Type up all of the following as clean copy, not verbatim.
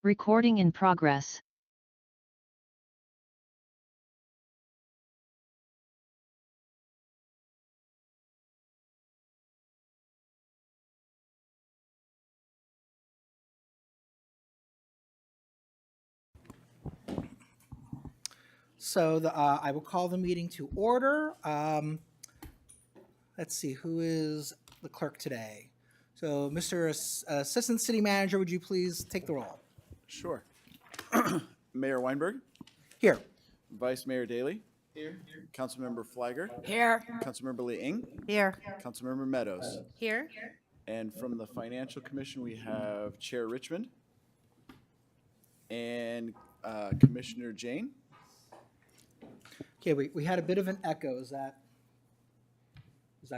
Recording in progress. So I will call the meeting to order. Let's see, who is the clerk today? So, Mr. Assistant City Manager, would you please take the roll? Sure. Mayor Weinberg, Here. Vice Mayor Daley. Here. Councilmember Flagger. Here. Councilmember Lee Ing. Here. Councilmember Meadows. Here. And from the Financial Commission, we have Chair Richmond and Commissioner Jane. Okay, we had a bit of an echo. Is that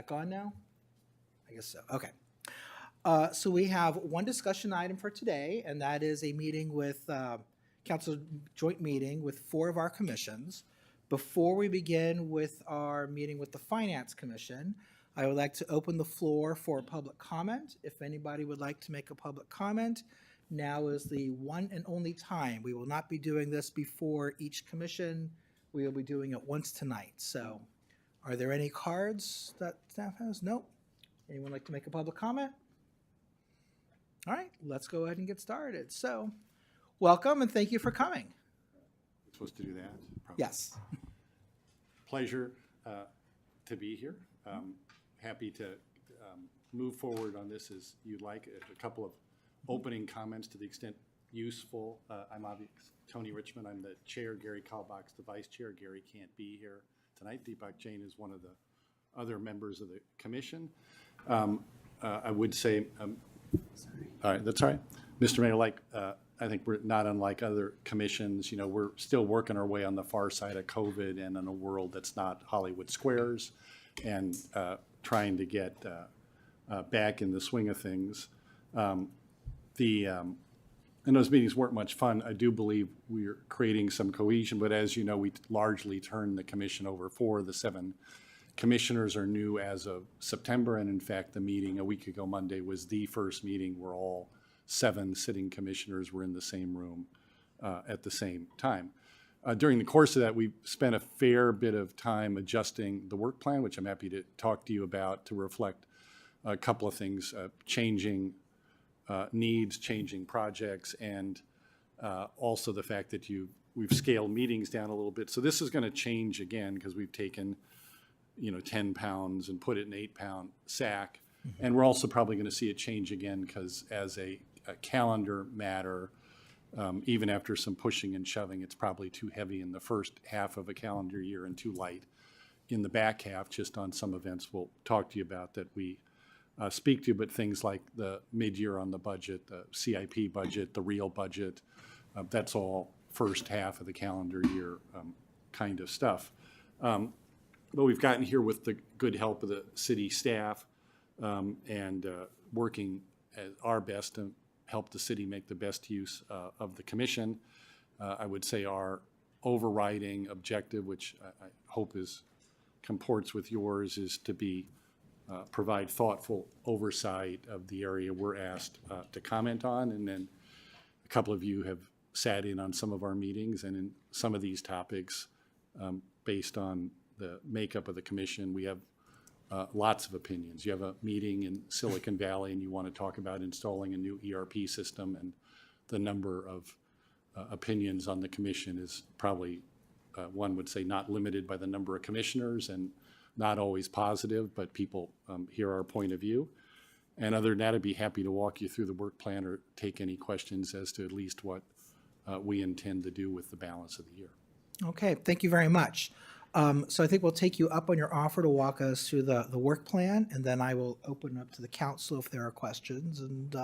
gone now? I guess so. Okay. So we have one discussion item for today, and that is a meeting with council joint meeting with 4 of our commissions. Before we begin with our meeting with the Finance Commission, I would like to open the floor for public comment. If anybody would like to make a public comment, now is the one and only time. We will not be doing this before each commission. We will be doing it once tonight. So are there any cards that staff has? Nope. Anyone like to make a public comment? All right, let's go ahead and get started. So welcome and thank you for coming. Supposed to do that? Probably. Yes. Pleasure to be here. Happy to move forward on this as you'd like. A couple of opening comments to the extent useful. I'm Tony Richmond. I'm the chair. Gary Kalbach's the vice chair. Gary can't be here tonight. Deepak Jain is one of the other members of the commission. I would say, all right, that's all right. Mr. Mayor, I think we're not unlike other commissions. You know, we're still working our way on the far side of COVID and in a world that's not Hollywood Squares, and trying to get back in the swing of things. And those meetings weren't much fun. I do believe we're creating some cohesion, but as you know, we largely turned the commission over. 4 of the 7 commissioners are new as of September, and in fact, the meeting a week ago Monday was the first meeting where all 7 sitting commissioners were in the same room at the same time. During the course of that, we spent a fair bit of time adjusting the work plan, which I'm happy to talk to you about, to reflect a couple of things, changing needs, changing projects, and also the fact that we've scaled meetings down a little bit. So this is going to change again because we've taken 10 pounds and put it in an 8-pound sack. Mm-hmm. And we're also probably going to see it change again because as a calendar matter, even after some pushing and shoving, it's probably too heavy in the first half of a calendar year and too light in the back half, just on some events we'll talk to you about that we speak to, but things like the mid-year on the budget, the CIP budget, the real budget, that's all first half of the calendar year kind of stuff. But we've gotten here with the good help of the city staff and working at our best to help the city make the best use of the commission. I would say our overriding objective, which I hope comports with yours, is to provide thoughtful oversight of the area we're asked to comment on. And then a couple of you have sat in on some of our meetings, and in some of these topics, based on the makeup of the commission, we have lots of opinions. You have a meeting in Silicon Valley and you want to talk about installing a new ERP system, and the number of opinions on the commission is probably, one would say, not limited by the number of commissioners and not always positive, but people hear our point of view. And other than that, I'd be happy to walk you through the work plan or take any questions as to at least what we intend to do with the balance of the year. Okay, thank you very much. So I think we'll take you up on your offer to walk us through the work plan, and then I will open up to the council if there are questions. And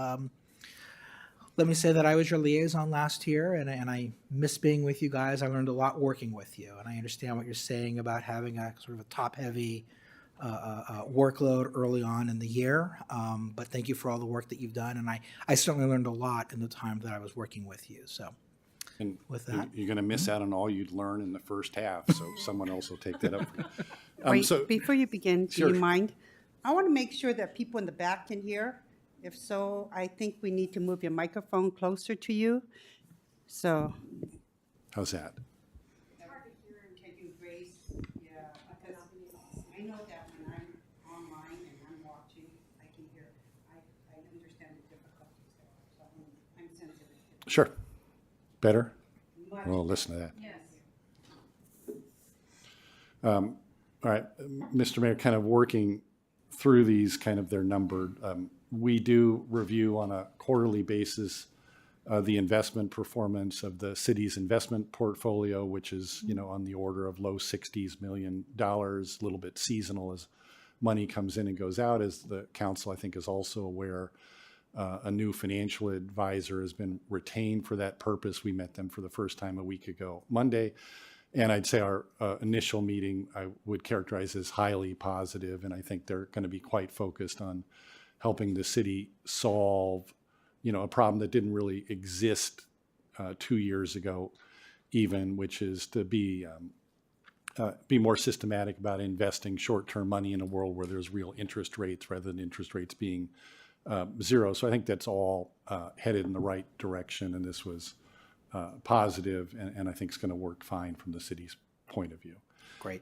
let me say that I was your liaison last year, and I miss being with you guys. I learned a lot working with you, and I understand what you're saying about having a sort of a top-heavy workload early on in the year. But thank you for all the work that you've done, and I certainly learned a lot in the time that I was working with you. So. And with that, you're going to miss out on all you'd learn in the first half, so someone else will take that up for you. Wait, before you begin, do Sure. you mind? I want to make sure that people in the back can hear. If so, I think we need to move your microphone closer to you. So. How's that? It's hard to hear and can you raise, yeah, because I know that when I'm online and I'm watching, I can hear, I understand the difficulties there, so I'm sensitive to it. Sure. Better? Much We'll listen to that. Yes. All right, Mr. Mayor, kind of working through these, kind of they're numbered. We do review on a quarterly basis the investment performance of the city's investment portfolio, which is, on the order of low 60s million dollars, a little bit seasonal as money comes in and goes out. As the council, I think, is also aware, a new financial advisor has been retained for that purpose. We met them for the first time a week ago Monday. And I'd say our initial meeting I would characterize as highly positive, and I think they're going to be quite focused on helping the city solve, a problem that didn't really exist 2 years ago, even, which is to be more systematic about investing short-term money in a world where there's real interest rates rather than interest rates being zero. So I think that's all headed in the right direction, and this was positive, and I think it's going to work fine from the city's point of view. Great.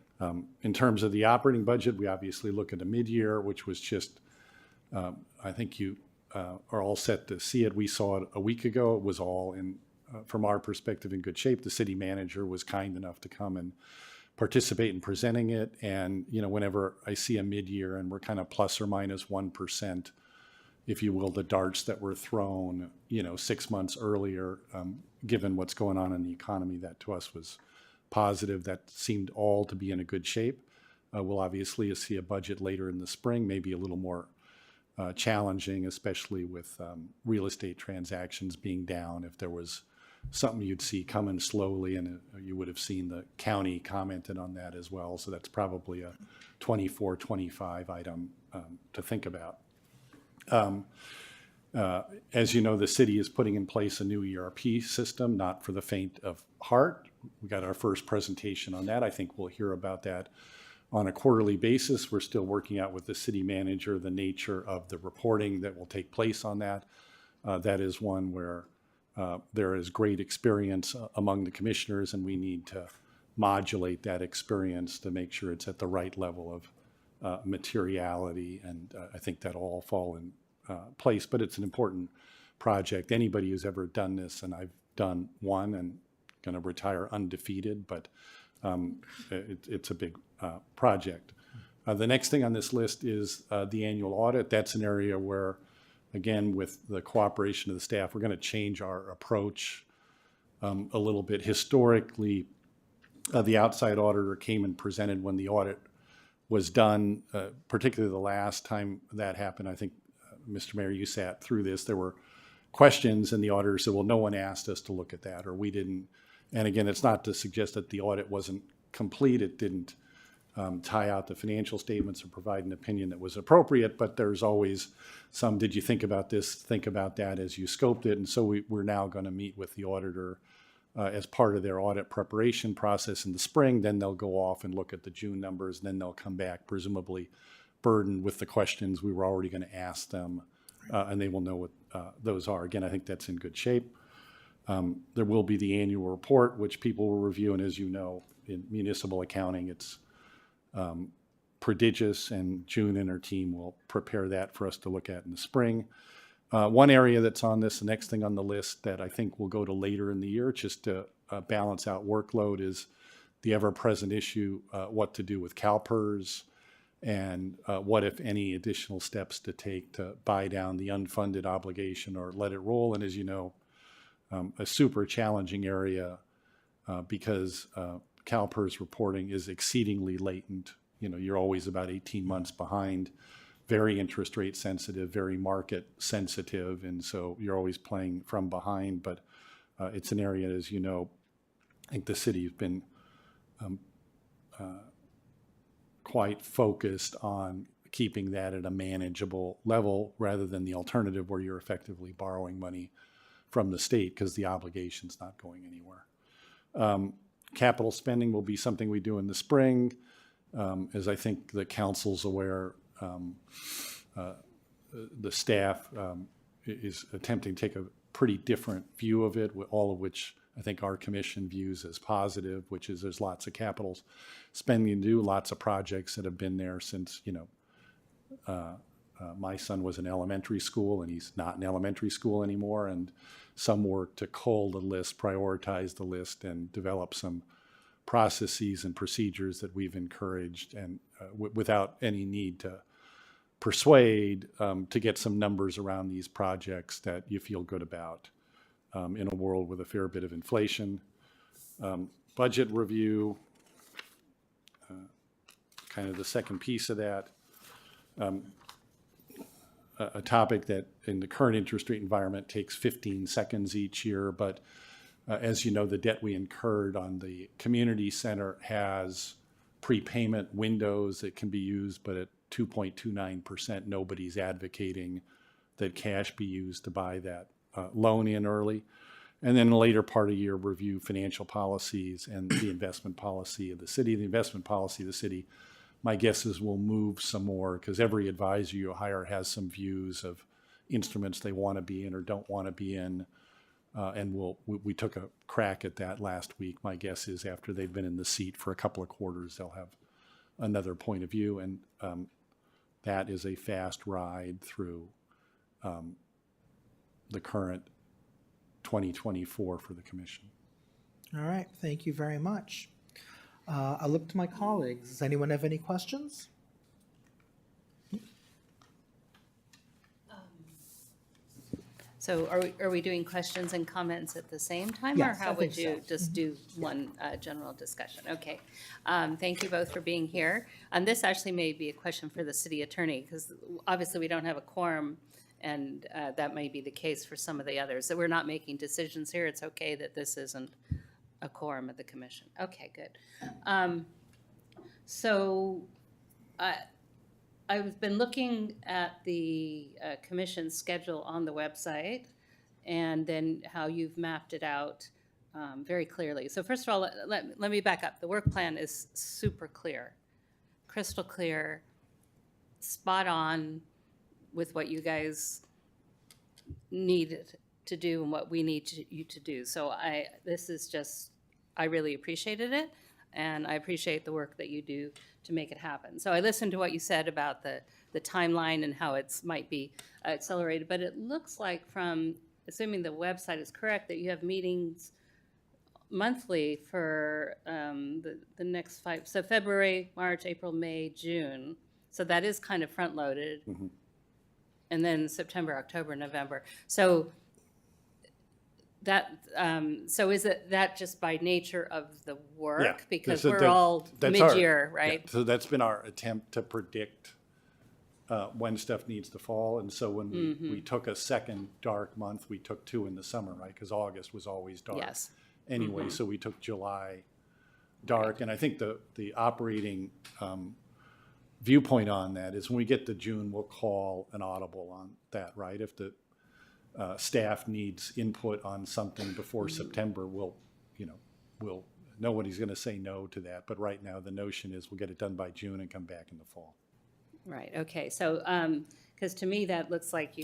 In terms of the operating budget, we obviously look at a mid-year, which was just, I think you are all set to see it. We saw it a week ago. It was all in, from our perspective, in good shape. The city manager was kind enough to come and participate in presenting it. And, whenever I see a mid-year and we're kind of plus or minus 1%, if you will, the darts that were thrown, 6 months earlier, given what's going on in the economy, that to us was positive. That seemed all to be in a good shape. We'll obviously see a budget later in the spring, maybe a little more challenging, especially with real estate transactions being down. If there was something you'd see coming slowly, and you would have seen the county commented on that as well. So that's probably a 24, 25 item to think about. As you know, the city is putting in place a new ERP system, not for the faint of heart. We got our first presentation on that. I think we'll hear about that on a quarterly basis. We're still working out with the city manager the nature of the reporting that will take place on that. That is one where there is great experience among the commissioners, and we need to modulate that experience to make sure it's at the right level of materiality, and I think that'll all fall in place. But it's an important project. Anybody who's ever done this, and I've done one and going to retire undefeated, but it's a big project. The next thing on this list is the annual audit. That's an area where, again, with the cooperation of the staff, we're going to change our approach a little bit. Historically, the outside auditor came and presented when the audit was done, particularly the last time that happened. I think, Mr. Mayor, you sat through this. There were questions, and the auditor said, well, no one asked us to look at that, or we didn't. And again, it's not to suggest that the audit wasn't complete. It didn't tie out the financial statements or provide an opinion that was appropriate, but there's always some, did you think about this, think about that as you scoped it? And so we're now going to meet with the auditor as part of their audit preparation process in the spring. Then they'll go off and look at the June numbers, and then they'll come back, presumably burdened with the questions we were already going to ask them, and they will know what those are. Again, I think that's in good shape. There will be the annual report, which people will review, and as you know, in municipal accounting, it's prodigious, and June and her team will prepare that for us to look at in the spring. One area that's on this, the next thing on the list that I think will go to later in the year, just to balance out workload, is the ever-present issue, what to do with CalPERS, and what, if any, additional steps to take to buy down the unfunded obligation or let it roll. And as you know, a super challenging area because CalPERS reporting is exceedingly latent. You're always about 18 months behind, very interest rate sensitive, very market sensitive, and so you're always playing from behind. But it's an area, as you know, I think the city has been quite focused on keeping that at a manageable level rather than the alternative where you're effectively borrowing money from the state because the obligation's not going anywhere. Capital spending will be something we do in the spring. As I think the council's aware, the staff is attempting to take a pretty different view of it, all of which I think our commission views as positive, which is there's lots of capital spending to do, lots of projects that have been there since, my son was in elementary school and he's not in elementary school anymore. And some work to cull the list, prioritize the list, and develop some processes and procedures that we've encouraged, and without any need to persuade, to get some numbers around these projects that you feel good about in a world with a fair bit of inflation. Budget review, kind of the second piece of that. A topic that in the current interest rate environment takes 15 seconds each year, but as you know, the debt we incurred on the community center has prepayment windows that can be used, but at 2.29%, nobody's advocating that cash be used to buy that loan in early. And then in the later part of the year, review financial policies and the investment policy of the city. The investment policy of the city, my guess is we'll move some more, because every advisor you hire has some views of instruments they want to be in or don't want to be in. And we took a crack at that last week. My guess is after they've been in the seat for a couple of quarters, they'll have another point of view. And that is a fast ride through the current 2024 for the commission. All right, thank you very much. I look to my colleagues. Does anyone have any questions? So are we doing questions and comments at the same time? Yes, Or how I think would you so. just do one general discussion? Okay. Thank you both for being here. This actually may be a question for the city attorney, because obviously we don't have a quorum, and that may be the case for some of the others. So we're not making decisions here. It's okay that this isn't a quorum of the commission. Okay, good. So I've been looking at the commission schedule on the website, and then how you've mapped it out very clearly. So first of all, let me back up. The work plan is super clear, crystal clear, spot on with what you guys need to do and what we need you to do. So I really appreciated it, and I appreciate the work that you do to make it happen. So I listened to what you said about the timeline and how it might be accelerated, but it looks like, from assuming the website is correct, that you have meetings monthly for the next 5, so February, March, April, May, June. So that is kind of front-loaded. Mm-hmm. And then September, October, November. So that, so is it that just by nature of the work? Yeah, Because so we're all that's our- mid-year, yeah, right? so that's been our attempt to predict when stuff needs to fall. And so when we took a second dark month, we took 2 in the summer, right? Because August was always dark. Yes. Anyway, so we took July dark. And I think the operating viewpoint on that is when we get to June, we'll call an audible on that, right? If the staff needs input on something before September, nobody's going to say no to that. But right now, the notion is we'll get it done by June and come back in the fall. Right, okay, so, because to me, that looks like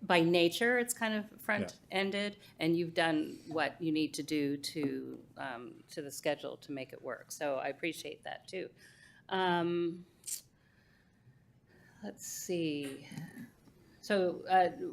by nature, it's kind of front-ended, and you've done what you need to do to the schedule to make it work. So I appreciate that, too. Let's see. So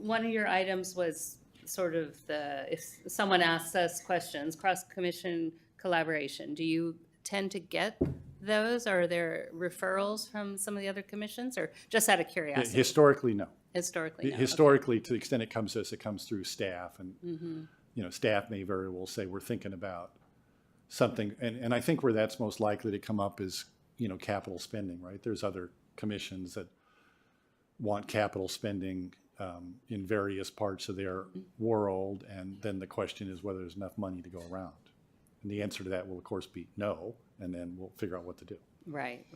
one of your items was sort of if someone asks us questions, cross-commission collaboration. Do you tend to get those? Or are there referrals from some of the other commissions, or just out of curiosity? Historically, no. Historically, no. Historically, to the extent it comes to us, it comes through staff. And, staff may very well say, we're thinking about something. And I think where that's most likely to come up is, capital spending, right? There's other commissions that want capital spending in various parts of their world. And then the question is whether there's enough money to go around. And the answer to that will, of course, be no. And then we'll figure out what to do. Right,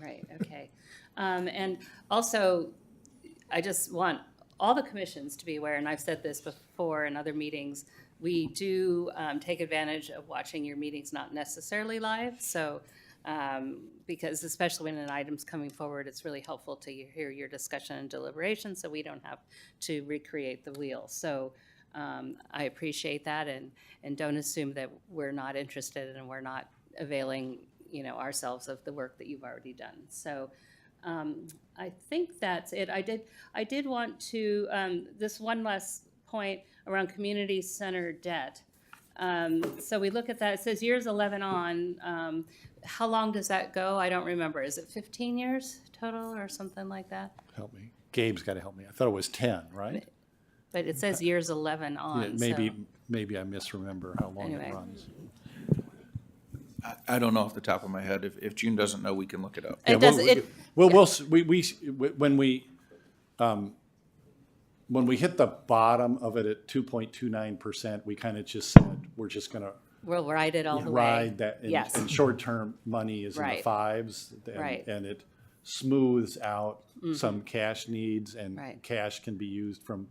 okay. And also, I just want all the commissions to be aware, and I've said this before in other meetings, we do take advantage of watching your meetings not necessarily live. So Because especially when an item's coming forward, it's really helpful to hear your discussion and deliberation, so we don't have to recreate the wheel. So I appreciate that, and don't assume that we're not interested and we're not availing, ourselves of the work that you've already done. So I think that's it. I did want to, this one last point around community center debt. So we look at that, it says years 11 on, how long does that go? I don't remember. Is it 15 years total or something like that? Help me. Gabe's got to help me. I thought it was 10, right? But it says years 11 Yeah, on, maybe I misremember how long Anyway. it runs. I don't know off the top of my head. If June doesn't know, we can look it up. It does, it, When we hit the bottom of it at 2.29%, we kind of just said, we're just going to we'll ride it all the way. ride that. And- Yes. And short-term money is in the Right. fives. Right. And it smooths out some cash needs, and Right. cash can be used from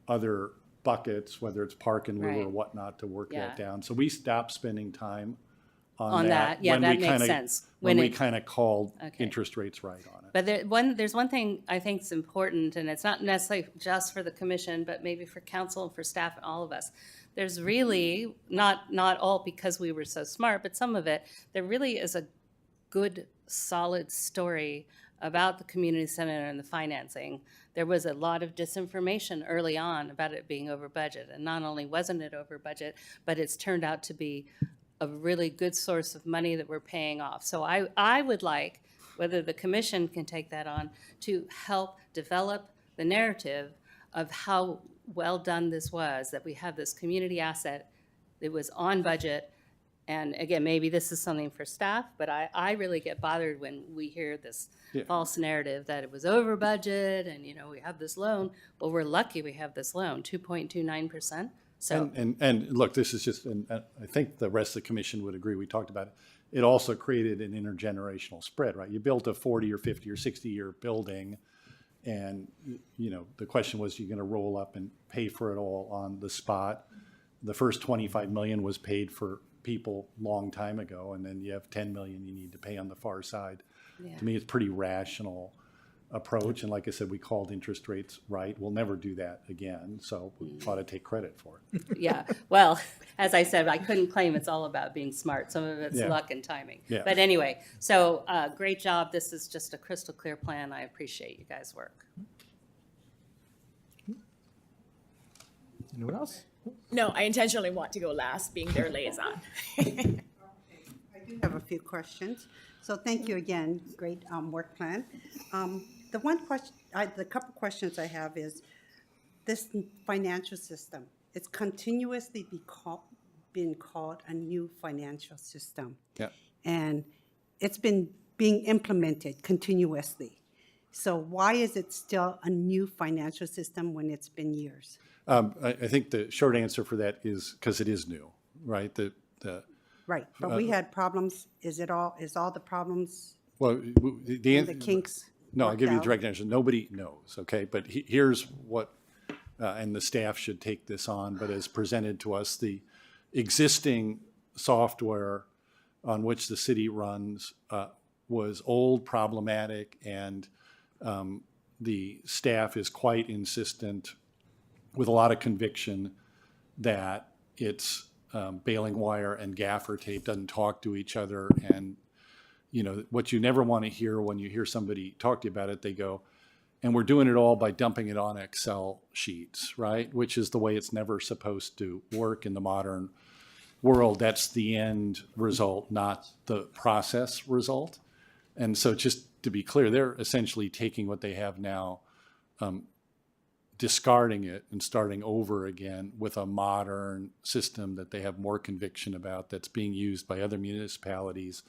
other buckets, whether it's park and lieu or Right. whatnot, to work Yeah. that down. So we stopped spending time On on that. that. Yeah, when that we makes kinda- sense. When When we it- kind of called Okay. interest rates right on it. But there's one thing I think is important, and it's not necessarily just for the commission, but maybe for council and for staff and all of us. There's really, not all because we were so smart, but some of it, there really is a good, solid story about the community center and the financing. There was a lot of disinformation early on about it being over budget, and not only wasn't it over budget, but it's turned out to be a really good source of money that we're paying off. So I would like, whether the commission can take that on, to help develop the narrative of how well done this was, that we have this community asset that was on budget. And again, maybe this is something for staff, but I really get bothered when we hear this Yeah. false narrative that it was over budget and, we have this loan. Well, we're lucky we have this loan, 2.29%. So, And look, this is just, and I think the rest of the commission would agree, we talked about it. It also created an intergenerational spread, right? You built a 40 or 50 or 60-year building, and, the question was, you're going to roll up and pay for it all on the spot. The first 25 million was paid for people long time ago, and then you have 10 million you need to pay on the far side. yeah. To me, it's pretty rational approach, and like I said, we called interest rates right. We'll never do that again, so we ought to take credit for it. Yeah, well, as I said, I couldn't claim it's all about being smart. Some of it's Yeah. luck and timing. Yeah. But anyway, so great job. This is just a crystal clear plan. I appreciate you guys' work. Anyone else? No, I intentionally want to go last, being their liaison. I do have a few questions. So thank you again, great work plan. The one question, the couple questions I have is, this financial system, it's continuously been called a new financial system. Yeah. And it's been being implemented continuously. So why is it still a new financial system when it's been years? I think the short answer for that is because it is new, right? Right, but we had problems, is all the problems, Well, the kinks? No, I'll give you a worked out? direct answer. Nobody knows, okay? But here's what, and the staff should take this on, but as presented to us, the existing software on which the city runs was old, problematic, and the staff is quite insistent with a lot of conviction that it's baling wire and gaffer tape, doesn't talk to each other. And, what you never want to hear when you hear somebody talk to you about it, they go, and we're doing it all by dumping it on Excel sheets, right? Which is the way it's never supposed to work in the modern world. That's the end result, not the process result. And so just to be clear, they're essentially taking what they have now, discarding it and starting over again with a modern system that they have more conviction about, that's being used by other municipalities,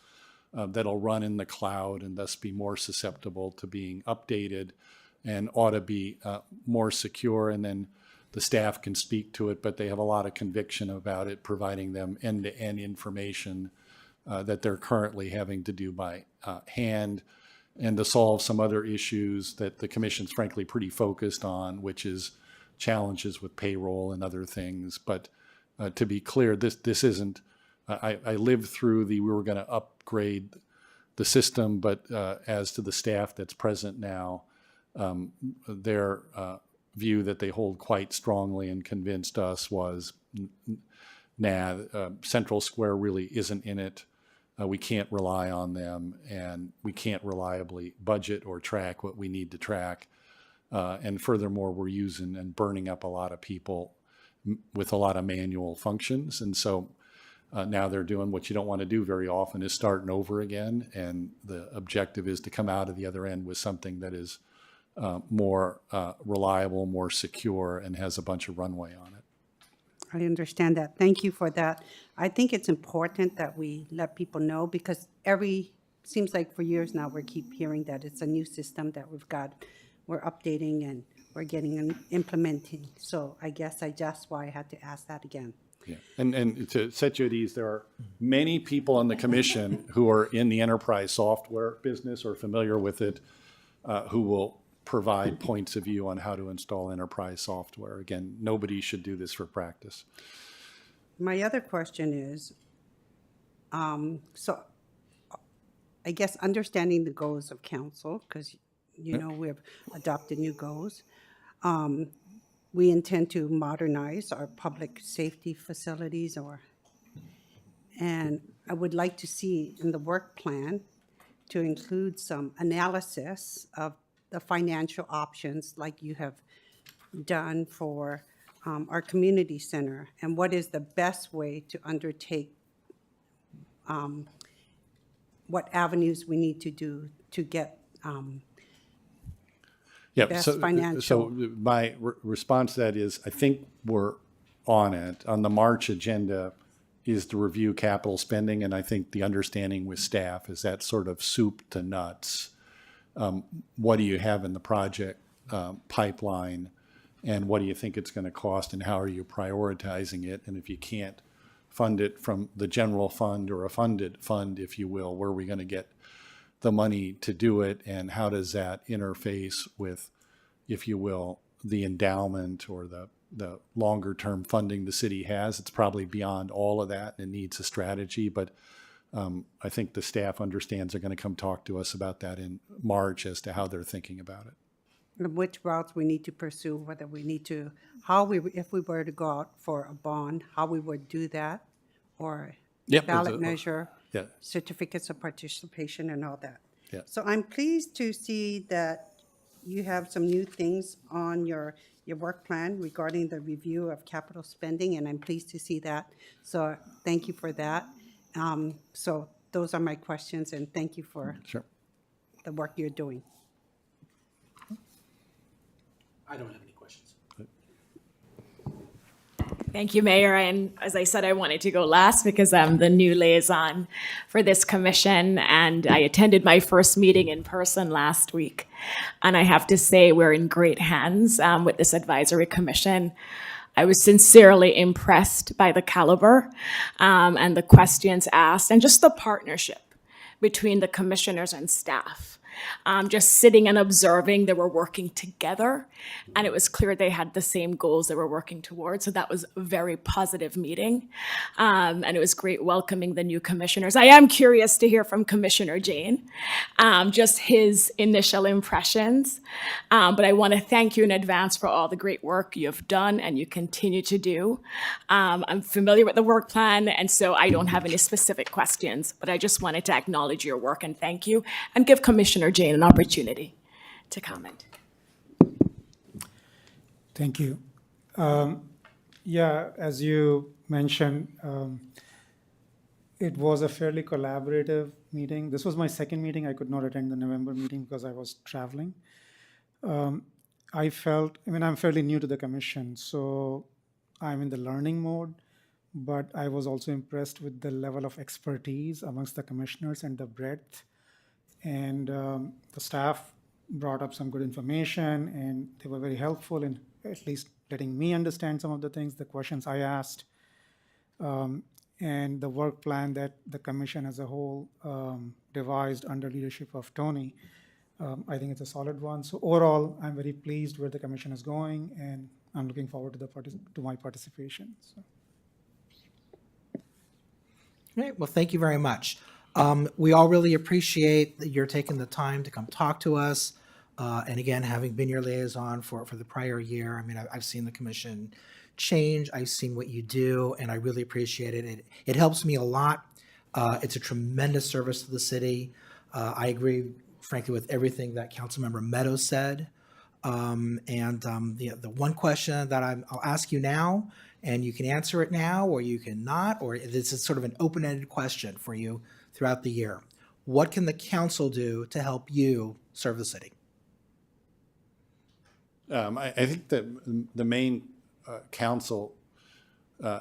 that'll run in the cloud and thus be more susceptible to being updated and ought to be more secure. And then the staff can speak to it, but they have a lot of conviction about it, providing them end-to-end information that they're currently having to do by hand, and to solve some other issues that the commission's frankly pretty focused on, which is challenges with payroll and other things. But to be clear, this isn't, I lived through we were going to upgrade the system, but as to the staff that's present now, their view that they hold quite strongly and convinced us was, Central Square really isn't in it. We can't rely on them, and we can't reliably budget or track what we need to track. And furthermore, we're using and burning up a lot of people with a lot of manual functions. And so now they're doing what you don't want to do very often, is starting over again. And the objective is to come out of the other end with something that is more reliable, more secure, and has a bunch of runway on it. I understand that. Thank you for that. I think it's important that we let people know, because seems like for years now, we keep hearing that it's a new system that we're updating and we're getting and implementing. So I guess that's why I had to ask that again. Yeah, and to set you at ease, there are many people on the commission who are in the enterprise software business or familiar with it, who will provide points of view on how to install enterprise software. Again, nobody should do this for practice. My other question is, so I guess understanding the goals of council, because we've adopted new goals. We intend to modernize our public safety facilities, and I would like to see in the work plan to include some analysis of the financial options like you have done for our community center, and what is the best way to undertake, what avenues we need to do to get Yeah, best financial. So my response to that is, I think we're on it. On the March agenda is to review capital spending, and I think the understanding with staff is that sort of soup to nuts. What do you have in the project pipeline, and what do you think it's going to cost, and how are you prioritizing it? And if you can't fund it from the general fund or a funded fund, if you will, where are we going to get the money to do it, and how does that interface with, if you will, the endowment or the longer term funding the city has? It's probably beyond all of that and it needs a strategy, but I think the staff understands they're going to come talk to us about that in March as to how they're thinking about it. And which routes we need to pursue, whether we need to, if we were to go out for a bond, how we would do that, or Yep, ballot measure, Yeah, certificates of participation and all that. Yeah. So I'm pleased to see that you have some new things on your work plan regarding the review of capital spending, and I'm pleased to see that. So thank you for that. So those are my questions, and thank you for sure. the work you're doing. I don't have any questions. Thank you, Mayor. And as I said, I wanted to go last because I'm the new liaison for this commission, and I attended my first meeting in person last week. And I have to say, we're in great hands with this advisory commission. I was sincerely impressed by the caliber and the questions asked, and just the partnership between the commissioners and staff. Just sitting and observing, they were working together, and it was clear they had the same goals they were working towards. So that was a very positive meeting, and it was great welcoming the new commissioners. I am curious to hear from Commissioner Jane, just his initial impressions. But I want to thank you in advance for all the great work you have done and you continue to do. I'm familiar with the work plan, and so I don't have any specific questions, but I just wanted to acknowledge your work and thank you, and give Commissioner Jane an opportunity to comment. Thank you. Yeah, as you mentioned, it was a fairly collaborative meeting. This was my second meeting. I could not attend the November meeting because I was traveling. I'm fairly new to the commission, so I'm in the learning mode, but I was also impressed with the level of expertise amongst the commissioners and the breadth. And the staff brought up some good information, and they were very helpful in at least letting me understand some of the things, the questions I asked, and the work plan that the commission as a whole devised under leadership of Tony. I think it's a solid one. So overall, I'm very pleased where the commission is going, and I'm looking forward to my participation. So. All right, well, thank you very much. We all really appreciate that you're taking the time to come talk to us. And again, having been your liaison for the prior year, I mean, I've seen the commission change. I've seen what you do, and I really appreciate it. It helps me a lot. It's a tremendous service to the city. I agree, frankly, with everything that Councilmember Meadows said. The one question that I'll ask you now, and you can answer it now, or you can not, or this is sort of an open-ended question for you throughout the year. What can the council do to help you serve the city? I think that the main council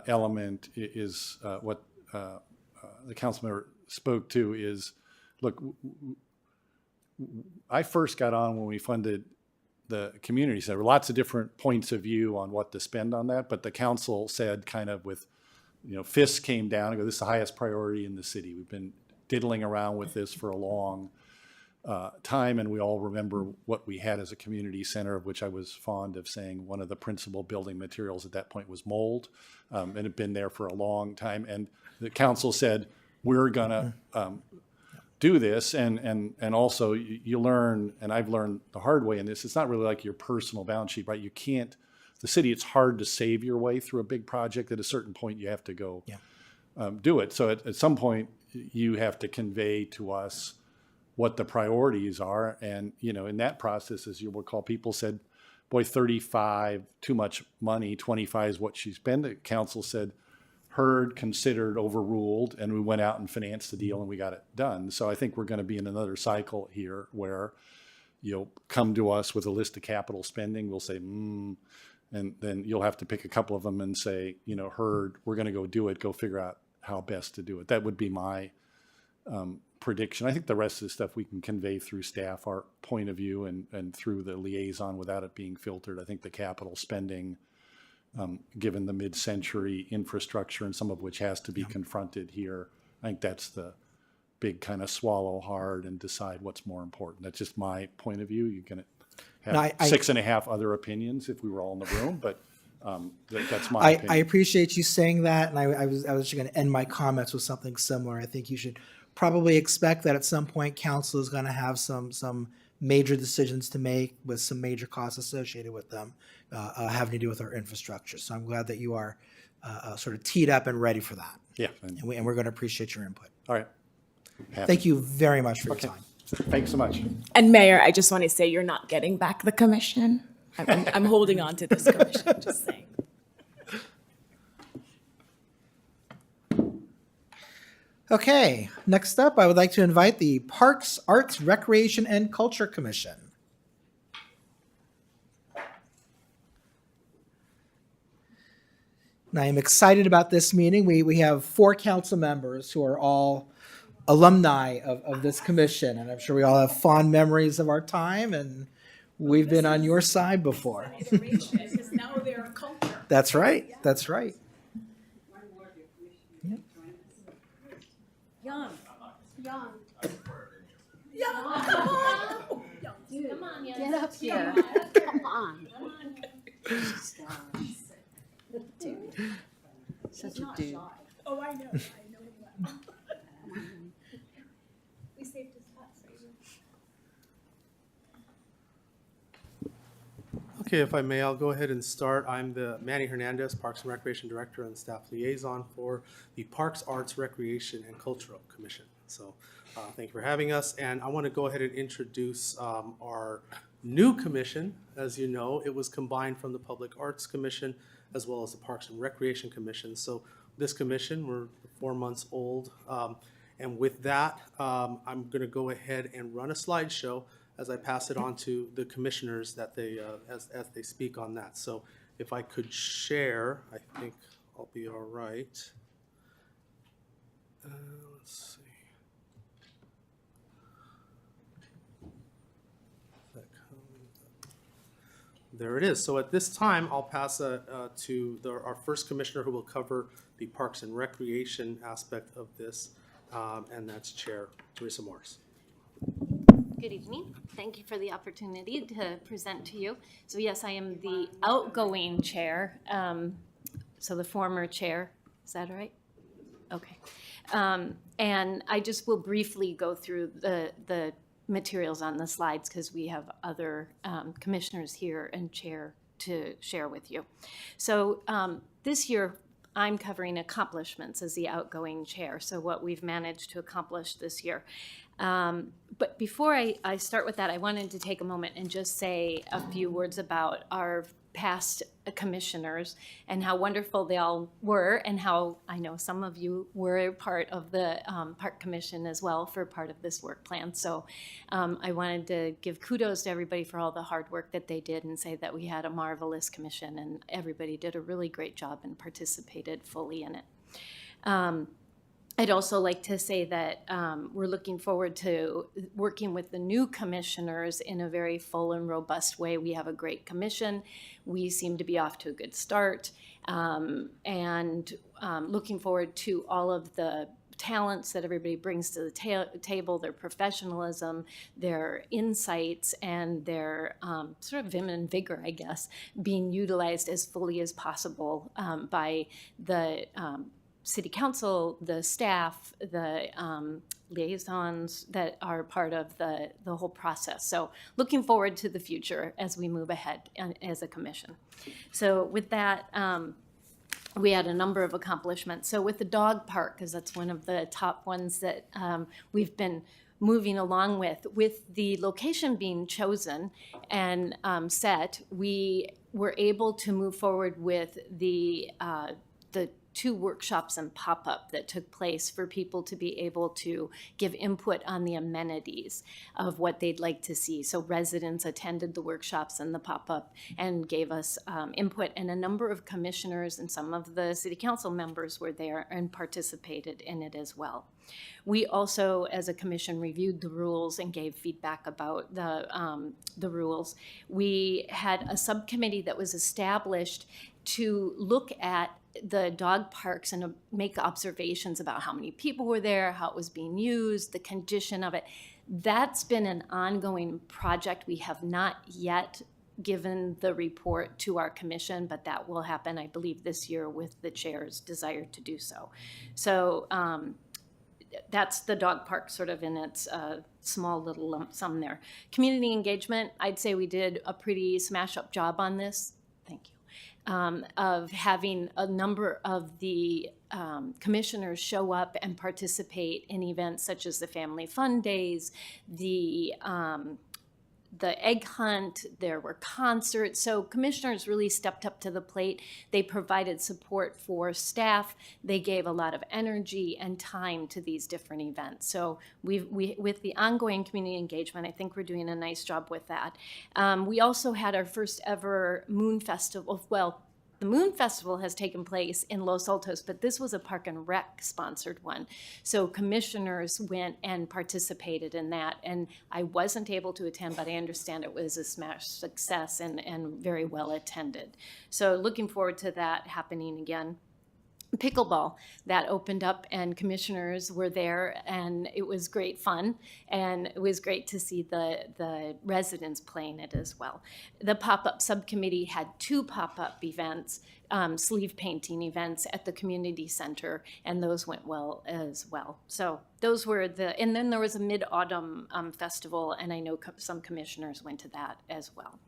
element is what the council member spoke to is, look, I first got on when we funded the community center. Lots of different points of view on what to spend on that, but the council said kind of with, fists came down and go, this is the highest priority in the city. We've been diddling around with this for a long time, and we all remember what we had as a community center, of which I was fond of saying one of the principal building materials at that point was mold, and had been there for a long time. And the council said, we're gonna do this, and also you learn, and I've learned the hard way in this, it's not really like your personal balance sheet, right? You can't, the city, it's hard to save your way through a big project. At a certain point, you have to go do it. So at some point, you have to convey to us what the priorities are. And, in that process, as you will recall, people said, boy, 35, too much money, 25 is what she spent. The council said, heard, considered, overruled, and we went out and financed the deal and we got it done. So I think we're going to be in another cycle here where you'll come to us with a list of capital spending. We'll say, and then you'll have to pick a couple of them and say, heard, we're going to go do it, go figure out how best to do it. That would be my prediction. I think the rest of the stuff we can convey through staff, our point of view, and through the liaison without it being filtered. I think the capital spending, given the mid-century infrastructure, and some of which has to be confronted here, I think that's the big kind of swallow hard and decide what's more important. That's just my point of view. You can have No, I 6.5 other opinions if we were all in the room, but that's my opinion. I appreciate you saying that, and I was actually going to end my comments with something similar. I think you should probably expect that at some point council is going to have some major decisions to make with some major costs associated with them, having to do with our infrastructure. So I'm glad that you are sort of teed up and ready for that. Yeah. And we're going to appreciate your input. All right. Happy. Thank you very much for your time. Thanks so much. And Mayor, I just want to say you're not getting back the commission. I'm holding on to this commission, just saying. Okay, next up, I would like to invite the Parks, Arts, Recreation, and Culture Commission. And I am excited about this meeting. We have 4 council members who are all alumni of this commission, and I'm sure we all have fond memories of our time, and we've been on your side before. Because now they're a culture. That's right, that's right. One more of your commissioners join us. Young. Young, Young, come on. Young. come on, Get up here. Come on. Dude. Such a dude. Oh, I know him well. We saved his spot for you. Okay, if I may, I'll go ahead and start. I'm the Manny Hernandez, Parks and Recreation Director and Staff Liaison for the Parks, Arts, Recreation, and Cultural Commission. So thank you for having us. And I want to go ahead and introduce our new commission. As you know, it was combined from the Public Arts Commission as well as the Parks and Recreation Commission. So this commission, we're 4 months old. And with that, I'm going to go ahead and run a slideshow as I pass it on to the commissioners that they, as they speak on that. So if I could share, I think I'll be all right. Let's see. There it is. So at this time, I'll pass to our first commissioner who will cover the Parks and Recreation aspect of this, and that's Chair Teresa Morris. Good evening. Thank you for the opportunity to present to you. So yes, I am the outgoing chair. So the former chair, is that right? Okay. And I just will briefly go through the materials on the slides because we have other commissioners here and chair to share with you. So this year, I'm covering accomplishments as the outgoing chair, so what we've managed to accomplish this year. But before I start with that, I wanted to take a moment and just say a few words about our past commissioners and how wonderful they all were, and how I know some of you were part of the Park Commission as well for part of this work plan. So I wanted to give kudos to everybody for all the hard work that they did and say that we had a marvelous commission and everybody did a really great job and participated fully in it. I'd also like to say that we're looking forward to working with the new commissioners in a very full and robust way. We have a great commission. We seem to be off to a good start. And looking forward to all of the talents that everybody brings to the table, their professionalism, their insights, and their sort of vim and vigor, I guess, being utilized as fully as possible by the City Council, the staff, the liaisons that are part of the whole process. So looking forward to the future as we move ahead as a commission. So with that, we had a number of accomplishments. So with the dog park, because that's one of the top ones that we've been moving along with the location being chosen and set, we were able to move forward with the 2 workshops and pop-up that took place for people to be able to give input on the amenities of what they'd like to see. So residents attended the workshops and the pop-up and gave us input, and a number of commissioners and some of the city council members were there and participated in it as well. We also, as a commission, reviewed the rules and gave feedback about the rules. We had a subcommittee that was established to look at the dog parks and make observations about how many people were there, how it was being used, the condition of it. That's been an ongoing project. We have not yet given the report to our commission, but that will happen, I believe, this year with the chair's desire to do so. So that's the dog park sort of in its small little lump sum there. Community engagement, I'd say we did a pretty smash-up job on this. Thank you. Of having a number of the commissioners show up and participate in events such as the Family Fun Days, the egg hunt, there were concerts. So commissioners really stepped up to the plate. They provided support for staff. They gave a lot of energy and time to these different events. So with the ongoing community engagement, I think we're doing a nice job with that. We also had our first ever Moon Festival. Well, the Moon Festival has taken place in Los Altos, but this was a Park and Rec sponsored one. So commissioners went and participated in that. And I wasn't able to attend, but I understand it was a smash success and very well attended. So looking forward to that happening again. Pickleball, that opened up and commissioners were there and it was great fun, and it was great to see the residents playing it as well. The pop-up subcommittee had 2 pop-up events, sleeve painting events at the community center, and those went well as well. So those were and then there was a mid-autumn festival, and I know some commissioners went to that as well.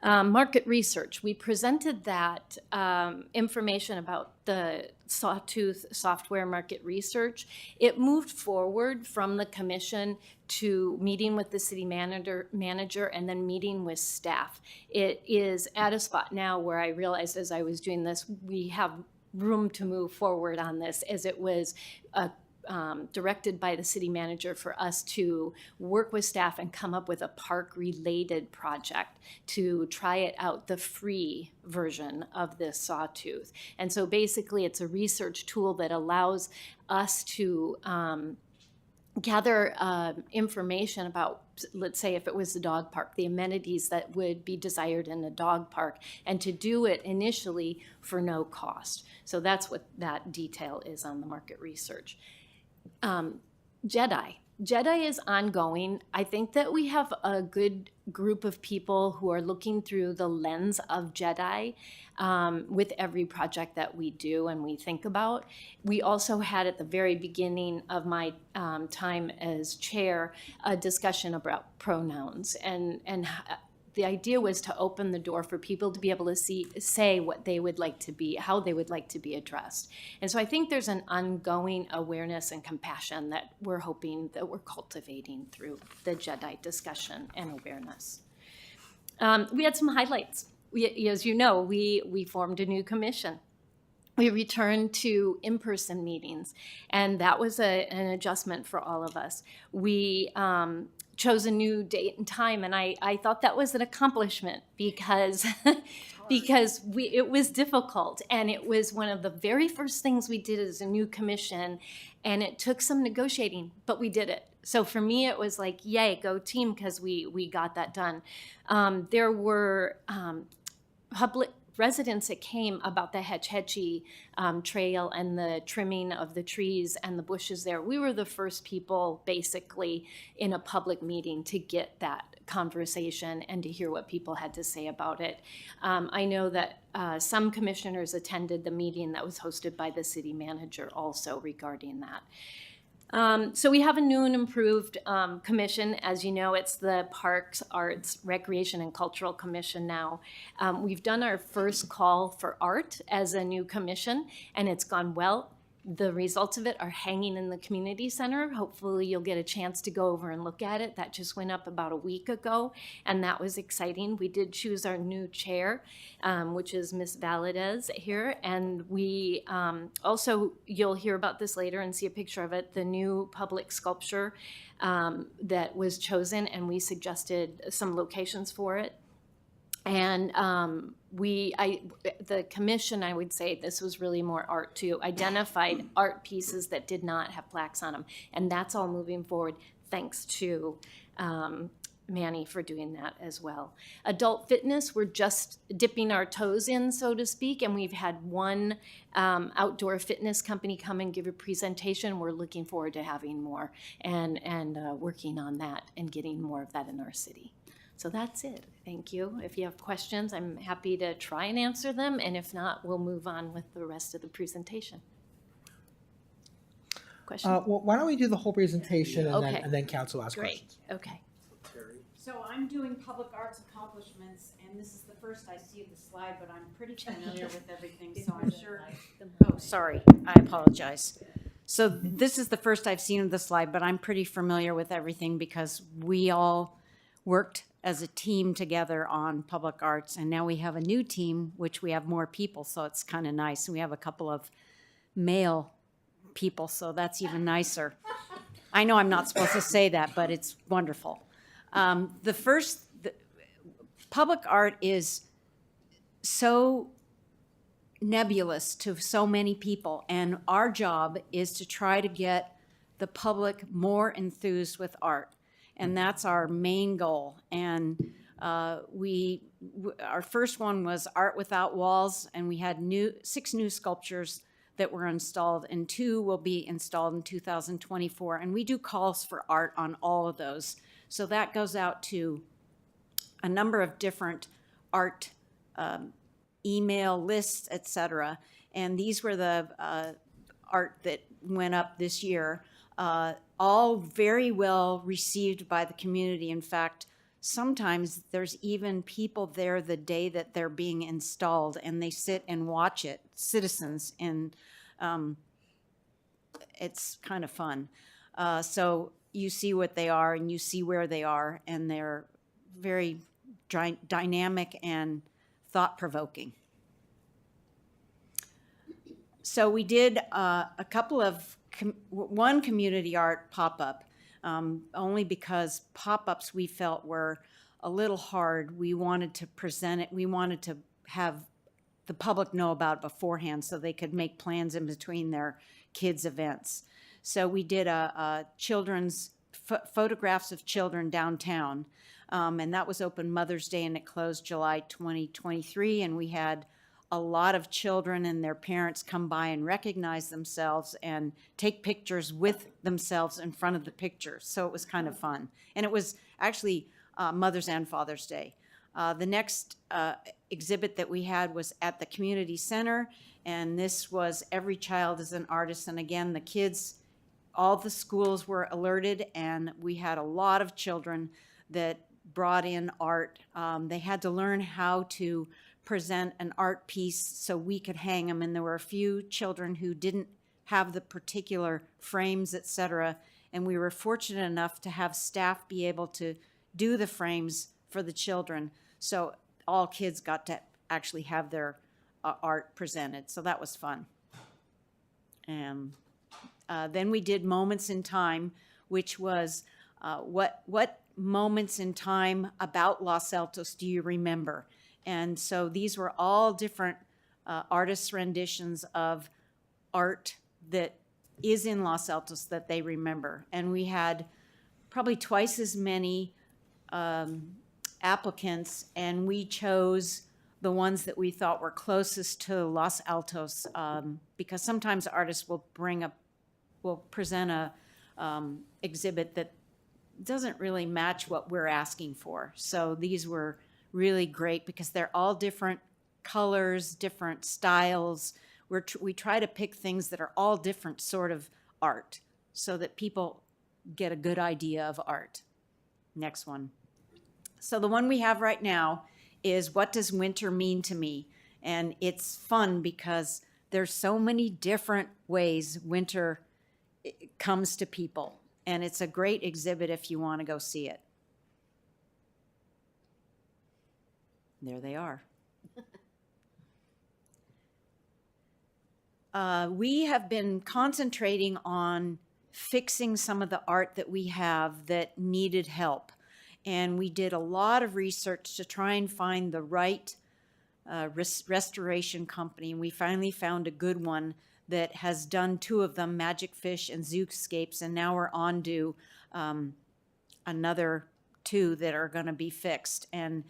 Market research, we presented that information about the Sawtooth software market research. It moved forward from the commission to meeting with the city manager and then meeting with staff. It is at a spot now where I realized as I was doing this, we have room to move forward on this, as it was directed by the city manager for us to work with staff and come up with a park-related project to try it out, the free version of this Sawtooth. And so basically it's a research tool that allows us to gather information about, let's say if it was the dog park, the amenities that would be desired in the dog park, and to do it initially for no cost. So that's what that detail is on the market research. Jedi. Jedi is ongoing. I think that we have a good group of people who are looking through the lens of Jedi with every project that we do and we think about. We also had at the very beginning of my time as chair a discussion about pronouns and the idea was to open the door for people to be able to say what they would like to be, how they would like to be addressed. And so I think there's an ongoing awareness and compassion that we're hoping that we're cultivating through the Jedi discussion and awareness. We had some highlights. As you know, we formed a new commission. We returned to in-person meetings, and that was an adjustment for all of us. We chose a new date and time, and I thought that was an accomplishment because it was difficult, and it was one of the very first things we did as a new commission, and it took some negotiating, but we did it. So for me, it was like, yay, go team, because we got that done. There were public residents that came about the Hetch Hetchy trail and the trimming of the trees and the bushes there. We were the first people basically in a public meeting to get that conversation and to hear what people had to say about it. I know that some commissioners attended the meeting that was hosted by the city manager also regarding that. So we have a new and improved commission. As you know, it's the Parks, Arts, Recreation, and Cultural Commission now. We've done our first call for art as a new commission, and it's gone well. The results of it are hanging in the community center. Hopefully you'll get a chance to go over and look at it. That just went up about a week ago, and that was exciting. We did choose our new chair, which is Miss Valadez here, and we also, you'll hear about this later and see a picture of it, the new public sculpture that was chosen, and we suggested some locations for it. And the commission, I would say, this was really more art too, identified art pieces that did not have plaques on them. And that's all moving forward, thanks to Manny for doing that as well. Adult fitness, we're just dipping our toes in, so to speak, and we've had one outdoor fitness company come and give a presentation. We're looking forward to having more and working on that and getting more of that in our city. So that's it. Thank you. If you have questions, I'm happy to try and answer them, and if not, we'll move on with the rest of the presentation. Question? Well, why don't we do the whole presentation and, Okay. then council ask Great. questions. Okay. So I'm doing public arts accomplishments, and this is the first I see of the slide, but I'm pretty familiar with everything, so I'm sure. Oh, sorry, I apologize. So this is the first I've seen of the slide, but I'm pretty familiar with everything because we all worked as a team together on public arts, and now we have a new team, which we have more people, so it's kind of nice. We have a couple of male people, so that's even nicer. I know I'm not supposed to say that, but it's wonderful. Public art is so nebulous to so many people, and our job is to try to get the public more enthused with art. And that's our main goal. And our first one was Art Without Walls, and we had 6 new sculptures that were installed, and 2 will be installed in 2024. And we do calls for art on all of those. So that goes out to a number of different art email lists, et cetera. And these were the art that went up this year. All very well received by the community. In fact, sometimes there's even people there the day that they're being installed, and they sit and watch it, citizens, and it's kind of fun. So you see what they are, and you see where they are, and they're very dynamic and thought-provoking. So we did a couple of one community art pop-up, only because pop-ups we felt were a little hard. We wanted to present it. We wanted to have the public know about it beforehand so they could make plans in between their kids' events. So we did a children's photographs of children downtown, and that was open Mother's Day, and it closed July 2023, and we had a lot of children and their parents come by and recognize themselves and take pictures with themselves in front of the picture. So it was kind of fun. And it was actually Mother's and Father's Day. The next exhibit that we had was at the community center, and this was Every Child is an Artist. And again, the kids, all the schools were alerted, and we had a lot of children that brought in art. They had to learn how to present an art piece so we could hang them, and there were a few children who didn't have the particular frames, et cetera, and we were fortunate enough to have staff be able to do the frames for the children, so all kids got to actually have their art presented, so that was fun. And then we did Moments in Time, which was what moments in time about Los Altos do you remember? And so these were all different artists' renditions of art that is in Los Altos that they remember. And we had probably twice as many applicants, and we chose the ones that we thought were closest to Los Altos, because sometimes artists will present a exhibit that doesn't really match what we're asking for. So these were really great because they're all different colors, different styles. We try to pick things that are all different sort of art so that people get a good idea of art. Next one. So the one we have right now is What Does Winter Mean to Me? And it's fun because there's so many different ways winter comes to people. And it's a great exhibit if you want to go see it. There they are. We have been concentrating on fixing some of the art that we have that needed help. And we did a lot of research to try and find the right restoration company. And we finally found a good one that has done two of them, Magic Fish and Zooscapes, and now we're on to another two that are going to be fixed. And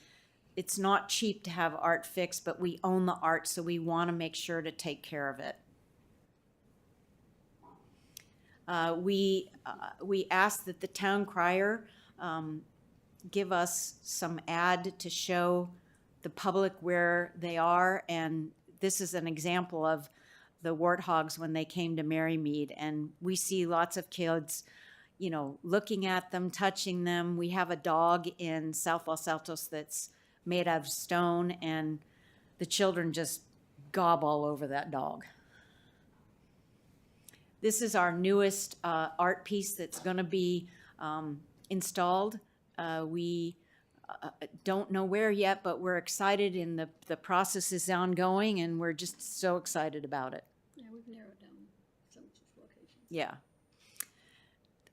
it's not cheap to have art fixed, but we own the art, so we want to make sure to take care of it. We asked that the town crier give us some ad to show the public where they are, and this is an example of the warthogs when they came to Marymead, and we see lots of kids, you know, looking at them, touching them. We have a dog in South Los Altos that's made out of stone, and the children just gob all over that dog. This is our newest art piece that's going to be installed. We don't know where yet, but we're excited, and the process is ongoing, and we're just so excited about it. Yeah, we've narrowed down some locations. Yeah.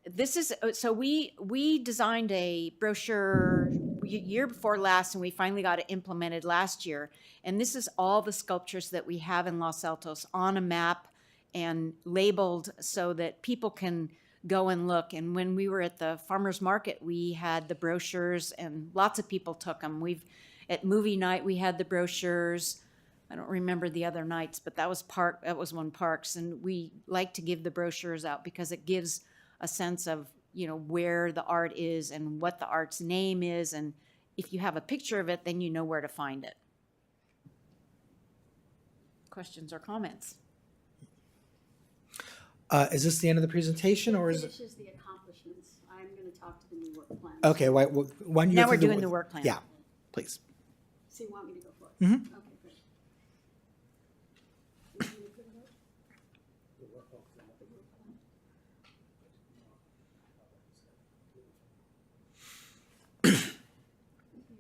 This is, so we designed a brochure year before last, and we finally got it implemented last year. And this is all the sculptures that we have in Los Altos on a map and labeled so that people can go and look. And when we were at the farmers market, we had the brochures, and lots of people took them. At movie night, we had the brochures. I don't remember the other nights, but that was one Parks, and we like to give the brochures out because it gives a sense of, you know, where the art is and what the art's name is, and if you have a picture of it, then you know where to find it. Questions or comments? Is this the end of the presentation, or is it? Finishes the accomplishments. I'm going to talk to the new work plan. Okay, when you Now get we're through doing the work plan. Yeah, please. So you want me to go for it? Mhm. Okay, great. You want me to put it up? If you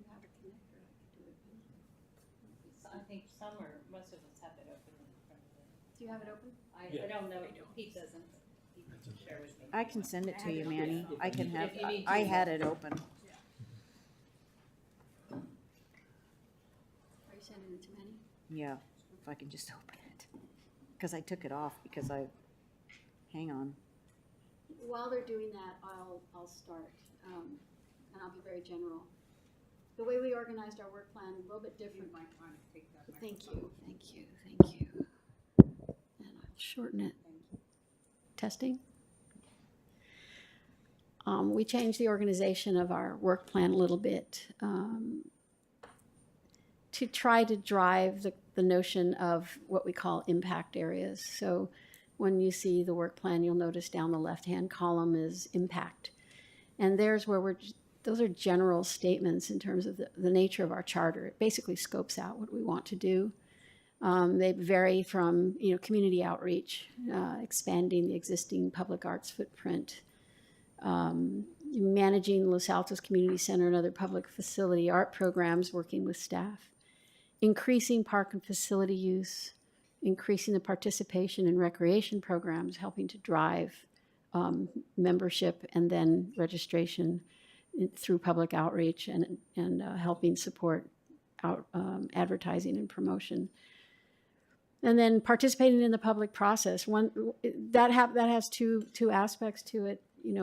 have a connector, I could do it. I think most of us have it open in front of it. Do you have it open? I don't know, Pete doesn't. He can share with me. I can send it to you, Manny. I can have, If you need I to. had it open. Are you sending it to Manny? Yeah, if I can just open it. Because I took it off hang on. While they're doing that, I'll start, and I'll be very general. the way we organized our work plan, a little bit You different. might want to take that Thank microphone. you, thank you, thank you. And I'll shorten it. Testing. We changed the organization of our work plan a little bit to try to drive the notion of what we call impact areas. So when you see the work plan, you'll notice down the left-hand column is impact. And there's where those are general statements in terms of the nature of our charter. It basically scopes out what we want to do. They vary from, community outreach, expanding the existing public arts footprint, managing Los Altos Community Center and other public facility art programs, working with staff, increasing park and facility use, increasing the participation in recreation programs, helping to drive membership and then registration through public outreach and helping support advertising and promotion. And then participating in the public process. That has two aspects to it.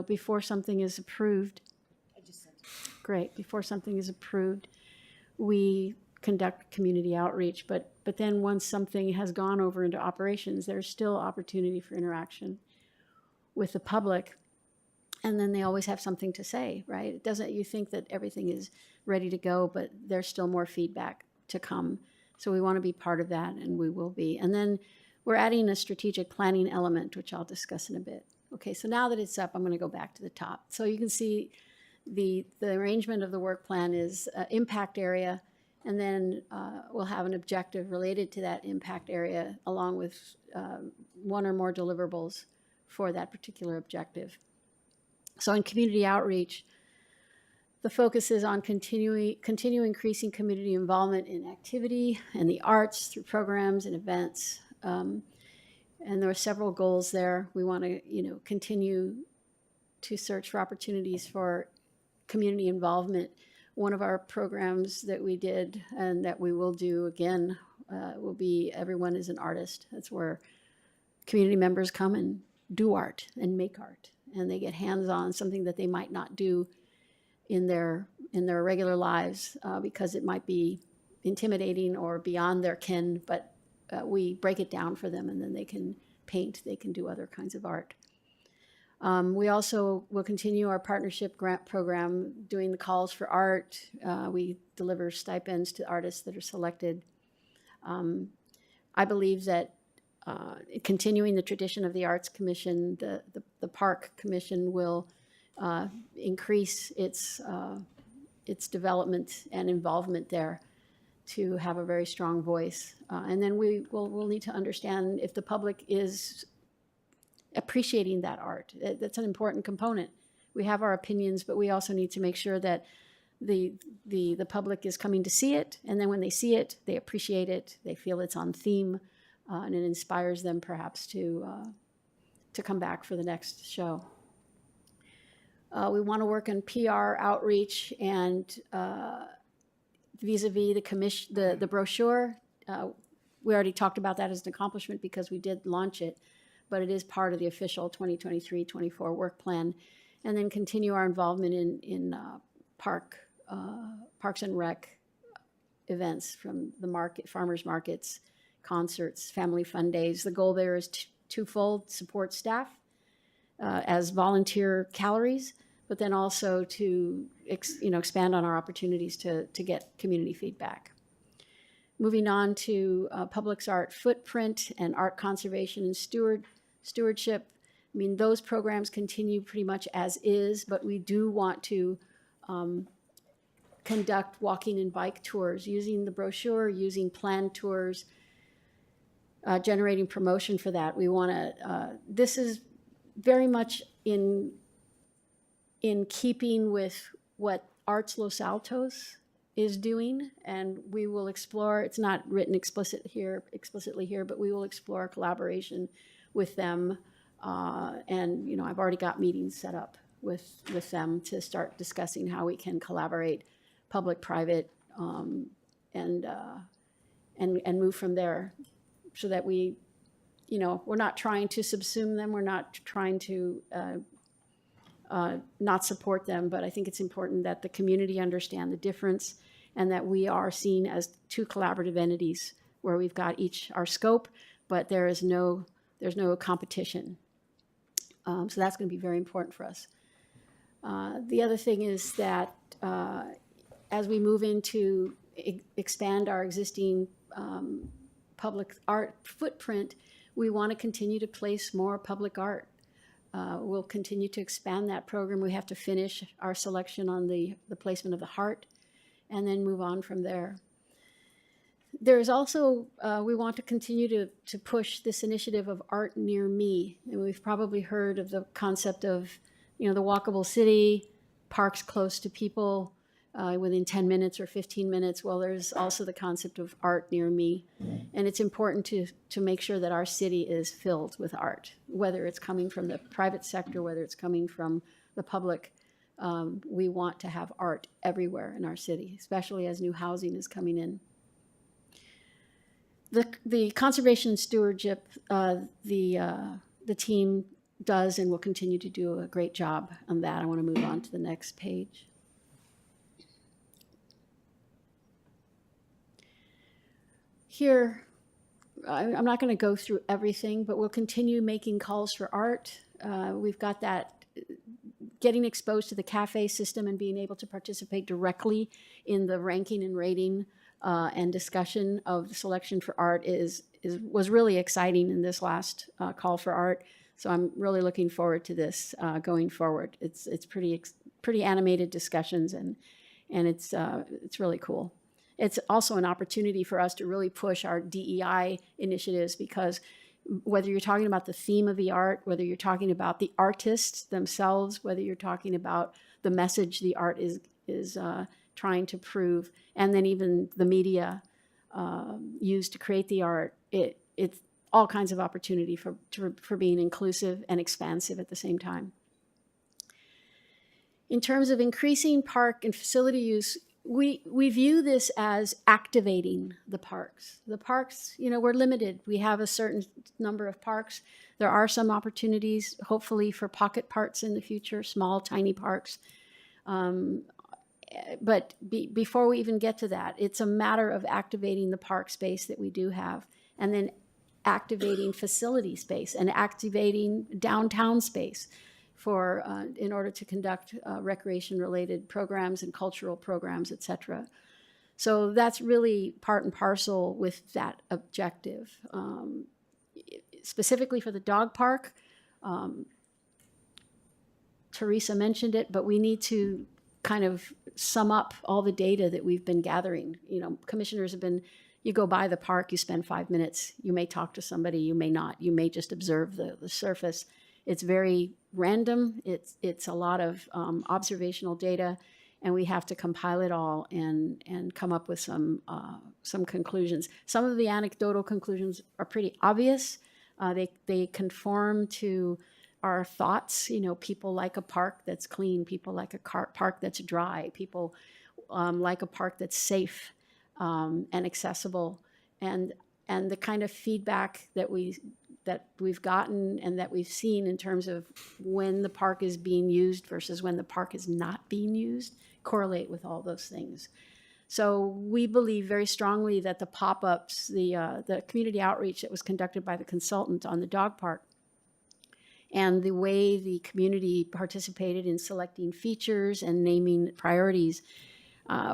Before something is approved. Great. Before something is approved, we conduct community outreach. But then once something has gone over into operations, there's still opportunity for interaction with the public. And then they always have something to say, right? It doesn't, you think that everything is ready to go, but there's still more feedback to come. So we want to be part of that, and we will be. And then we're adding a strategic planning element, which I'll discuss in a bit. Okay, so now that it's up, I'm going to go back to the top. So you can see the arrangement of the work plan is impact area, and then we'll have an objective related to that impact area along with one or more deliverables for that particular objective. So in community outreach, the focus is on continue increasing community involvement in activity and the arts through programs and events. And there are several goals there. We want to, continue to search for opportunities for community involvement. One of our programs that we did and that we will do again will be Everyone is an Artist. That's where community members come and do art and make art, and they get hands-on, something that they might not do in their regular lives because it might be intimidating or beyond their ken, but we break it down for them, and then they can paint, they can do other kinds of art. We also will continue our partnership grant program, doing the calls for art. We deliver stipends to artists that are selected. I believe that continuing the tradition of the Arts Commission, the Park Commission will increase its development and involvement there to have a very strong voice. And then we'll need to understand if the public is appreciating that art. That's an important component. We have our opinions, but we also need to make sure that the public is coming to see it, and then when they see it, they appreciate it, they feel it's on theme, and it inspires them perhaps to come back for the next show. We want to work on PR outreach and vis-a-vis the brochure. We already talked about that as an accomplishment because we did launch it, but it is part of the official 2023-24 work plan. And then continue our involvement in Parks and Rec events, from the farmers markets, concerts, family fun days. The goal there is twofold: support staff as volunteer calories, but then also to expand on our opportunities to get community feedback. Moving on to public art footprint and art conservation and stewardship. I mean, those programs continue pretty much as is, but we do want to conduct walking and bike tours using the brochure, using planned tours, generating promotion for that. We want to, this is very much in keeping with what Arts Los Altos is doing, and we will explore, it's not written explicitly here, but we will explore collaboration with them. And I've already got meetings set up with them to start discussing how we can collaborate public-private and move from there, so that we're not trying to subsume them. We're not trying to not support them, but I think it's important that the community understand the difference and that we are seen as two collaborative entities where we've got each our scope, but there's no competition. So that's going to be very important for us. The other thing is that as we move into expand our existing public art footprint, we want to continue to place more public art. We'll continue to expand that program. We have to finish our selection on the placement of the heart and then move on from there. There's also, we want to continue to push this initiative of art near me. And we've probably heard of the concept of, the walkable city, parks close to people, within 10 minutes or 15 minutes. Well, there's also the concept of art near me. And it's important to make sure that our city is filled with art, whether it's coming from the private sector, whether it's coming from the public. We want to have art everywhere in our city, especially as new housing is coming in. The conservation stewardship, the team does and will continue to do a great job on that. I want to move on to the next page. Here, I'm not going to go through everything, but we'll continue making calls for art. We've got that getting exposed to the cafe system and being able to participate directly in the ranking and rating and discussion of the selection for art was really exciting in this last call for art. So I'm really looking forward to this going forward. It's pretty animated discussions and it's really cool. It's also an opportunity for us to really push our DEI initiatives, because whether you're talking about the theme of the art, whether you're talking about the artists themselves, whether you're talking about the message the art is trying to prove, and then even the media used to create the art, it's all kinds of opportunity for being inclusive and expansive at the same time. In terms of increasing park and facility use, we view this as activating the parks. The parks, we're limited. We have a certain number of parks. There are some opportunities, hopefully, for pocket parks in the future, small, tiny parks. But before we even get to that, it's a matter of activating the park space that we do have, and then activating facility space and activating downtown space in order to conduct recreation-related programs and cultural programs, et cetera. So that's really part and parcel with that objective. Specifically for the dog park, Teresa mentioned it, but we need to kind of sum up all the data that we've been gathering. Commissioners have been, you go by the park, you spend 5 minutes, you may talk to somebody, you may not, you may just observe the surface. It's very random. It's a lot of observational data, and we have to compile it all and come up with some conclusions. Some of the anecdotal conclusions are pretty obvious. They conform to our thoughts. People like a park that's clean. People like a park that's dry. People like a park that's safe and accessible. And the kind of feedback that we've gotten and that we've seen in terms of when the park is being used versus when the park is not being used correlate with all those things. So we believe very strongly that the pop-ups, the community outreach that was conducted by the consultant on the dog park, and the way the community participated in selecting features and naming priorities,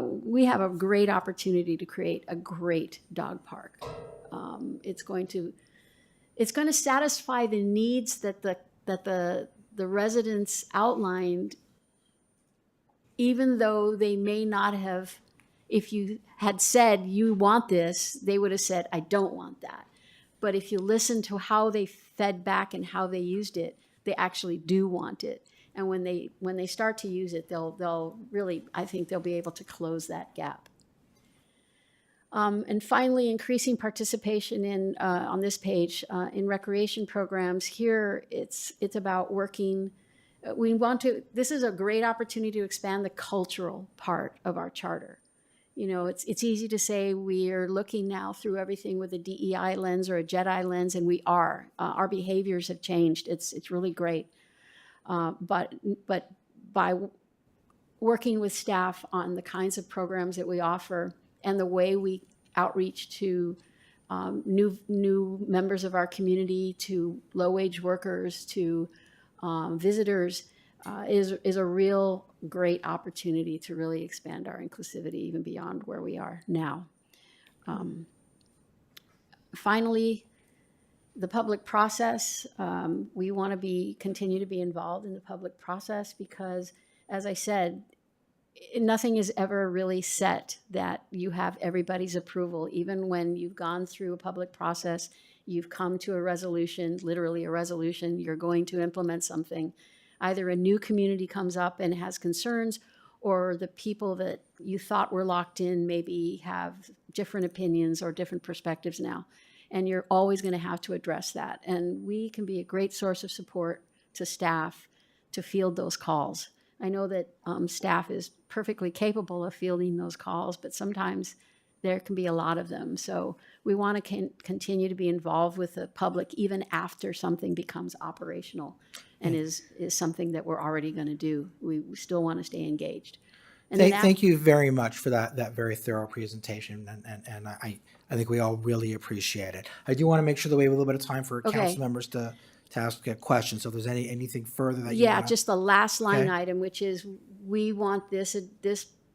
we have a great opportunity to create a great dog park. It's going to satisfy the needs that the residents outlined, even though they may not have, if you had said you want this, they would have said, I don't want that. But if you listen to how they fed back and how they used it, they actually do want it. And when they start to use it, they'll really, I think they'll be able to close that gap. And finally, increasing participation in on this page in recreation programs. Here, it's about working. This is a great opportunity to expand the cultural part of our charter. It's easy to say we are looking now through everything with a DEI lens or a JEDI lens, and we are. Our behaviors have changed. It's really great. But by working with staff on the kinds of programs that we offer and the way we outreach to new members of our community, to low-wage workers, to visitors, is a real great opportunity to really expand our inclusivity even beyond where we are now. Finally, the public process. We want to continue to be involved in the public process because, as I said, nothing is ever really set that you have everybody's approval. Even when you've gone through a public process, you've come to a resolution, literally a resolution, you're going to implement something. Either a new community comes up and has concerns, or the people that you thought were locked in maybe have different opinions or different perspectives now. And you're always going to have to address that. And we can be a great source of support to staff to field those calls. I know that staff is perfectly capable of fielding those calls, but sometimes there can be a lot of them. So we want to continue to be involved with the public even after something becomes operational and is something that we're already going to do. We still want to stay engaged. And Thank you very much for that very thorough presentation, and I think we all really appreciate it. I do want to make sure that we have a little bit of time for Okay. council members to ask questions. So if there's anything further that yeah, you want, just the last line Okay. item, which is we want this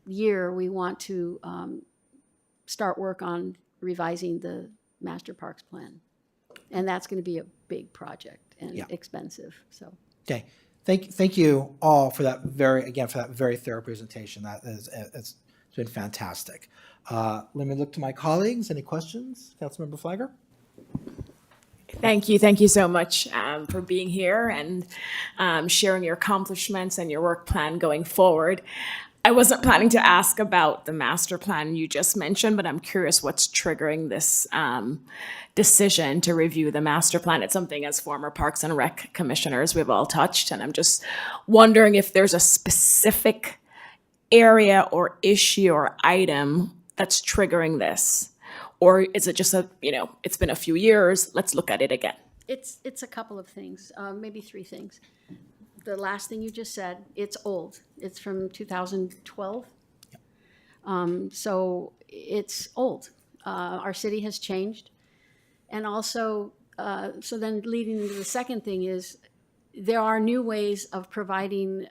year, we want to start work on revising the master parks plan. And that's going to be a big project and Yeah. expensive, so. Okay. Thank you all for that very thorough presentation. It's been fantastic. Let me look to my colleagues. Any questions? Councilmember Flagger? Thank you so much for being here and sharing your accomplishments and your work plan going forward. I wasn't planning to ask about the master plan you just mentioned, but I'm curious what's triggering this decision to review the master plan. It's something as former Parks and Rec commissioners we've all touched, and I'm just wondering if there's a specific area or issue or item that's triggering this. Or is it just it's been a few years, let's look at it again? It's a couple of things, maybe three things. The last thing you just said, it's old. It's from 2012. So it's old. Our city has changed. And also, so then leading into the second thing is there are new ways of providing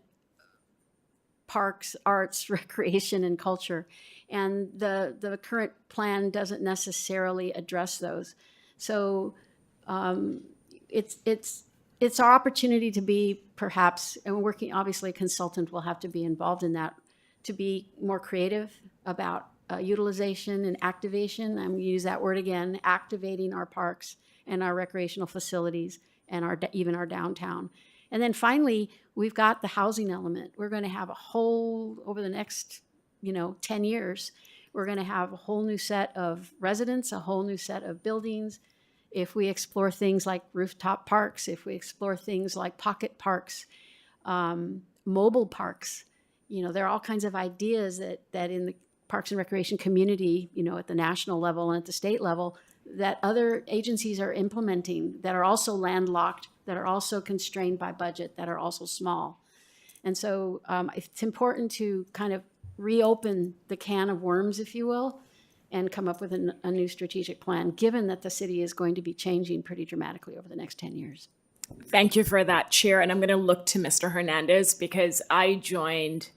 parks, arts, recreation, and culture. And the current plan doesn't necessarily address those. So it's our opportunity to be perhaps, and we're working, obviously a consultant will have to be involved in that, to be more creative about utilization and activation. I'm going to use that word again, activating our parks and our recreational facilities and even our downtown. And then finally, we've got the housing element. We're going to have over the next 10 years, we're going to have a whole new set of residents, a whole new set of buildings. If we explore things like rooftop parks, if we explore things like pocket parks, mobile parks, there are all kinds of ideas that in the Parks and Recreation community, at the national level and at the state level, that other agencies are implementing that are also landlocked, that are also constrained by budget, that are also small. And so it's important to kind of reopen the can of worms, if you will, and come up with a new strategic plan, given that the city is going to be changing pretty dramatically over the next 10 years. Thank you for that, Chair. And I'm going to look to Mr. Hernandez because I joined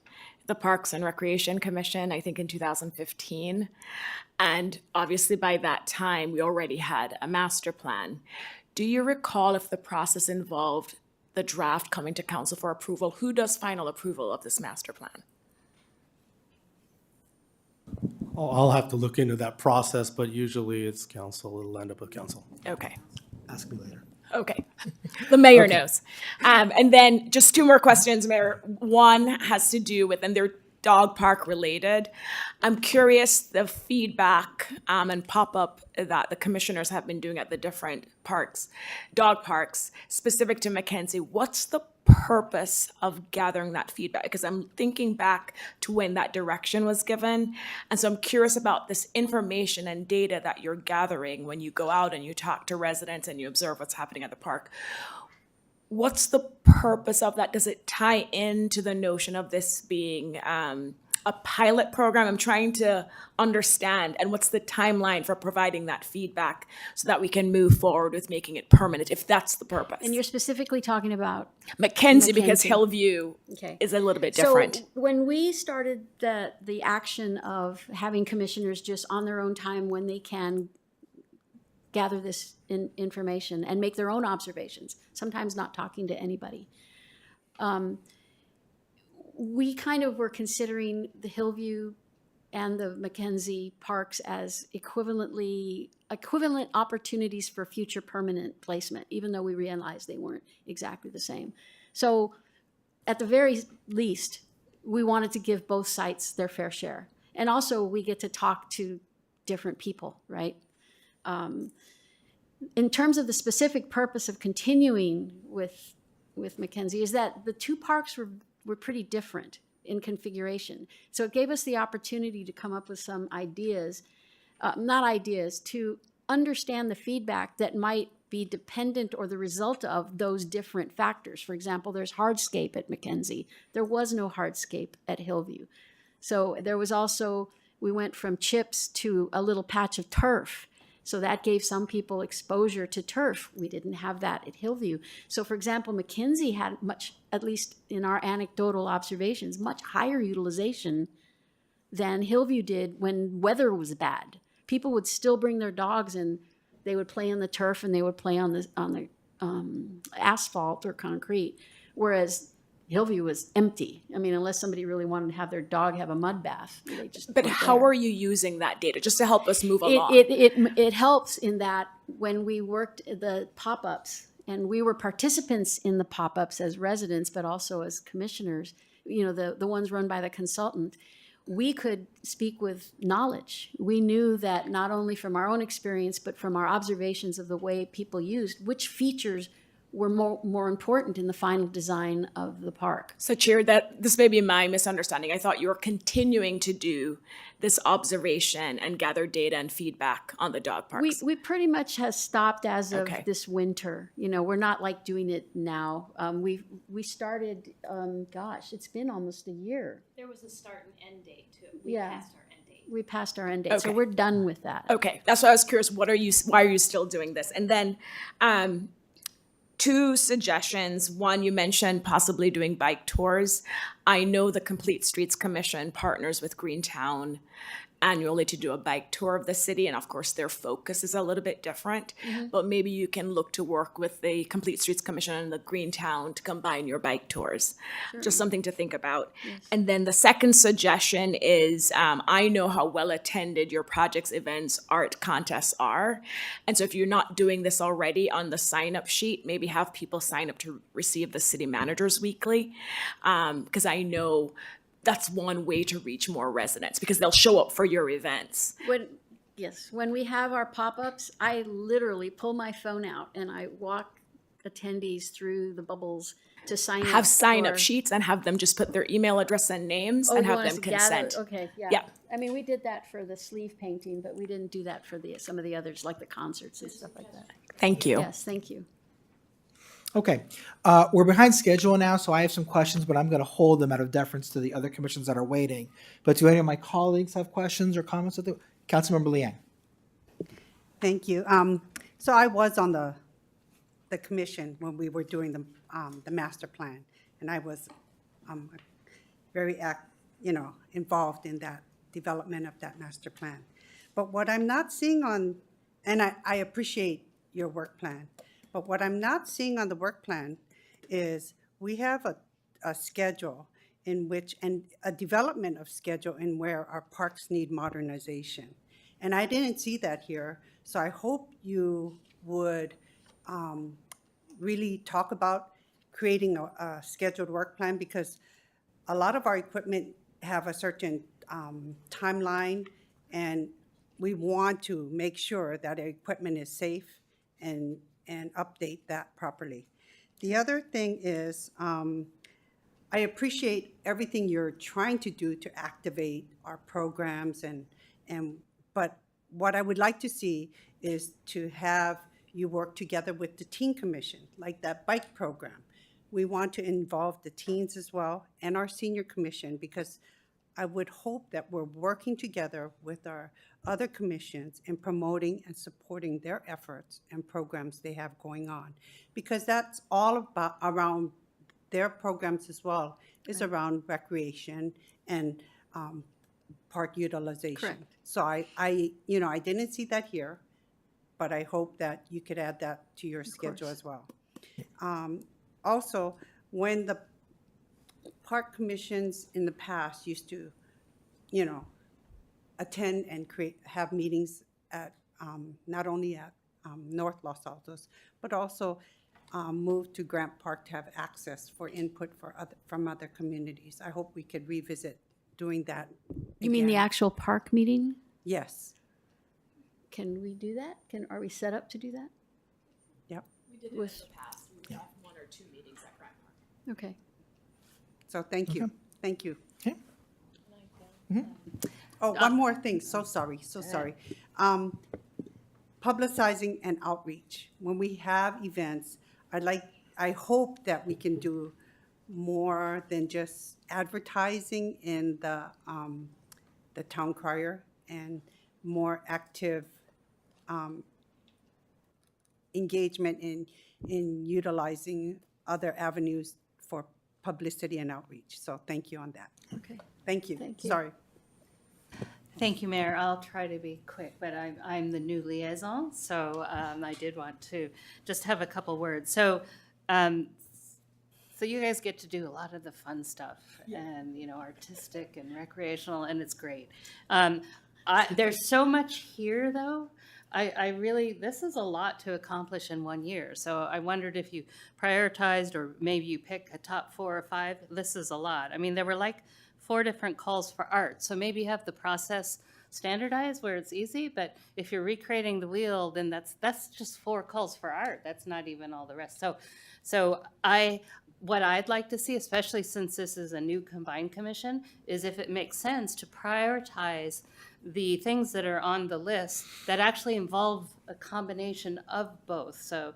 the Parks and Recreation Commission, I think in 2015. And obviously by that time, we already had a master plan. Do you recall if the process involved the draft coming to council for approval? Who does final approval of this master plan? I'll have to look into that process, but usually it's council. It'll end up with council. Okay. Ask me later. Okay. The mayor knows. And then just two more questions, Mayor. One has to do with, and they're dog park related. I'm curious the feedback and pop-up that the commissioners have been doing at the different parks, dog parks, specific to Mackenzie. What's the purpose of gathering that feedback? Because I'm thinking back to when that direction was given. And so I'm curious about this information and data that you're gathering when you go out and you talk to residents and you observe what's happening at the park. what's the purpose of that? Does it tie into the notion of this being a pilot program? I'm trying to understand, and what's the timeline for providing that feedback so that we can move forward with making it permanent, if that's the purpose? And you're specifically talking about Mackenzie, because Mackenzie. Hillview Okay. is a little bit different. So when we started the action of having commissioners just on their own time when they can gather this information and make their own observations, sometimes not talking to anybody, we kind of were considering the Hillview and the Mackenzie parks as equivalent opportunities for future permanent placement, even though we realized they weren't exactly the same. So at the very least, we wanted to give both sites their fair share. And also we get to talk to different people, right? In terms of the specific purpose of continuing with Mackenzie is that the two parks were pretty different in configuration. So it gave us the opportunity to come up with some ideas, to understand the feedback that might be dependent or the result of those different factors. For example, there's hardscape at Mackenzie. There was no hardscape at Hillview. So there was also, we went from chips to a little patch of turf. So that gave some people exposure to turf. We didn't have that at Hillview. So for example, Mackenzie had much, at least in our anecdotal observations, much higher utilization than Hillview did when weather was bad. People would still bring their dogs and they would play on the turf and they would play on the asphalt or concrete, whereas Hillview was empty. I mean, unless somebody really wanted to have their dog have a mud bath. They just But weren't how there. are you using that data, just to help us move along? It helps in that when we worked the pop-ups, and we were participants in the pop-ups as residents, but also as commissioners, you know, the ones run by the consultant, we could speak with knowledge. We knew that not only from our own experience, but from our observations of the way people used, which features were more important in the final design of the park. So Chair, this may be my misunderstanding. I thought you were continuing to do this observation and gather data and feedback on the dog parks. We pretty much has stopped as of Okay. this winter. You know, we're not like doing it now. We started, it's been almost a year. There was a start and end date to it. Yeah. Passed our end date. We passed our end date, so Okay. we're done with that. Okay, that's why I was curious. Why are you still doing this? And then, two suggestions. One, you mentioned possibly doing bike tours. I know the Complete Streets Commission partners with Greentown annually to do a bike tour of the city, and of course their focus is a little bit different, but maybe you can look to work with the Complete Streets Commission and the Greentown to combine your bike tours. Just something to think about. And then the second suggestion is, I know how well attended your projects, events, art contests are, and so if you're not doing this already on the sign-up sheet, maybe have people sign up to receive the city managers weekly, because I know that's one way to reach more residents, because they'll show up for your events. When we have our pop-ups, I literally pull my phone out and I walk attendees through the bubbles to sign up. Have sign-up for- sheets and have them just put their email address and names Oh, and you have want us them to gather? consent. Okay, yeah. Yeah. I mean, we did that for the sleeve painting, but we didn't do that for some of the others, like the concerts and stuff like that. Thank you. Yes, thank you. Okay, we're behind schedule now, so I have some questions, but I'm going to hold them out of deference to the other commissions that are waiting. But do any of my colleagues have questions or comments? Councilmember Liang. Thank you. So I was on the commission when we were doing the master plan, and I was very involved in that development of that master plan. But what I'm not seeing and I appreciate your work plan, but what I'm not seeing on the work plan is we have a schedule in which, and a development of schedule in where our parks need modernization. And I didn't see that here, so I hope you would really talk about creating a scheduled work plan, because a lot of our equipment have a certain timeline, and we want to make sure that our equipment is safe and update that properly. The other thing is, I appreciate everything you're trying to do to activate our programs, but what I would like to see is to have you work together with the teen commission, like that bike program. We want to involve the teens as well and our senior commission, because I would hope that we're working together with our other commissions in promoting and supporting their efforts and programs they have going on. Because that's all about, around their programs as well, is around recreation and park utilization. Correct. So I didn't see that here, but I hope that you could add that to your schedule course. as well. Also, when the park commissions in the past used to, attend and have meetings at, not only at North Los Altos, but also move to Grant Park to have access for input from other communities. I hope we could revisit doing that You mean the again. actual park meeting? Yes, Can we do that? Are we set up to do that? yep. We did it in With- the past. We have 1 or 2 meetings at Grant Park. Okay. So thank you, thank you. Okay. Oh, one more thing, so sorry. Publicizing and outreach. When we have events, I hope that we can do more than just advertising in the town crier, and more active engagement in utilizing other avenues for publicity and outreach. So thank you on that. Okay. Thank you. Thank you. Sorry. Thank you, Mayor. I'll try to be quick, but I'm the new liaison, so I did want to just have a couple words. So you guys get to do a lot of the fun stuff, and, artistic and recreational, and it's great. There's so much here, though. I really, this is a lot to accomplish in 1 year. So I wondered if you prioritized, or maybe you pick a top 4 or 5. This is a lot. I mean, there were like 4 different calls for art. So maybe have the process standardized where it's easy, but if you're recreating the wheel, then that's just 4 calls for art. That's not even all the rest. So what I'd like to see, especially since this is a new combined commission, is if it makes sense to prioritize the things that are on the list that actually involve a combination of both. So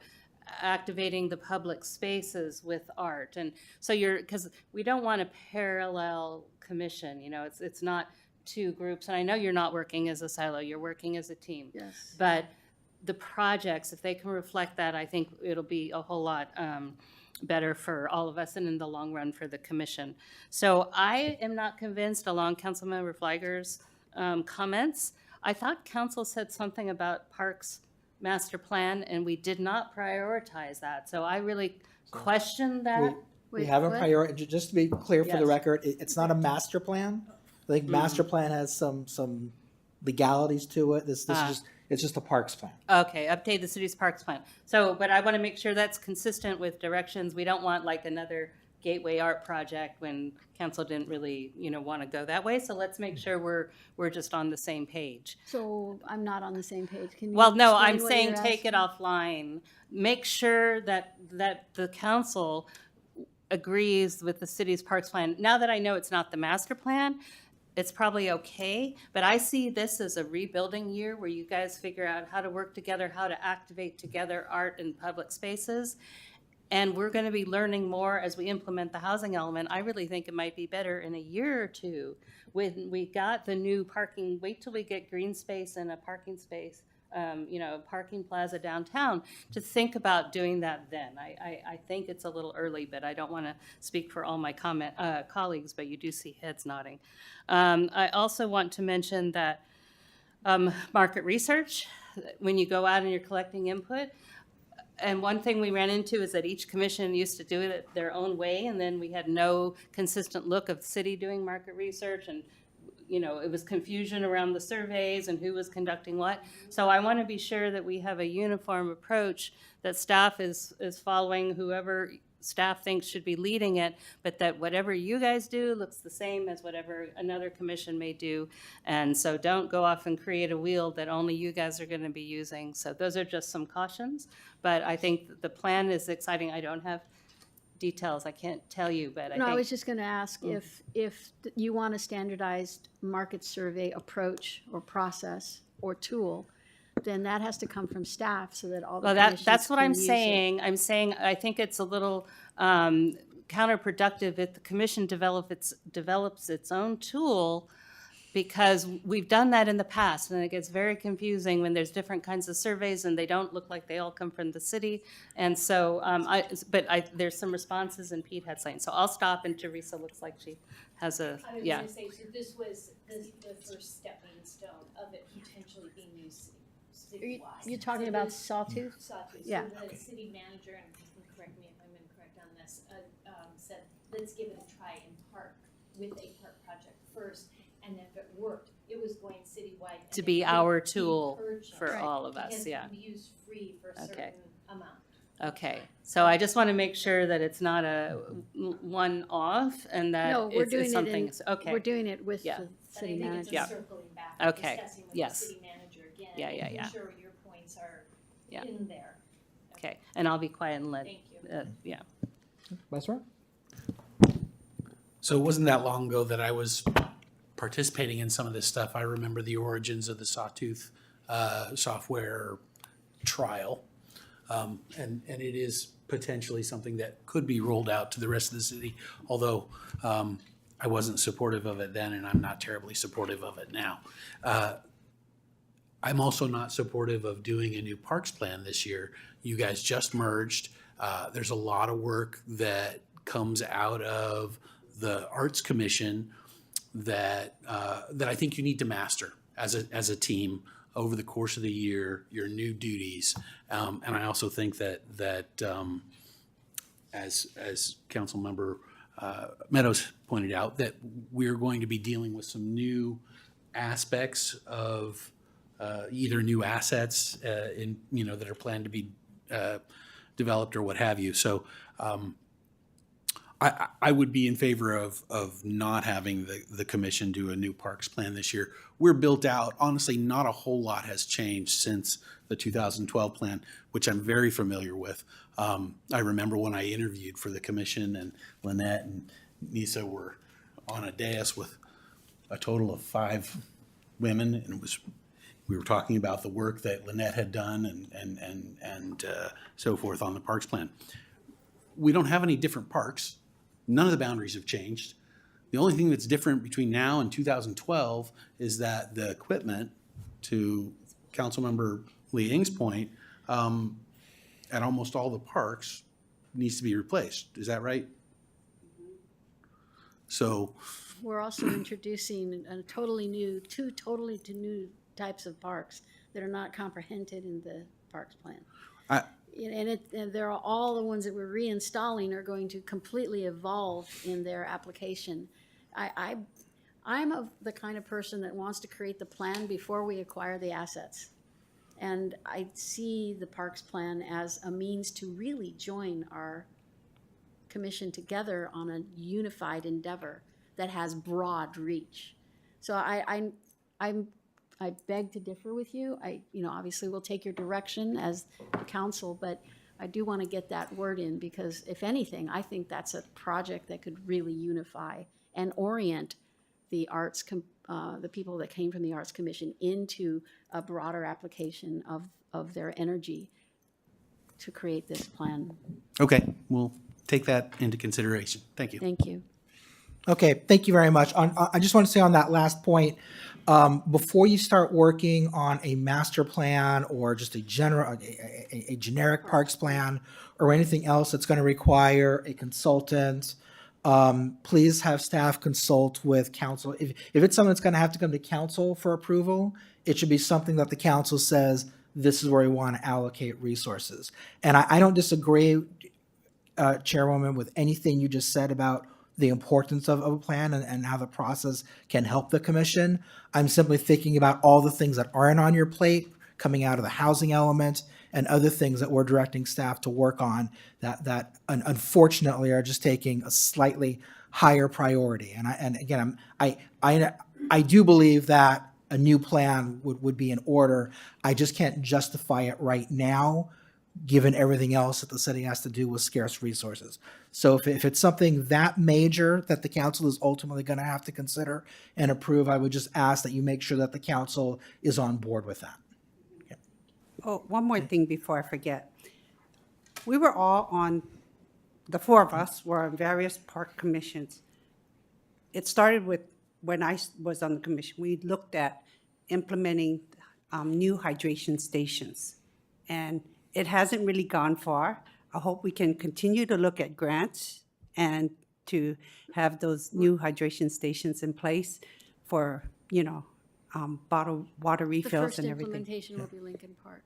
activating the public spaces with art. And so because we don't want a parallel commission, it's not 2 groups. And I know you're not working as a silo, you're working as a team. Yes. But the projects, if they can reflect that, I think it'll be a whole lot better for all of us and in the long run for the commission. So I am not convinced, along Councilmember Fleiger's comments. I thought council said something about parks master plan, and we did not prioritize that. So I really question that. We Wait, haven't what? prioritized, just to be clear for the Yes. record, it's not a master plan. I think master plan has some legalities to it. This is it's just a parks plan. Okay, update the city's parks plan. So, but I want to make sure that's consistent with directions. We don't want like another gateway art project when council didn't really, want to go that way. So let's make sure we're just on the same page. So I'm not on the same page. Can you Well, no, explain I'm what saying you're take it asking? offline. Make sure that the council agrees with the city's parks plan. Now that I know it's not the master plan, it's probably okay, but I see this as a rebuilding year where you guys figure out how to work together, how to activate together art in public spaces. And we're going to be learning more as we implement the housing element. I really think it might be better in a year or two when we got the new parking. Wait till we get green space and a parking space, a parking plaza downtown, to think about doing that then. I think it's a little early, but I don't want to speak for all my colleagues, but you do see heads nodding. I also want to mention that market research, when you go out and you're collecting input, and one thing we ran into is that each commission used to do it their own way, and then we had no consistent look of the city doing market research, and it was confusion around the surveys and who was conducting what. So I want to be sure that we have a uniform approach, that staff is following whoever staff thinks should be leading it, but that whatever you guys do looks the same as whatever another commission may do. And so don't go off and create a wheel that only you guys are going to be using. So those are just some cautions, but I think the plan is exciting. I don't have details, I can't tell you, but I No, I think. was just going to ask if you want a standardized market survey approach or process or tool, then that has to come from staff so that all the Well, commissions that's what can I'm use it. saying. I'm saying I think it's a little counterproductive if the commission develops its own tool, because we've done that in the past, and it gets very confusing when there's different kinds of surveys and they don't look like they all come from the city. And so, there's some responses, and Pete had something. So I'll stop, and Teresa looks like she has a, I was yeah. gonna say, so this was the first stepping stone of it potentially being used citywide. You're talking about Sawtooth? Sawtooth. Yeah. So the city manager, and you can correct me if I'm incorrect on this, said, let's give it a try in park with a park project first. And if it worked, it was going citywide. and To it be could our be tool purchased. for all of us, Because yeah. it can be used free for a Okay. certain amount. Okay, so I just want to make sure that it's not a one-off and that No, we're it's doing it something, in, okay. we're doing it with Yeah. the But I city think it's manager. a Yeah. circling back, Okay, discussing with the yes. city manager again. Yeah, yeah, making yeah. sure your points are Yeah. in there. Okay, and I'll be quiet and let, Thank you. yeah. Vice Mayor? So it wasn't that long ago that I was participating in some of this stuff. I remember the origins of the Sawtooth software trial. And it is potentially something that could be rolled out to the rest of the city, although I wasn't supportive of it then, and I'm not terribly supportive of it now. I'm also not supportive of doing a new parks plan this year. You guys just merged. There's a lot of work that comes out of the Arts Commission that I think you need to master as a team over the course of the year, your new duties. And I also think that as Councilmember Meadows pointed out, that we're going to be dealing with some new aspects of either new assets that are planned to be developed or what have you. So I would be in favor of not having the commission do a new parks plan this year. We're built out. Honestly, not a whole lot has changed since the 2012 plan, which I'm very familiar with. I remember when I interviewed for the commission, and Lynette and Nisa were on a dais with a total of 5 women, and we were talking about the work that Lynette had done and so forth on the parks plan. We don't have any different parks. None of the boundaries have changed. The only thing that's different between now and 2012 is that the equipment, to Councilmember Lee Ng's point, at almost all the parks needs to be replaced. Is that right? So, We're also introducing two totally new types of parks that are not comprehended in the parks plan. And they're all the ones that we're reinstalling are going to completely evolve in their application. I'm of the kind of person that wants to create the plan before we acquire the assets. And I see the parks plan as a means to really join our commission together on a unified endeavor that has broad reach. So I beg to differ with you. Obviously we'll take your direction as the council, but I do want to get that word in, because if anything, I think that's a project that could really unify and orient the the people that came from the Arts Commission into a broader application of their energy to create this plan. okay, we'll take that into consideration. Thank you. Thank you. Okay, thank you very much. I just want to say on that last point, before you start working on a master plan or just a generic parks plan or anything else that's going to require a consultant, please have staff consult with council. If it's something that's going to have to come to council for approval, it should be something that the council says, this is where we want to allocate resources. And I don't disagree, Chairwoman, with anything you just said about the importance of a plan and how the process can help the commission. I'm simply thinking about all the things that aren't on your plate coming out of the housing element and other things that we're directing staff to work on that unfortunately are just taking a slightly higher priority. And again, I do believe that a new plan would be in order. I just can't justify it right now, given everything else that the city has to do with scarce resources. So if it's something that major that the council is ultimately going to have to consider and approve, I would just ask that you make sure that the council is on board with that. Okay. Oh, one more thing before I forget. We were all on, the four of us were on various park commissions. It started with, when I was on the commission, we looked at implementing new hydration stations. And it hasn't really gone far. I hope we can continue to look at grants and to have those new hydration stations in place for, bottled water The refills first and everything. implementation will be Lincoln Park.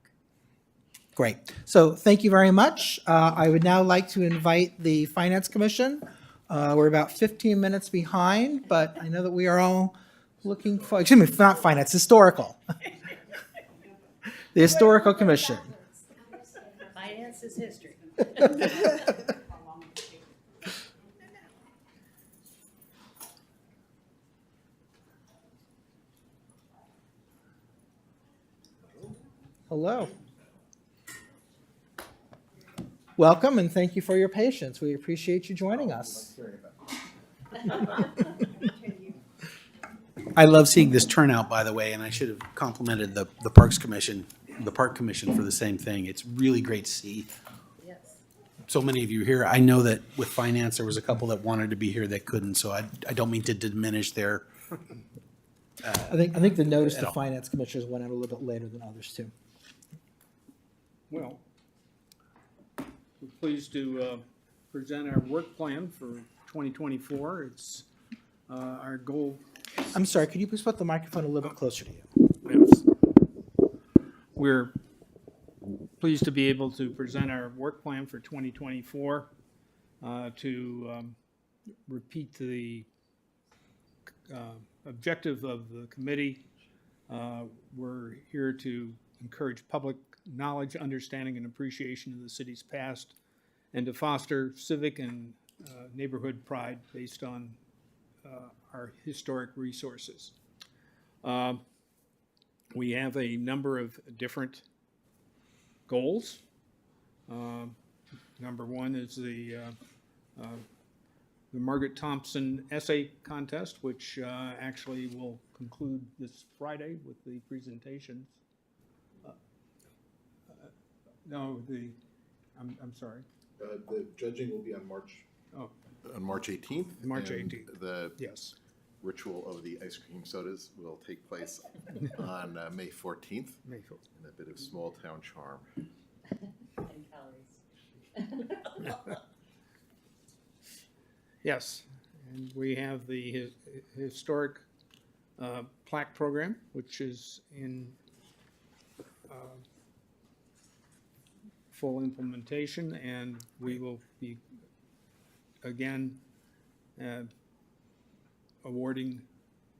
Great. So thank you very much. I would now like to invite the Finance Commission. We're about 15 minutes behind, but I know that we are all looking for, excuse me, not Finance, Historical. The Historical Commission. Finance is history. Hello. Welcome and thank you for your patience. We appreciate you joining us. I love seeing this turnout, by the way, and I should have complimented the Park Commission for the same thing. It's really great to see Yes. so many of you here. I know that with finance, there was a couple that wanted to be here that couldn't, so I don't mean to diminish their, I think the notice at to all. Finance Commissioners went out a little bit later than others too. Well, we're pleased to present our work plan for 2024. It's our goal. I'm sorry, could you please put the microphone a little bit closer to you? Yes. We're pleased to be able to present our work plan for 2024 to repeat the objective of the committee. We're here to encourage public knowledge, understanding, and appreciation of the city's past, and to foster civic and neighborhood pride based on our historic resources. We have a number of different goals. Number one is the Margaret Thompson Essay Contest, which actually will conclude this Friday with the presentations. No, I'm sorry. The judging will be on March Oh, on March 18th. March and 18th. The yes. ritual of the ice cream sodas will take place on May 14th. May 4th. And a bit of small town charm. And calories. Yes, and we have the historic plaque program, which is in full implementation, and we will be again awarding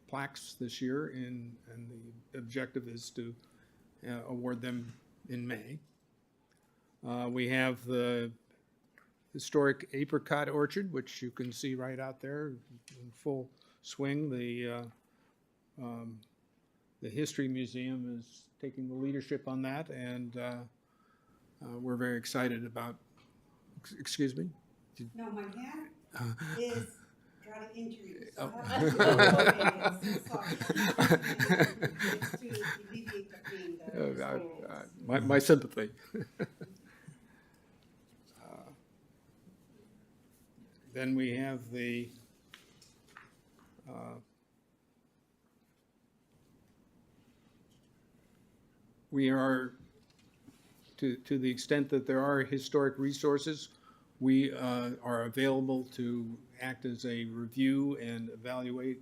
plaques this year, and the objective is to award them in May. We have the historic apricot orchard, which you can see right out there in full swing. The History Museum is taking the leadership on that, and we're very excited about, excuse me? No, my hand is got an injury. So Oh. I have to go away. Sorry. It's to alleviate the pain that I experience. My sympathy. Then we have the we are, to the extent that there are historic resources, we are available to act as a review and evaluate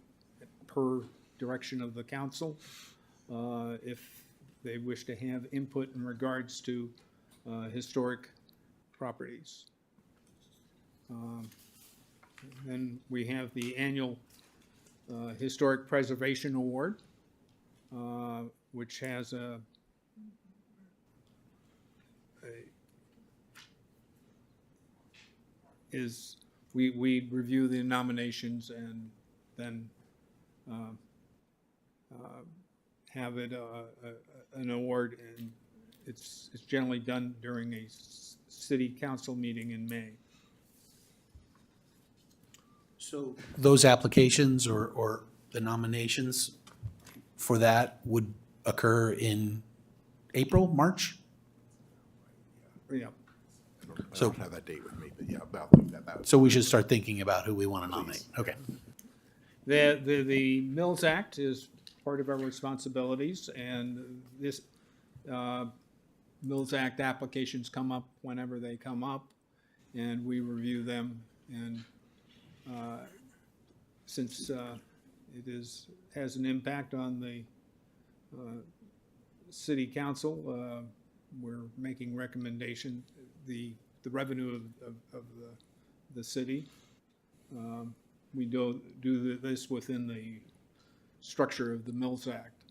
per direction of the council if they wish to have input in regards to historic properties. Then we have the annual Historic Preservation Award, which has we review the nominations and then have it an award, and it's generally done during a city council meeting in May. so those applications or the nominations for that would occur in April, March? Yeah. I So- don't have that date with me, but yeah, I'll leave that. So we should start thinking about who we want to nominate. Okay. The Mills Act is part of our responsibilities, and this Mills Act applications come up whenever they come up, and we review them. And since it has an impact on the city council, we're making recommendation, the revenue of the city. We do this within the structure of the Mills Act.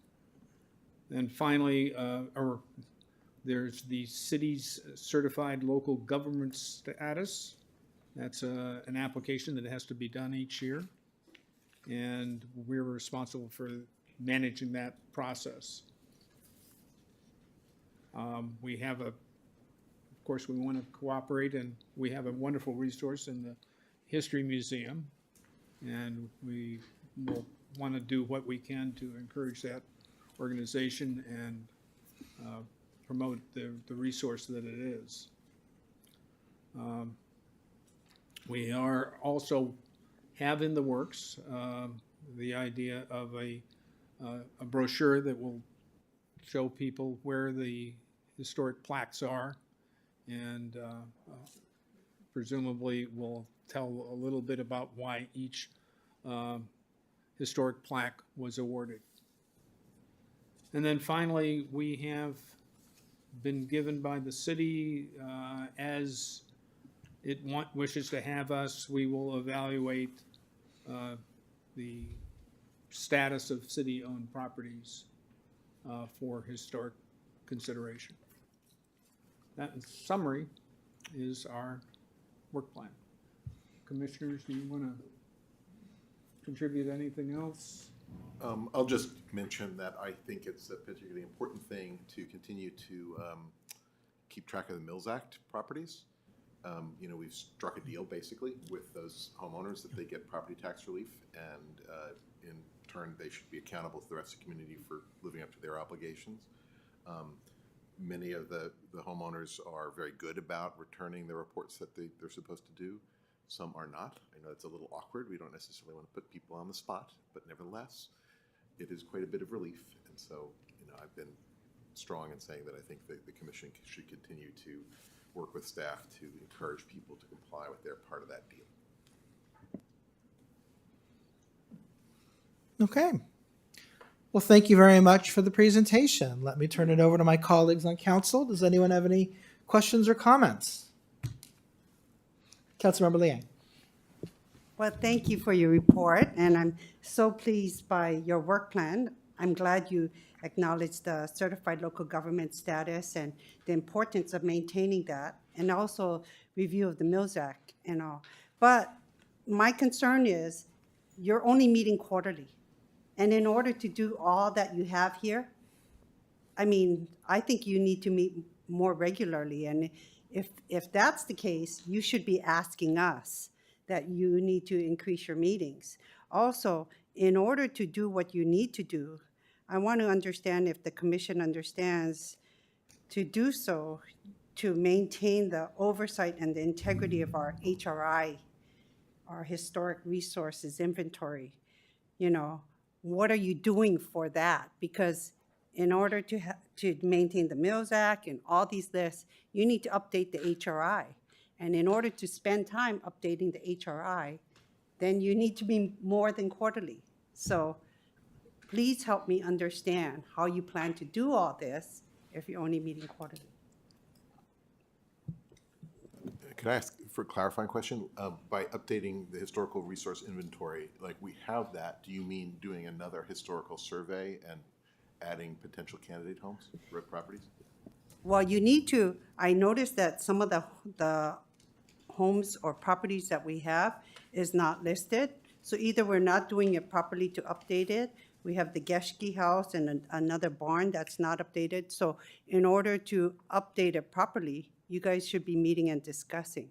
And finally, there's the city's certified local government status. That's an application that has to be done each year. And we're responsible for managing that process. We have of course, we want to cooperate, and we have a wonderful resource in the History Museum. And we will want to do what we can to encourage that organization and promote the resource that it is. We are also have in the works the idea of a brochure that will show people where the historic plaques are, and presumably will tell a little bit about why each historic plaque was awarded. And then finally, we have been given by the city as it wishes to have us. We will evaluate the status of city-owned properties for historic consideration. That, in summary, is our work plan. Commissioners, do you want to contribute anything else? I'll just mention that I think it's a particularly important thing to continue to keep track of the Mills Act properties. You know, we've struck a deal basically with those homeowners that they get property tax relief, and in turn they should be accountable to the rest of the community for living up to their obligations. Many of the homeowners are very good about returning the reports that they're supposed to do. Some are not. I know it's a little awkward. We don't necessarily want to put people on the spot, but nevertheless, it is quite a bit of relief. And so, you know, I've been strong in saying that I think that the commission should continue to work with staff to encourage people to comply with their part of that deal. Okay. Well, thank you very much for the presentation. Let me turn it over to my colleagues on council. Does anyone have any questions or comments? Councilmember Liang. Well, thank you for your report, and I'm so pleased by your work plan. I'm glad you acknowledged the certified local government status and the importance of maintaining that, and also review of the Mills Act and all. But my concern is you're only meeting quarterly. And in order to do all that you have here, I mean, I think you need to meet more regularly. And if that's the case, you should be asking us that you need to increase your meetings. Also, in order to do what you need to do, I want to understand if the commission understands to do so to maintain the oversight and the integrity of our HRI, our historic resources inventory. You know, what are you doing for that? Because in order to maintain the Mills Act and all these lists, you need to update the HRI. And in order to spend time updating the HRI, then you need to be more than quarterly. So please help me understand how you plan to do all this if you're only meeting quarterly. Can I ask for a clarifying question? By updating the historical resource inventory, like we have that, do you mean doing another historical survey and adding potential candidate homes, properties? Well, you need to, I noticed that some of the homes or properties that we have is not listed. So either we're not doing it properly to update it. We have the Geschke house and another barn that's not updated. So in order to update it properly, you guys should be meeting and discussing.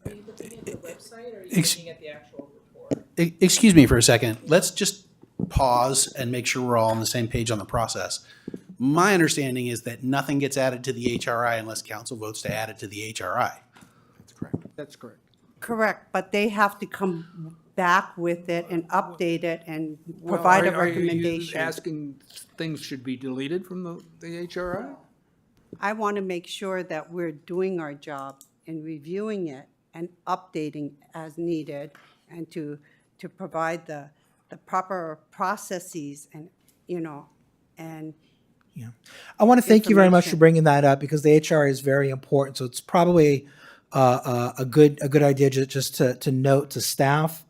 Are you looking at the website, or are you looking at the actual report? Excuse me for a second. Let's just pause and make sure we're all on the same page on the process. My understanding is that nothing gets added to the HRI unless council votes to add it to the HRI. That's correct. That's correct. Correct, but they have to come back with it and update it and Well, provide a are you recommendation. asking things should be deleted from the HRI? I want to make sure that we're doing our job in reviewing it and updating as needed, and to provide the proper processes and, and Yeah. I want to thank you very much for information. bringing that up, because the HR is very important. So it's probably a good idea just to note to staff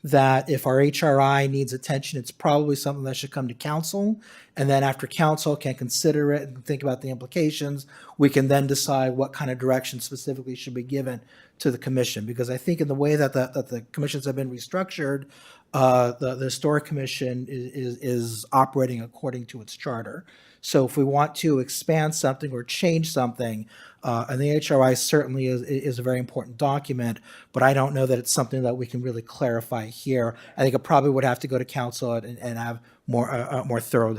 that if our HRI needs attention, it's probably something that should come to council. And then after council can consider it and think about the implications, we can then decide what kind of direction specifically should be given to the commission. Because I think in the way that the commissions have been restructured, the Historic Commission is operating according to its charter. So if we want to expand something or change something, and the HRI certainly is a very important document, but I don't know that it's something that we can really clarify here. I think it probably would have to go to council and have more thorough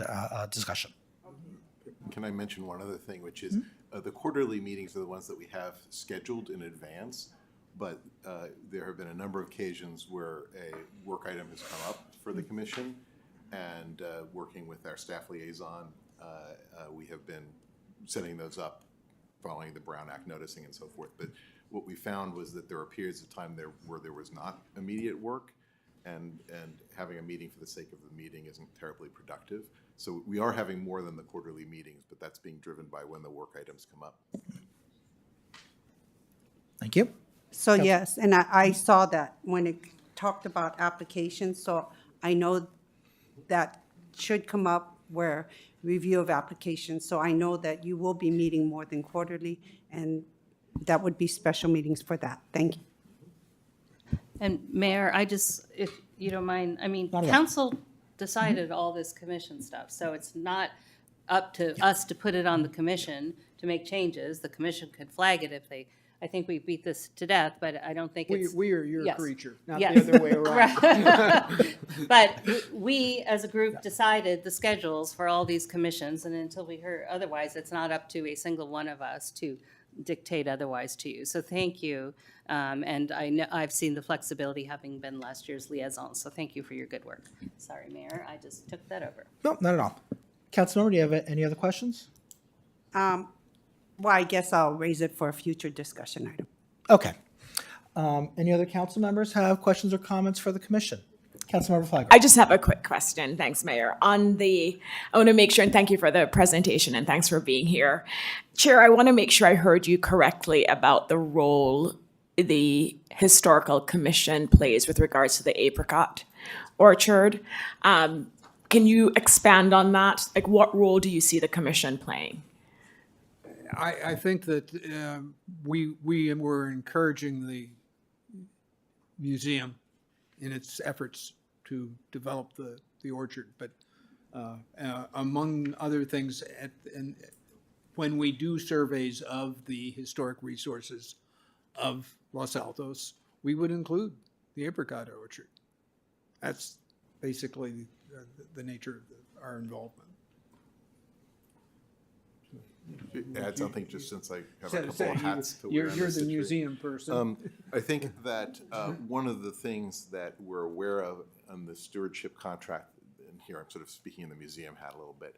discussion. Can I mention one other thing, which is the quarterly meetings are the ones that we have scheduled in advance, but there have been a number of occasions where a work item has come up for the commission, and working with our staff liaison, we have been setting those up following the Brown Act noticing and so forth. But what we found was that there were periods of time where there was not immediate work, and having a meeting for the sake of the meeting isn't terribly productive. So we are having more than the quarterly meetings, but that's being driven by when the work items come up. Thank you. So yes, and I saw that when it talked about applications, so I know that should come up where review of applications. So I know that you will be meeting more than quarterly, and that would be special meetings for that. Thank you. And Mayor, if you don't mind, I mean, Not at all. council decided all this commission stuff, so it's not up to us to put it on the commission to make changes. The commission could flag it if they, I think we beat this to death, but I don't think it's. We are your Yes. creature, not Yes. the other way around. Right. But we, as a group, decided the schedules for all these commissions, and until we heard otherwise, it's not up to a single one of us to dictate otherwise to you. So thank you. And I know, I've seen the flexibility having been last year's liaison, so thank you for your good work. Sorry, Mayor, I just took that over. No, not at all. Councilmember, do you have any other questions? Well, I guess I'll raise it for a future discussion item. Okay. Any other council members have questions or comments for the commission? Councilmember Flagler. I just have a quick question. Thanks, Mayor. I want to make sure, and thank you for the presentation, and thanks for being here. Chair, I want to make sure I heard you correctly about the role the Historical Commission plays with regards to the apricot orchard. Can you expand on that? Like, what role do you see the commission playing? I think that we were encouraging the museum in its efforts to develop the orchard, but among other things, when we do surveys of the historic resources of Los Altos, we would include the apricot orchard. That's basically the nature of our involvement. Add something, just since I have Say- a couple say, of hats to wear. You're in the this situation. museum person. I think that one of the things that we're aware of on the stewardship contract, and here I'm sort of speaking in the museum hat a little bit,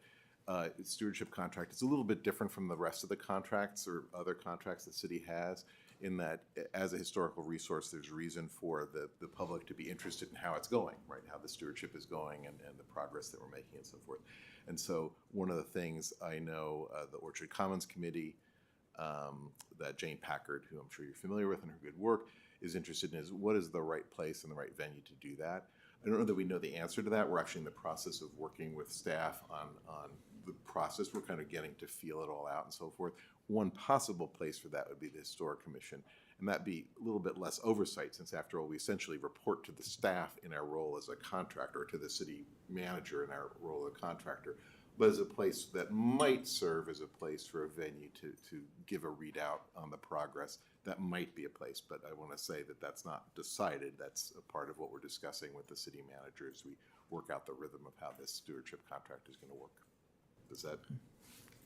stewardship contract is a little bit different from the rest of the contracts or other contracts the city has, in that as a historical resource, there's reason for the public to be interested in how it's going, right? How the stewardship is going and the progress that we're making and so forth. And so one of the things I know the Orchard Commons Committee, that Jane Packard, who I'm sure you're familiar with and her good work, is interested in is what is the right place and the right venue to do that. I don't know that we know the answer to that. We're actually in the process of working with staff on the process. We're kind of getting to feel it all out and so forth. One possible place for that would be the Historic Commission, and that'd be a little bit less oversight, since after all, we essentially report to the staff in our role as a contractor, or to the city manager in our role as a contractor, but as a place that might serve as a place for a venue to give a readout on the progress. That might be a place, but I want to say that that's not decided. That's a part of what we're discussing with the city manager as we work out the rhythm of how this stewardship contract is going to work. Does that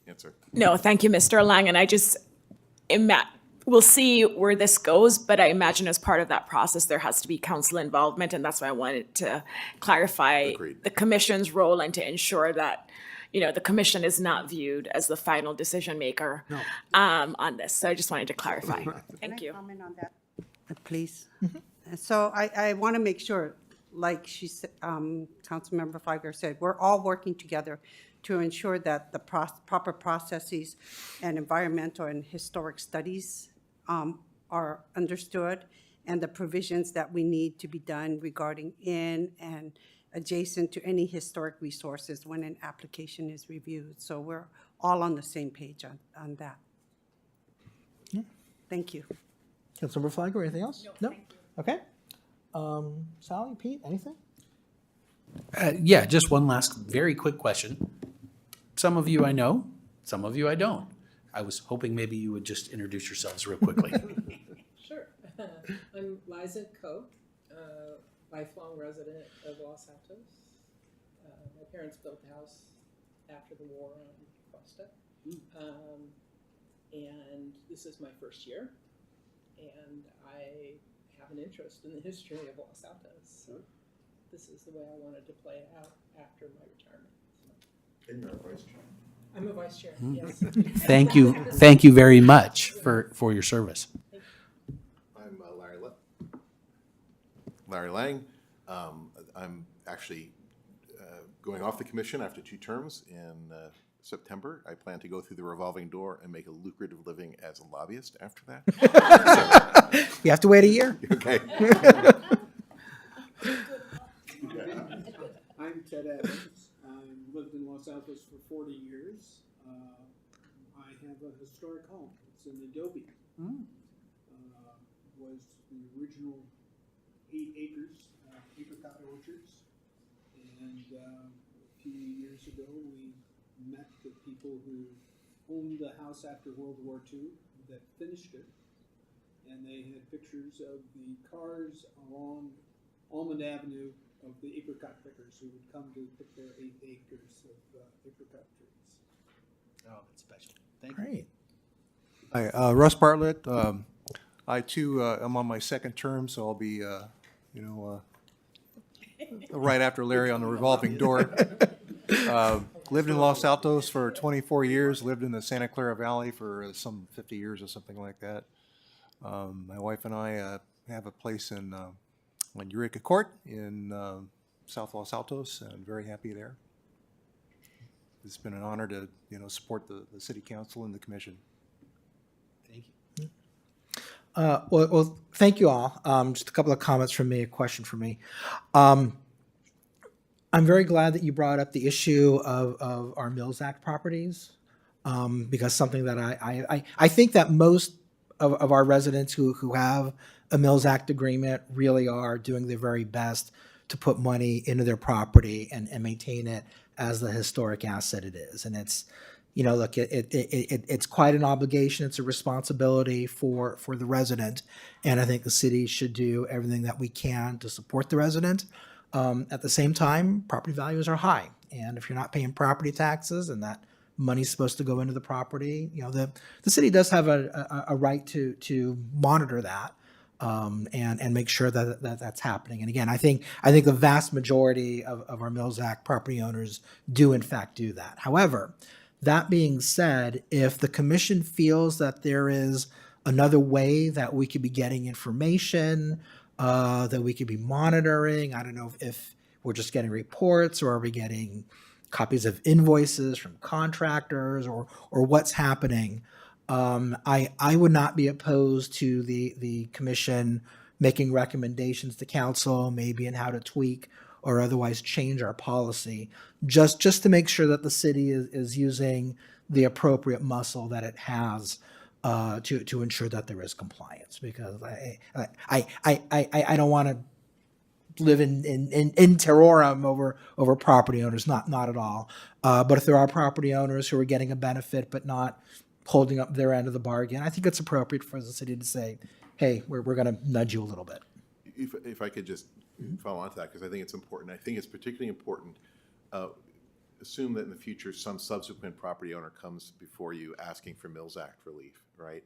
answer. No, thank you, Mr. Lang. And I just, we'll see where this goes, but I imagine as part of that process, there has to be council involvement. And that's why I wanted to clarify Agreed. the commission's role and to ensure that, the commission is not viewed as the final decision maker on this. So I just wanted to clarify. Thank you. Can I comment on that, please? So I want to make sure, like she said, Councilmember Feiger said, we're all working together to ensure that the proper processes and environmental and historic studies are understood, and the provisions that we need to be done regarding in and adjacent to any historic resources when an application is reviewed. So we're all on the same page on that. Thank you. Councilmember Flagler, anything else? No? Okay. Sally, Pete, anything? Yeah, just one last very quick question. Some of you I know, some of you I don't. I was hoping maybe you would just introduce yourselves real quickly. Sure. I'm Liza Koch, lifelong resident of Los Altos. My parents built the house after the war on Costa. And this is my first year. And I have an interest in the history of Los Altos. So this is the way I wanted to play it out after my retirement. And you're a vice chair. I'm a vice chair, yes. Thank you very much for your service. I'm Larry Lang. I'm actually going off the commission after 2 terms in September. I plan to go through the revolving door and make a lucrative living as a lobbyist after that. You have to wait a year. Okay. I'm Ted Evans. I've lived in Los Altos for 40 years. I have a historic home. It's in Adobe. Was the original 8 acres, apricot orchards. And a few years ago, we met the people who owned the house after World War II that finished it. And they had pictures of the cars along Almond Avenue of the apricot pickers who would come to pick their 8 acres of apricot trees. Oh, that's special. Thank you. Great. Hi, Russ Bartlett. I too am on my 2nd term, so I'll be, right after Larry on the revolving door. Lived in Los Altos for 24 years, lived in the Santa Clara Valley for some 50 years or something like that. My wife and I have a place on Eureka Court in South Los Altos, and very happy there. It's been an honor to, support the city council and the commission. Thank you. Well, thank you all. Just a couple of comments from me, a question from me. I'm very glad that you brought up the issue of our Mills Act properties, because something that I think that most of our residents who have a Mills Act agreement really are doing their very best to put money into their property and maintain it as the historic asset it is. And it's, look, it's quite an obligation. It's a responsibility for the resident. And I think the city should do everything that we can to support the resident. At the same time, property values are high. And if you're not paying property taxes and that money's supposed to go into the property, the city does have a right to monitor that. And make sure that that's happening. And again, I think the vast majority of our Mills Act property owners do in fact do that. However, that being said, if the commission feels that there is another way that we could be getting information, that we could be monitoring, I don't know if we're just getting reports or are we getting copies of invoices from contractors or what's happening, I would not be opposed to the commission making recommendations to council, maybe in how to tweak or otherwise change our policy, just to make sure that the city is using the appropriate muscle that it has to ensure that there is compliance. Because I don't want to live in terrorum over property owners, not at all. But if there are property owners who are getting a benefit but not holding up their end of the bargain, I think it's appropriate for the city to say, hey, we're going to nudge you a little bit. If I could just follow on to that, because I think it's important. I think it's particularly important. assume that in the future, some subsequent property owner comes before you asking for Mills Act relief, right?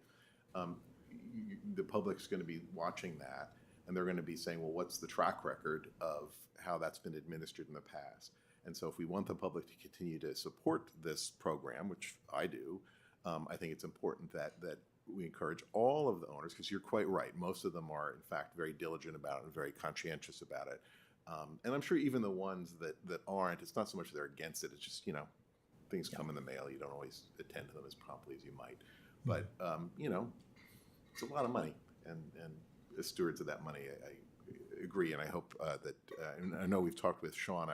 The public's going to be watching that, and they're going to be saying, well, what's the track record of how that's been administered in the past? And so if we want the public to continue to support this program, which I do, I think it's important that we encourage all of the owners, because you're quite right. Most of them are, in fact, very diligent about it and very conscientious about it. And I'm sure even the ones that aren't, it's not so much they're against it. It's just, things come in the mail. You don't always attend to them as promptly as you might. But, it's a lot of money. And as stewards of that money, I agree. And I hope that, and I know we've talked with Sean,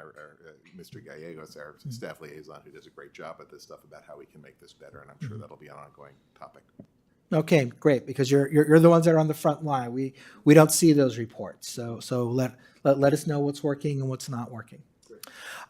Mr. Gallegos, our staff liaison, who does a great job at this stuff, about how we can make this better. And I'm sure that'll be an ongoing topic. Okay, great, because you're the ones that are on the front line. We don't see those reports, so let us know what's working and what's not working.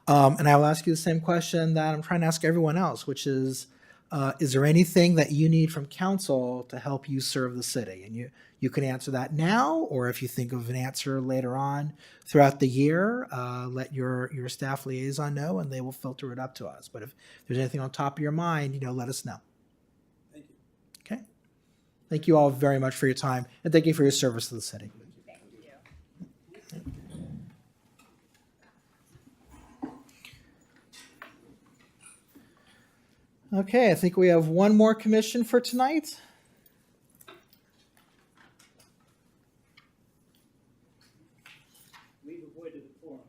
And I will ask you the same question that I'm trying to ask everyone else, which is there anything that you need from council to help you serve the city? And you can answer that now, or if you think of an answer later on throughout the year, let your staff liaison know, and they will filter it up to us. But if there's anything on top of your mind, let us know. Thank you. Okay. Thank you all very much for your time, and thank you for your service to the city. Okay, I think we have one more commission for tonight. We've avoided the forum.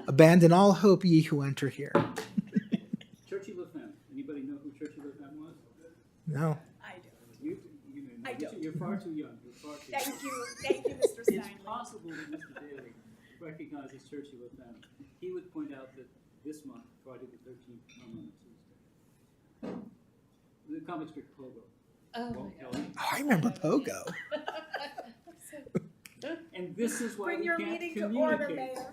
Abandon all hope, ye who enter here. Churchy LaFemme. Anybody know who Churchy LaFemme was? No. I do. I don't. You're far too young. You're far too young. Thank you, Mr. Stein. It's possible that Mr. Daly recognizes Churchy LaFemme. He would point out that this month, Friday the 13th, come on a Tuesday. The comic strip Pogo. Oh, Walt my Kelly. Oh, I remember Pogo. And this is why Bring we your can't meeting to communicate. order, Mayor.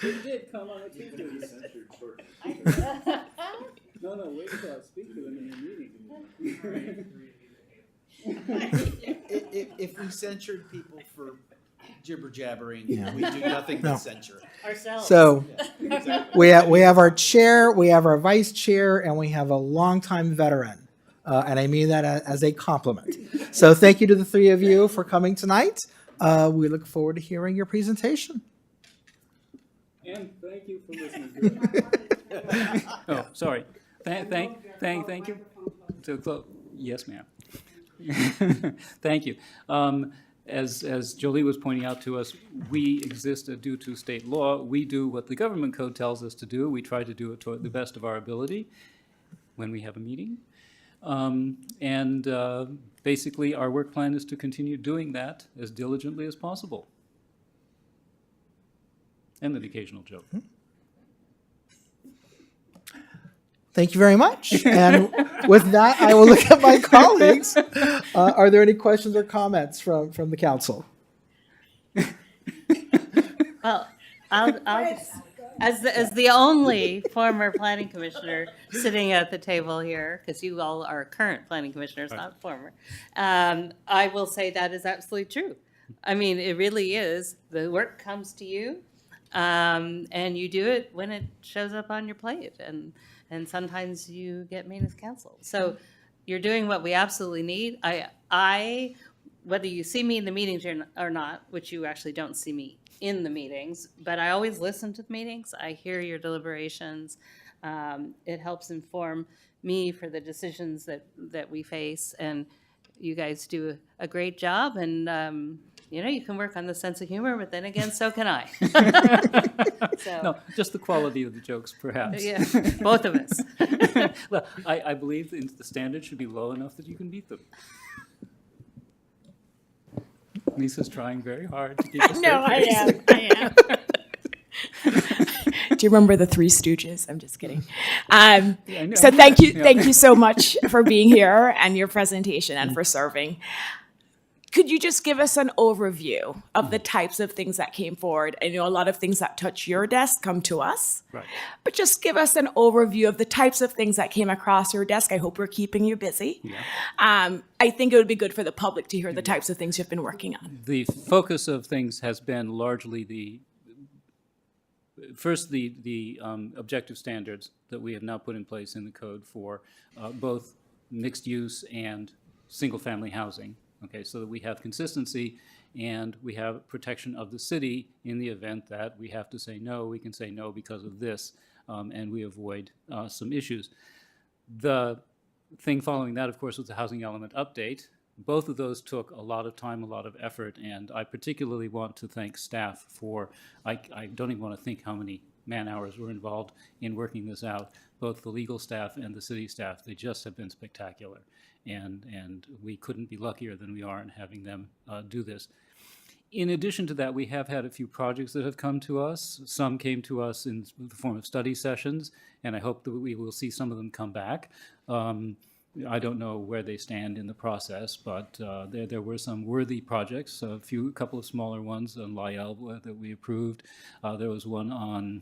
It did come on a Tuesday. No, wait until I speak to them in the meeting. If we censured people for jibber jabbering, Yeah. we do nothing No. but censure. Ourselves. So Yeah, exactly. we have our chair, we have our vice chair, and we have a longtime veteran. And I mean that as a compliment. So thank you to the three of you for coming tonight. We look forward to hearing your presentation. And thank you for listening to it. Oh, sorry. Thank you. Yes, ma'am. Thank you. As Jolie was pointing out to us, we exist due to state law. We do what the government code tells us to do. We try to do it to the best of our ability when we have a meeting. Basically, our work plan is to continue doing that as diligently as possible. And an occasional joke. Thank you very much. And with that, I will look at my colleagues. Are there any questions or comments from the council? Well, I'll as the only former planning commissioner sitting at the table here, because you all are current planning commissioners, not former, I will say that is absolutely true. I mean, it really is. The work comes to you, and you do it when it shows up on your plate, and sometimes you get maintenance counsel. So you're doing what we absolutely need. I whether you see me in the meetings or not, which you actually don't see me in the meetings, but I always listen to the meetings. I hear your deliberations. It helps inform me for the decisions that we face, and you guys do a great job. And you can work on the sense of humor, but then again, so can I. So, No, just the quality of the jokes, perhaps. yeah, both of us. Well, I believe the standard should be low enough that you can beat them. Lisa's trying very hard to keep us straight. No, I am. Do you remember the Three Stooges? I'm just kidding. I know. So thank you Yeah. so much for being here and your presentation and for serving. could you just give us an overview of the types of things that came forward? I know a lot of things that touch your desk come to us, Right. but just give us an overview of the types of things that came across your desk. I hope we're keeping you busy. Yeah. I think it would be good for the public to hear the types of things you've been working on. The focus of things has been largely the objective standards that we have now put in place in the code for both mixed use and single-family housing. Okay, so that we have consistency and we have protection of the city in the event that we have to say no, we can say no because of this, and we avoid some issues. The thing following that, of course, was the housing element update. Both of those took a lot of time, a lot of effort, and I particularly want to thank staff for, I don't even want to think how many man-hours were involved in working this out, both the legal staff and the city staff. They just have been spectacular, and we couldn't be luckier than we are in having them do this. In addition to that, we have had a few projects that have come to us. Some came to us in the form of study sessions, and I hope that we will see some of them come back. I don't know where they stand in the process, but there were some worthy projects, a couple of smaller ones on Lyell that we approved. There was one on,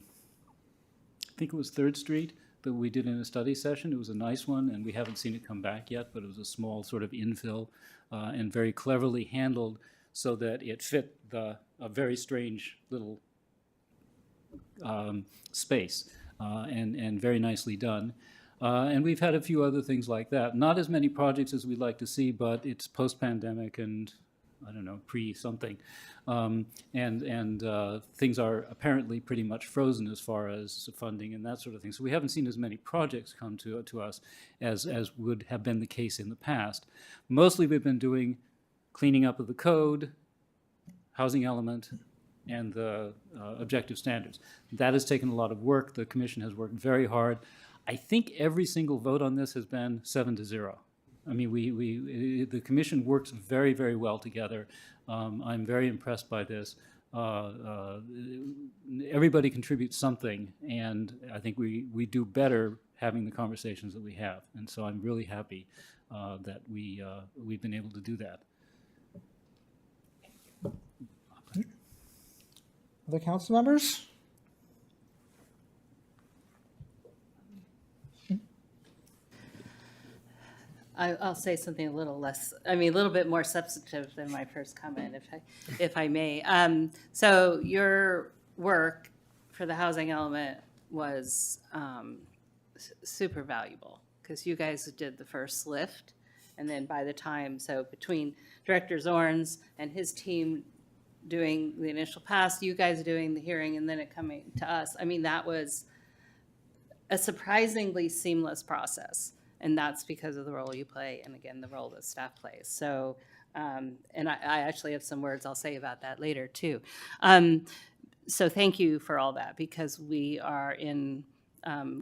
I think it was 3rd Street, that we did in a study session. It was a nice one, and we haven't seen it come back yet, but it was a small sort of infill and very cleverly handled so that it fit a very strange little space and very nicely done. And we've had a few other things like that. Not as many projects as we'd like to see, but it's post-pandemic and, I don't know, pre-something. And things are apparently pretty much frozen as far as funding and that sort of thing. So we haven't seen as many projects come to us as would have been the case in the past. Mostly we've been doing cleaning up of the code, housing element, and the objective standards. That has taken a lot of work. The commission has worked very hard. I think every single vote on this has been 7-0. I mean, the commission works very, very well together. I'm very impressed by this. Everybody contributes something, and I think we do better having the conversations that we have. And so I'm really happy that we've been able to do that. Other council members? I'll say something a little bit more substantive than my first comment, if I may. So your work for the housing element was super valuable because you guys did the first lift, and then by the time, so between Director Zorns and his team doing the initial pass, you guys doing the hearing, and then it coming to us, I mean, that was a surprisingly seamless process. And that's because of the role you play, and again, the role that staff plays. So, and I actually have some words I'll say about that later too. So thank you for all that, because we are in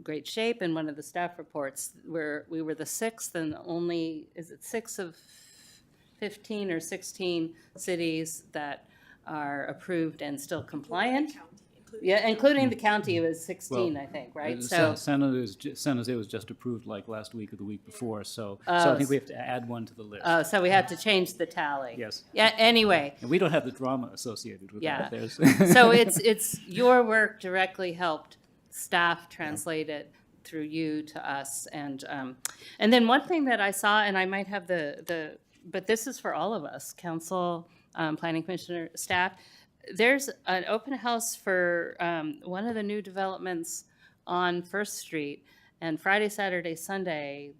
great shape. And one of the staff reports, we were the 6th and only, is it 6 of 15 or 16 cities that are approved and still compliant? Yeah, including the county, it was 16, well, I think, right? So San Jose was just approved like last week or the week before, so I think we have to add one to the list. Oh, so we have to change the tally. Yes. Yeah. Anyway. And we don't have the drama associated with that. So it's your work directly helped staff translate it through you to us, and then one thing that I saw, and I might have but this is for all of us, council, planning commissioner, staff. There's an open house for one of the new developments on 1st Street, and Friday, Saturday, Sunday,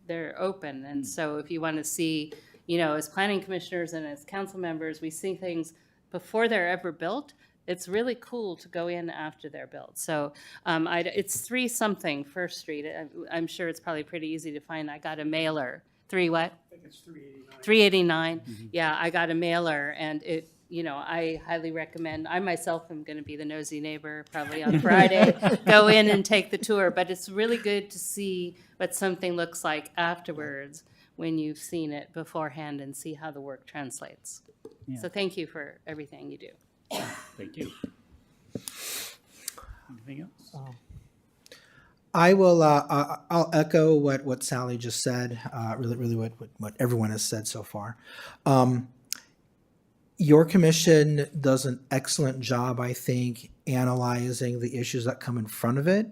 they're open. And so if you want to see, as planning commissioners and as council members, we see things before they're ever built. It's really cool to go in after they're built. So it's 3-something 1st Street. I'm sure it's probably pretty easy to find. I got a mailer. 3 what? I think it's 389. 389. Mm-hmm. Yeah, I got a mailer, and it, I highly recommend. I myself am going to be the nosy neighbor probably on Friday. Go in and take the tour. But it's really good to see what something looks like afterwards when you've seen it beforehand and see how the work translates. Yeah. So thank you for everything you do. Thank you. Anything else? I will. I'll echo what Sally just said. Really, what everyone has said so far. Your commission does an excellent job, I think, analyzing the issues that come in front of it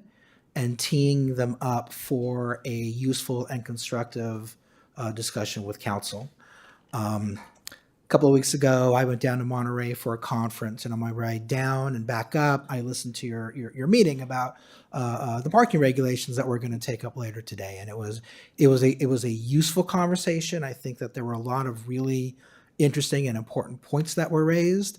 and teeing them up for a useful and constructive discussion with council. A couple of weeks ago, I went down to Monterey for a conference, and on my ride down and back up, I listened to your meeting about the parking regulations that we're going to take up later today, and it was a useful conversation. I think that there were a lot of really interesting and important points that were raised.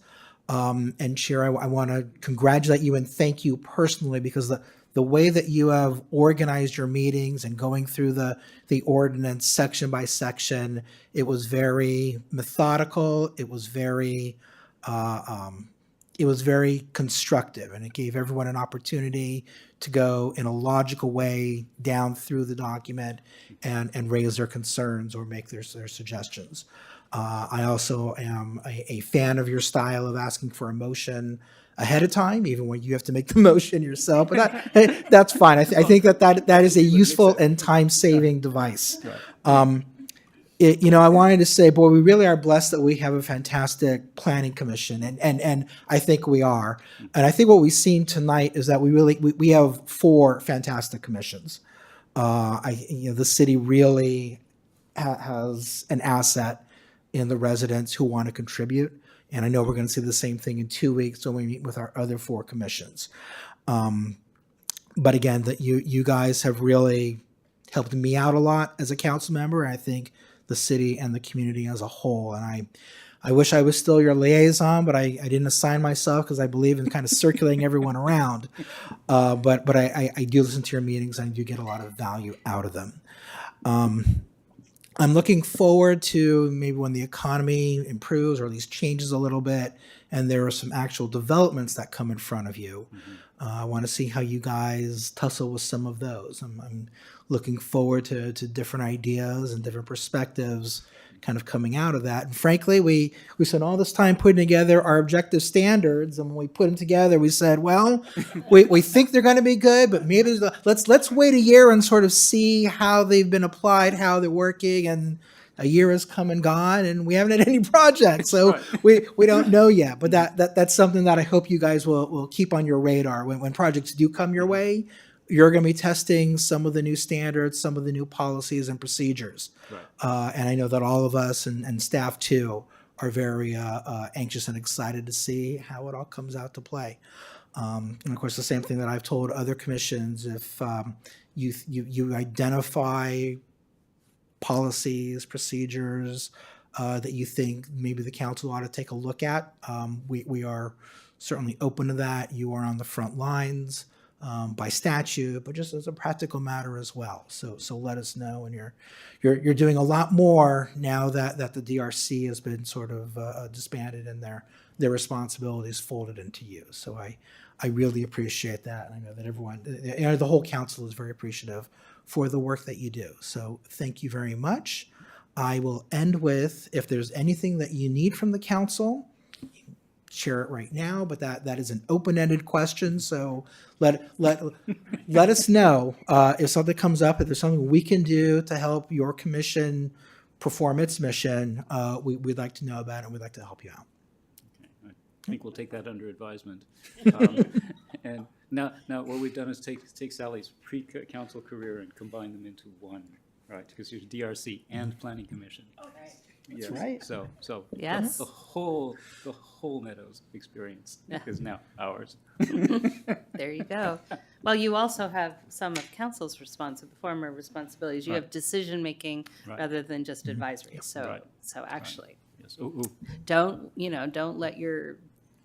And Chair, I want to congratulate you and thank you personally, because the way that you have organized your meetings and going through the ordinance section by section, it was very methodical. It was very constructive, and it gave everyone an opportunity to go in a logical way down through the document and raise their concerns or make their suggestions. I also am a fan of your style of asking for a motion ahead of time, even when you have to make the motion yourself. But that's fine. I think that is a useful and time-saving device. I wanted to say, boy, we really are blessed that we have a fantastic planning commission, and I think we are. And I think what we've seen tonight is that we have 4 fantastic commissions. The city really has an asset in the residents who want to contribute. And I know we're going to see the same thing in 2 weeks when we meet with our other 4 commissions. But again, that you guys have really helped me out a lot as a council member. I think the city and the community as a whole. And I wish I was still your liaison, but I didn't assign myself because I believe in kind of circulating everyone around. But I do listen to your meetings, and I do get a lot of value out of them. I'm looking forward to maybe when the economy improves or at least changes a little bit, and there are some actual developments that come in front of you. I want to see how you guys tussle with some of those. I'm looking forward to different ideas and different perspectives kind of coming out of that. And frankly, we spent all this time putting together our objective standards, and when we put them together, we said, well, we think they're going to be good, but maybe let's wait a year and sort of see how they've been applied, how they're working. And a year has come and gone, and we haven't had any projects, so we don't know yet. But that's something that I hope you guys will keep on your radar when projects do come your way. You're going to be testing some of the new standards, some of the new policies and procedures. Right. And I know that all of us and staff too are very anxious and excited to see how it all comes out to play. And of course, the same thing that I've told other commissions, if you identify policies, procedures that you think maybe the council ought to take a look at, we are certainly open to that. You are on the front lines. By statute, but just as a practical matter as well. So let us know, and you're doing a lot more now that the DRC has been sort of disbanded and their responsibilities folded into you. So I really appreciate that, and I know that everyone, the whole council is very appreciative for the work that you do. So thank you very much. I will end with, if there's anything that you need from the council, share it right now, but that is an open-ended question. So let us know if something comes up, if there's something we can do to help your commission perform its mission. We'd like to know about it, and we'd like to help you out. Okay. I think we'll take that under advisement. And now what we've done is take Sally's pre-council career and combine them into one, right? Because you're DRC and Planning Commission. Okay. That's right. So Yes. the whole Meadows experience is now ours. There you go. Well, you also have some of council's former responsibilities. You have decision-making rather than just advisory. So actually, yes. Ooh. don't let your,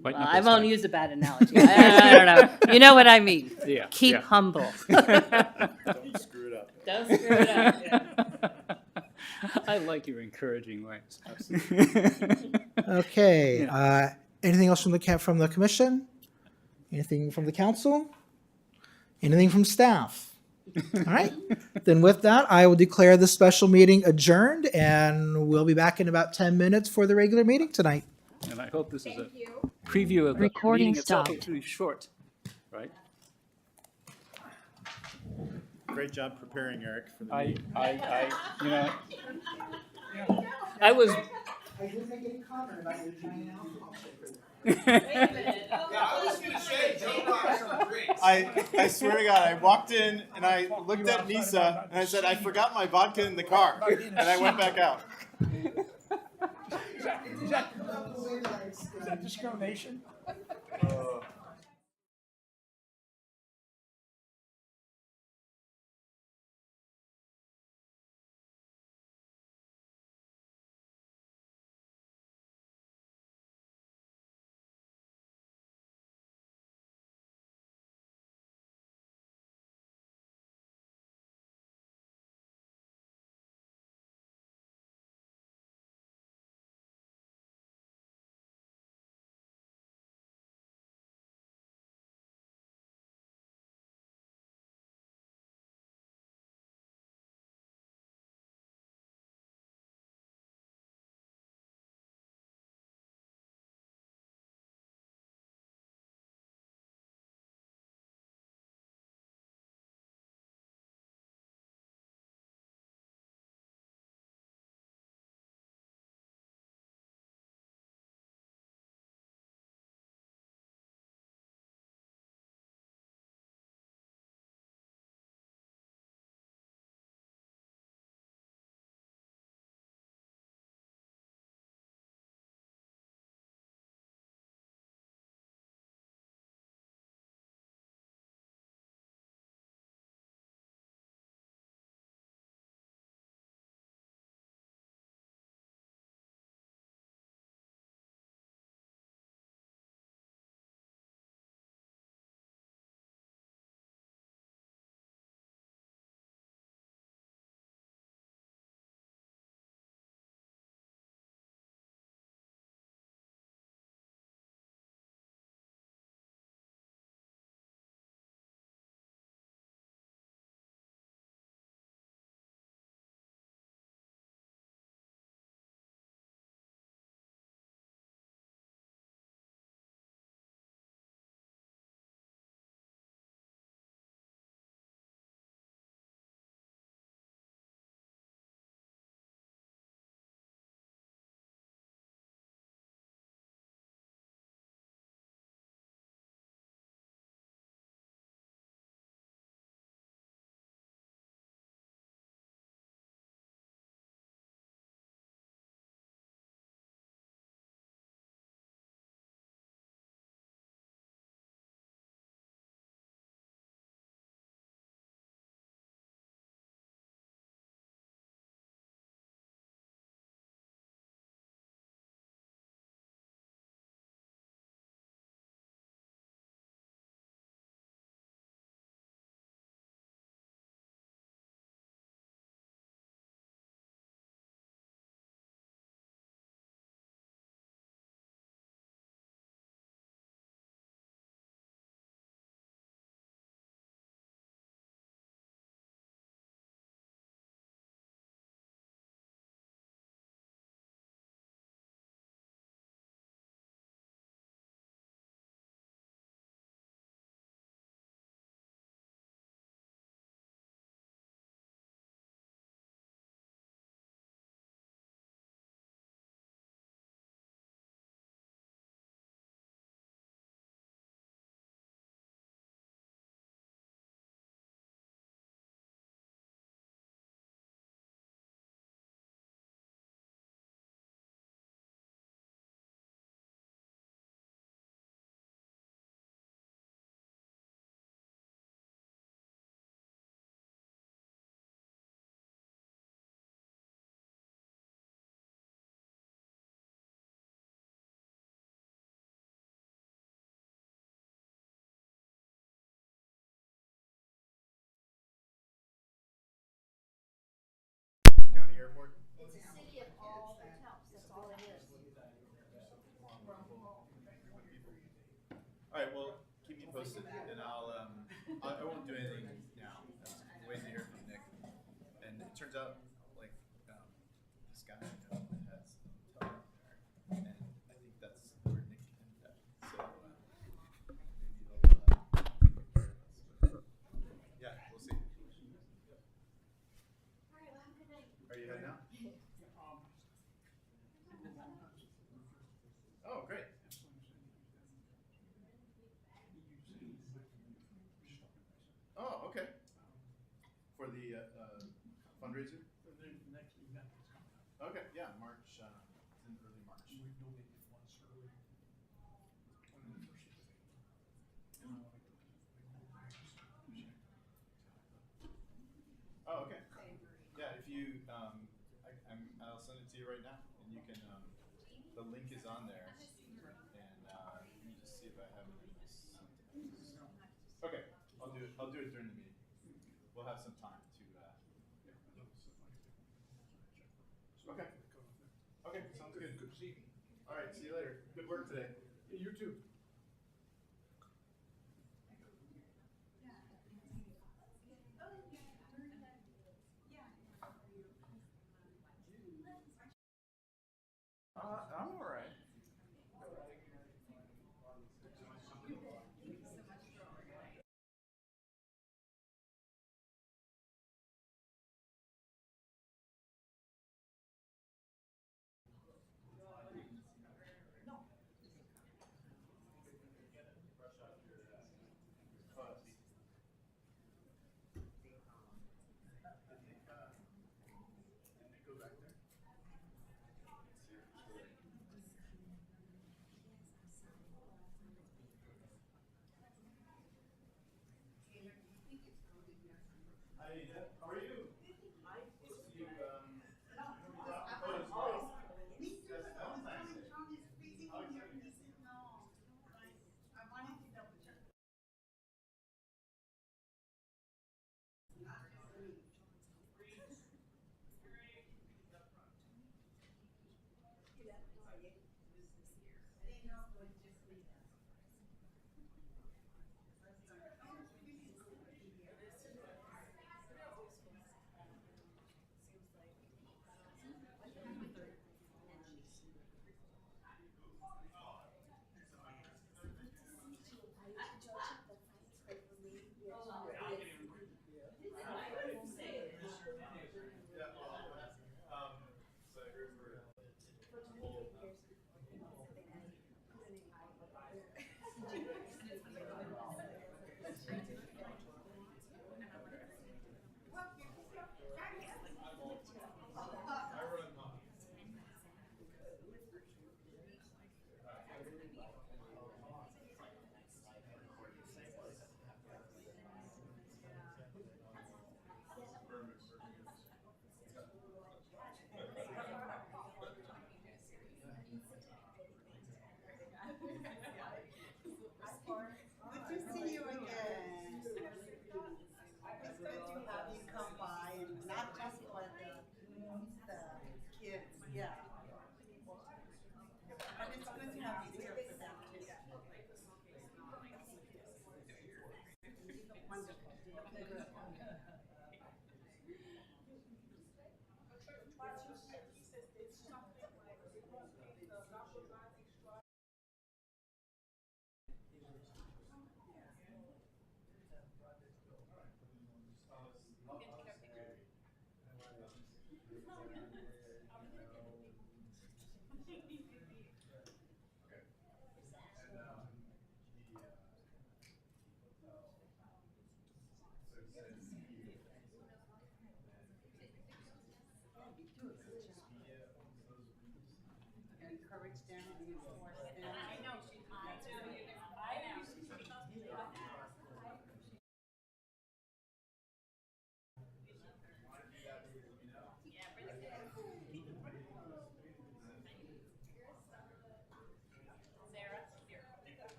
White I knuckles won't high. use a bad analogy. I don't know. You know what I mean. Yeah, Keep yeah. humble. Don't screw it up. Don't screw it up. Yeah. I like your encouraging ways. Okay. Anything else from the commission? Anything from the council? Anything from staff? All right. Then with that, I will declare this special meeting adjourned, and we'll be back in about 10 minutes for the regular meeting tonight. And I hope this is a preview of the Recording meeting itself. stopped. It's really short, right? Great job preparing, Eric, for the I meeting. I was I did make a comment about your China alcohol shaker. Wait a minute. Oh, Yeah, I was gonna say, Joe brought some drinks. I swear to God, I walked in and I looked at Nisa and I said, I forgot my vodka in the car. And I went back out. Is that discrimination? County airport? It's a city of all hotels, that's all it is. All right, well, keep me posted, and I won't do anything now. I'm waiting to hear from Nick. And it turns out, like, this guy I know has a hotel out there, and I think that's where Nick ended up. So maybe they'll take care of us. But, yeah, we'll see. All right, well, have a good night. Are you heading out? fundraiser? Okay, yeah, March, it's in early March. Oh, okay. Yeah, if you, I'll send it to you right now, and you can, the link is on there, and, let me just see if I have it in my syntax. Okay, I'll do it during the meeting. We'll have some time to, okay. Okay, sounds good. Good to see you. All right, see you later. Good work today. You too. I'm all right. Hi, how are you? You, Good to see you again. It's good to have you come by, and not just for the kids, yeah. But it's good to have you here for them too. Wonderful. Good. Encourage them, reinforce them. I know.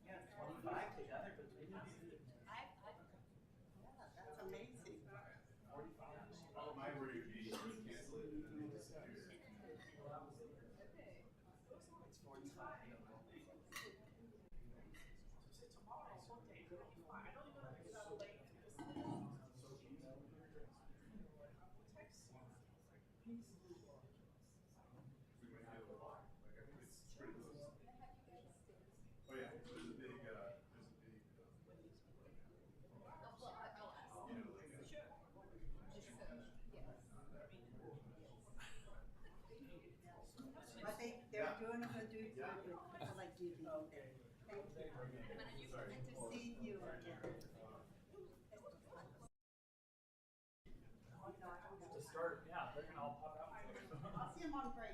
Yeah, 25 together between us. Yeah, that's amazing. my worry would be cancel it and then they disappear. Oh yeah, there's a big, But they're doing a good, people like you being there. I'll see him on break.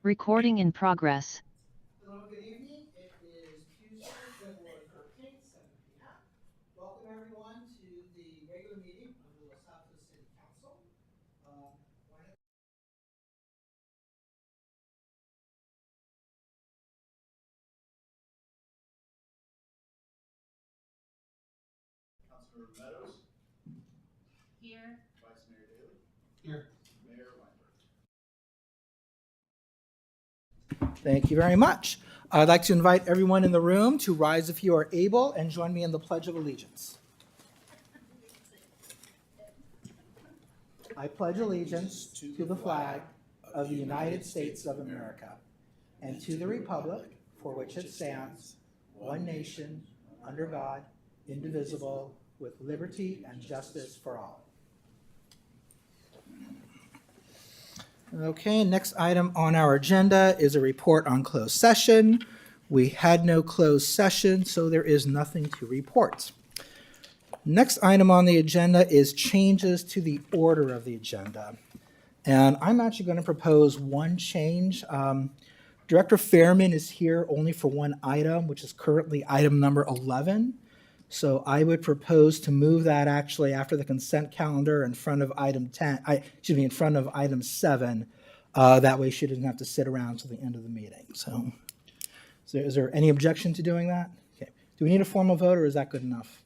Recording in progress. Hello, good evening. It is Tuesday, February 14th, 7 p.m. Welcome everyone to the regular meeting of the Los Altos City Council. Councilmember Meadows, Here. Vice Mayor Daley, Here. Mayor Weinberg. Thank you very much. I'd like to invite everyone in the room to rise if you are able and join me in the Pledge of Allegiance. I pledge allegiance to the flag of the United States of America and to the republic for which it stands, one nation, under God, indivisible, with liberty and justice for all. Okay, next item on our agenda is a report on closed session. We had no closed session, so there is nothing to report. Next item on the agenda is changes to the order of the agenda. And I'm actually going to propose one change. Director Fairman is here only for one item, which is currently item number 11. So I would propose to move that actually after the consent calendar in front of item 10, in front of item 7. That way she doesn't have to sit around till the end of the meeting. So is there any objection to doing that? Okay. Do we need a formal vote or is that good enough?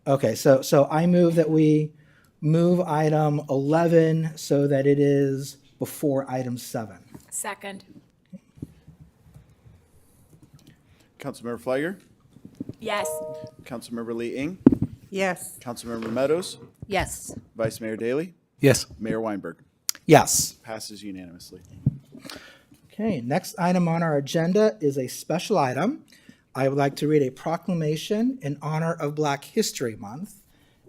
Okay, so I move that we move item 11 so that it is before item 7. Second. Councilmember Flagger, Yes. Councilmember Lee Ing, Yes. Councilmember Meadows, Yes. Vice Mayor Daley, Yes. Mayor Weinberg. Yes. Passes unanimously. Okay, next item on our agenda is a special item. I would like to read a proclamation in honor of Black History Month.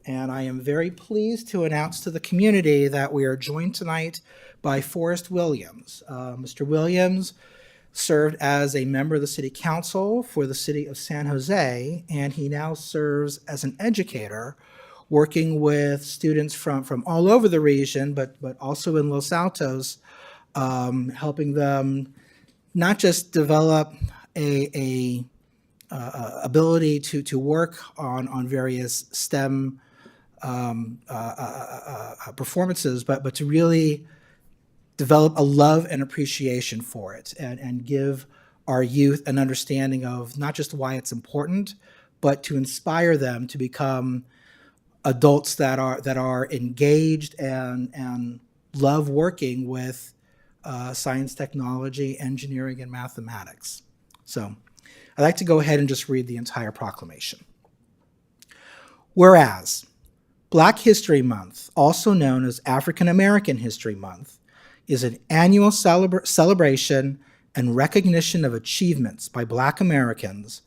And I am very pleased to announce to the community that we are joined tonight by Forrest Williams. Mr. Williams served as a member of the City Council for the City of San Jose, and he now serves as an educator working with students from all over the region, but also in Los Altos, helping them not just develop a ability to work on various STEM performances, but to really develop a love and appreciation for it and give our youth an understanding of not just why it's important, but to inspire them to become adults that are engaged and love working with science, technology, engineering, and mathematics. So I'd like to go ahead and just read the entire proclamation. Whereas Black History Month, also known as African American History Month, is an annual celebration and recognition of achievements by Black Americans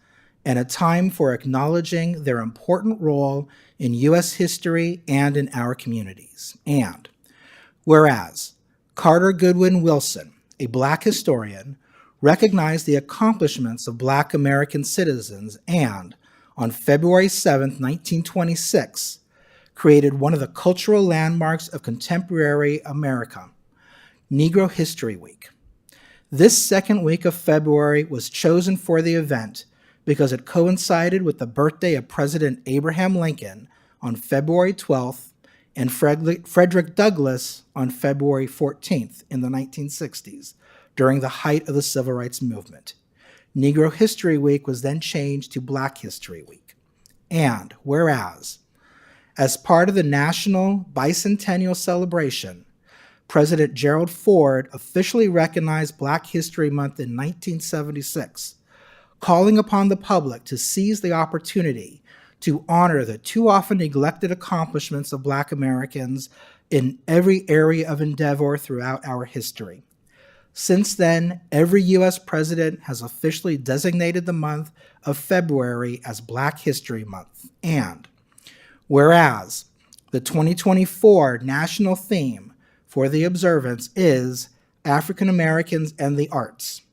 and a time for acknowledging their important role in U.S. history and in our communities. And whereas Carter Goodwin Wilson, a Black historian, recognized the accomplishments of Black American citizens and, on February 7, 1926, created one of the cultural landmarks of contemporary America, Negro History Week. This second week of February was chosen for the event because it coincided with the birthday of President Abraham Lincoln on February 12th and Frederick Douglass on February 14th in the 1960s, during the height of the Civil Rights Movement. Negro History Week was then changed to Black History Week. And whereas, as part of the National Bicentennial Celebration, President Gerald Ford officially recognized Black History Month in 1976, calling upon the public to seize the opportunity to honor the too often neglected accomplishments of Black Americans in every area of endeavor throughout our history. Since then, every U.S. president has officially designated the month of February as Black History Month. And whereas the 2024 national theme for the observance is African Americans and the Arts,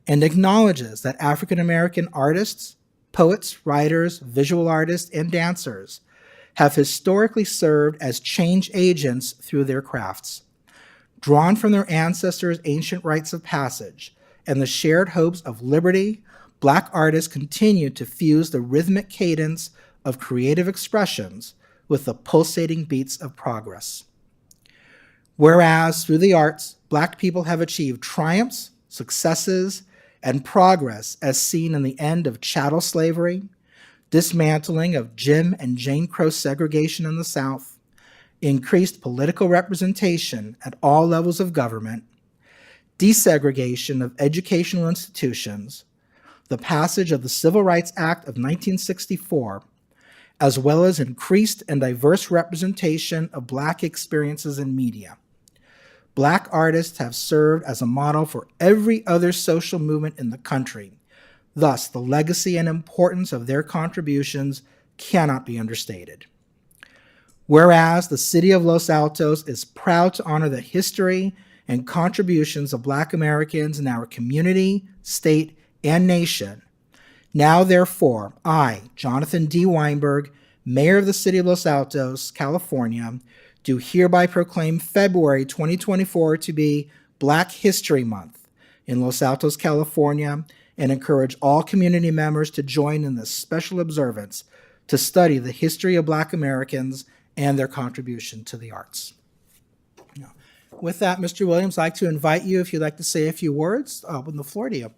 and acknowledges that African American artists, poets, writers, visual artists, and dancers have historically served as change agents through their crafts. Drawn from their ancestors' ancient rites of passage and the shared hopes of liberty, Black artists continue to fuse the rhythmic cadence of creative expressions with the pulsating beats of progress. Whereas through the arts, Black people have achieved triumphs, successes, and progress as seen in the end of chattel slavery, dismantling of Jim and Jane Crow segregation in the South, increased political representation at all levels of government, desegregation of educational institutions, the passage of the Civil Rights Act of 1964, as well as increased and diverse representation of Black experiences in media. Black artists have served as a model for every other social movement in the country. Thus, the legacy and importance of their contributions cannot be understated. Whereas the city of Los Altos is proud to honor the history and contributions of Black Americans in our community, state, and nation, now therefore, I, Jonathan D. Weinberg, Mayor of the City of Los Altos, California, do hereby proclaim February 2024 to be Black History Month in Los Altos, California, and encourage all community members to join in this special observance to study the history of Black Americans and their contribution to the arts. With that, Mr. Williams, I'd like to invite you, if you'd like to say a few words, I'll open the floor to you.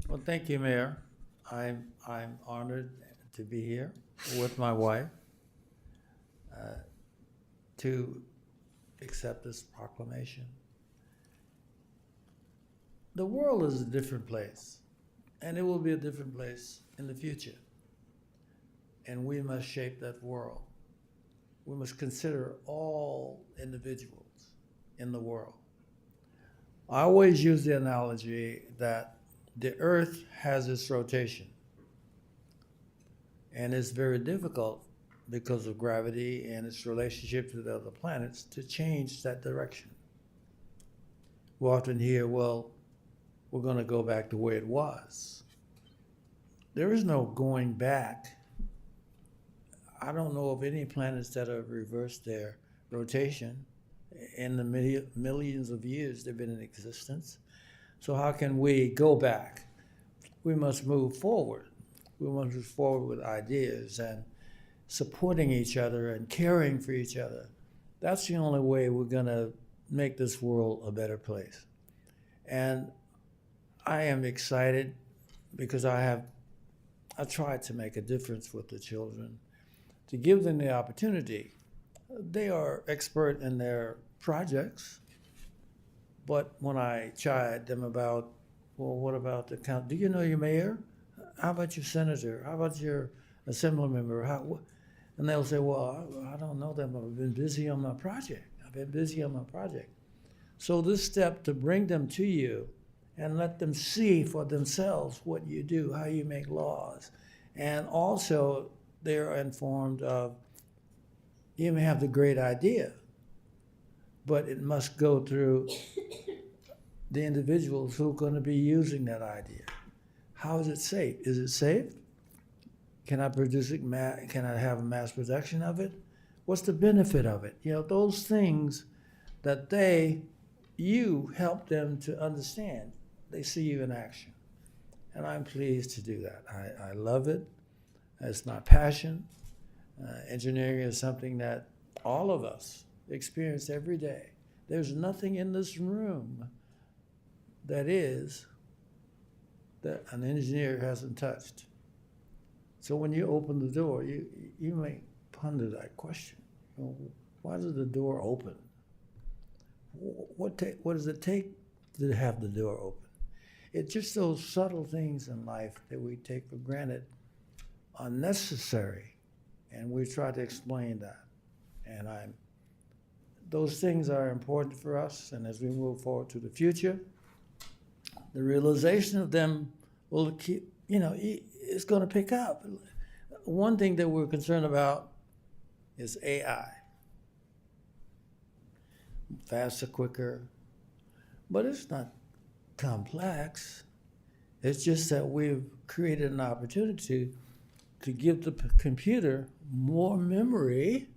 Well, thank you, Mayor. I'm honored to be here with my wife to accept this proclamation. The world is a different place, and it will be a different place in the future. And we must shape that world. We must consider all individuals in the world. I always use the analogy that the Earth has its rotation, and it's very difficult because of gravity and its relationship to the other planets to change that direction. We often hear, well, we're going to go back to where it was. There is no going back. I don't know of any planets that have reversed their rotation. In the millions of years they've been in existence. So how can we go back? We must move forward. We must move forward with ideas and supporting each other and caring for each other. That's the only way we're going to make this world a better place. And I am excited because I tried to make a difference with the children, to give them the opportunity. They are expert in their projects, but when I chide them about, well, what about the count? Do you know your mayor? How about your senator? How about your assembly member? And they'll say, well, I don't know them. I've been busy on my project. So this step to bring them to you and let them see for themselves what you do, how you make laws. And also they're informed of, you may have the great idea, but it must go through the individuals who are going to be using that idea. How is it safe? Is it safe? Can I produce it? Can I have a mass production of it? What's the benefit of it? You know, those things that you help them to understand. They see you in action. And I'm pleased to do that. I love it. It's my passion. Engineering is something that all of us experience every day. There's nothing in this room that an engineer hasn't touched. So when you open the door, you may ponder that question. Why does the door open? What does it take to have the door open? It's just those subtle things in life that we take for granted are necessary, and we try to explain that. And those things are important for us, and as we move forward to the future, the realization of them will keep, it's going to pick up. One thing that we're concerned about is AI. Faster, quicker, but it's not complex. It's just that we've created an opportunity to give the computer more memory.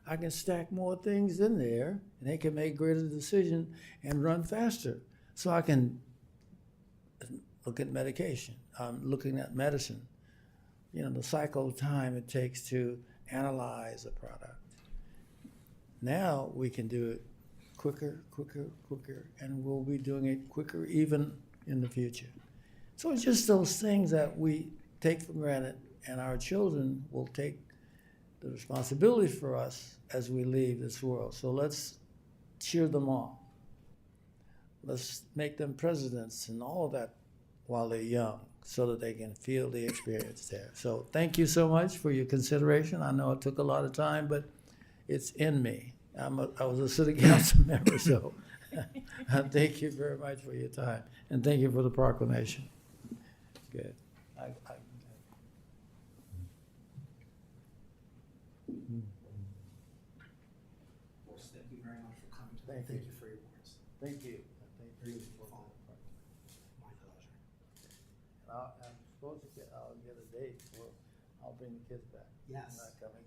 I can stack more things in there, and they can make greater decisions and run faster. So I can look at medication. I'm looking at medicine. The cycle of time it takes to analyze a product. Now we can do it quicker, and we'll be doing it quicker even in the future. So it's just those things that we take for granted, and our children will take the responsibility for us as we leave this world. So let's cheer them on. Let's make them presidents and all of that while they're young, so that they can feel the experience there. So thank you so much for your consideration. I know it took a lot of time, but it's in me. I was a city council member, so thank you very much for your time, and thank you for the proclamation. Good. Thank you very much for coming. Thank Thank you. you for your words. Thank you. Thank you for My pleasure. I'm supposed to I'll get a date. I'll bring the kids back. Yes. Not coming.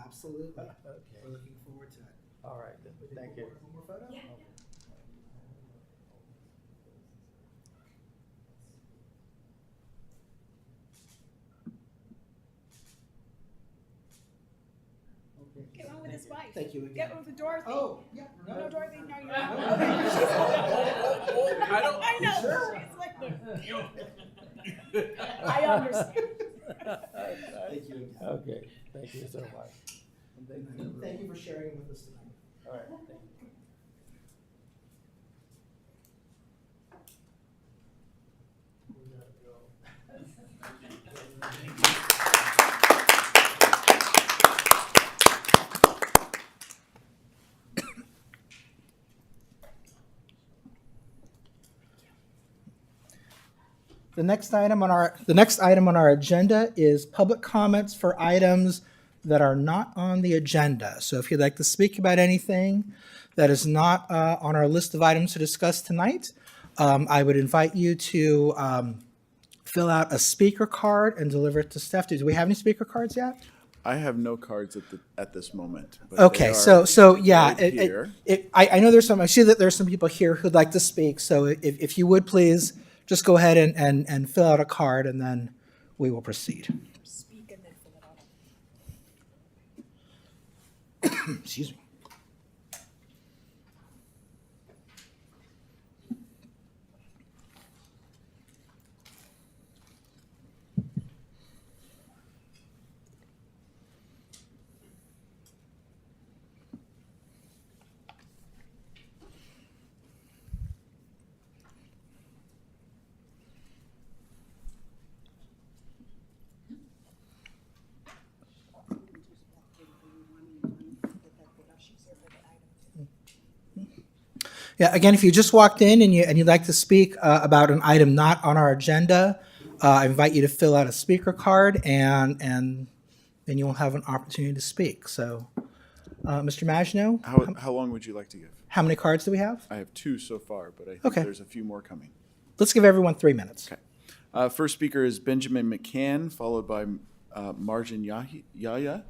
Absolutely. Okay. We're looking forward to it. All right, then. Thank you. One more photo? Yeah. Get one with his wife. Thank you again. Get one with Dorothy. Oh, yeah. No, Dorothy, no, you're No. not. I know. Sure. She's like, I understand. Thank you again. Okay, thank you so much. And Thank you for sharing with us tonight. All right, thank you. The next item on our agenda is public comments for items that are not on the agenda. So if you'd like to speak about anything that is not on our list of items to discuss tonight, I would invite you to fill out a speaker card and deliver it to Steph. Do we have any speaker cards yet? I have no cards at this moment. But Okay, they so are yeah, right here. I know I see that there's some people here who'd like to speak. So if you would please just go ahead and fill out a card, and then we will proceed. Speak and then fill it out. Excuse me. Yeah, again, if you just walked in and you'd like to speak about an item not on our agenda, I invite you to fill out a speaker card, and then you'll have an opportunity to speak. So, Mr. Maginot, How long would you like to give? how many cards do we have? I have 2 so far, but I think Okay. there's a few more coming. Let's give everyone 3 minutes. Okay. First speaker is Benjamin McCann, followed by Marjan Yahya.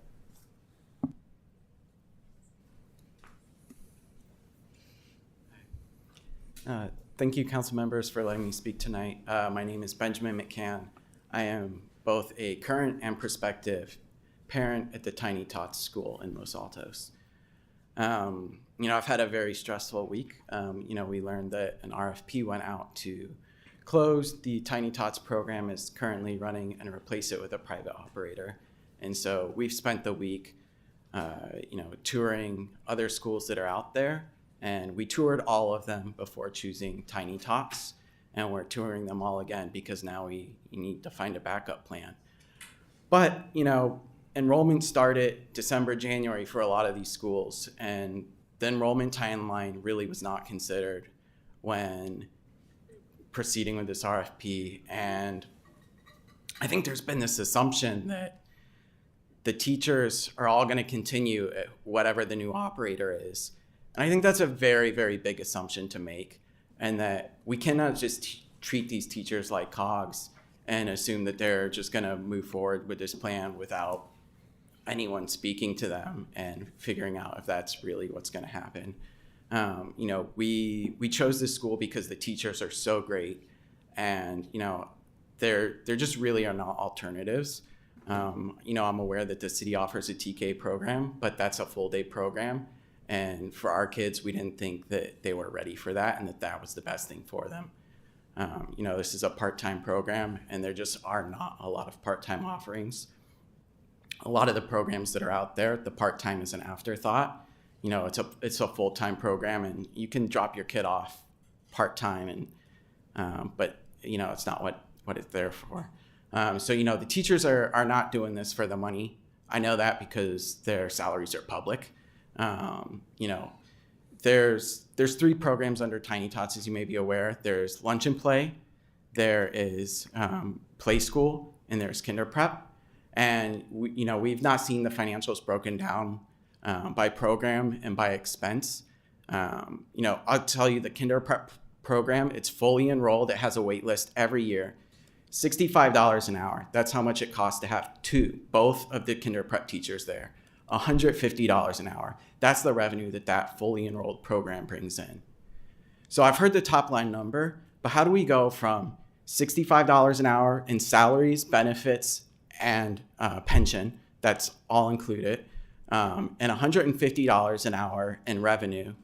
Thank you, council members, for letting me speak tonight. My name is Benjamin McCann. I am both a current and prospective parent at the Tiny Tots school in Los Altos. I've had a very stressful week. We learned that an RFP went out to close. The Tiny Tots program is currently running and replace it with a private operator. And so we've spent the week, touring other schools that are out there. And we toured all of them before choosing Tiny Tots. And we're touring them all again because now we need to find a backup plan. But, enrollment started December, January for a lot of these schools. And the enrollment timeline really was not considered when proceeding with this RFP. And I think there's been this assumption that the teachers are all going to continue at whatever the new operator is. And I think that's a very, very big assumption to make, and that we cannot just treat these teachers like cogs and assume that they're just going to move forward with this plan without anyone speaking to them and figuring out if that's really what's going to happen. We chose this school because the teachers are so great, and there just really are not alternatives. I'm aware that the city offers a TK program, but that's a full day program. And for our kids, we didn't think that they were ready for that and that was the best thing for them. This is a part-time program, and there just are not a lot of part-time offerings. A lot of the programs that are out there, the part-time is an afterthought. It's a full-time program, and you can drop your kid off part-time, but it's not what it's there for. The teachers are not doing this for the money. I know that because their salaries are public. There's 3 programs under Tiny Tots, as you may be aware. There's Lunch and Play, there is Play School, and there's Kinder Prep. And we've not seen the financials broken down by program and by expense. I'll tell you, the Kinder Prep program, it's fully enrolled. It has a wait list every year. $65 an hour. That's how much it costs to have both of the Kinder Prep teachers there. $150 an hour. That's the revenue that fully enrolled program brings in. So I've heard the top line number, but how do we go from $65 an hour in salaries, benefits, and pension, that's all included, and $150 an hour in revenue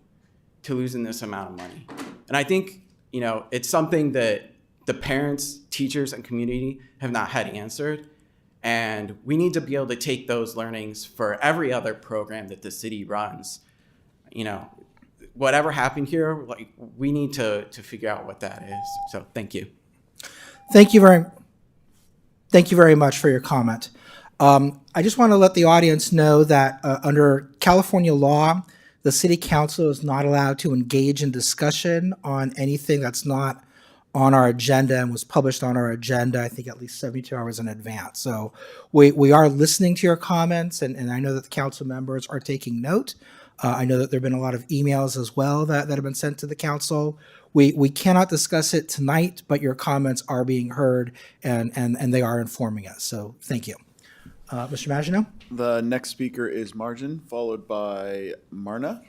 to losing this amount of money? And I think, it's something that the parents, teachers, and community have not had answered. And we need to be able to take those learnings for every other program that the city runs. Whatever happened here, we need to figure out what that is. So thank you. Thank you very much for your comment. I just want to let the audience know that under California law, the city council is not allowed to engage in discussion on anything that's not on our agenda and was published on our agenda, I think at least 72 hours in advance. So we are listening to your comments, and I know that the council members are taking note. I know that there have been a lot of emails as well that have been sent to the council. We cannot discuss it tonight, but your comments are being heard, and they are informing us. So thank you. Mr. Maginot? The next speaker is Margin, followed by Marna.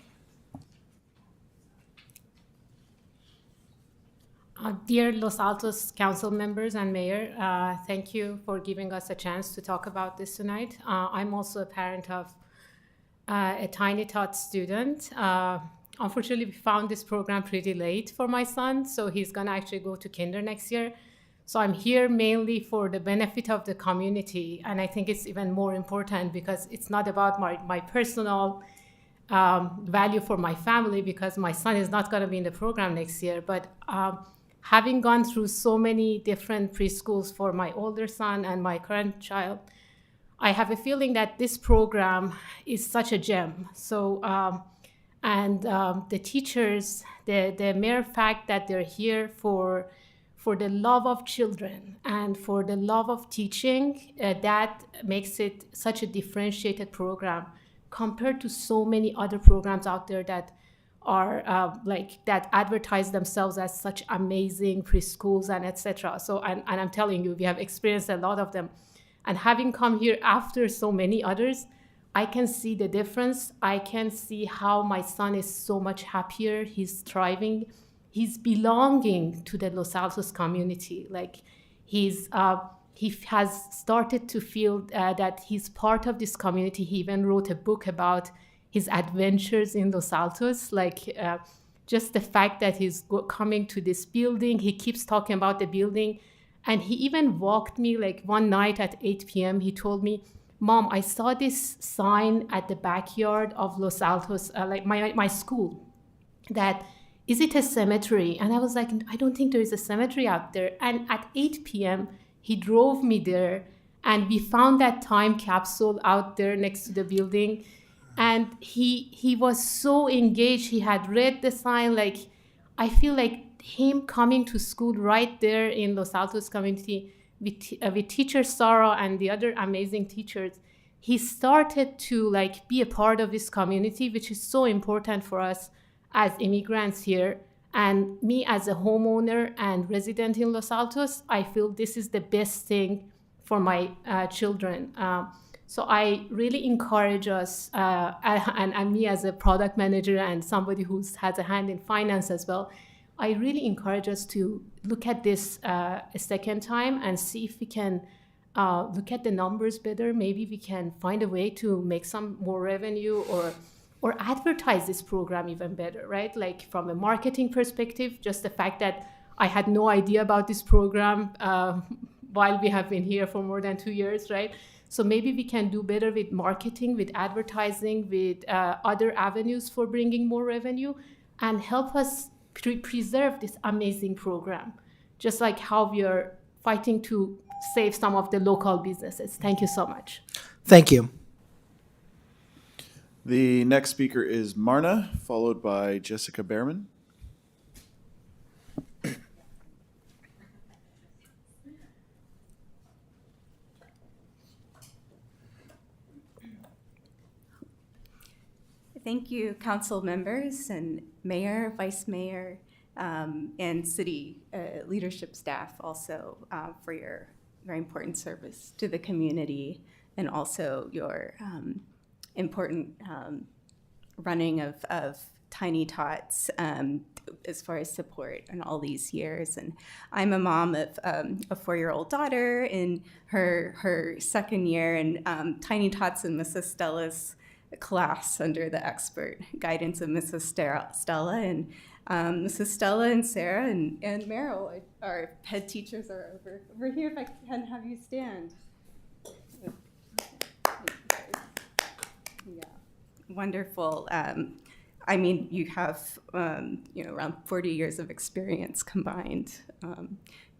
Dear Los Altos council members and mayor, thank you for giving us a chance to talk about this tonight. I'm also a parent of a Tiny Tots student. Unfortunately, we found this program pretty late for my son, so he's gonna actually go to kinder next year. So I'm here mainly for the benefit of the community, and I think it's even more important because it's not about my personal value for my family, because my son is not gonna be in the program next year, but having gone through so many different preschools for my older son and my current child, I have a feeling that this program is such a gem. So, the teachers, the mere fact that they're here for the love of children and for the love of teaching, that makes it such a differentiated program compared to so many other programs out there that are that advertise themselves as such amazing preschools and etc. So, and I'm telling you, we have experienced a lot of them. And having come here after so many others, I can see the difference. I can see how my son is so much happier. He's thriving. He's belonging to the Los Altos community. Like he's has started to feel that he's part of this community. He even wrote a book about his adventures in Los Altos, just the fact that he's coming to this building. He keeps talking about the building. And he even walked me, one night at 8 p.m., he told me, "Mom, I saw this sign at the backyard of Los Altos, my school, that, is it a cemetery?" And I was like, "I don't think there is a cemetery out there." And at 8 p.m., he drove me there, and we found that time capsule out there next to the building. And he was so engaged. He had read the sign. I feel like him coming to school right there in Los Altos community with teacher Sarah and the other amazing teachers, he started to be a part of this community, which is so important for us as immigrants here. And me as a homeowner and resident in Los Altos, I feel this is the best thing for my children. So I really encourage us, and me as a product manager and somebody who has a hand in finance as well, I really encourage us to look at this a second time and see if we can look at the numbers better. Maybe we can find a way to make some more revenue or advertise this program even better, right? From a marketing perspective, just the fact that I had no idea about this program while we have been here for more than 2 years, right? So maybe we can do better with marketing, with advertising, with other avenues for bringing more revenue, and help us preserve this amazing program, just like how we are fighting to save some of the local businesses. Thank you so much. Thank you. The next speaker is Marna, followed by Jessica Behrman. Thank you, council members and mayor, vice mayor, and city leadership staff also for your very important service to the community, and also your important running of Tiny Tots as far as support in all these years. And I'm a mom of a 4-year-old daughter in her second year, and Tiny Tots and Mrs. Stella's class under the expert guidance of Mrs. Stella, and Mrs. Stella and Sarah and Meryl, our head teachers, are over here. If I can have you stand. Yeah, wonderful. I mean, you have around 40 years of experience combined.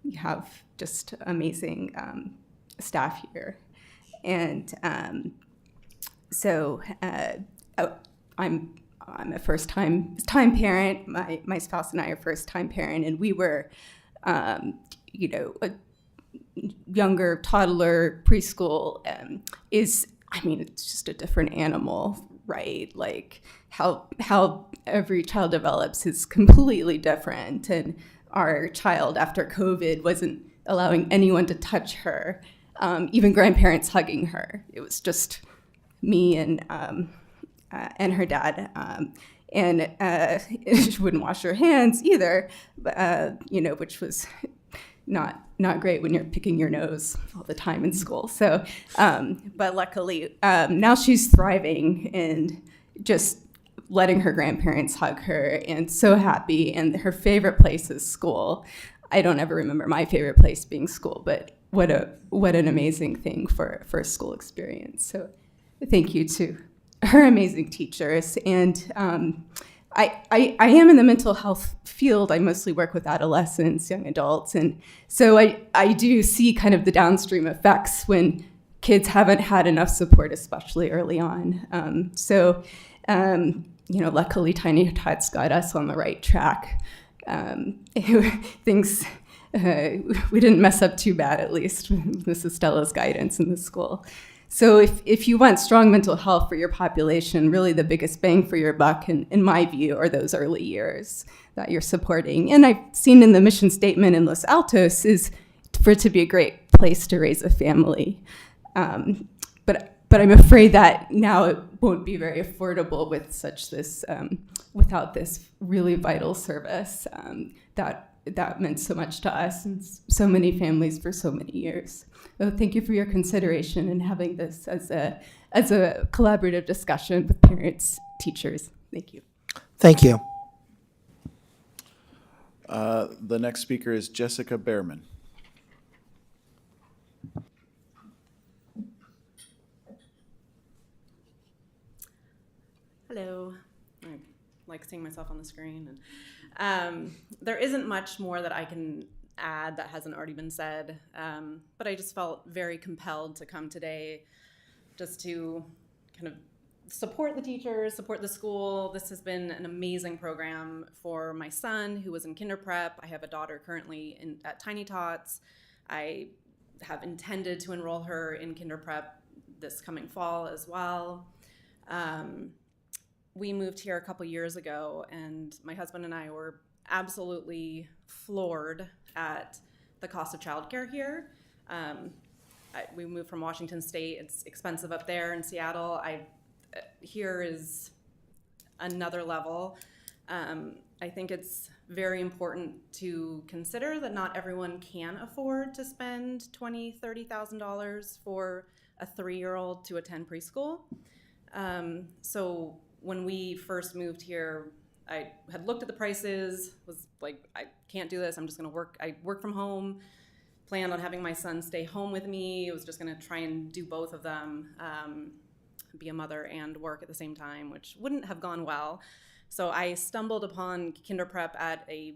You have just amazing staff here, and so I'm a first-time parent. My spouse and I are first-time parent, and we were, a younger toddler preschool it's just a different animal, right? How every child develops is completely different, and our child after COVID wasn't allowing anyone to touch her, even grandparents hugging her. It was just me and her dad, and she wouldn't wash her hands either, which was not great when you're picking your nose all the time in school. So, but luckily now she's thriving and just letting her grandparents hug her, and so happy. And her favorite place is school. I don't ever remember my favorite place being school, but what an amazing thing for a school experience. So thank you to her amazing teachers. And I am in the mental health field. I mostly work with adolescents, young adults. And so I do see kind of the downstream effects when kids haven't had enough support, especially early on. Luckily Tiny Tots got us on the right track. Things, we didn't mess up too bad, at least with Mrs. Stella's guidance in the school. So if you want strong mental health for your population, really the biggest bang for your buck, in my view, are those early years that you're supporting. And I've seen in the mission statement in Los Altos is for it to be a great place to raise a family. But I'm afraid that now it won't be very affordable with without this really vital service that that meant so much to us and so many families for so many years. So thank you for your consideration and having this as a collaborative discussion with parents, teachers. Thank you. Thank you. The next speaker is Jessica Behrman. Hello. I like seeing myself on the screen. And, there isn't much more that I can add that hasn't already been said, but I just felt very compelled to come today just to kind of support the teachers, support the school. This has been an amazing program for my son who was in kinder prep. I have a daughter currently at Tiny Tots. I have intended to enroll her in kinder prep this coming fall as well. We moved here a couple years ago, and my husband and I were absolutely floored at the cost of childcare here. We moved from Washington State. It's expensive up there in Seattle. Here is another level. I think it's very important to consider that not everyone can afford to spend $20,000, $30,000 for a 3-year-old to attend preschool. So when we first moved here, I had looked at the prices, was like, I can't do this. I'm just going to work. I work from home, planned on having my son stay home with me. I was just going to try and do both of them, be a mother and work at the same time, which wouldn't have gone well. So I stumbled upon kinder prep at a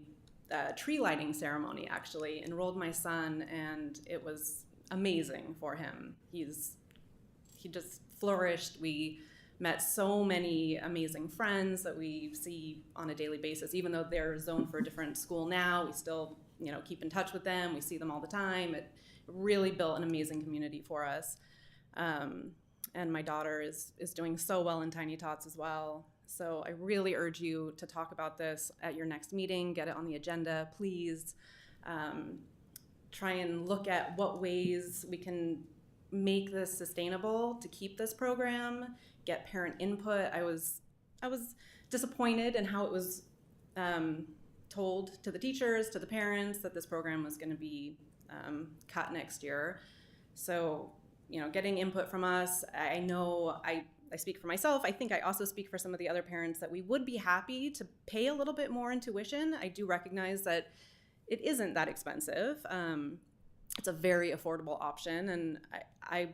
tree lighting ceremony, actually, enrolled my son, and it was amazing for him. He just flourished. We met so many amazing friends that we see on a daily basis. Even though they're zoned for a different school now, we still, keep in touch with them. We see them all the time. It really built an amazing community for us. And my daughter is doing so well in Tiny Tots as well. So I really urge you to talk about this at your next meeting, get it on the agenda, please. Try and look at what ways we can make this sustainable to keep this program, get parent input. I was disappointed in how it was told to the teachers, to the parents, that this program was going to be cut next year. So, getting input from us. I know I speak for myself. I think I also speak for some of the other parents that we would be happy to pay a little bit more in tuition. I do recognize that it isn't that expensive. It's a very affordable option, and I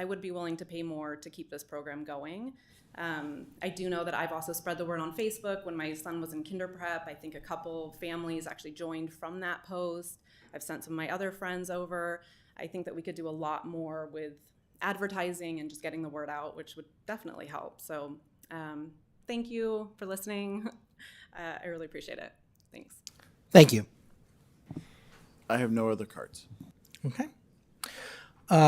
would be willing to pay more to keep this program going. I do know that I've also spread the word on Facebook. When my son was in kinder prep, I think a couple families actually joined from that post. I've sent some of my other friends over. I think that we could do a lot more with advertising and just getting the word out, which would definitely help. So thank you for listening. I really appreciate it. Thanks. Thank you. I have no other cards. Okay.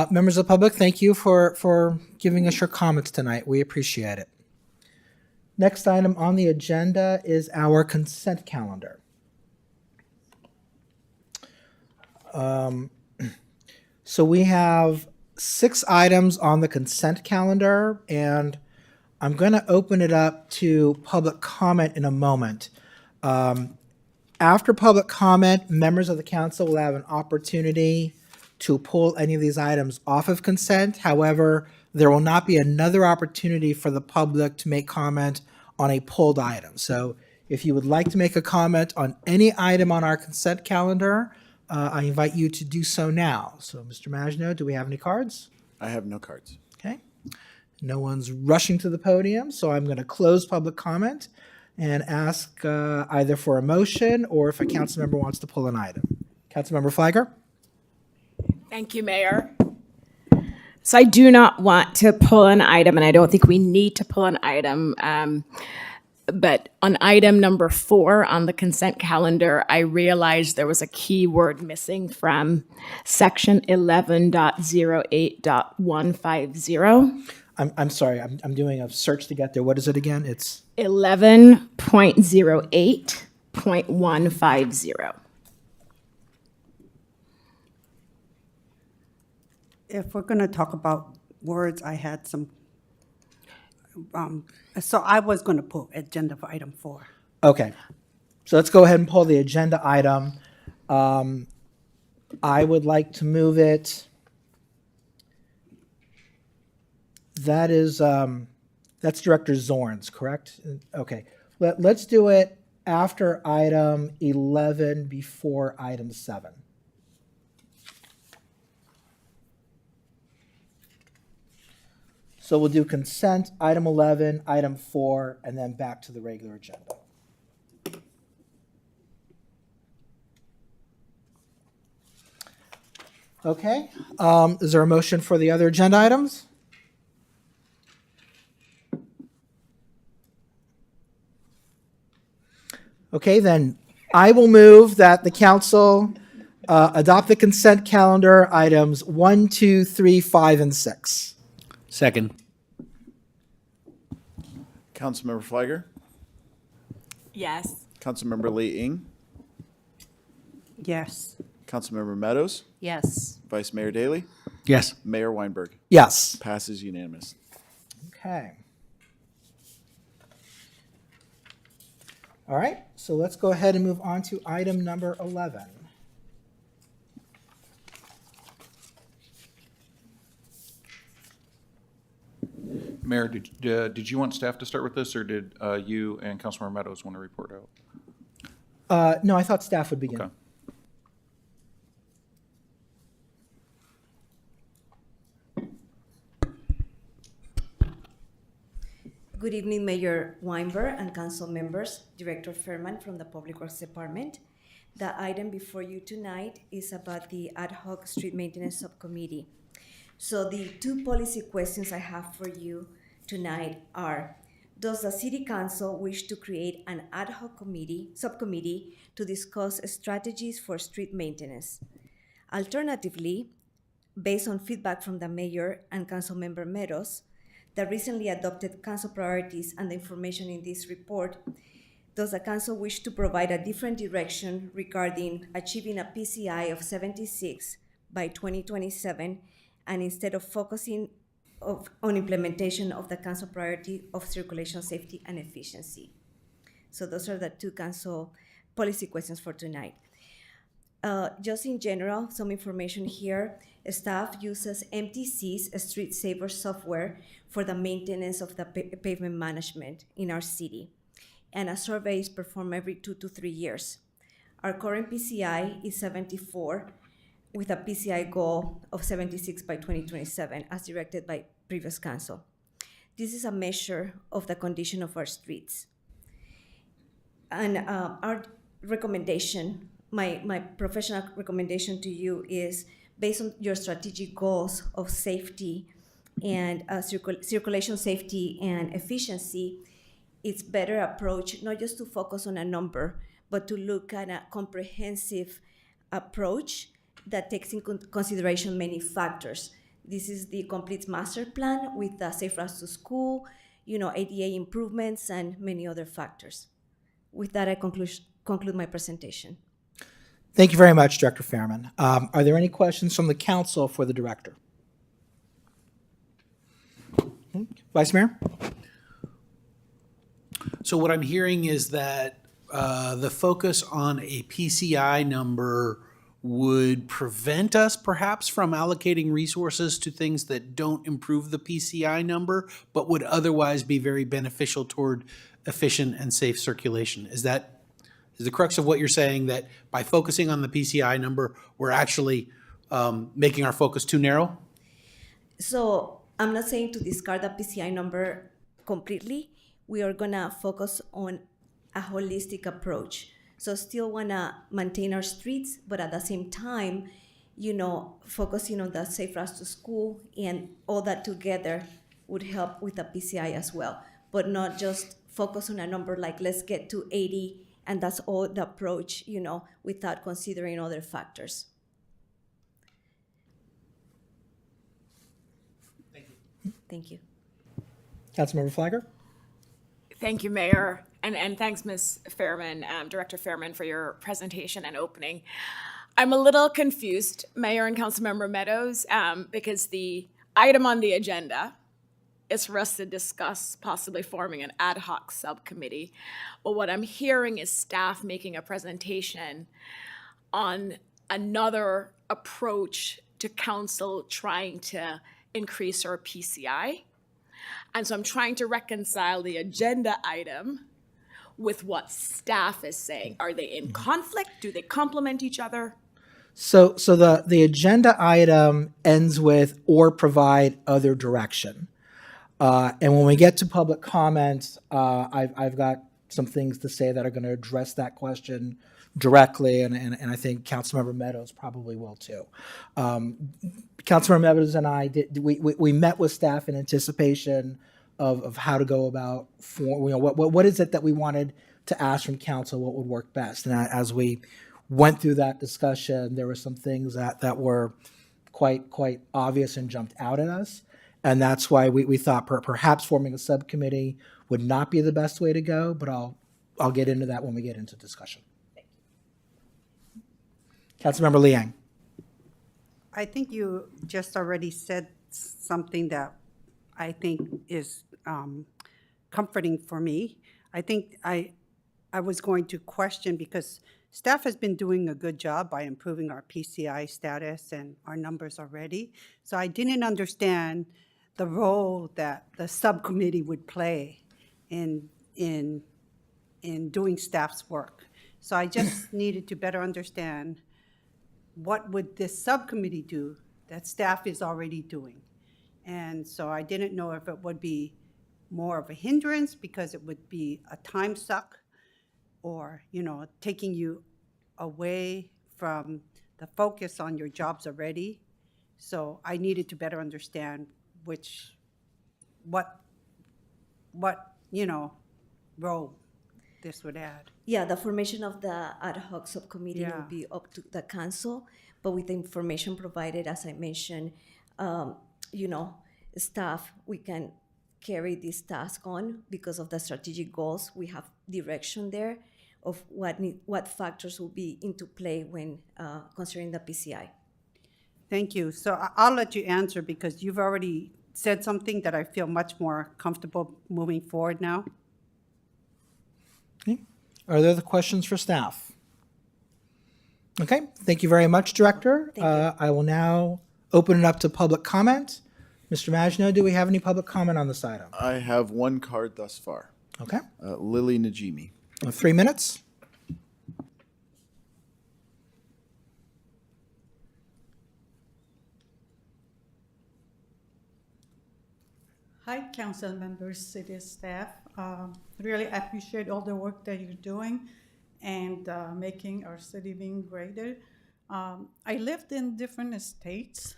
Members of the public, thank you for giving us your comments tonight. We appreciate it. Next item on the agenda is our consent calendar. So we have 6 items on the consent calendar, and I'm going to open it up to public comment in a moment. After public comment, members of the council will have an opportunity to pull any of these items off of consent. However, there will not be another opportunity for the public to make comment on a pulled item. So if you would like to make a comment on any item on our consent calendar, I invite you to do so now. So Mr. Maginot, do we have any cards? I have no cards. Okay. No one's rushing to the podium, so I'm going to close public comment and ask either for a motion or if a council member wants to pull an item. Councilmember Flagger? Thank you, Mayor. So I do not want to pull an item, and I don't think we need to pull an item. But on item number 4 on the consent calendar, I realized there was a key word missing from section 11.08.150. I'm sorry, I'm doing a search to get there. What is it again? It's 11.08.150. If we're going to talk about words, I had some, so I was going to put agenda for item 4. okay. So let's go ahead and pull the agenda item. I would like to move it. That is, that's Director Zorn's, correct? Okay. Let's do it after item 11, before item 7. So we'll do consent, item 11, item 4, and then back to the regular agenda. Okay. Is there a motion for the other agenda items? Okay, then I will move that the council adopt the consent calendar items 1, 2, 3, 5, and 6. Second. Councilmember Fliger, Yes. Councilmember Lee Ing, Yes. Councilmember Meadows, Yes. Vice Mayor Daley, Yes. Mayor Weinberg. Yes. Passes unanimous. Okay. All right, so let's go ahead and move on to item number 11. Mayor, did you want staff to start with this, or did you and Councilmember Meadows want to report out? No, I thought staff would begin. Okay. Good evening, Mayor Weinberg and council members, Director Fairman from the Public Works Department. The item before you tonight is about the Ad Hoc Street Maintenance Subcommittee. So the two policy questions I have for you tonight are, does the City Council wish to create an ad hoc subcommittee to discuss strategies for street maintenance? Alternatively, based on feedback from the Mayor and Councilmember Meadows, the recently adopted council priorities and the information in this report, does the council wish to provide a different direction regarding achieving a PCI of 76 by 2027, and instead of focusing on implementation of the council priority of circulation, safety, and efficiency? So those are the two council policy questions for tonight. Just in general, some information here. Staff uses MTC's Street Saver software for the maintenance of the pavement management in our city, and a survey is performed every 2 to 3 years. Our current PCI is 74, with a PCI goal of 76 by 2027, as directed by previous council. This is a measure of the condition of our streets. And our recommendation, my professional recommendation to you is, based on your strategic goals of safety and circulation safety and efficiency, it's better approach not just to focus on a number, but to look at a comprehensive approach that takes in consideration many factors. This is the complete master plan with the safe routes to school, ADA improvements, and many other factors. With that, I conclude my presentation. Thank you very much, Director Fairman. Are there any questions from the council for the director? Vice Mayor? So what I'm hearing is that the focus on a PCI number would prevent us perhaps from allocating resources to things that don't improve the PCI number, but would otherwise be very beneficial toward efficient and safe circulation. Is the crux of what you're saying, that by focusing on the PCI number, we're actually making our focus too narrow? So I'm not saying to discard the PCI number completely. We are gonna focus on a holistic approach. So still wanna maintain our streets, but at the same time, focusing on the safe routes to school, and all that together would help with the PCI as well. But not just focus on a number like, let's get to 80, and that's all the approach, without considering other factors. Thank you. Councilmember Flagger? Thank you, Mayor, and thanks, Ms. Fairman, Director Fairman, for your presentation and opening. I'm a little confused, Mayor and Councilmember Meadows, because the item on the agenda is for us to discuss possibly forming an ad hoc subcommittee. But what I'm hearing is staff making a presentation on another approach to council trying to increase our PCI. And so I'm trying to reconcile the agenda item with what staff is saying. Are they in conflict? Do they complement each other? So the agenda item ends with or provide other direction. And when we get to public comments, I've got some things to say that are going to address that question directly, and I think Councilmember Meadows probably will too. Councilmember Meadows and I we met with staff in anticipation of how to go about what is it that we wanted to ask from council, what would work best, and as we went through that discussion, there were some things that were quite obvious and jumped out at us. And that's why we thought perhaps forming a subcommittee would not be the best way to go, but I'll get into that when we get into discussion. Councilmember Liang. I think you just already said something that I think is comforting for me. I think I was going to question, because staff has been doing a good job by improving our PCI status and our numbers already. So I didn't understand the role that the subcommittee would play in doing staff's work. So I just needed to better understand what would this subcommittee do that staff is already doing. And so I didn't know if it would be more of a hindrance because it would be a time suck, or, taking you away from the focus on your jobs already. So I needed to better understand what role this would add. Yeah, the formation of the ad hoc subcommittee Yeah. will be up to the council, but with the information provided, as I mentioned, staff, we can carry this task on because of the strategic goals. We have direction there of what factors will be into play when considering the PCI. Thank you. So I'll let you answer because you've already said something that I feel much more comfortable moving forward now. Okay. Are there other questions for staff? Okay, thank you very much, Director. I will now open it up to public comment. Mr. Maginot, do we have any public comment on this item? I have one card thus far. Okay. Lily Najimi. 3 minutes. Hi, council members, city staff. Really appreciate all the work that you're doing and making our city being greater. I lived in different states,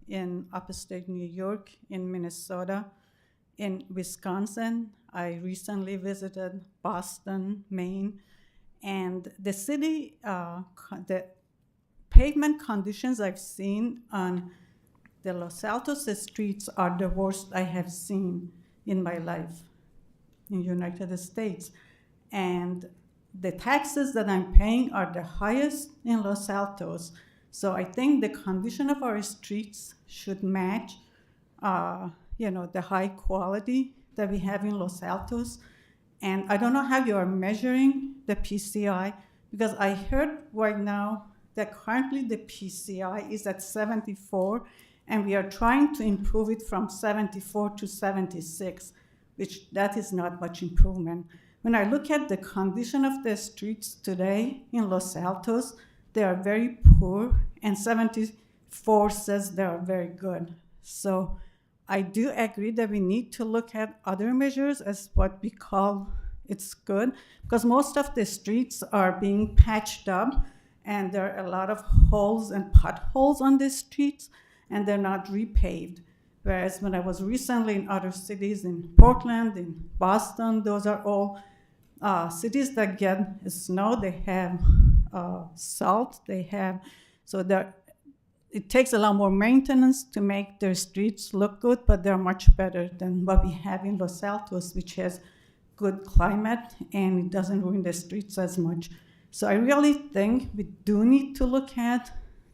in upstate New York, in Minnesota, in Wisconsin. I recently visited Boston, Maine, and the city, the pavement conditions I've seen on the Los Altos streets are the worst I have seen in my life in the United States. And the taxes that I'm paying are the highest in Los Altos. So I think the condition of our streets should match, the high quality that we have in Los Altos. And I don't know how you are measuring the PCI, because I heard right now that currently the PCI is at 74, and we are trying to improve it from 74 to 76, which that is not much improvement. When I look at the condition of the streets today in Los Altos, they are very poor, and 74 says they are very good. So I do agree that we need to look at other measures as what we call it's good, because most of the streets are being patched up, and there are a lot of holes and potholes on the streets, and they're not repaved. Whereas when I was recently in other cities, in Portland, in Boston, those are all cities that get snow, they have salt, it takes a lot more maintenance to make their streets look good, but they're much better than what we have in Los Altos, which has good climate and it doesn't ruin the streets as much. So I really think we do need to look at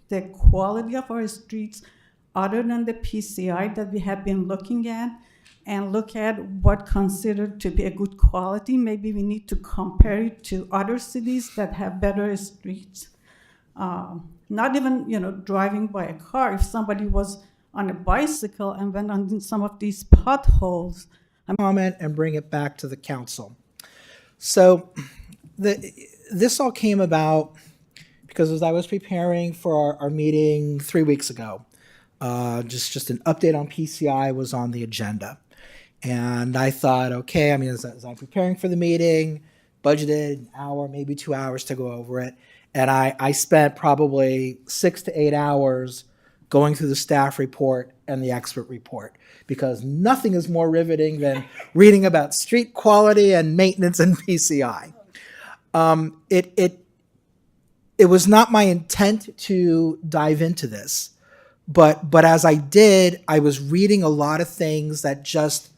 the quality of our streets other than the PCI that we have been looking at, and look at what considered to be a good quality. Maybe we need to compare it to other cities that have better streets. not even, driving by a car. If somebody was on a bicycle and went on some of these potholes, comment and bring it back to the council. So this all came about because as I was preparing for our meeting 3 weeks ago, just an update on PCI was on the agenda. And I thought, okay, I mean, as I'm preparing for the meeting, budgeted an hour, maybe 2 hours to go over it. And I spent probably 6 to 8 hours going through the staff report and the expert report, because nothing is more riveting than reading about street quality and maintenance and PCI. It was not my intent to dive into this, but as I did, I was reading a lot of things that just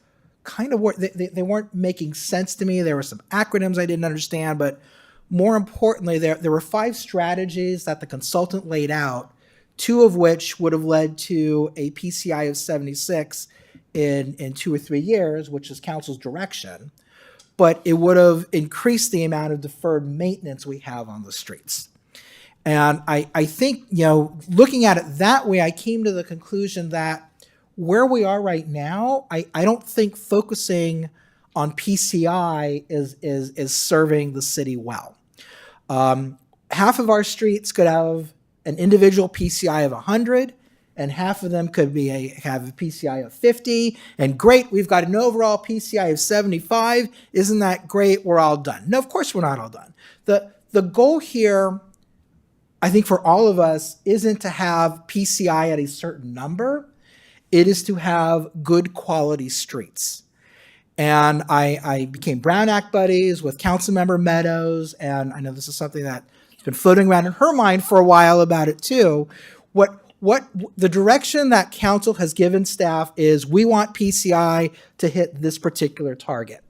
kind of they weren't making sense to me. There were some acronyms I didn't understand, but more importantly, there were 5 strategies that the consultant laid out, 2 of which would have led to a PCI of 76 in 2 or 3 years, which is council's direction, but it would have increased the amount of deferred maintenance we have on the streets. And I think, looking at it that way, I came to the conclusion that where we are right now, I don't think focusing on PCI is serving the city well. Half of our streets could have an individual PCI of 100, and half of them could have a PCI of 50. And great, we've got an overall PCI of 75. Isn't that great? We're all done. No, of course we're not all done. The goal here, I think for all of us, isn't to have PCI at a certain number. It is to have good quality streets. And I became Brown Act buddies with Councilmember Meadows, and I know this is something that's been floating around in her mind for a while about it too. What the direction that council has given staff is we want PCI to hit this particular target.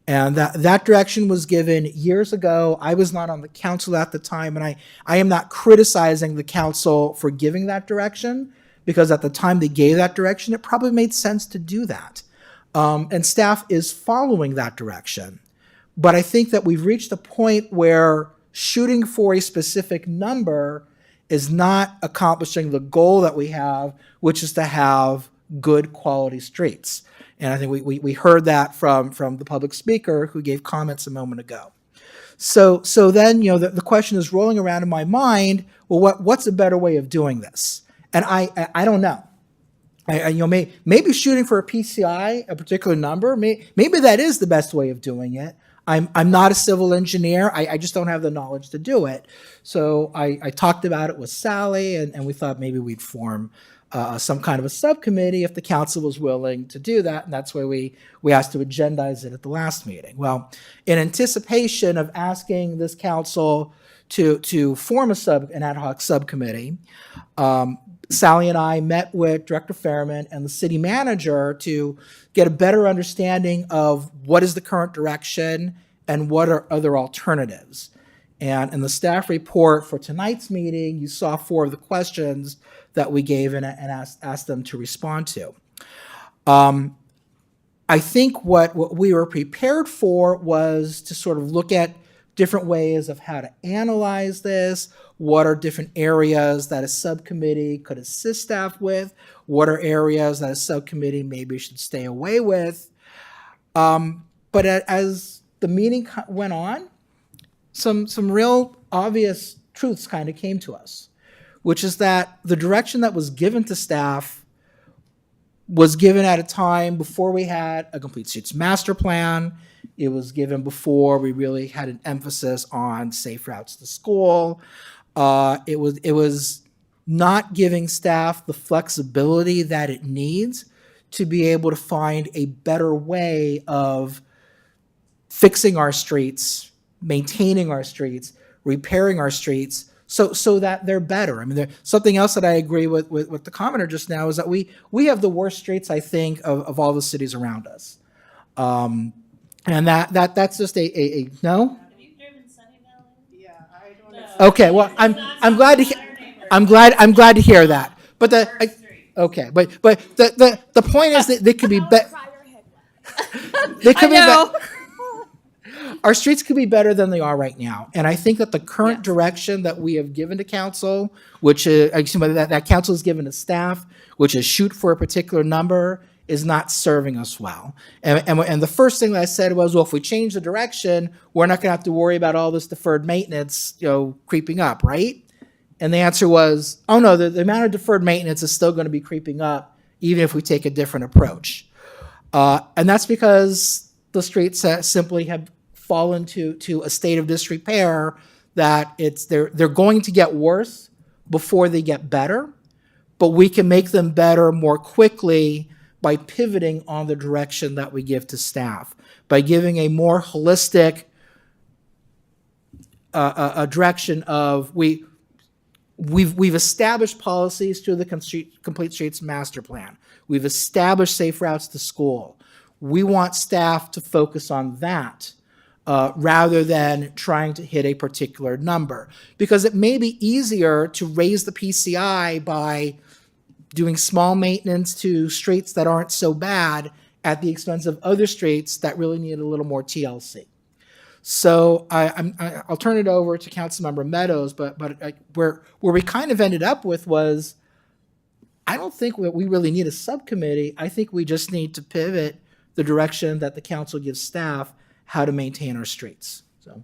And that direction was given years ago. I was not on the council at the time, and I am not criticizing the council for giving that direction, because at the time they gave that direction, it probably made sense to do that. And staff is following that direction. But I think that we've reached a point where shooting for a specific number is not accomplishing the goal that we have, which is to have good quality streets. And I think we heard that from the public speaker who gave comments a moment ago. So then, the question is rolling around in my mind, well, what's a better way of doing this? And I don't know. Maybe shooting for a PCI, a particular number, maybe that is the best way of doing it. I'm not a civil engineer. I just don't have the knowledge to do it. So I talked about it with Sally, and we thought maybe we'd form some kind of a subcommittee if the council was willing to do that. And that's why we asked to agendize it at the last meeting. Well, in anticipation of asking this council to form an ad hoc subcommittee, Sally and I met with Director Fairman and the city manager to get a better understanding of what is the current direction and what are other alternatives. And in the staff report for tonight's meeting, you saw 4 of the questions that we gave and asked them to respond to. I think what we were prepared for was to sort of look at different ways of how to analyze this. What are different areas that a subcommittee could assist staff with? What are areas that a subcommittee maybe should stay away with? But as the meeting went on, some real obvious truths kind of came to us, which is that the direction that was given to staff was given at a time before we had a complete streets master plan. It was given before we really had an emphasis on safe routes to school. It was not giving staff the flexibility that it needs to be able to find a better way of fixing our streets, maintaining our streets, repairing our streets, so that they're better. I mean, something else that I agree with the commenter just now is that we have the worst streets, I think, of all the cities around us. And that's just a no? Have you driven Sunnyvale? Yeah, I don't know. Okay, well, I'm glad to hear that. But the point is that they could be better. They could be better. our streets could be better than they are right now. And I think that the current direction that we have given to council, which is, that council has given to staff, which is shoot for a particular number, is not serving us well. And the first thing that I said was, well, if we change the direction, we're not gonna have to worry about all this deferred maintenance, creeping up, right? And the answer was, oh no, the amount of deferred maintenance is still gonna be creeping up, even if we take a different approach. And that's because the streets simply have fallen to a state of disrepair that they're going to get worse before they get better, but we can make them better more quickly by pivoting on the direction that we give to staff, by giving a more holistic a direction of we've established policies through the Complete Streets Master Plan. We've established safe routes to school. We want staff to focus on that rather than trying to hit a particular number, because it may be easier to raise the PCI by doing small maintenance to streets that aren't so bad at the expense of other streets that really need a little more TLC. So I'll turn it over to Councilmember Meadows, but where we kind of ended up with was, I don't think we really need a subcommittee. I think we just need to pivot the direction that the council gives staff how to maintain our streets. So,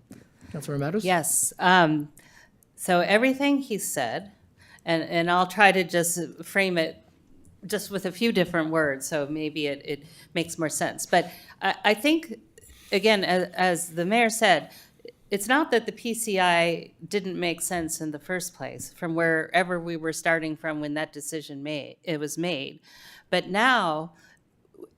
Councilmember Meadows? Yes. So everything he said, and I'll try to just frame it just with a few different words, so maybe it makes more sense. But I think, again, as the mayor said, it's not that the PCI didn't make sense in the first place, from wherever we were starting from when that decision was made. But now,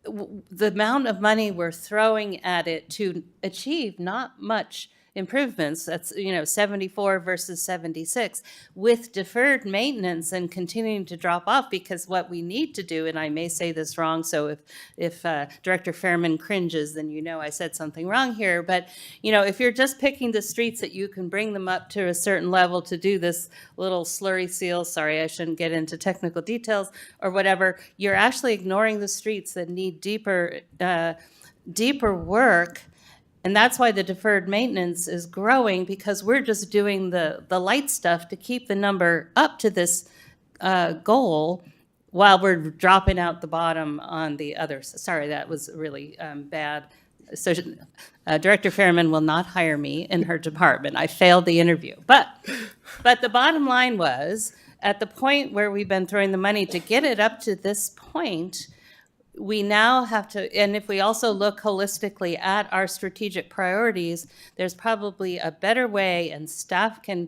the amount of money we're throwing at it to achieve not much improvements, that's 74 versus 76, with deferred maintenance and continuing to drop off, because what we need to do, and I may say this wrong, so if Director Fairman cringes, then I said something wrong here, but if you're just picking the streets that you can bring them up to a certain level to do this little slurry seal, sorry, I shouldn't get into technical details or whatever, you're actually ignoring the streets that need deeper work. And that's why the deferred maintenance is growing, because we're just doing the light stuff to keep the number up to this goal while we're dropping out the bottom on the others. Sorry, that was really bad. So Director Fairman will not hire me in her department. I failed the interview. But the bottom line was, at the point where we've been throwing the money to get it up to this point, we now have to, and if we also look holistically at our strategic priorities, there's probably a better way, and staff can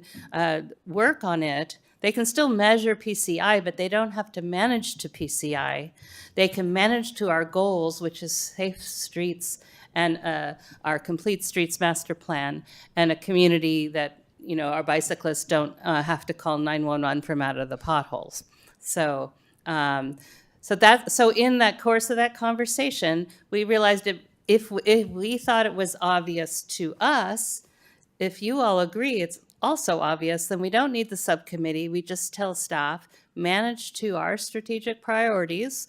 work on it. They can still measure PCI, but they don't have to manage to PCI. They can manage to our goals, which is safe streets and our Complete Streets Master Plan, and a community that, our bicyclists don't have to call 911 from out of the potholes. So in that course of that conversation, we realized if we thought it was obvious to us, if you all agree it's also obvious, then we don't need the subcommittee. We just tell staff, manage to our strategic priorities,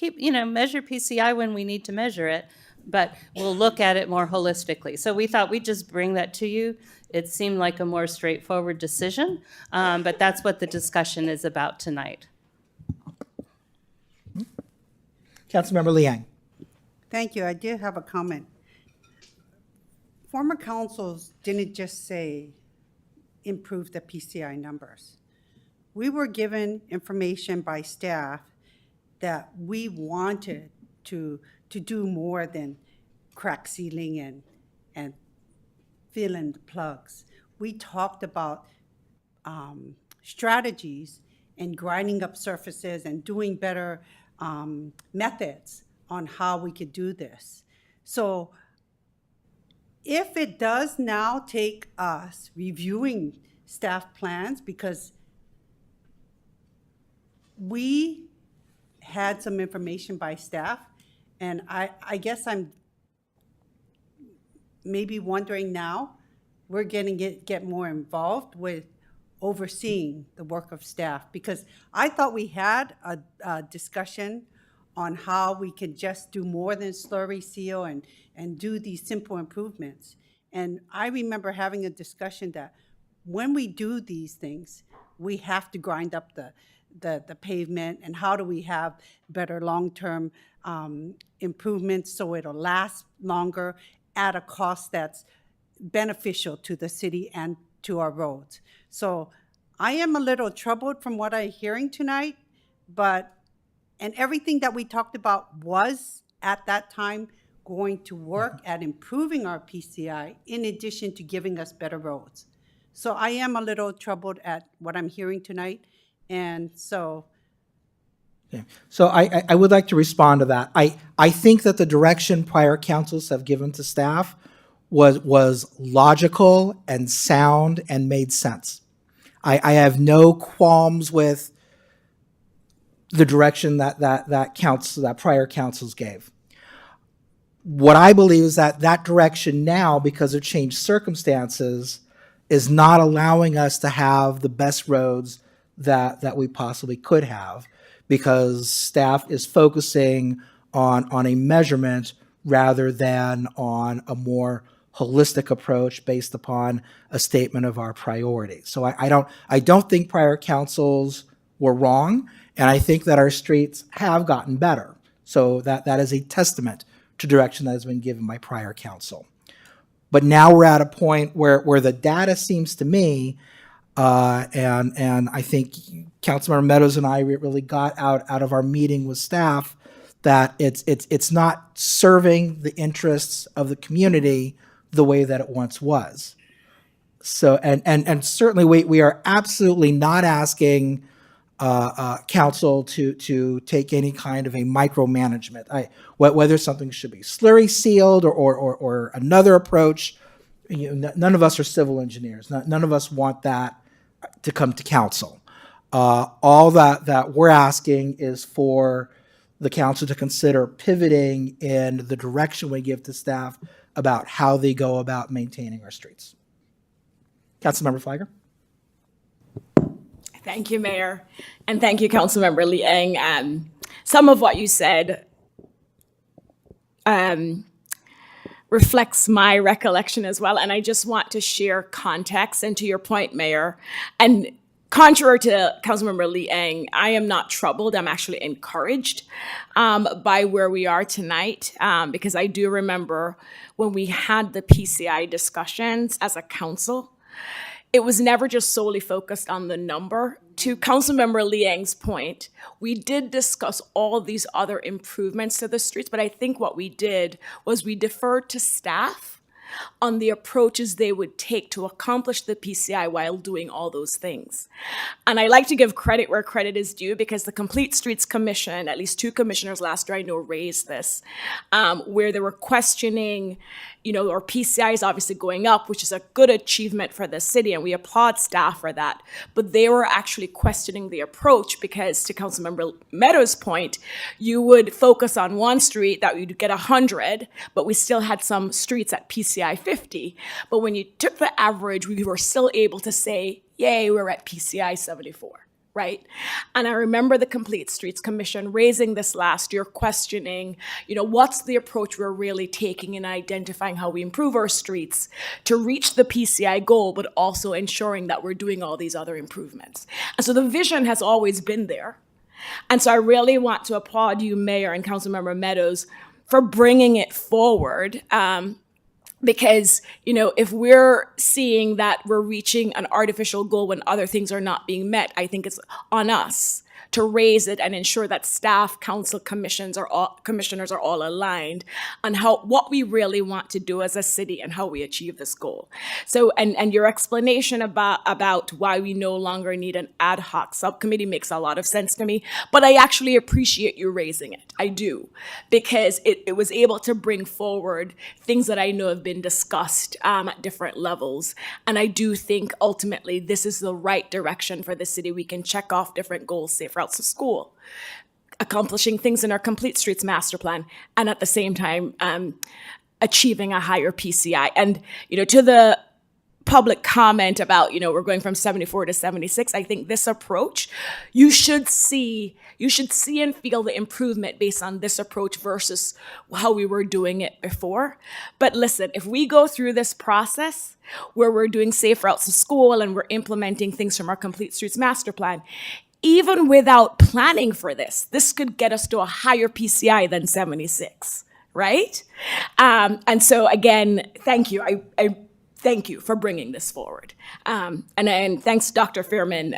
measure PCI when we need to measure it, but we'll look at it more holistically. So we thought we'd just bring that to you. It seemed like a more straightforward decision, but that's what the discussion is about tonight. Councilmember Liang. Thank you. I did have a comment. Former councils didn't just say improve the PCI numbers. We were given information by staff that we wanted to do more than crack sealing and fill in the plugs. We talked about strategies and grinding up surfaces and doing better methods on how we could do this. So if it does now take us reviewing staff plans, because we had some information by staff, and I guess I'm maybe wondering now, we're going to get more involved with overseeing the work of staff, because I thought we had a discussion on how we can just do more than slurry seal and do these simple improvements. And I remember having a discussion that when we do these things, we have to grind up the pavement, and how do we have better long-term improvements so it'll last longer at a cost that's beneficial to the city and to our roads. So I am a little troubled from what I'm hearing tonight, and everything that we talked about was at that time going to work at improving our PCI in addition to giving us better roads. So I am a little troubled at what I'm hearing tonight, and so. Okay. So I would like to respond to that. I think that the direction prior councils have given to staff was logical and sound and made sense. I have no qualms with the direction that prior councils gave. What I believe is that direction now, because of changed circumstances, is not allowing us to have the best roads that we possibly could have, because staff is focusing on a measurement rather than on a more holistic approach based upon a statement of our priorities. So I don't think prior councils were wrong, and I think that our streets have gotten better. So that is a testament to direction that has been given by prior council. But now we're at a point where the data seems to me, and I think Councilmember Meadows and I really got out of our meeting with staff that it's not serving the interests of the community the way that it once was. So and certainly we are absolutely not asking council to take any kind of a micromanagement. Whether something should be slurry sealed or another approach, none of us are civil engineers. None of us want that to come to council. All that we're asking is for the council to consider pivoting in the direction we give to staff about how they go about maintaining our streets. Councilmember Flagger. Thank you, Mayor, and thank you, Councilmember Liang. Some of what you said reflects my recollection as well, and I just want to share context. And to your point, Mayor, and contrary to Councilmember Liang, I am not troubled. I'm actually encouraged by where we are tonight, because I do remember when we had the PCI discussions as a council, it was never just solely focused on the number. To Councilmember Liang's point, we did discuss all these other improvements to the streets, but I think what we did was we deferred to staff on the approaches they would take to accomplish the PCI while doing all those things. And I like to give credit where credit is due, because the Complete Streets Commission, at least 2 commissioners last year I know raised this, where they were questioning, our PCI is obviously going up, which is a good achievement for the city, and we applaud staff for that. But they were actually questioning the approach, because to Councilmember Meadows' point, you would focus on one street that you'd get 100, but we still had some streets at PCI 50. But when you took the average, we were still able to say, yay, we're at PCI 74. Right? And I remember the Complete Streets Commission raising this last year, questioning, what's the approach we're really taking in identifying how we improve our streets to reach the PCI goal, but also ensuring that we're doing all these other improvements. And so the vision has always been there. And so I really want to applaud you, Mayor and Councilmember Meadows, for bringing it forward. Because, if we're seeing that we're reaching an artificial goal when other things are not being met, I think it's on us to raise it and ensure that staff, council, commissioners are all aligned on what we really want to do as a city and how we achieve this goal. So, and your explanation about why we no longer need an ad hoc subcommittee makes a lot of sense to me, but I actually appreciate you raising it. I do, because it was able to bring forward things that I know have been discussed at different levels. And I do think ultimately this is the right direction for the city. We can check off different goals, safe routes to school, accomplishing things in our Complete Streets Master Plan, and at the same time achieving a higher PCI. And to the public comment about, we're going from 74 to 76. I think this approach, you should see and feel the improvement based on this approach versus how we were doing it before. But listen, if we go through this process where we're doing safe routes to school and we're implementing things from our Complete Streets Master Plan, even without planning for this could get us to a higher PCI than 76, right? And so again, thank you. I thank you for bringing this forward. And thanks, Dr. Fairman,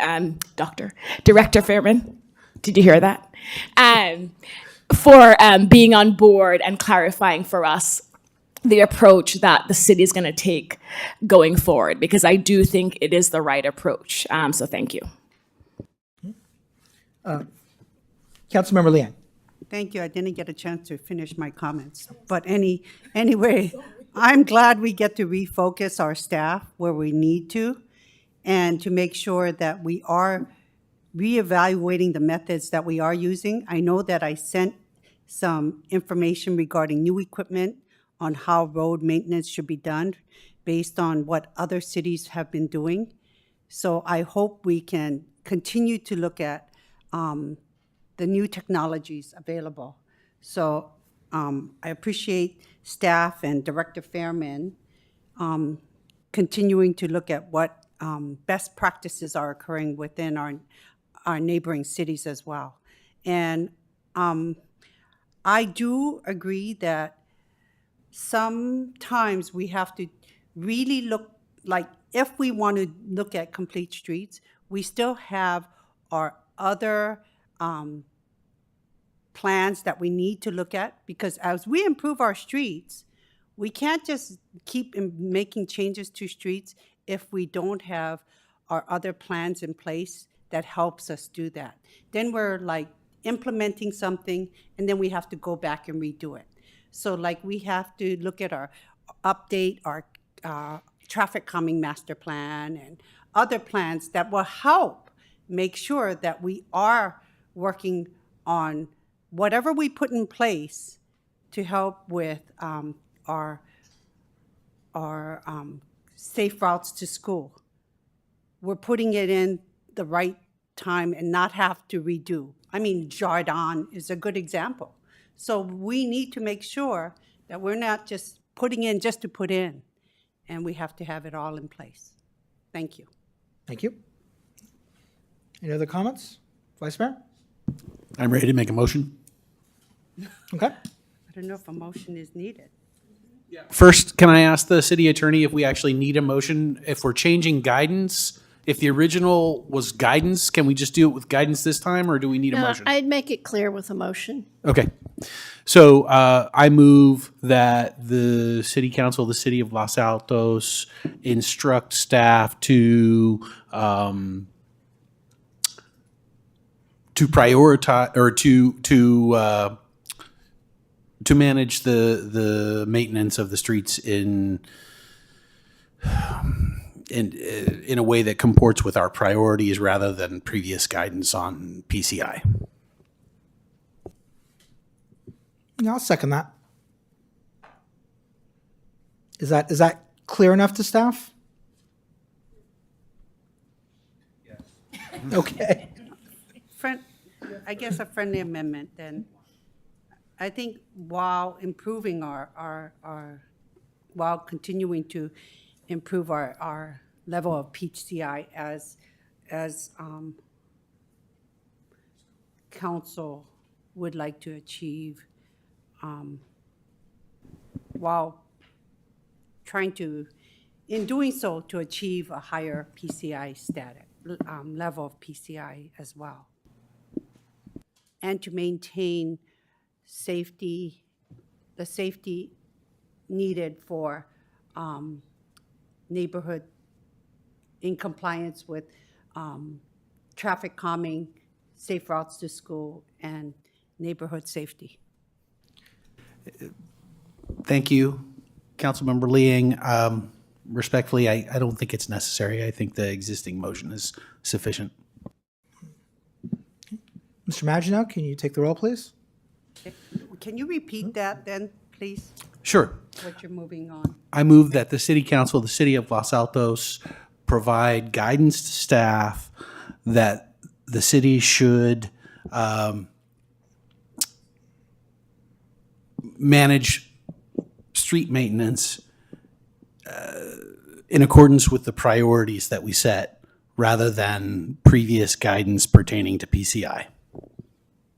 Director Fairman, did you hear that? For being on board and clarifying for us the approach that the city is going to take going forward, because I do think it is the right approach. So thank you. Councilmember Liang. Thank you. I didn't get a chance to finish my comments. But anyway, I'm glad we get to refocus our staff where we need to, and to make sure that we are reevaluating the methods that we are using. I know that I sent some information regarding new equipment on how road maintenance should be done based on what other cities have been doing. So I hope we can continue to look at the new technologies available. So I appreciate staff and Director Fairman continuing to look at what best practices are occurring within our neighboring cities as well. And I do agree that sometimes we have to really look, like if we want to look at complete streets, we still have our other plans that we need to look at, because as we improve our streets, we can't just keep making changes to streets if we don't have our other plans in place that helps us do that. Then we're like implementing something and then we have to go back and redo it. So like we have to look at our traffic calming master plan and other plans that will help make sure that we are working on whatever we put in place to help with our safe routes to school. We're putting it in the right time and not have to redo. I mean, Jardin is a good example. So we need to make sure that we're not just putting in just to put in, and we have to have it all in place. Thank you. Thank you. Any other comments? Vice Mayor? I'm ready to make a motion. Okay. I don't know if a motion is needed. First, can I ask the city attorney if we actually need a motion? If we're changing guidance, if the original was guidance, can we just do it with guidance this time, or do we need a motion? I'd make it clear with a motion. Okay. So I move that the city council of the city of Los Altos instruct staff to prioritize or to manage the maintenance of the streets in a way that comports with our priorities rather than previous guidance on PCI. Yeah, I'll second that. Is that clear enough to staff? Yes. Okay. I guess a friendly amendment then. I think while improving while continuing to improve our level of PCI as council would like to achieve, while trying to, in doing so, to achieve a higher PCI status, level of PCI as well. And to maintain the safety needed for neighborhood in compliance with traffic calming, safe routes to school, and neighborhood safety. Thank you, Councilmember Liang. Respectfully, I don't think it's necessary. I think the existing motion is sufficient. Mr. Maginot, can you take the roll, please? Can you repeat that then, please? Sure. what you're moving on. I move that the City Council of the City of Los Altos provide guidance to staff that the city should manage street maintenance in accordance with the priorities that we set, rather than previous guidance pertaining to PCI.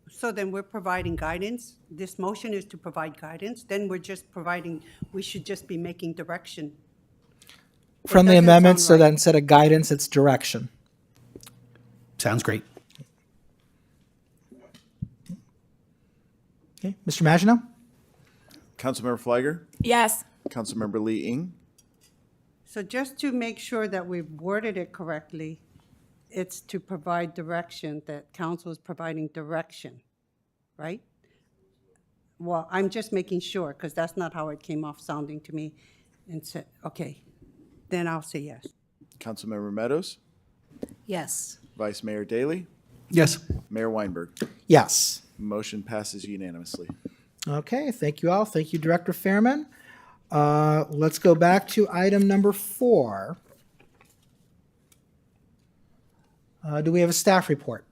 So then we're providing guidance. This motion is to provide guidance. Then we're just providing, we should just be making direction. Friendly doesn't amendment, sound so right. that instead of guidance, it's direction. Sounds great. Okay, Mr. Maginot? Councilmember Fliger, Yes. Councilmember Lee Ing, So just to make sure that we've worded it correctly, it's to provide direction, that council is providing direction, right? Well, I'm just making sure, because that's not how it came off sounding to me. And said, okay, then I'll say yes. Councilmember Meadows, Yes. Vice Mayor Daley, Yes. Mayor Weinberg. Yes. Motion passes unanimously. Okay, thank you all. Thank you, Director Fairman. Let's go back to item number 4. Do we have a staff report?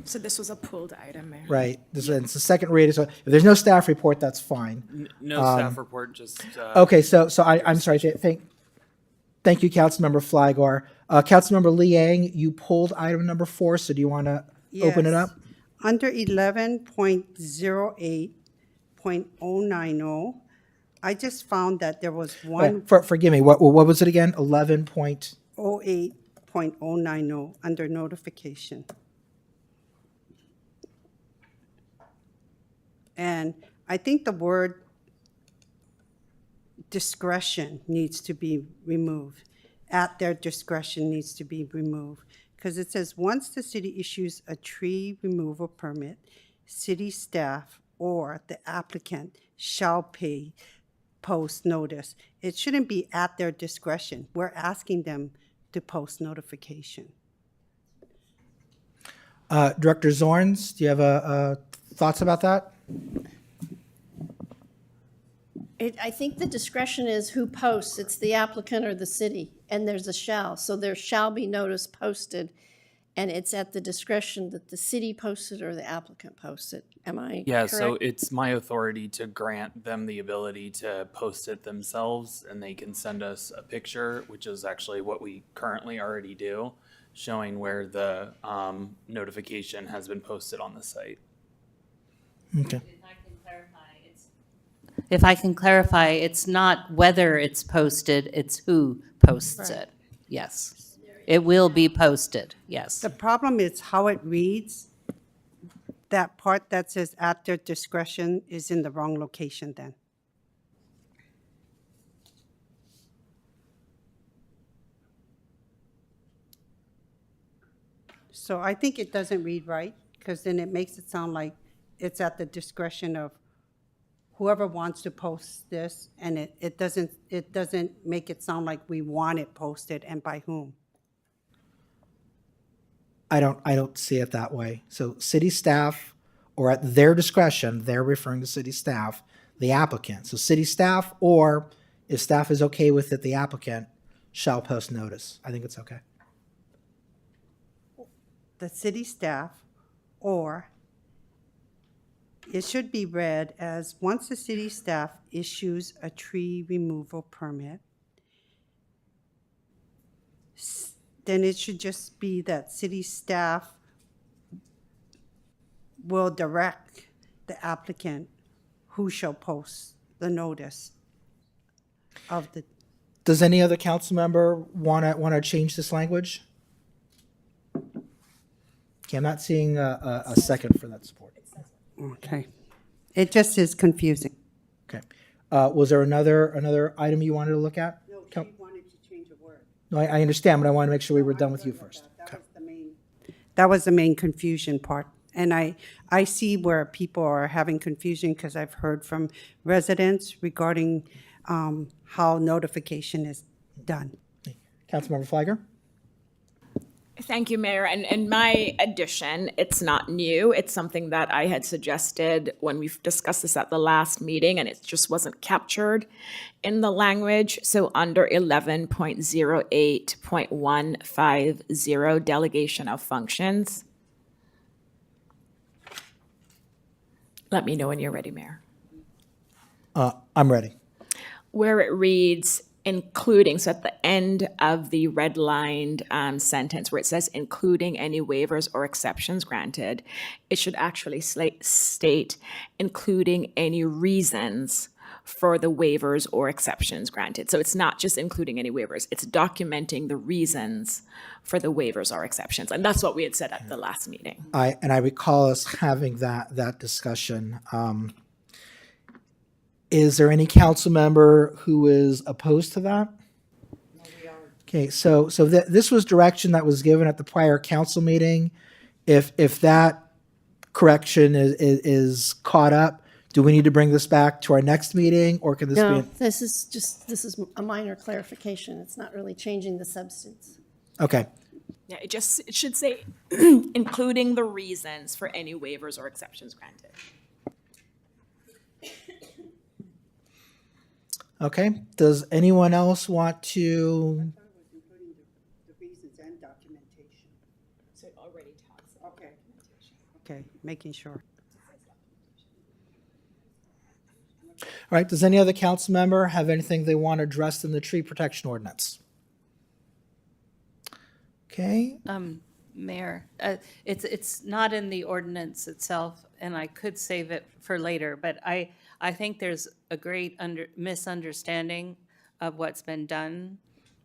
So this was a pulled item, Mayor. Right, it's the second reading, so if there's no staff report, that's fine. No staff report, just. Okay, so I'm sorry, thank you, Councilmember Flygor. Councilmember Liang, you pulled item number 4, so do you want to open it up? Yes. Under 11.08.090, I just found that there was one Forgive me, what was it again? 11 point? 08.090 under notification. And I think the word discretion needs to be removed. At their discretion needs to be removed. Because it says, once the city issues a tree removal permit, city staff or the applicant shall pay post notice. It shouldn't be at their discretion. We're asking them to post notification. Director Zorns, do you have thoughts about that? I think the discretion is who posts. It's the applicant or the city, and there's a shall. So there shall be notice posted, and it's at the discretion that the city posts it or the applicant posts it. Am I Yeah, correct? so it's my authority to grant them the ability to post it themselves, and they can send us a picture, which is actually what we currently already do, showing where the notification has been posted on the site. Okay. If I can clarify, it's not whether it's posted, it's who posts Right. it. Yes. It will be posted, yes. The problem is how it reads. That part that says at their discretion is in the wrong location then. So I think it doesn't read right, because then it makes it sound like it's at the discretion of whoever wants to post this, and it doesn't make it sound like we want it posted and by whom. I don't see it that way. So city staff, or at their discretion, they're referring to city staff, the applicant. So city staff, or if staff is okay with it, the applicant shall post notice. I think it's okay. The city staff, or it should be read as, once the city staff issues a tree removal permit, then it should just be that city staff will direct the applicant who shall post the notice of the. Does any other council member want to change this language? Okay, I'm not seeing a second for that support. Okay. It just is confusing. Okay. Was there another item you wanted to look at? No, she wanted to change a word. No, I understand, but I want to make sure we were done with you first. Okay. That was the main confusion part. And I see where people are having confusion, because I've heard from residents regarding how notification is done. Councilmember Flagger? Thank you, Mayor. And my addition, it's not new. It's something that I had suggested when we've discussed this at the last meeting, and it just wasn't captured in the language. So under 11.08.150, delegation of functions. Let me know when you're ready, Mayor. I'm ready. Where it reads, including, so at the end of the redlined sentence where it says including any waivers or exceptions granted, it should actually state including any reasons for the waivers or exceptions granted. So it's not just including any waivers, it's documenting the reasons for the waivers or exceptions. And that's what we had said at the last meeting. I recall us having that discussion. Is there any council member who is opposed to that? Okay, so this was direction that was given at the prior council meeting. If that correction is caught up, do we need to bring this back to our next meeting, or can this No, be? this is a minor clarification. It's not really changing the substance. Okay, Yeah, it should say including the reasons for any waivers or exceptions granted. okay. Does anyone else want to? The reasons and documentation. So it already talks about Okay. Okay, making sure. All right, does any other council member have anything they want addressed in the tree protection ordinance? Okay, Mayor, it's not in the ordinance itself, and I could save it for later, but I think there's a great misunderstanding of what's been done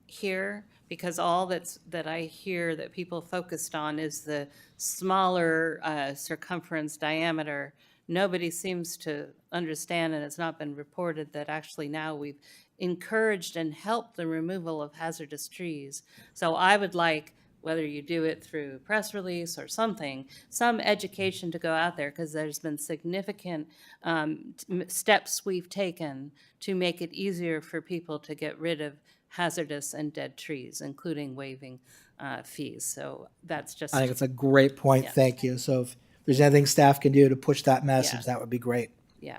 here, because all that I hear that people focused on is the smaller circumference diameter. Nobody seems to understand, and it's not been reported, that actually now we've encouraged and helped the removal of hazardous trees. So I would like, whether you do it through press release or something, some education to go out there, because there's been significant steps we've taken to make it easier for people to get rid of hazardous and dead trees, including waiving fees. So that's just. I think it's a great point. Yeah. Thank you. So if there's anything staff can do to push that message, that would be great. Yeah.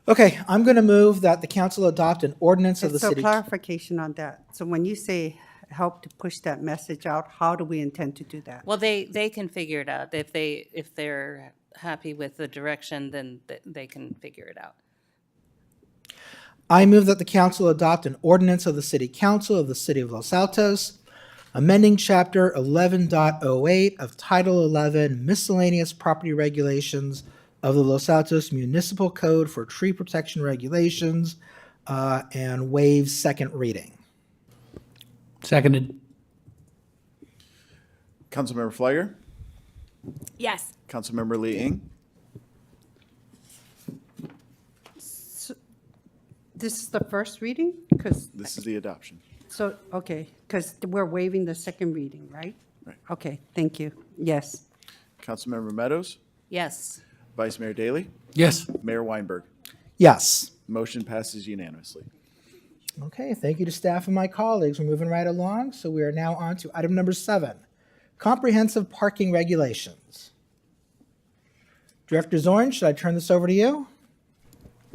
Okay, I'm going to move that the council adopt an ordinance of the So city. clarification on that. So when you say help to push that message out, how do we intend to do that? Well, they can figure it out. If they're happy with the direction, then they can figure it out. I move that the council adopt an ordinance of the city council of the city of Los Altos, amending chapter 11.08 of Title 11 Miscellaneous Property Regulations of the Los Altos Municipal Code for Tree Protection Regulations, and waive second reading. Seconded. Councilmember Flyer, Yes. Councilmember Lee Ing, This is the first reading? Because, this is the adoption. so, okay, because we're waiving the second reading, right? Right. Okay, thank you. Yes. Councilmember Meadows, Yes. Vice Mayor Daley, Yes. Mayor Weinberg. Yes. Motion passes unanimously. Okay, thank you to staff and my colleagues. We're moving right along. So we are now on to item number 7, comprehensive parking regulations. Director Zorn, should I turn this over to you?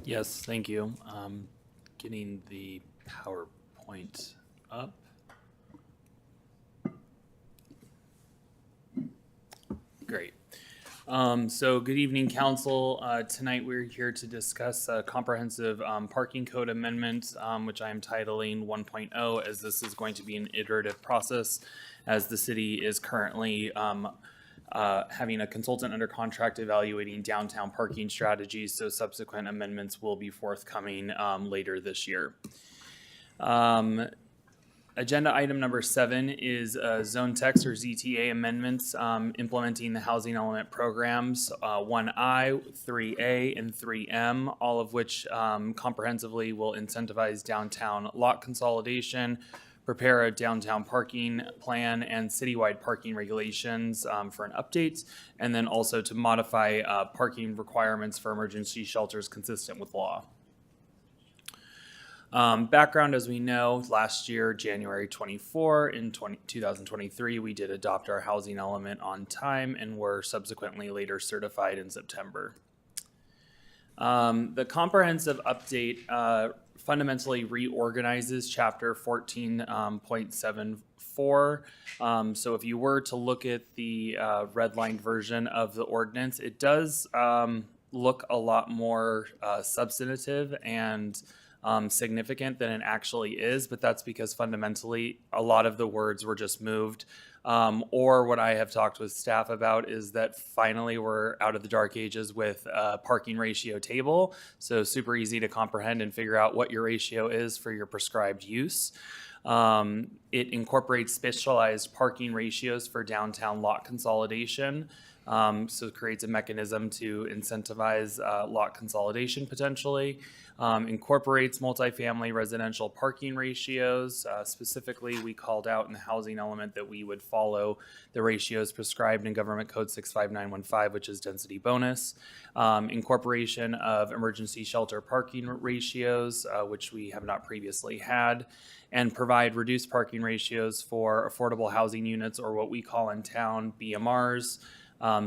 Yes, thank you. Getting the PowerPoint up. Great. So good evening, council. Tonight we're here to discuss a comprehensive parking code amendment, which I am titling 1.0, as this is going to be an iterative process, as the city is currently having a consultant under contract evaluating downtown parking strategies, so subsequent amendments will be forthcoming later this year. Agenda item number 7 is zone text or ZTA amendments implementing the housing element programs 1I, 3A, and 3M, all of which comprehensively will incentivize downtown lot consolidation, prepare a downtown parking plan and citywide parking regulations for an update, and then also to modify parking requirements for emergency shelters consistent with law. Background, as we know, last year, January 24, in 2023, we did adopt our housing element on time and were subsequently later certified in September. The comprehensive update fundamentally reorganizes Chapter 14.74. So if you were to look at the redlined version of the ordinance, it does look a lot more substantive and significant than it actually is, but that's because fundamentally a lot of the words were just moved. Or what I have talked with staff about is that finally we're out of the dark ages with a parking ratio table. So super easy to comprehend and figure out what your ratio is for your prescribed use. It incorporates specialized parking ratios for downtown lot consolidation. So it creates a mechanism to incentivize lot consolidation potentially. Incorporates multifamily residential parking ratios. Specifically, we called out in the housing element that we would follow the ratios prescribed in Government Code 65915, which is density bonus. Incorporation of emergency shelter parking ratios, which we have not previously had, and provide reduced parking ratios for affordable housing units, or what we call in town BMRs.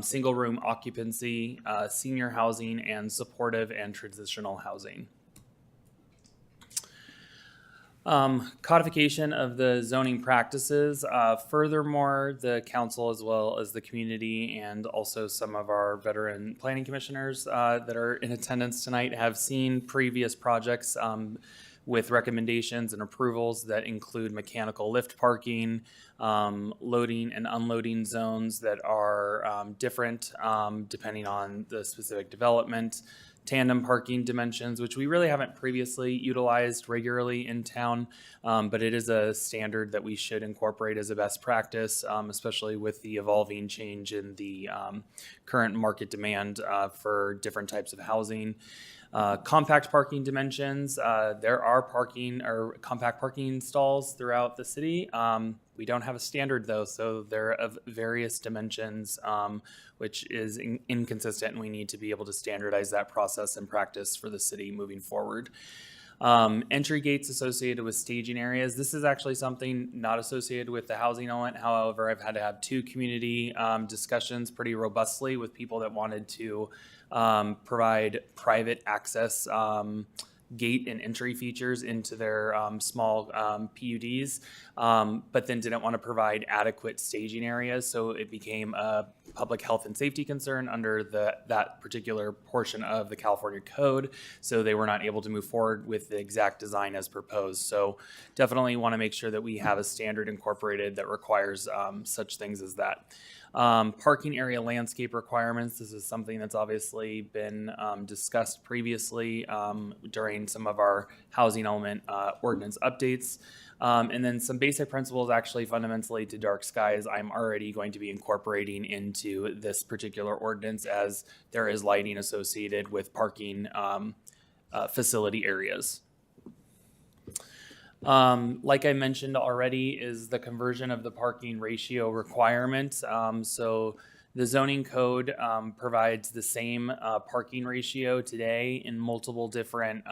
Single room occupancy, senior housing, and supportive and transitional housing. Codification of the zoning practices. Furthermore, the council, as well as the community, and also some of our veteran planning commissioners that are in attendance tonight, have seen previous projects with recommendations and approvals that include mechanical lift parking, loading and unloading zones that are different depending on the specific development, tandem parking dimensions, which we really haven't previously utilized regularly in town, but it is a standard that we should incorporate as a best practice, especially with the evolving change in the current market demand for different types of housing. Compact parking dimensions. There are parking or compact parking stalls throughout the city. We don't have a standard though, so they're of various dimensions, which is inconsistent, and we need to be able to standardize that process and practice for the city moving forward. Entry gates associated with staging areas. This is actually something not associated with the housing element. However, I've had to have two community discussions pretty robustly with people that wanted to provide private access gate and entry features into their small PUDs, but then didn't want to provide adequate staging areas. So it became a public health and safety concern under that particular portion of the California code. So they were not able to move forward with the exact design as proposed. So definitely want to make sure that we have a standard incorporated that requires such things as that. Parking area landscape requirements. This is something that's obviously been discussed previously during some of our housing element ordinance updates. And then some basic principles actually fundamentally to dark skies I'm already going to be incorporating into this particular ordinance, as there is lighting associated with parking facility areas. Like I mentioned already, is the conversion of the parking ratio requirement. So the zoning code provides the same parking ratio today in multiple different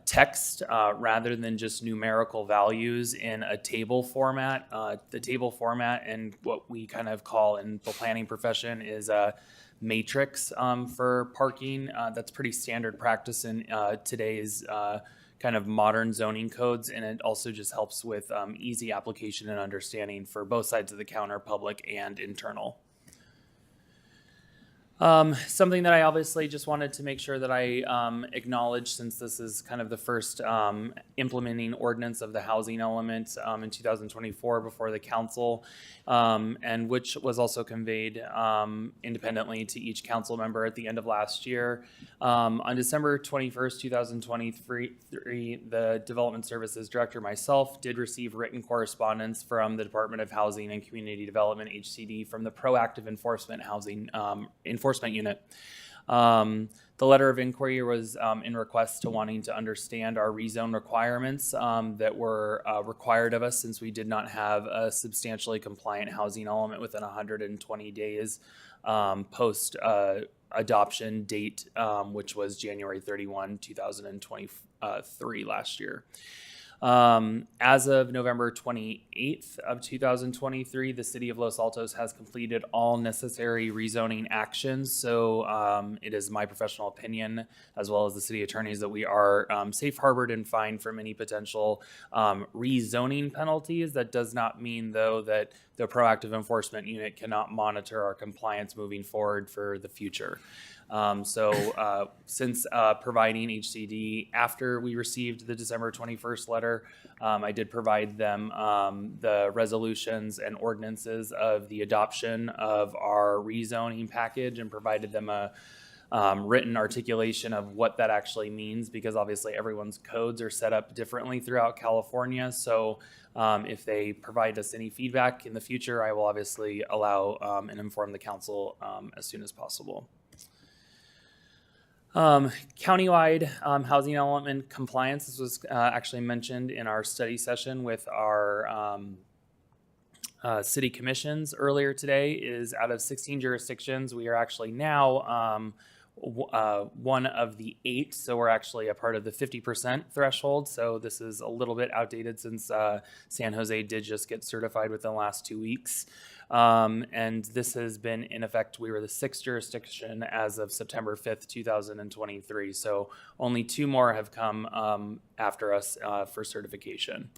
text rather than just numerical values in a table format. The table format, and what we kind of call in the planning profession, is a matrix for parking. That's pretty standard practice in today's kind of modern zoning codes, and it also just helps with easy application and understanding for both sides of the counter, public and internal. Something that I obviously just wanted to make sure that I acknowledge, since this is kind of the first implementing ordinance of the housing element in 2024 before the council, and which was also conveyed independently to each council member at the end of last year. On December 21st, 2023, the Development Services Director, myself, did receive written correspondence from the Department of Housing and Community Development, HCD, from the Proactive Enforcement Housing Enforcement Unit. The letter of inquiry was in request to wanting to understand our rezone requirements that were required of us, since we did not have a substantially compliant housing element within 120 days post adoption date, which was January 31, 2020, 3 last year. As of November 28th of 2023, the city of Los Altos has completed all necessary rezoning actions. So it is my professional opinion, as well as the city attorneys, that we are safe harbored and fined from any potential rezoning penalties. That does not mean, though, that the proactive enforcement unit cannot monitor our compliance moving forward for the future. Since providing HCD after we received the December 21st letter, I did provide them the resolutions and ordinances of the adoption of our rezoning package and provided them a written articulation of what that actually means, because obviously everyone's codes are set up differently throughout California. So if they provide us any feedback in the future, I will obviously allow and inform the council as soon as possible. Countywide housing element compliance. This was actually mentioned in our study session with our city commissions earlier today. Is out of 16 jurisdictions, we are actually now one of the 8, so we're actually a part of the 50% threshold. So this is a little bit outdated since San Jose did just get certified within the last 2 weeks. And this has been in effect. We were the 6th jurisdiction as of September 5th, 2023. So only 2 more have come after us for certification.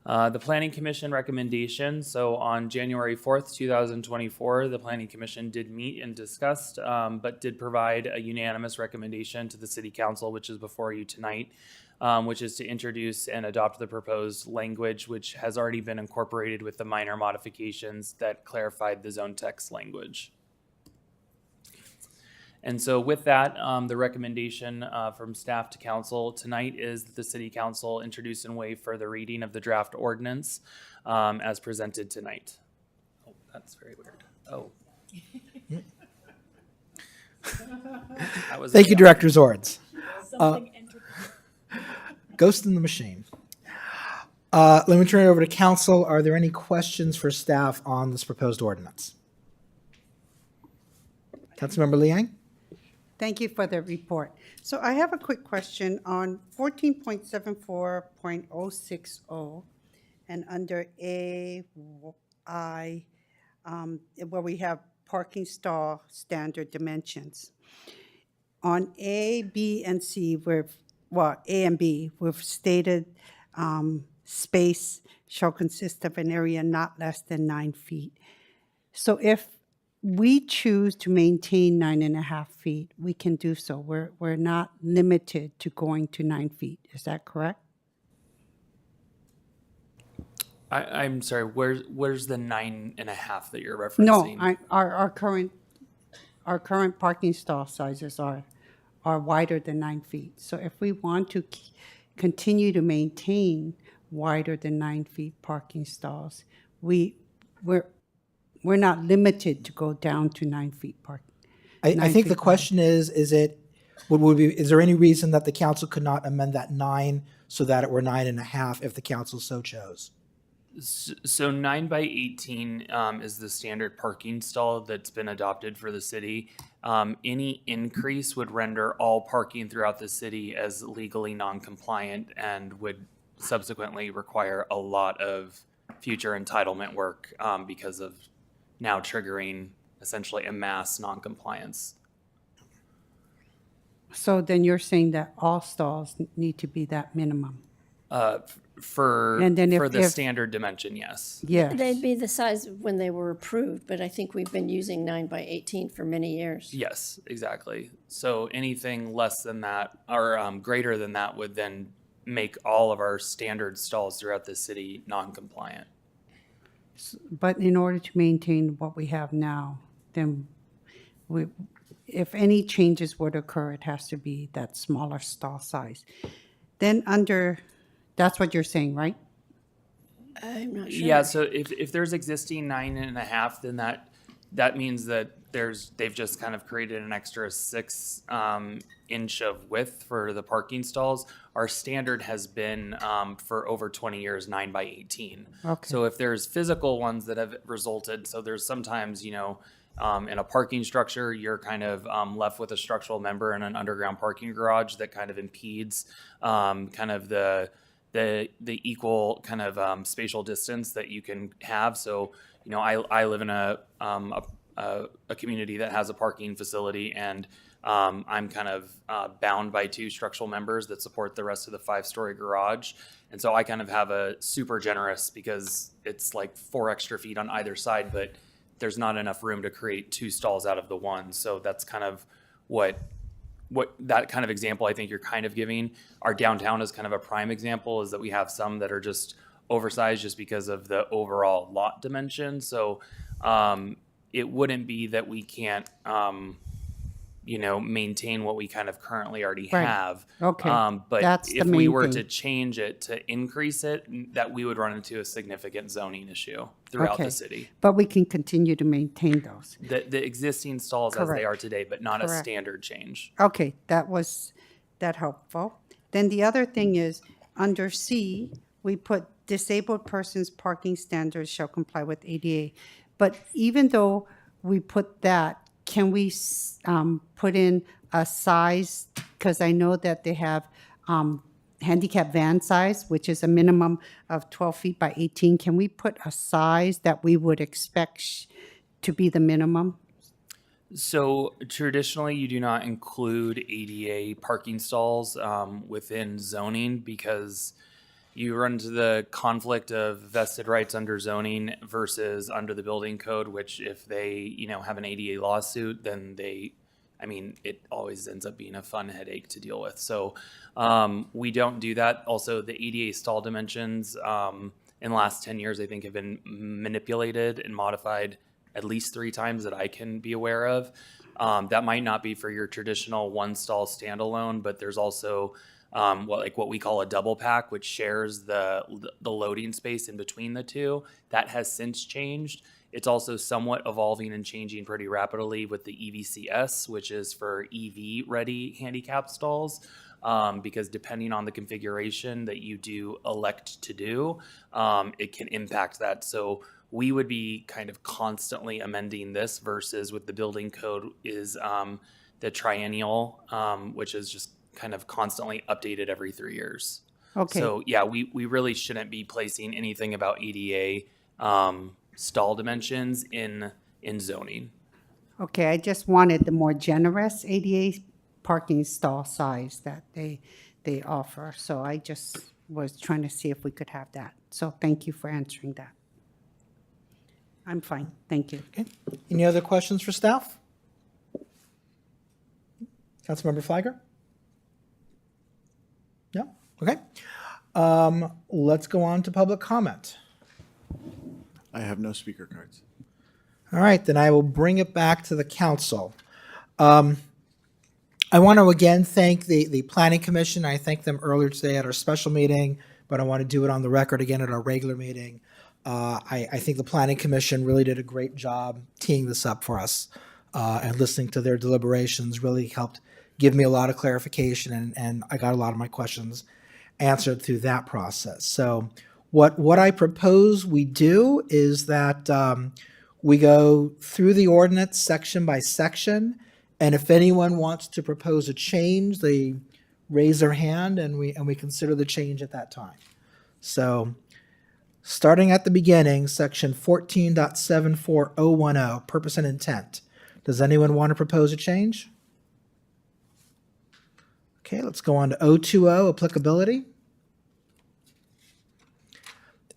The Planning Commission recommendation. So on January 4th, 2024, the Planning Commission did meet and discussed, but did provide a unanimous recommendation to the City Council, which is before you tonight, which is to introduce and adopt the proposed language, which has already been incorporated with the minor modifications that clarified the zone text language. And so with that, the recommendation from staff to council tonight is that the City Council introduce and waive further reading of the draft ordinance as presented tonight. Oh, that's very weird. Oh. Thank you, Director Zords. Ghost in the machine. Let me turn it over to council. Are there any questions for staff on this proposed ordinance? Councilmember Liang? Thank you for the report. So I have a quick question on 14.74.060 and under AI, where we have parking stall standard dimensions. On A, B, and C, A and B, we've stated space shall consist of an area not less than 9 feet. So if we choose to maintain 9.5 feet, we can do so. We're not limited to going to 9 feet. Is that correct? I'm sorry, where's the 9.5 that you're referencing? No, our current parking stall sizes are wider than 9 feet. So if we want to continue to maintain wider than 9 feet parking stalls, we're not limited to go down to 9 feet parking. I think the question is there any reason that the council could not amend that 9 so that it were 9.5 if the council so chose? So 9 by 18 is the standard parking stall that's been adopted for the city. Any increase would render all parking throughout the city as legally non-compliant and would subsequently require a lot of future entitlement work because of now triggering essentially a mass non-compliance. So then you're saying that all stalls need to be that minimum? For the standard dimension, yes. Yes. They'd be the size when they were approved, but I think we've been using 9 by 18 for many years. Yes, exactly. So anything less than that or greater than that would then make all of our standard stalls throughout the city non-compliant. But in order to maintain what we have now, then if any changes would occur, it has to be that smaller stall size. Then that's what you're saying, right? I'm not sure. Yeah, so if there's existing 9.5, then that means that they've just kind of created an extra 6 inch of width for the parking stalls. Our standard has been for over 20 years 9 by 18. Okay. So if there's physical ones that have resulted, so there's sometimes in a parking structure, you're kind of left with a structural member and an underground parking garage that kind of impedes kind of the equal kind of spatial distance that you can have. So, you know, I live in a community that has a parking facility, and I'm kind of bound by 2 structural members that support the rest of the 5-story garage. And so I kind of have a super generous, because it's like 4 extra feet on either side, but there's not enough room to create 2 stalls out of the one. So that's kind of what that kind of example I think you're kind of giving. Our downtown is kind of a prime example, is that we have some that are just oversized just because of the overall lot dimension. So it wouldn't be that we can't you know, maintain what we kind of currently already Right. have. Okay. But That's the if we main were thing. to change it to increase it, that we would run into a significant zoning issue throughout Okay. the city. But we can continue to maintain those. The existing stalls as they Correct. are today, but not a Correct. standard change. Okay, that was that helpful. Then the other thing is, under C, we put disabled persons parking standards shall comply with ADA. But even though we put that, can we put in a size? Because I know that they have handicap van size, which is a minimum of 12 feet by 18. Can we put a size that we would expect to be the minimum? So traditionally, you do not include ADA parking stalls within zoning, because you run into the conflict of vested rights under zoning versus under the building code, which if they, you know, have an ADA lawsuit, then it always ends up being a fun headache to deal with. So we don't do that. Also, the ADA stall dimensions in the last 10 years, I think, have been manipulated and modified at least 3 times that I can be aware of. That might not be for your traditional 1-stall standalone, but there's also what we call a double pack, which shares the loading space in between the 2. That has since changed. It's also somewhat evolving and changing pretty rapidly with the EVCS, which is for EV-ready handicap stalls, because depending on the configuration that you do elect to do, it can impact that. So we would be kind of constantly amending this, versus with the building code is the triennial, which is just kind of constantly updated every 3 years. Okay. So yeah, we really shouldn't be placing anything about ADA stall dimensions in zoning. Okay, I just wanted the more generous ADA parking stall size that they offer. So I just was trying to see if we could have that. So thank you for answering that. I'm fine, thank you. Okay. Any other questions for staff? Councilmember Flagger? No? Okay. Let's go on to public comment. I have no speaker cards. All right, then I will bring it back to the council. I want to again thank the Planning Commission. I thanked them earlier today at our special meeting, but I want to do it on the record again at our regular meeting. I think the Planning Commission really did a great job teeing this up for us, and listening to their deliberations really helped give me a lot of clarification, and I got a lot of my questions answered through that process. So what I propose we do is that we go through the ordinance section by section, and if anyone wants to propose a change, they raise their hand, and we consider the change at that time. So starting at the beginning, section 14.74010, purpose and intent. Does anyone want to propose a change? Okay, let's go on to 020, applicability.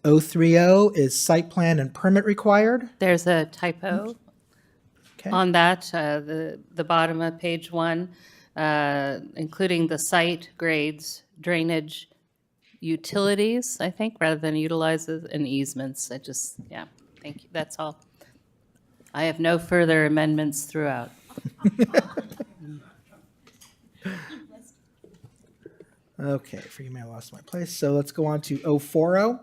030 is site plan and permit required. There's a typo Okay. on that, the bottom of page 1, including the site, grades, drainage, utilities, I think, rather than utilizes, and easements. Yeah, thank you, that's all. I have no further amendments throughout. Okay, forgive me, I lost my place. So let's go on to 040.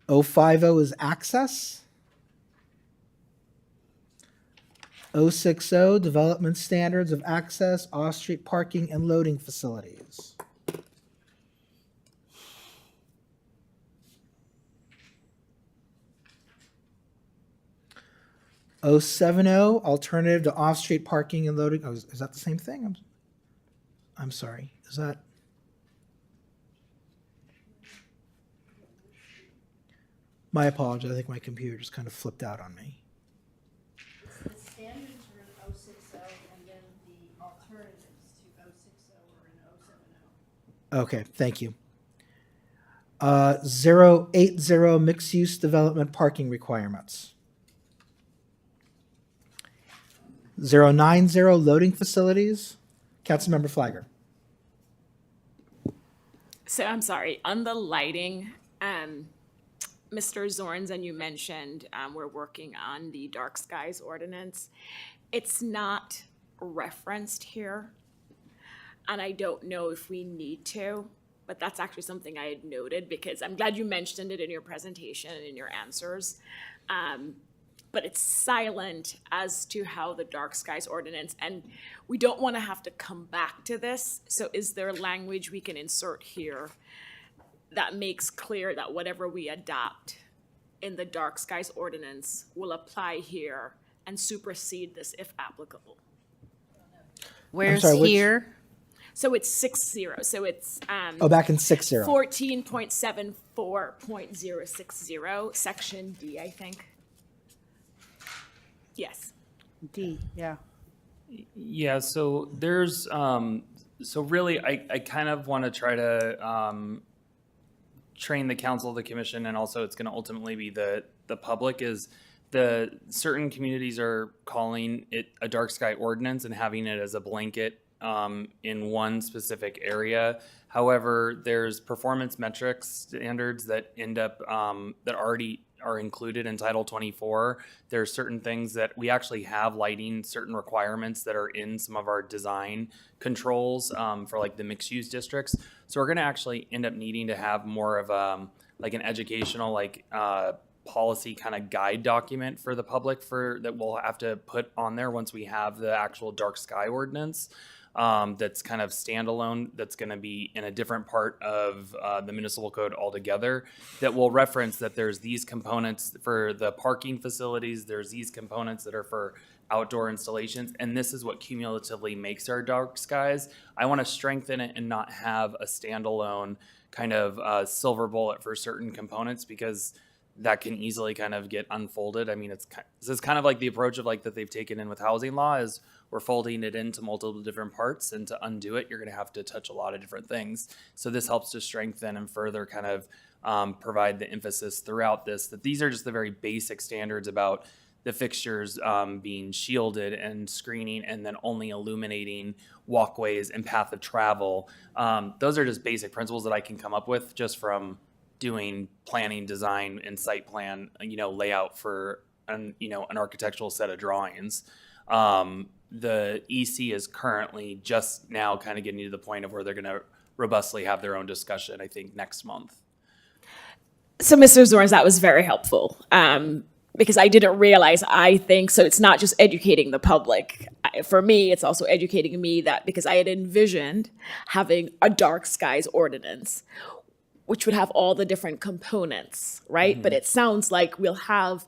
050 is access. 060, development standards of access, off-street parking, and loading facilities. 070, alternative to off-street parking and loading. Oh, is that the same thing? I'm sorry. Is that? My apologies. I think my computer just kind of flipped out on me. The standards are in 060, and then the alternatives to 060 are in 070. Okay, thank you. 080, mixed-use development parking requirements. 090, loading facilities. Councilmember Flagger. So I'm sorry, on the lighting, Mr. Zorns, and you mentioned we're working on the dark skies ordinance. It's not referenced here, and I don't know if we need to, but that's actually something I had noted because I'm glad you mentioned it in your presentation and in your answers. But it's silent as to how the dark skies ordinance, and we don't want to have to come back to this. So is there language we can insert here that makes clear that whatever we adopt in the dark skies ordinance will apply here and supersede this if applicable? Where's sorry, which- here? So it's 60. So it's Back in 60. 14.74.060, section D, I think. Yes. D, yeah. Yeah, so there's, so really, I kind of want to try to train the council, the commission, and also it's going to ultimately be the public is the certain communities are calling it a dark sky ordinance and having it as a blanket in one specific area. However, there's performance metrics standards that end up, that already are included in Title 24. There are certain things that we actually have lighting, certain requirements that are in some of our design controls for like the mixed use districts. So we're going to actually end up needing to have more of like an educational policy kind of guide document for the public that we'll have to put on there once we have the actual dark sky ordinance. That's kind of standalone, that's going to be in a different part of the municipal code altogether, that will reference that there's these components for the parking facilities, there's these components that are for outdoor installations, and this is what cumulatively makes our dark skies. I want to strengthen it and not have a standalone kind of silver bullet for certain components, because that can easily kind of get unfolded. I mean, this is kind of like the approach of like that they've taken in with housing law is we're folding it into multiple different parts, and to undo it, you're going to have to touch a lot of different things. So this helps to strengthen and further kind of provide the emphasis throughout this, that these are just the very basic standards about the fixtures being shielded and screening, and then only illuminating walkways and path of travel. Those are just basic principles that I can come up with just from doing planning, design, and site plan, layout for an architectural set of drawings. The EC is currently just now kind of getting to the point of where they're going to robustly have their own discussion, I think, next month. So, Mr. Zorns, that was very helpful because I didn't realize, I think, so it's not just educating the public. For me, it's also educating me that because I had envisioned having a dark skies ordinance, which would have all the different components, right? Mm-hmm. But it sounds like we'll have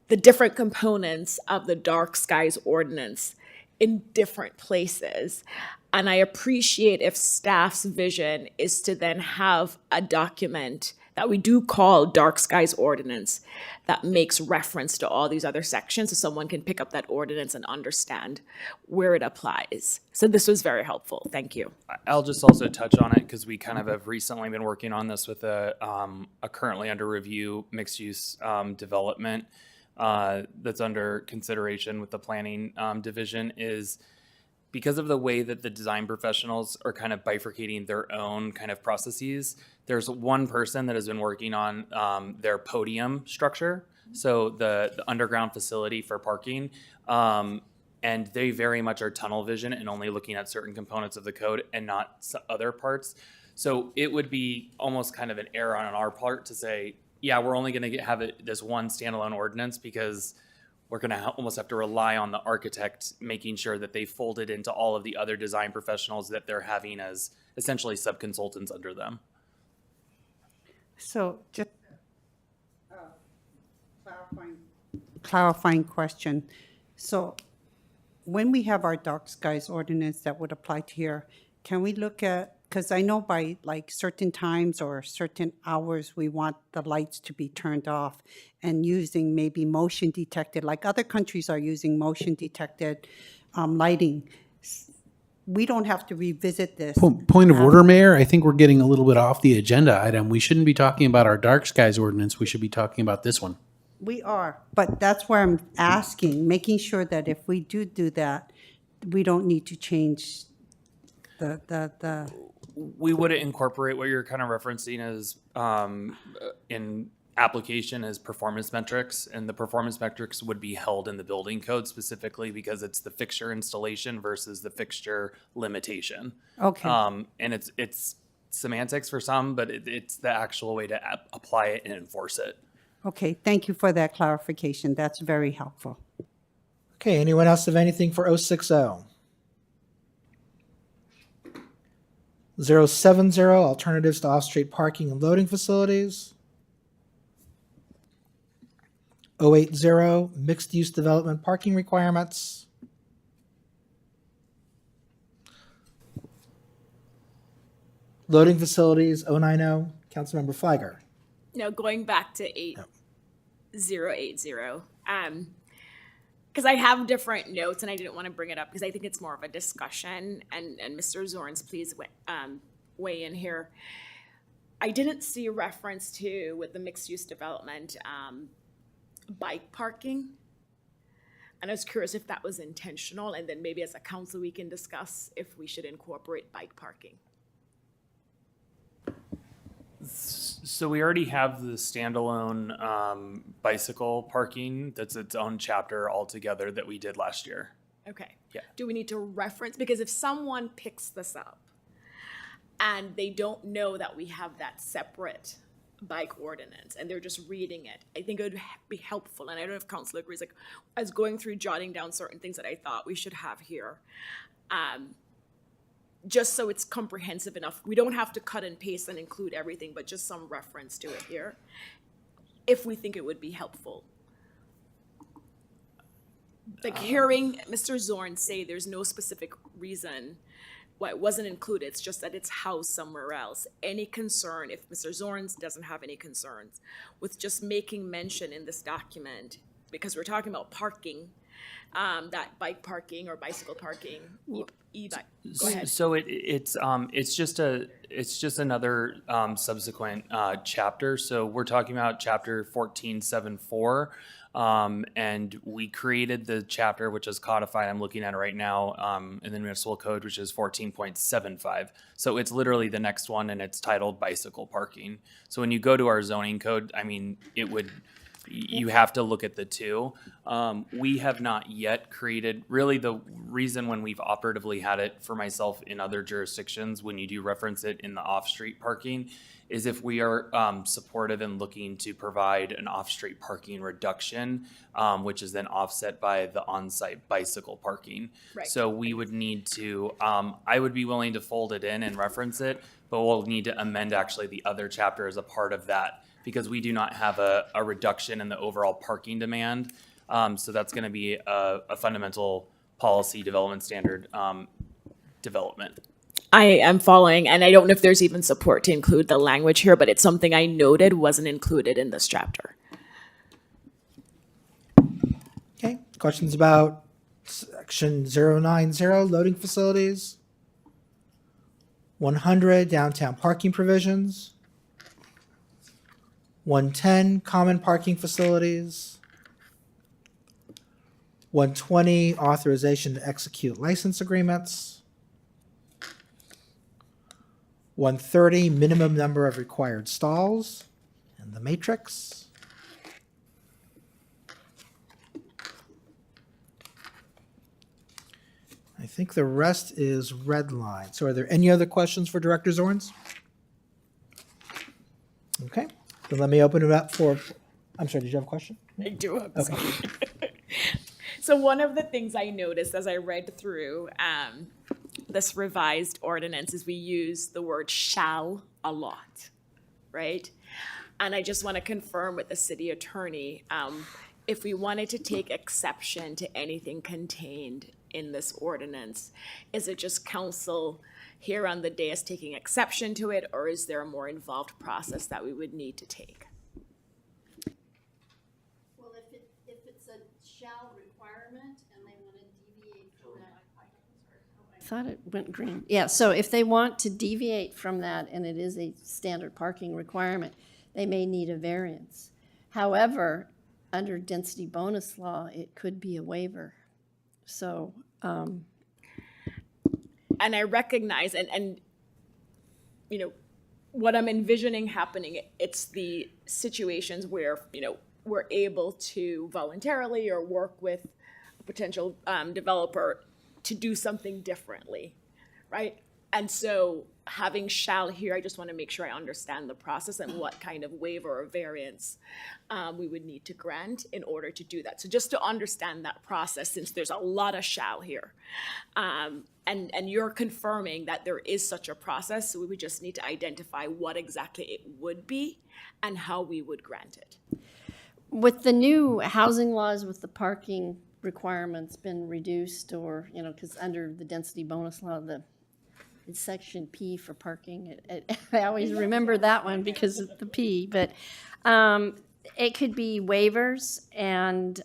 the different components of the dark skies ordinance in different places. And I appreciate if staff's vision is to then have a document that we do call dark skies ordinance that makes reference to all these other sections so someone can pick up that ordinance and understand where it applies. So this was very helpful. Thank you. I'll just also touch on it because we kind of have recently been working on this with a currently under review mixed use development that's under consideration with the planning division, is because of the way that the design professionals are kind of bifurcating their own kind of processes. There's one person that has been working on their podium structure, so the underground facility for parking, and they very much are tunnel vision and only looking at certain components of the code and not other parts. So it would be almost kind of an error on our part to say, yeah, we're only going to have this one standalone ordinance, because we're going to almost have to rely on the architect making sure that they fold it into all of the other design professionals that they're having as essentially sub-consultants under them. So just clarifying clarifying question. So when we have our dark skies ordinance that would apply to here, can we look at, because I know by like certain times or certain hours, we want the lights to be turned off and using maybe motion detected, like other countries are using motion detected lighting. We don't have to revisit this. Point of order, Mayor. I think we're getting a little bit off the agenda item. We shouldn't be talking about our dark skies ordinance. We should be talking about this one. We are, but that's where I'm asking, making sure that if we do that, we don't need to change the. We wouldn't incorporate what you're kind of referencing as in application as performance metrics, and the performance metrics would be held in the building code specifically because it's the fixture installation versus the fixture limitation. Okay. And it's semantics for some, but it's the actual way to apply it and enforce it. Okay, thank you for that clarification. That's very helpful. Okay, anyone else have anything for 060? 070, alternatives to off-street parking and loading facilities. 080, mixed-use development parking requirements. Loading facilities, 090, Councilmember Fliger. Now, going back to 8080, because I have different notes and I didn't want to bring it up because I think it's more of a discussion, and Mr. Zorns, please weigh in here. I didn't see a reference to, with the mixed-use development, bike parking. And I was curious if that was intentional, and then maybe as a council we can discuss if we should incorporate bike parking. So we already have the standalone bicycle parking that's its own chapter altogether that we did last year. Okay. Yeah. Do we need to reference, because if someone picks this up and they don't know that we have that separate bike ordinance and they're just reading it, I think it would be helpful, and I don't know if council agrees, like I was going through jotting down certain things that I thought we should have here, just so it's comprehensive enough. We don't have to cut and paste and include everything, but just some reference to it here, if we think it would be helpful. Like hearing Mr. Zorn say there's no specific reason why it wasn't included, it's just that it's housed somewhere else. Any concern, if Mr. Zorn doesn't have any concerns with just making mention in this document, because we're talking about parking, that bike parking or bicycle parking, e-bike. Go ahead. So it's just another subsequent chapter. So we're talking about chapter 1474. And we created the chapter, which is codified, I'm looking at it right now, in the municipal code, which is 14.75. So it's literally the next one, and it's titled bicycle parking. So when you go to our zoning code, I mean, you have to look at the two. We have not yet created, really the reason when we've operatively had it for myself in other jurisdictions, when you do reference it in the off-street parking, is if we are supportive and looking to provide an off-street parking reduction, which is then offset by the on-site bicycle parking. Right. So we would need to, I would be willing to fold it in and reference it, but we'll need to amend actually the other chapter as a part of that, because we do not have a reduction in the overall parking demand. So that's going to be a fundamental policy development standard development. I am following, and I don't know if there's even support to include the language here, but it's something I noted wasn't included in this chapter. Okay, questions about section 090, loading facilities? 100, downtown parking provisions? 110, common parking facilities? 120, authorization to execute license agreements? 130, minimum number of required stalls in the matrix. I think the rest is red line. So are there any other questions for Director Zorns? Okay, then let me open it up for, I'm sorry, did you have a question? I do have Okay. some. So one of the things I noticed as I read through this revised ordinance is we use the word shall a lot, right? And I just want to confirm with the city attorney, if we wanted to take exception to anything contained in this ordinance, is it just council here on the dais taking exception to it, or is there a more involved process that we would need to take? Well, if it's a shall requirement and they want to deviate from that. I thought it went green. Yeah, so if they want to deviate from that and it is a standard parking requirement, they may need a variance. However, under density bonus law, it could be a waiver. So, And I recognize, and you know, what I'm envisioning happening, it's the situations where, you know, we're able to voluntarily or work with a potential developer to do something differently, right? And so having shall here, I just want to make sure I understand the process and what kind of waiver or variance we would need to grant in order to do that. So just to understand that process, since there's a lot of shall here. And you're confirming that there is such a process, so we would just need to identify what exactly it would be and how we would grant it. with the new housing laws, with the parking requirements been reduced, or, you know, because under the density bonus law, it's section P for parking. I always remember that one because of the P, but it could be waivers, and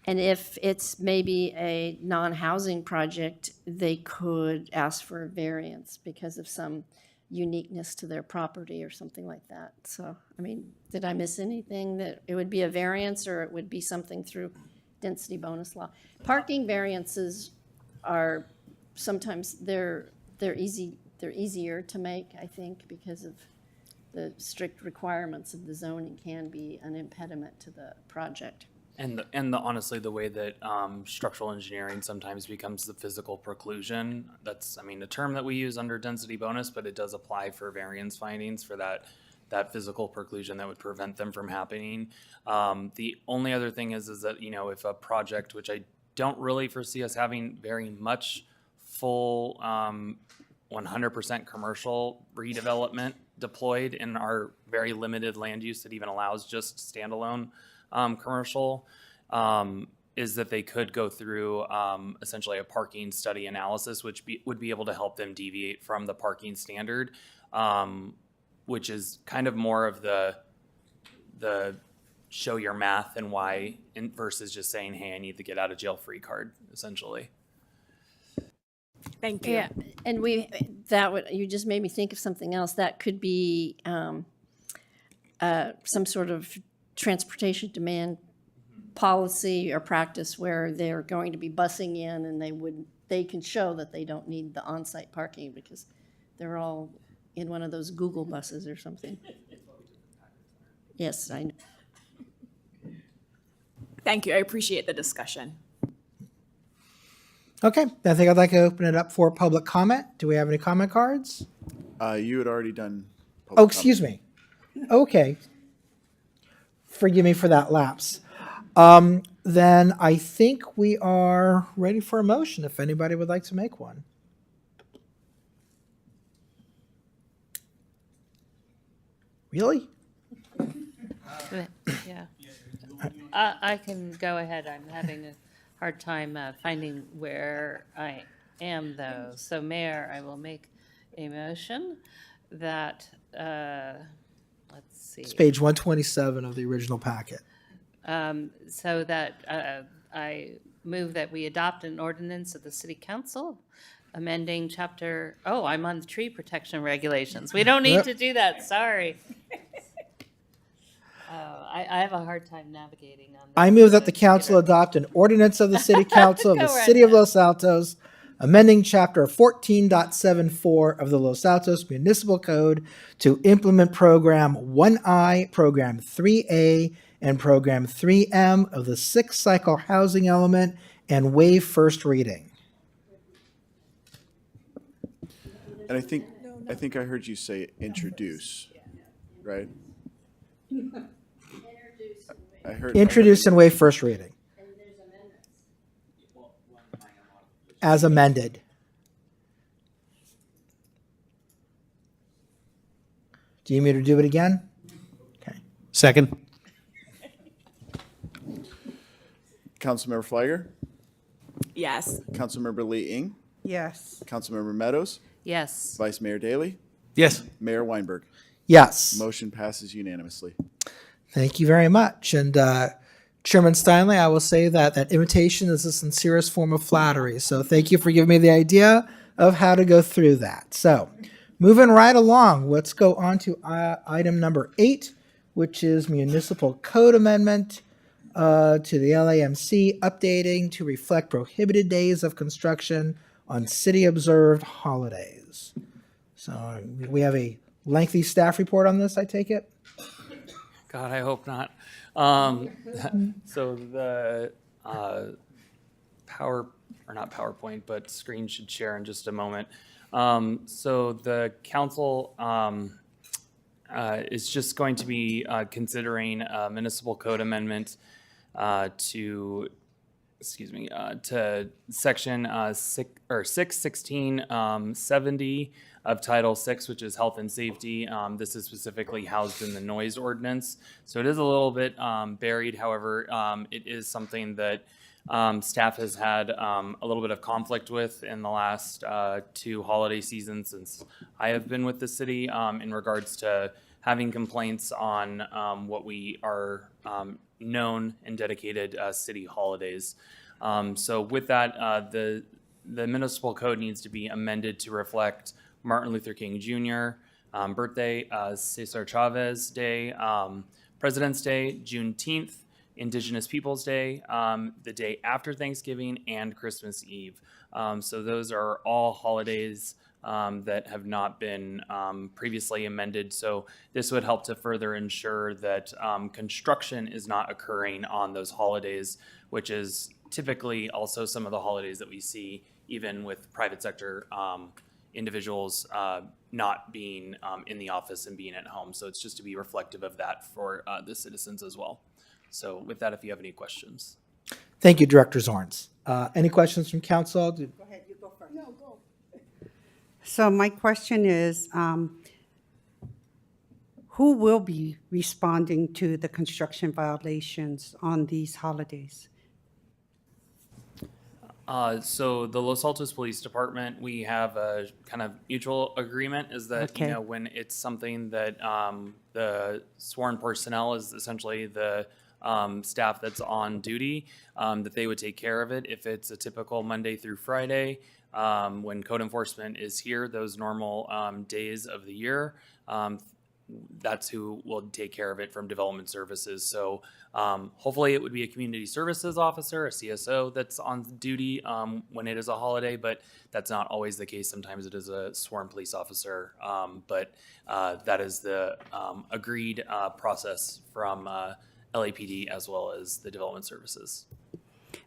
if it's maybe a non-housing project, they could ask for a variance because of some uniqueness to their property or something like that. So, I mean, did I miss anything? That it would be a variance, or it would be something through density bonus law? Parking variances are sometimes they're easier to make, I think, because of the strict requirements of the zoning can be an impediment to the project. And honestly, the way that structural engineering sometimes becomes the physical preclusion, that's, I mean, a term that we use under density bonus, but it does apply for variance findings for that physical preclusion that would prevent them from happening. The only other thing is that, you know, if a project, which I don't really foresee us having very much full 100% commercial redevelopment deployed in our very limited land use that even allows just standalone commercial, is that they could go through essentially a parking study analysis, which would be able to help them deviate from the parking standard, which is kind of more of the show your math and why, versus just saying, hey, I need the get out of jail free card, essentially. Thank you. Yeah, and you just made me think of something else. That could be some sort of transportation demand policy or practice where they're going to be busing in, and they can show that they don't need the on-site parking because they're all in one of those Google buses or something. Yes, I know. Thank you. I appreciate the discussion. Okay, I think I'd like to open it up for public comment. Do we have any comment cards? You had already done. Oh, excuse me. Okay. Forgive me for that lapse. Then I think we are ready for a motion, if anybody would like to make one. Really? Yeah. I can go ahead. I'm having a hard time finding where I am, though. So, Mayor, I will make a motion that, let's see. It's page 127 of the original packet. So that I move that we adopt an ordinance of the City Council amending chapter, I'm on the tree protection regulations. We don't need Yep. to do that, sorry. I have a hard time navigating on that. I move that the council adopt an ordinance of the City Council of the Go right City of ahead. Los Altos, amending chapter 14.74 of the Los Altos Municipal Code to implement program 1I, program 3A, and program 3M of the sixth cycle housing element and waive first reading. And I think I heard you say introduce, right? I heard Introduce and waive first reading. As amended. Do you need me to do it again? Okay. Second. Councilmember Flagger, Yes. Councilmember Lee Ing, Yes. Councilmember Meadows, Yes. Vice Mayor Daley, Yes. Mayor Weinberg. Yes. Motion passes unanimously. Thank you very much. And Chairman Steinley, I will say that that invitation is the sincerest form of flattery. So thank you for giving me the idea of how to go through that. So moving right along, let's go on to item number 8, which is municipal code amendment to the LAMC, updating to reflect prohibited days of construction on city-observed holidays. So we have a lengthy staff report on this, I take it? God, I hope not. So the not PowerPoint, but screen should share in just a moment. So the council is just going to be considering a municipal code amendment to section 61670 of Title 6, which is health and safety. This is specifically housed in the noise ordinance. So it is a little bit buried. However, it is something that staff has had a little bit of conflict with in the last 2 holiday seasons since I have been with the city in regards to having complaints on what we are known and dedicated city holidays. So with that, the municipal code needs to be amended to reflect Martin Luther King Jr. Birthday, Cesar Chavez Day, President's Day, Juneteenth, Indigenous Peoples Day, the day after Thanksgiving, and Christmas Eve. So those are all holidays that have not been previously amended. So this would help to further ensure that construction is not occurring on those holidays, which is typically also some of the holidays that we see even with private sector individuals not being in the office and being at home. So it's just to be reflective of that for the citizens as well. So with that, if you have any questions. Thank you, Director Zorns. Any questions from council? Go ahead, you go first. No, go. So my question is, who will be responding to the construction violations on these holidays? So the Los Altos Police Department, we have a kind of mutual agreement is that, Okay. when it's something that the sworn personnel is essentially the staff that's on duty, that they would take care of it. If it's a typical Monday through Friday, when code enforcement is here, those normal days of the year, that's who will take care of it from development services. So hopefully it would be a community services officer, a CSO that's on duty when it is a holiday, but that's not always the case. Sometimes it is a sworn police officer, but that is the agreed process from LAPD as well as the development services.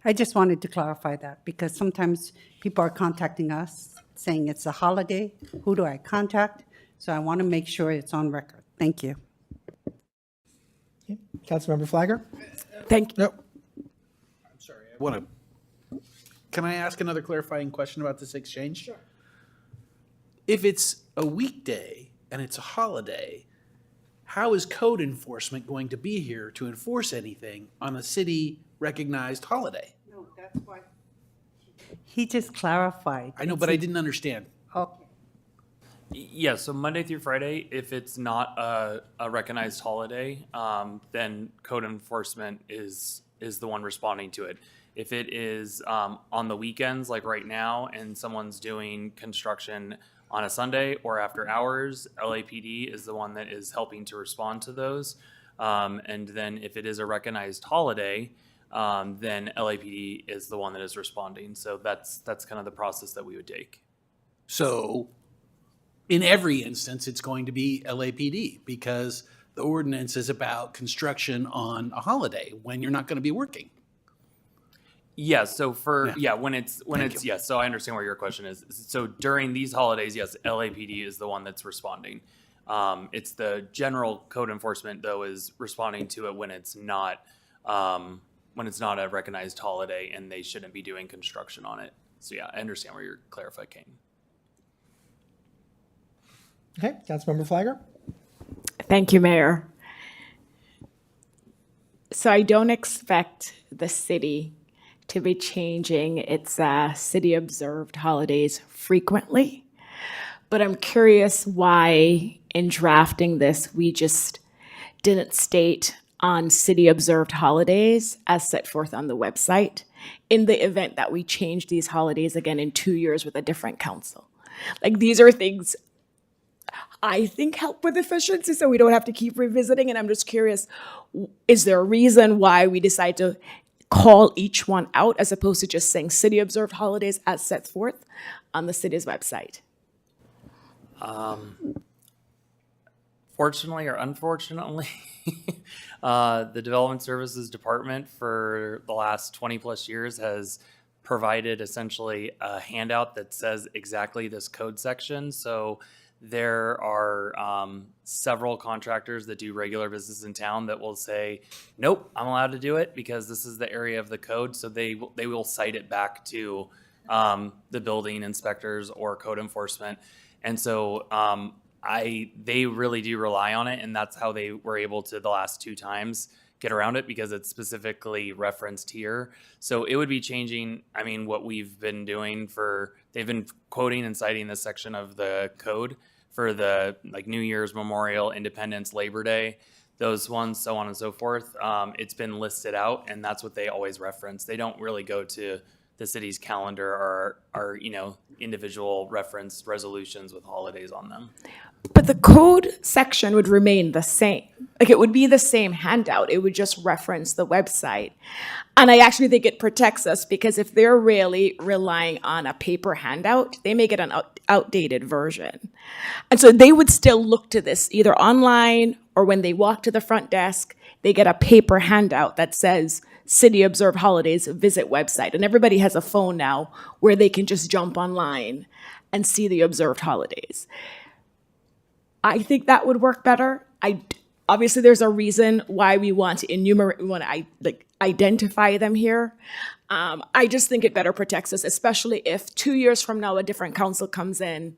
I just wanted to clarify that because sometimes people are contacting us saying it's a holiday. Who do I contact? So I want to make sure it's on record. Thank you. Okay. Councilmember Flagger? Thank you. Nope. I'm sorry. Can I ask another clarifying question about this exchange? Sure. If it's a weekday and it's a holiday, how is code enforcement going to be here to enforce anything on a city-recognized holiday? No, that's why. He just clarified. I know, but I didn't understand. Okay. Yeah, so Monday through Friday, if it's not a recognized holiday, then code enforcement is the one responding to it. If it is on the weekends, like right now, and someone's doing construction on a Sunday or after hours, LAPD is the one that is helping to respond to those. And then if it is a recognized holiday, then LAPD is the one that is responding. So that's kind of the process that we would take. So in every instance, it's going to be LAPD because the ordinance is about construction on a holiday when you're not going to be working. Yeah, so yes, so I understand where your question is. So during these holidays, yes, LAPD is the one that's responding. It's the general code enforcement though is responding to it when it's not a recognized holiday and they shouldn't be doing construction on it. So yeah, I understand where you're clarifying. Okay, Councilmember Flagger? Thank you, Mayor. So I don't expect the city to be changing its city observed holidays frequently. But I'm curious why in drafting this, we just didn't state on city observed holidays as set forth on the website in the event that we change these holidays again in 2 years with a different council. Like, these are things I think help with efficiency so we don't have to keep revisiting. And I'm just curious, is there a reason why we decide to call each one out as opposed to just saying city observed holidays as set forth on the city's website? Fortunately or unfortunately, the Development Services Department for the last 20 plus years has provided essentially a handout that says exactly this code section. So there are several contractors that do regular business in town that will say, nope, I'm allowed to do it because this is the area of the code. So they will cite it back to the building inspectors or code enforcement. And so they really do rely on it, and that's how they were able to the last 2 times get around it, because it's specifically referenced here. So it would be changing, I mean, what we've been doing they've been quoting and citing this section of the code for the like New Year's, Memorial, Independence, Labor Day, those ones, so on and so forth. It's been listed out, and that's what they always reference. They don't really go to the city's calendar or individual referenced resolutions with holidays on them. But the code section would remain the same. Like, it would be the same handout. It would just reference the website. And I actually think it protects us, because if they're really relying on a paper handout, they may get an outdated version. And so they would still look to this either online or when they walk to the front desk, they get a paper handout that says city observed holidays, visit website. And everybody has a phone now where they can just jump online and see the observed holidays. I think that would work better. Obviously, there's a reason why we want to enumerate, we want to identify them here. I just think it better protects us, especially if 2 years from now a different council comes in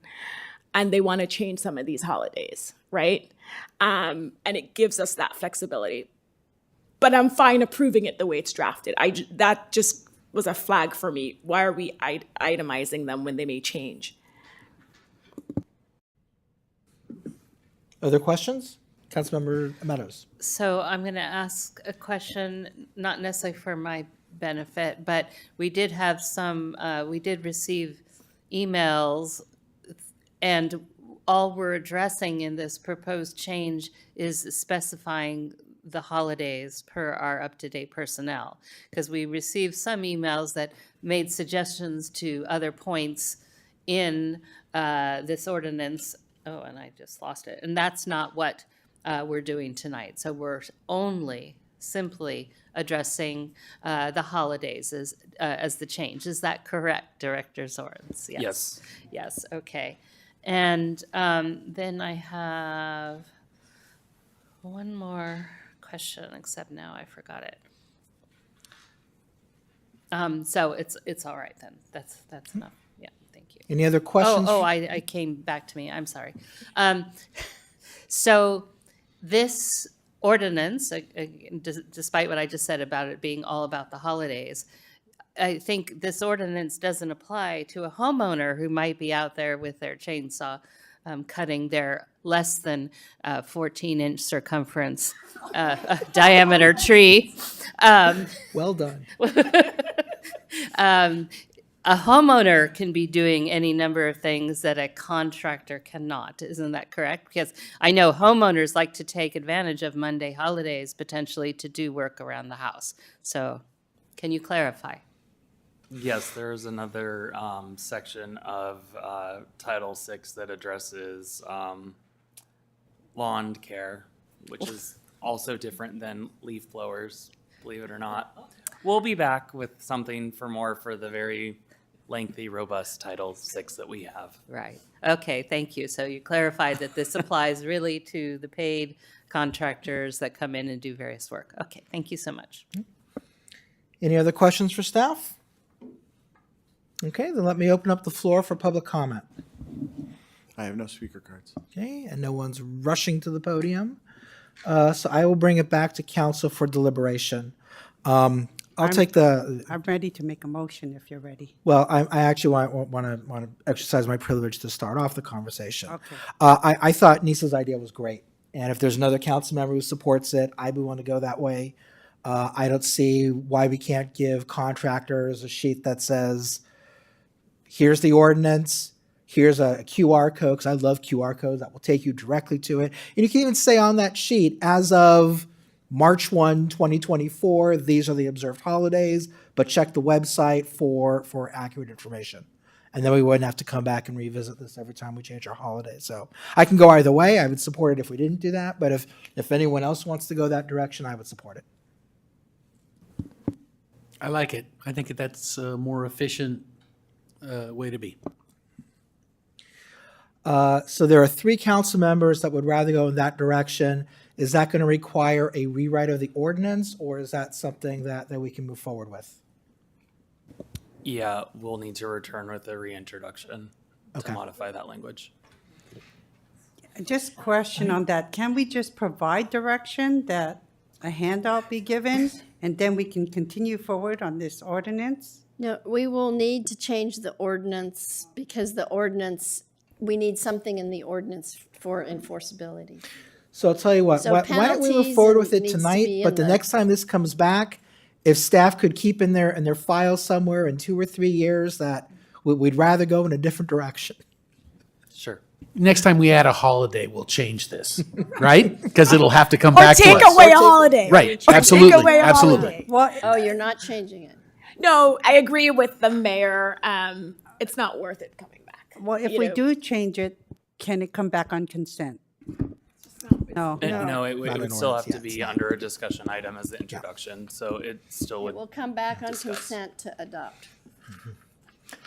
and they want to change some of these holidays, right? And it gives us that flexibility. But I'm fine approving it the way it's drafted. That just was a flag for me. Why are we itemizing them when they may change? Other questions? Councilmember Meadows. So I'm going to ask a question, not necessarily for my benefit, but we did have we did receive emails, and all we're addressing in this proposed change is specifying the holidays per our up-to-date personnel, because we received some emails that made suggestions to other points in this ordinance. Oh, and I just lost it. And that's not what we're doing tonight. So we're only simply addressing the holidays as the change. Is that correct, Director Zorns? Yes. Yes, okay. And then I have one more question, except now I forgot it. So it's all right then. That's enough. Yeah, thank you. Any other questions? I came back to me. I'm sorry. So this ordinance, despite what I just said about it being all about the holidays, I think this ordinance doesn't apply to a homeowner who might be out there with their chainsaw cutting their less than 14-inch circumference diameter tree. Well done. A homeowner can be doing any number of things that a contractor cannot. Isn't that correct? Because I know homeowners like to take advantage of Monday holidays potentially to do work around the house. So can you clarify? Yes, there's another section of Title VI that addresses lawn care, which is also different than leaf blowers, believe it or not. We'll be back with something for the very lengthy, robust Title VI that we have. Right. Okay, thank you. So you clarified that this applies really to the paid contractors that come in and do various work. Okay, thank you so much. Any other questions for staff? Okay, then let me open up the floor for public comment. I have no speaker cards. Okay, and no one's rushing to the podium. So I will bring it back to council for deliberation. I'll take the, I'm ready to make a motion if you're ready. well, I actually want to exercise my privilege to start off the conversation. Okay. I thought Nisa's idea was great. And if there's another council member who supports it, I would want to go that way. I don't see why we can't give contractors a sheet that says, here's the ordinance, here's a QR code, because I love QR codes that will take you directly to it. And you can even say on that sheet, as of March 1, 2024, these are the observed holidays, but check the website for accurate information. And then we wouldn't have to come back and revisit this every time we change our holiday. So I can go either way. I would support it if we didn't do that. But if anyone else wants to go that direction, I would support it. I like it. I think that's a more efficient way to be. So there are 3 council members that would rather go in that direction. Is that going to require a rewrite of the ordinance, or is that something that we can move forward with? Yeah, we'll need to return with a reintroduction Okay. to modify that language. Just question on that. Can we just provide direction that a handout be given and then we can continue forward on this ordinance? No, we will need to change the ordinance because the ordinance, we need something in the ordinance for enforceability. So I'll tell you what, So why don't we move penalties forward with it needs to tonight, be but in the the- next time this comes back, if staff could keep in their file somewhere in 2 or 3 years that we'd rather go in a different direction. Sure. Next time we add a holiday, we'll change this, right? Because it'll have to come Or back to us. take away a holiday. Right, Or absolutely, take away a absolutely. holiday. Oh, you're not changing it. No, I agree with the mayor. It's not worth it coming back. Well, if You we know. do change it, can it come back on consent? No. No, it Not would an still have ordinance to be yet. under a discussion item as the introduction, so it still It would. will come back on discuss. consent to adopt.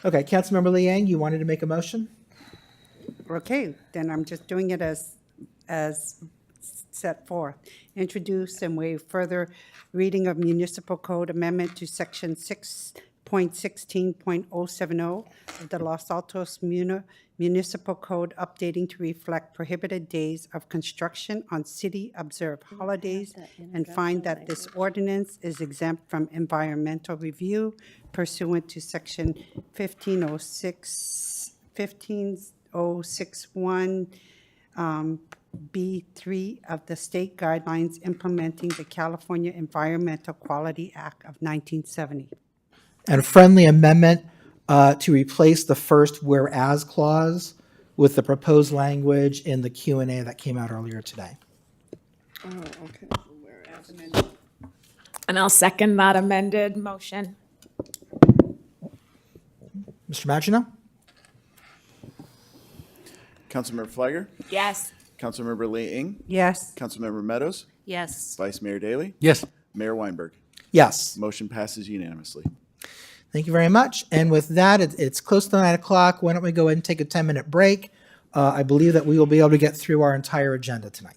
Okay, Councilmember Liang, you wanted to make a motion? Okay, then I'm just doing it as set forth. Introduce and waive further reading of municipal code amendment to section 6.16.070 of the Los Altos Municipal Code, updating to reflect prohibited days of construction on city-observed holidays, and find that this ordinance is exempt from environmental review pursuant to section 15061, B3 of the state guidelines implementing the California Environmental Quality Act of 1970. And a friendly amendment to replace the first whereas clause with the proposed language in the Q&A that came out earlier today. Oh, okay. And I'll second that amended motion. Mr. Magino? Councilmember Flagger, Yes. Councilmember Lee-Ing, Yes. Councilmember Meadows, Yes. Vice Mayor Daley, Yes. Mayor Weinberg. Yes. Motion passes unanimously. Thank you very much. And with that, it's close to 9 o'clock. Why don't we go ahead and take a 10-minute break? I believe that we will be able to get through our entire agenda tonight.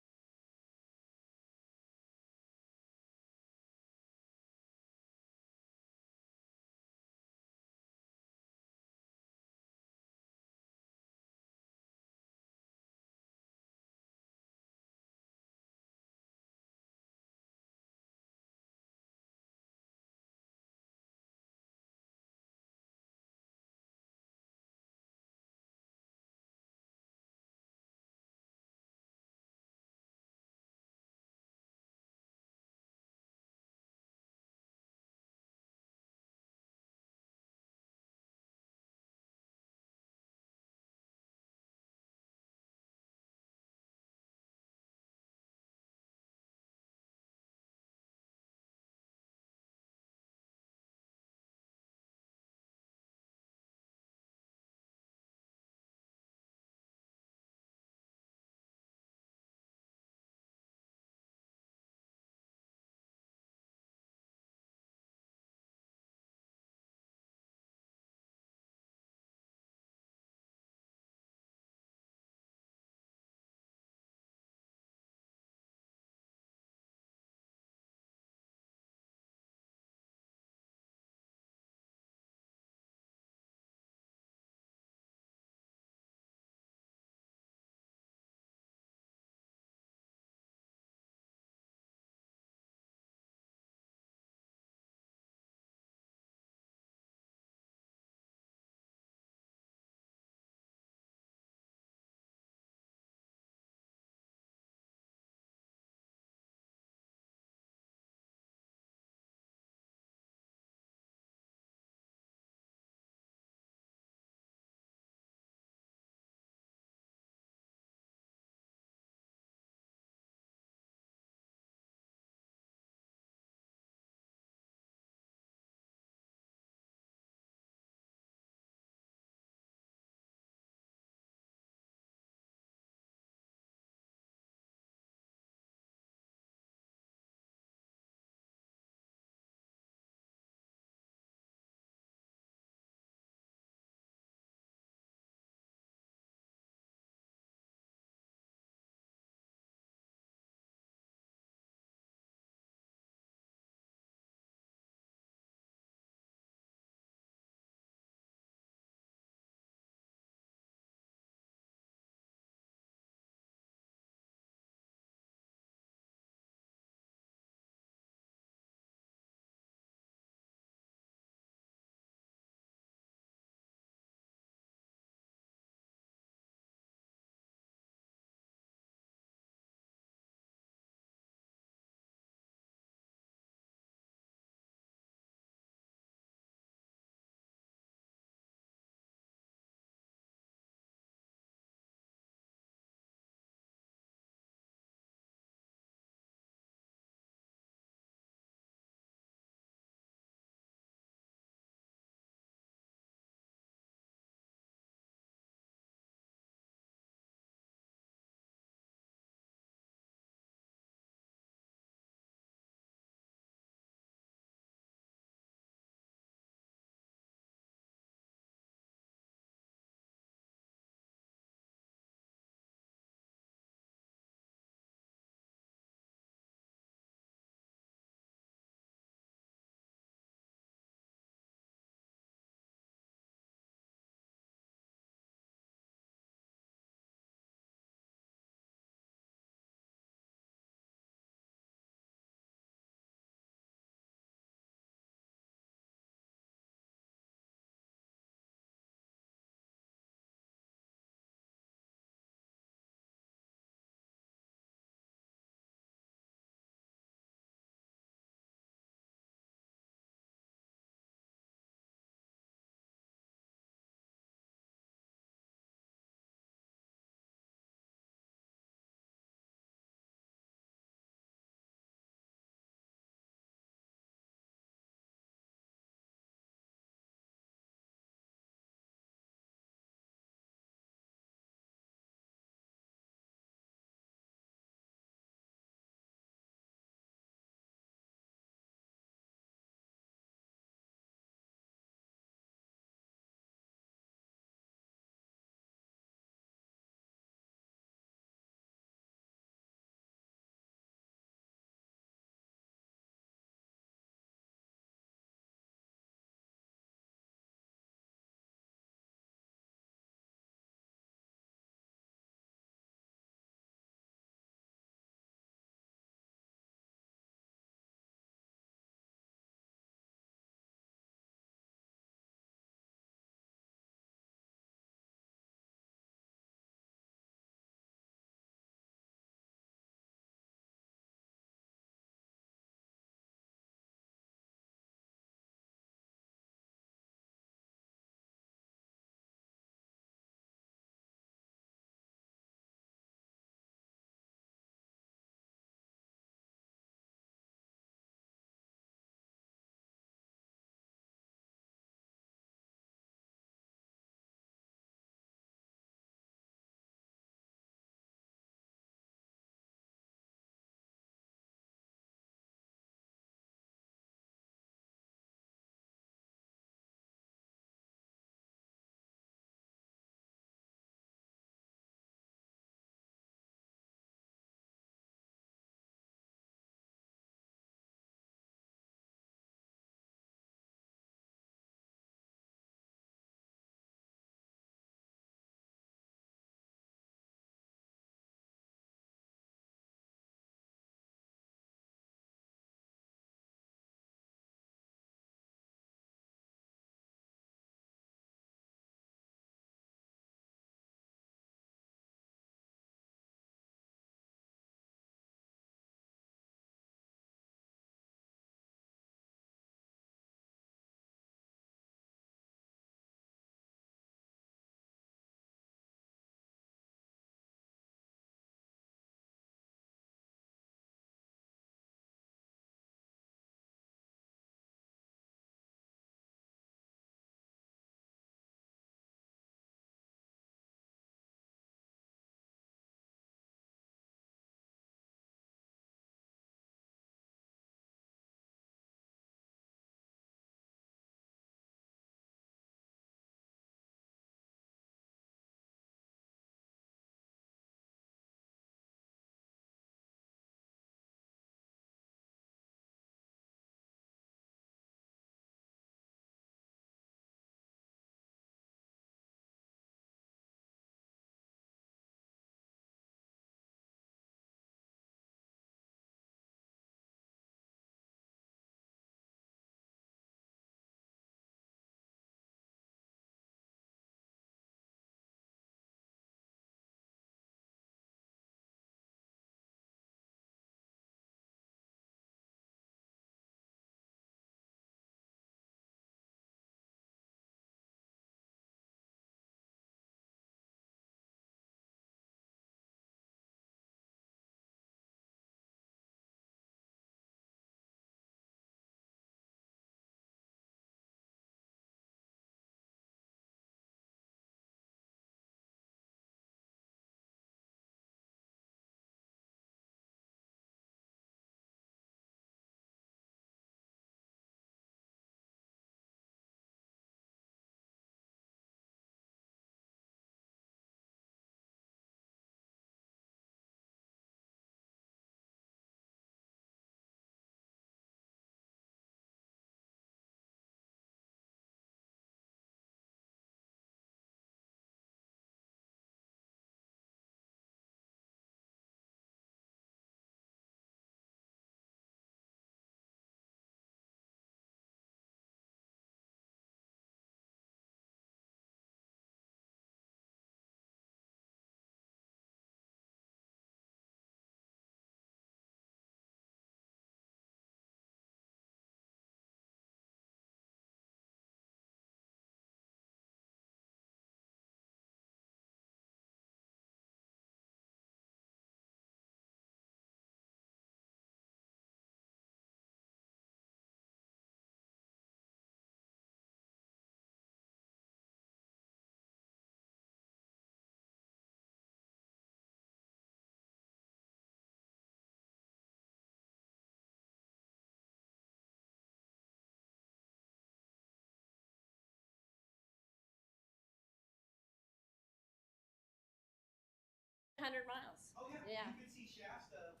100 miles. Oh, yeah. Yeah. You could see Shasta,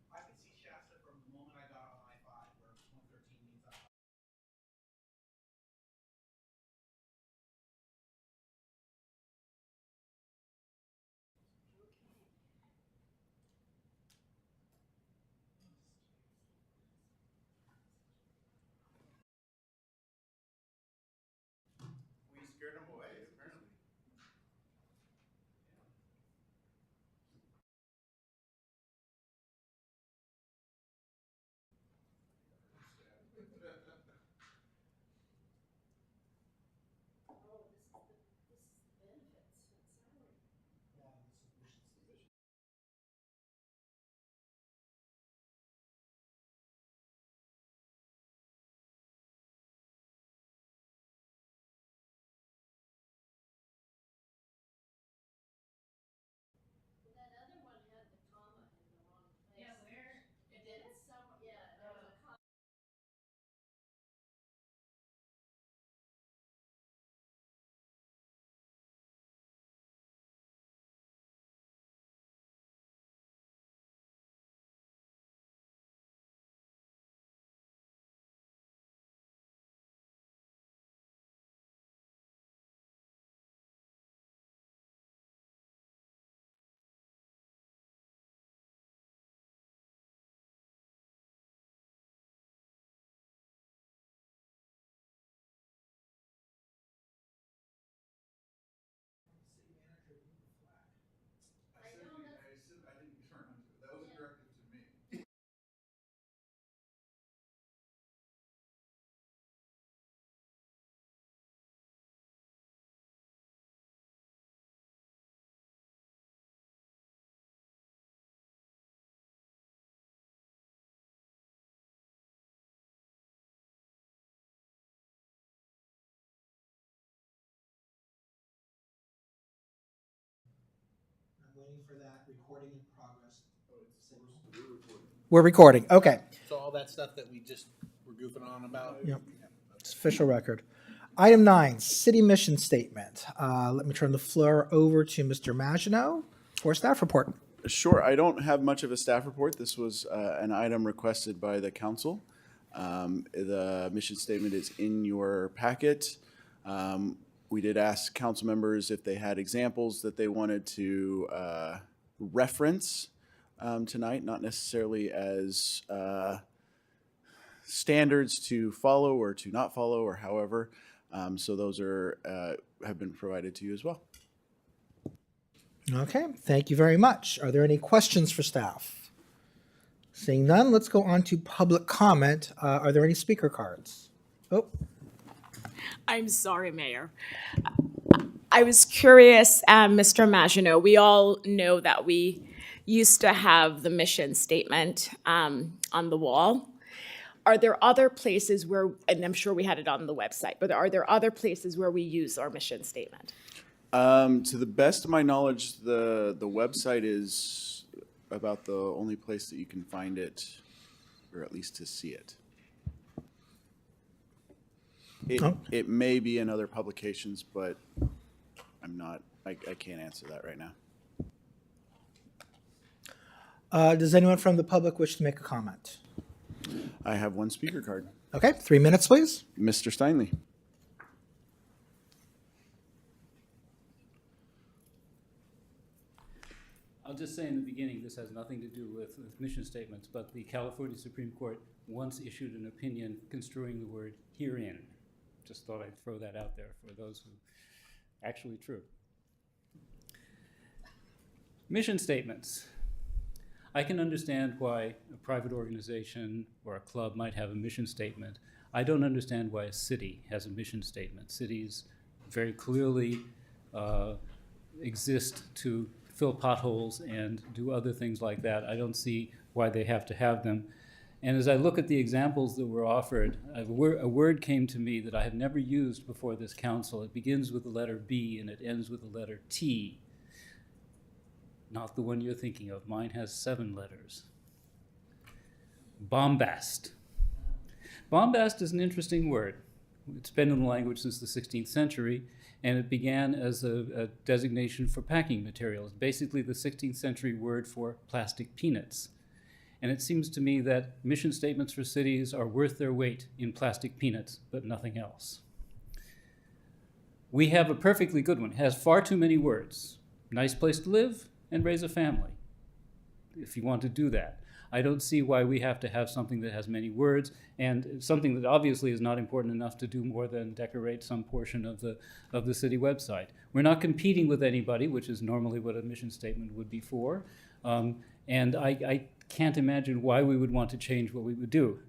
I could see Shasta from the moment I got on I-5, where 113 means I. We scared them away, apparently. That other one had the comma in the wrong place. Yeah, where? It did? Yeah, there was a comma. I didn't turn onto it. That was a directive to me. I'm waiting for that recording in progress. We're recording, okay. So all that stuff that we just were goofing on about? Yep. It's official record. Item 9, city mission statement. Let me turn the floor over to Mr. Maginot for staff report. Sure, I don't have much of a staff report. This was an item requested by the council. The mission statement is in your packet. We did ask council members if they had examples that they wanted to reference tonight, not necessarily as standards to follow or to not follow or however. So those have been provided to you as well. Okay, thank you very much. Are there any questions for staff? Seeing none, let's go on to public comment. Are there any speaker cards? Oh, I'm sorry, Mayor. I was curious, Mr. Maginot, we all know that we used to have the mission statement on the wall. Are there other places where, and I'm sure we had it on the website, but are there other places where we use our mission statement? To the best of my knowledge, the website is about the only place that you can find it, or at least to see it. It may be in other publications, but I can't answer that right now. does anyone from the public wish to make a comment? I have one speaker card. Okay, 3 minutes, please. Mr. Steinley. I'll just say in the beginning, this has nothing to do with mission statements, but the California Supreme Court once issued an opinion construing the word herein. Just thought I'd throw that out there for those who actually true. Mission statements. I can understand why a private organization or a club might have a mission statement. I don't understand why a city has a mission statement. Cities very clearly exist to fill potholes and do other things like that. I don't see why they have to have them. And as I look at the examples that were offered, a word came to me that I have never used before this council. It begins with the letter B and it ends with the letter T. Not the one you're thinking of. Mine has 7 letters. Bombast. Bombast is an interesting word. It's been in the language since the 16th century, and it began as a designation for packing materials, basically the 16th century word for plastic peanuts. And it seems to me that mission statements for cities are worth their weight in plastic peanuts, but nothing else. We have a perfectly good one. It has far too many words. Nice place to live and raise a family, if you want to do that. I don't see why we have to have something that has many words and something that obviously is not important enough to do more than decorate some portion of the city website. We're not competing with anybody, which is normally what a mission statement would be for. And I can't imagine why we would want to change what we would do.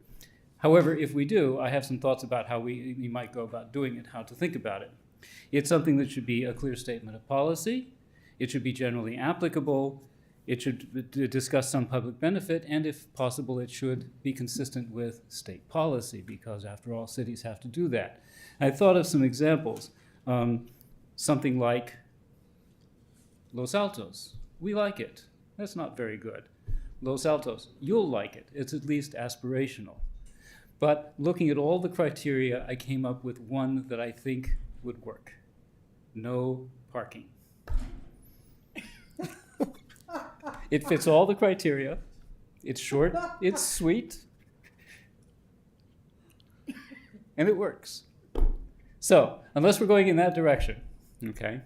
However, if we do, I have some thoughts about how we might go about doing it, how to think about it. It's something that should be a clear statement of policy. It should be generally applicable. It should discuss some public benefit, and if possible, it should be consistent with state policy, because after all, cities have to do that. I thought of some examples. Something like Los Altos. We like it. That's not very good. Los Altos, you'll like it. It's at least aspirational. But looking at all the criteria, I came up with one that I think would work. No parking. It fits all the criteria. It's short, it's sweet, and it works. So, unless we're going in that direction, okay,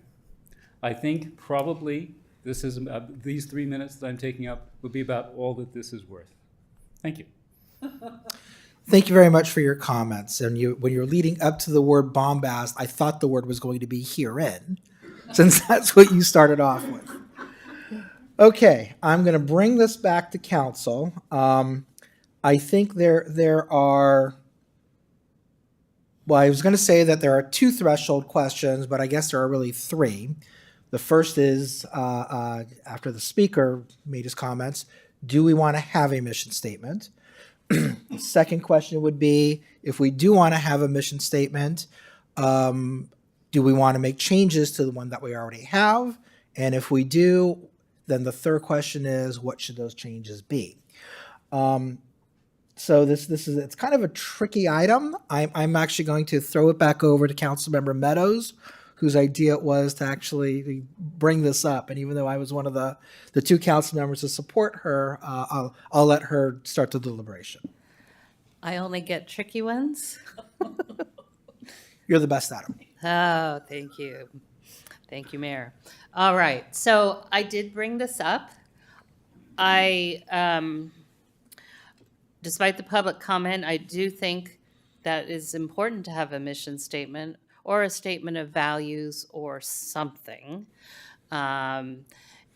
I think probably this is these 3 minutes that I'm taking up would be about all that this is worth. Thank you. Thank you very much for your comments. And when you're leading up to the word bombast, I thought the word was going to be herein, since that's what you started off with. Okay, I'm going to bring this back to council. I think there are, well, I was going to say that there are 2 threshold questions, but I guess there are really 3. The first is, after the speaker made his comments, do we want to have a mission statement? The second question would be, if we do want to have a mission statement, do we want to make changes to the one that we already have? And if we do, then the third question is, what should those changes be? So it's kind of a tricky item. I'm actually going to throw it back over to Councilmember Meadows, whose idea it was to actually bring this up. And even though I was one of the 2 council members to support her, I'll let her start the deliberation. I only get tricky ones. You're the best at them. Oh, thank you. Thank you, Mayor. All right, so I did bring this up. Despite the public comment, I do think that it's important to have a mission statement or a statement of values or something. And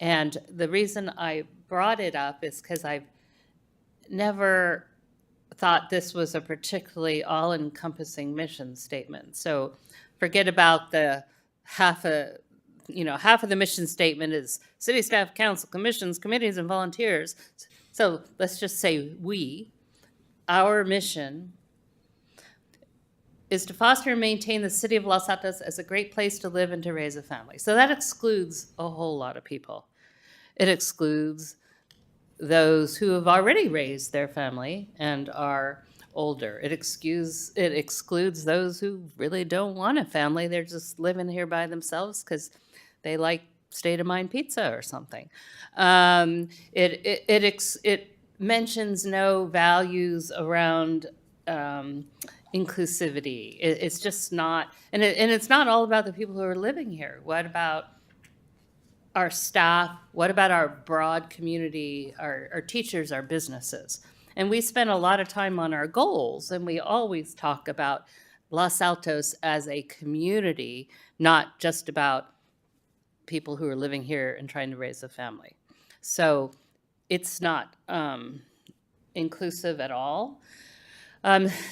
the reason I brought it up is because I've never thought this was a particularly all-encompassing mission statement. So forget about the half of the mission statement is city staff, council, commissions, committees, and volunteers. So let's just say our mission is to foster and maintain the city of Los Altos as a great place to live and to raise a family. So that excludes a whole lot of people. It excludes those who have already raised their family and are older. It excludes those who really don't want a family. They're just living here by themselves because they like state of mind pizza or something. It mentions no values around inclusivity. It's just not, and it's not all about the people who are living here. What about our staff? What about our broad community, our teachers, our businesses? And we spend a lot of time on our goals, and we always talk about Los Altos as a community, not just about people who are living here and trying to raise a family. So it's not inclusive at all.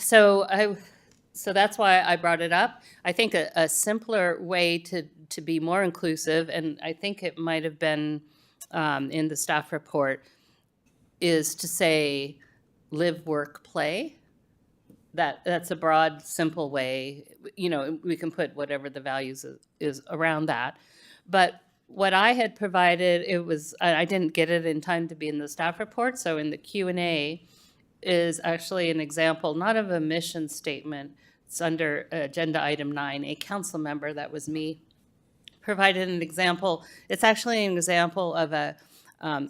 So that's why I brought it up. I think a simpler way to be more inclusive, and I think it might have been in the staff report, is to say live, work, play. That's a broad, simple way. We can put whatever the values is around that. But what I had provided, I didn't get it in time to be in the staff report, so in the Q&A is actually an example, not of a mission statement, It's under agenda item 9, a council member, that was me, provided an example. It's actually an example of a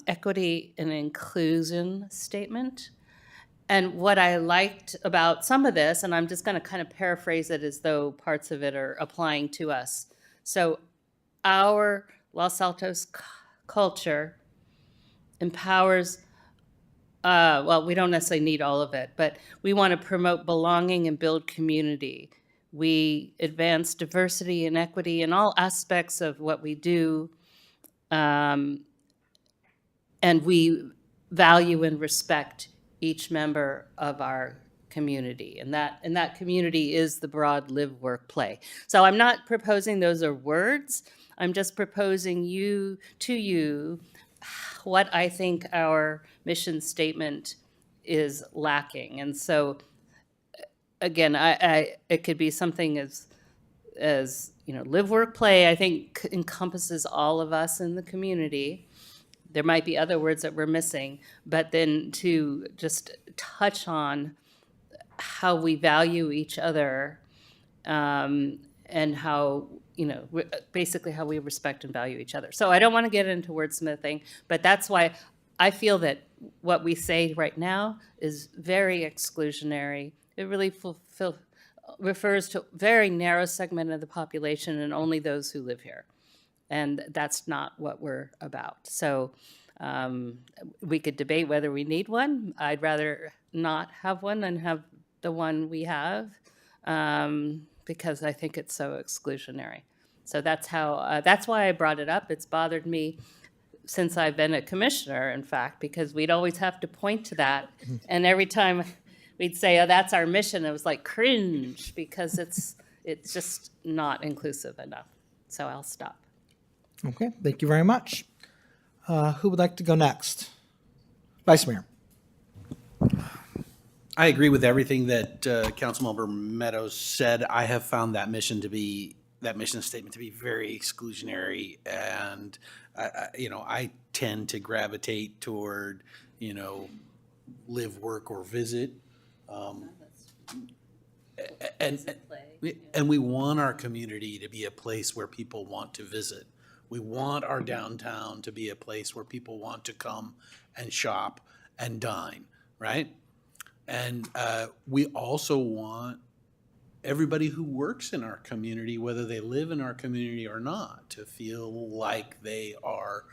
equity and inclusion statement. And what I liked about some of this, and I'm just going to kind of paraphrase it as though parts of it are applying to us. So our Los Altos culture empowers, well, we don't necessarily need all of it, but we want to promote belonging and build community. We advance diversity and equity in all aspects of what we do. And we value and respect each member of our community. And that community is the broad live, work, play. So I'm not proposing those are words. I'm just proposing to you what I think our mission statement is lacking. And so again, it could be something as live, work, play, I think encompasses all of us in the community. There might be other words that we're missing, but then to just touch on how we value each other, and how, basically how we respect and value each other. So I don't want to get into wordsmithing, but that's why I feel that what we say right now is very exclusionary. It really refers to a very narrow segment of the population and only those who live here. And that's not what we're about. So we could debate whether we need one. I'd rather not have one than have the one we have, because I think it's so exclusionary. So that's why I brought it up. It's bothered me since I've been a commissioner, in fact, because we'd always have to point to that. And every time we'd say, oh, that's our mission, it was like cringe, because it's just not inclusive enough. So I'll stop. Okay, thank you very much. Who would like to go next? Vice Mayor. I agree with everything that Councilmember Meadows said. I have found that mission statement to be very exclusionary, and I tend to gravitate toward live, work, or visit. And we want our community to be a place where people want to visit. We want our downtown to be a place where people want to come and shop and dine, right? And we also want everybody who works in our community, whether they live in our community or not, to feel like they are,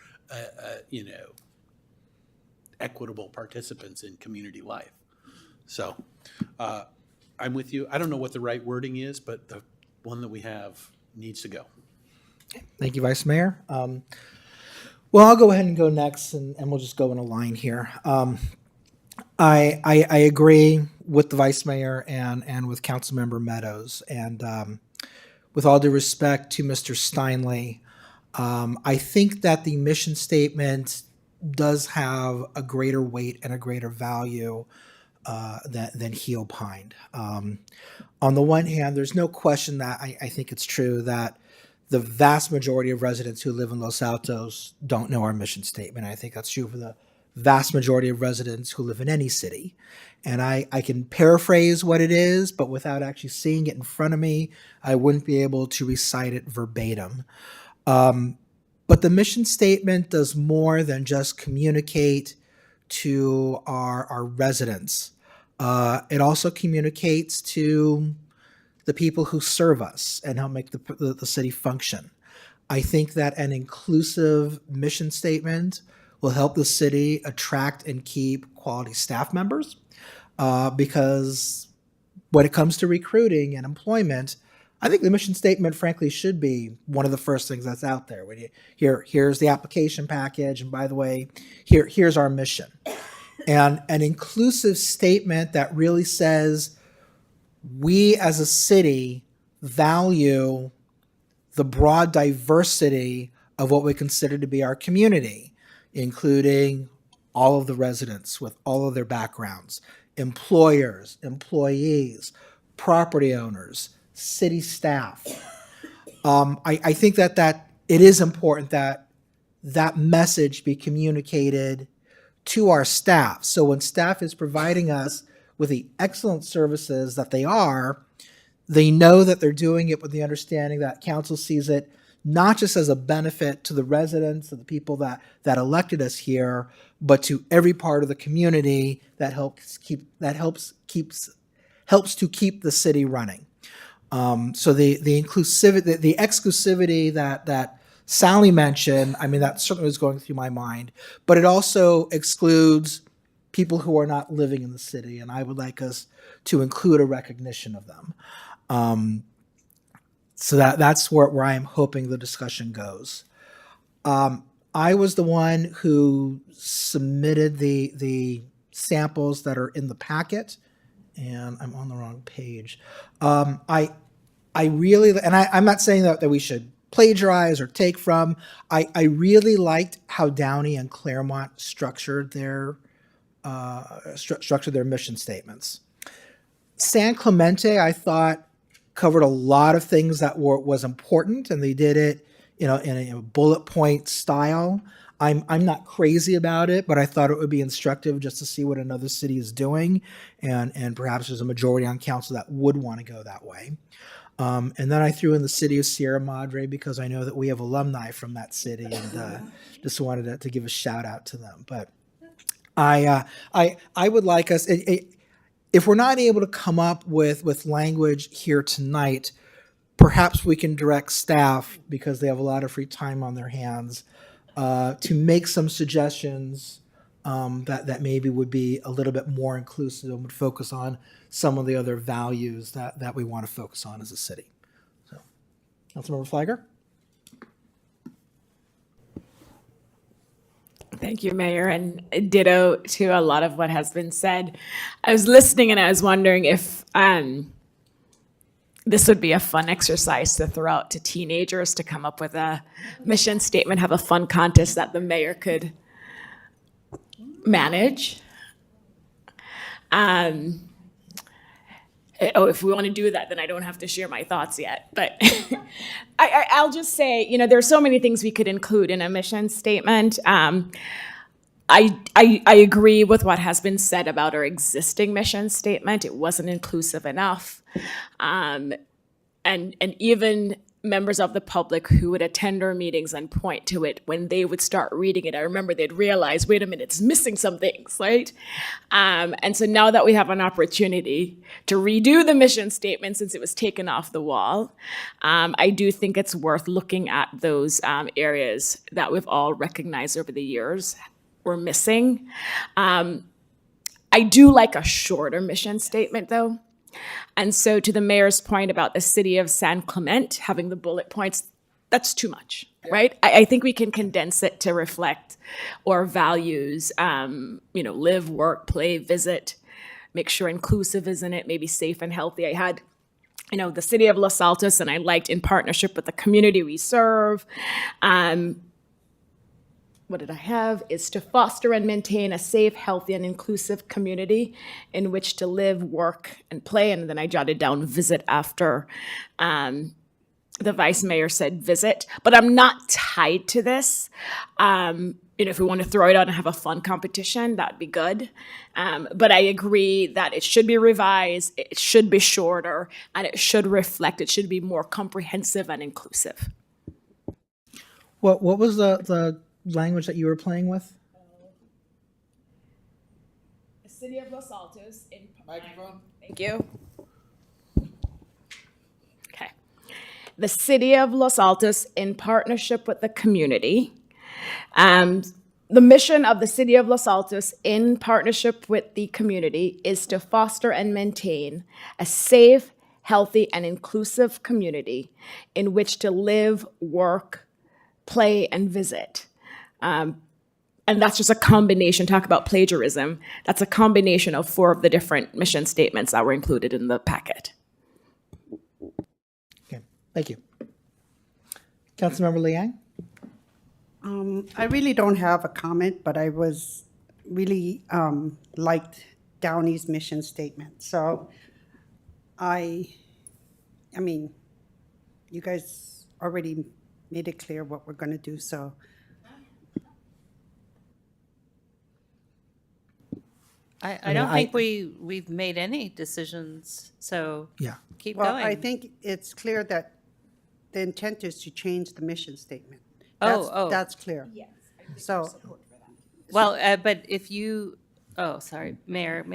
equitable participants in community life. So I'm with you. I don't know what the right wording is, but the one that we have needs to go. Thank you, Vice Mayor. Well, I'll go ahead and go next, and we'll just go in a line here. I agree with the Vice Mayor and with Councilmember Meadows. And with all due respect to Mr. Steinley, I think that the mission statement does have a greater weight and a greater value than he opined. On the one hand, there's no question that I think it's true that the vast majority of residents who live in Los Altos don't know our mission statement. I think that's true for the vast majority of residents who live in any city. And I can paraphrase what it is, but without actually seeing it in front of me, I wouldn't be able to recite it verbatim. But the mission statement does more than just communicate to our residents. It also communicates to the people who serve us and help make the city function. I think that an inclusive mission statement will help the city attract and keep quality staff members, because when it comes to recruiting and employment, I think the mission statement, frankly, should be one of the first things that's out there. When here's the application package, and by the way, here's our mission. And an inclusive statement that really says we as a city value the broad diversity of what we consider to be our community, including all of the residents with all of their backgrounds, employers, employees, property owners, city staff. I think that it is important that that message be communicated to our staff. So when staff is providing us with the excellent services that they are, They know that they're doing it with the understanding that council sees it not just as a benefit to the residents and the people that elected us here, but to every part of the community that helps to keep the city running. So the inclusivity, the exclusivity that Sally mentioned, I mean, that certainly was going through my mind, but it also excludes people who are not living in the city, and I would like us to include a recognition of them. So that's where I am hoping the discussion goes. I was the one who submitted the samples that are in the packet, and I'm on the wrong page. I really, and I'm not saying that we should plagiarize or take from. I really liked how Downey and Claremont structured their mission statements. San Clemente, I thought, covered a lot of things that was important, and they did it, in a bullet point style. I'm not crazy about it, but I thought it would be instructive just to see what another city is doing, and perhaps there's a majority on council that would want to go that way. And then I threw in the city of Sierra Madre because I know that we have alumni from that city, and just wanted to give a shout out to them. But I would like us, if we're not able to come up with language here tonight, perhaps we can direct staff, because they have a lot of free time on their hands, to make some suggestions that maybe would be a little bit more inclusive and would focus on some of the other values that we want to focus on as a city. So, Councilmember Flagger? Thank you, Mayor, and ditto to a lot of what has been said. I was listening and I was wondering if this would be a fun exercise to throw out to teenagers to come up with a mission statement, have a fun contest that the mayor could manage. If we want to do that, then I don't have to share my thoughts yet. But I'll just say, there's so many things we could include in a mission statement. I agree with what has been said about our existing mission statement. It wasn't inclusive enough. And even members of the public who would attend our meetings and point to it, when they would start reading it, I remember they'd realize, wait a minute, it's missing some things, right? And so now that we have an opportunity to redo the mission statement since it was taken off the wall, I do think it's worth looking at those areas that we've all recognized over the years we're missing. I do like a shorter mission statement, though. And so to the mayor's point about the city of San Clemente having the bullet points, that's too much, right? I think we can condense it to reflect our values, live, work, play, visit, make sure inclusive is in it, maybe safe and healthy. I had, the city of Los Altos, and I liked in partnership with the community we serve. What did I have? Is to foster and maintain a safe, healthy, and inclusive community in which to live, work, and play. And then I jotted down visit after the vice mayor said visit. But I'm not tied to this. If we want to throw it out and have a fun competition, that'd be good. But I agree that it should be revised, it should be shorter, and it should be more comprehensive and inclusive. What was the language that you were playing with? The city of Los Altos in microphone. Thank you. Okay. The city of Los Altos in partnership with the community. The mission of the city of Los Altos in partnership with the community is to foster and maintain a safe, healthy, and inclusive community in which to live, work, play, and visit. And that's just a combination, talk about plagiarism, that's a combination of 4 of the different mission statements that were included in the packet. Okay, thank you. Councilmember Liang? I really don't have a comment, but I was really liked Downey's mission statement. So I mean, you guys already made it clear what we're going to do, so I mean, don't think we've made any decisions, so Yeah. keep Well, going. I think it's clear that the intent is to change the mission statement. Oh. That's clear. So, Well, but if you, oh, sorry, Mayor,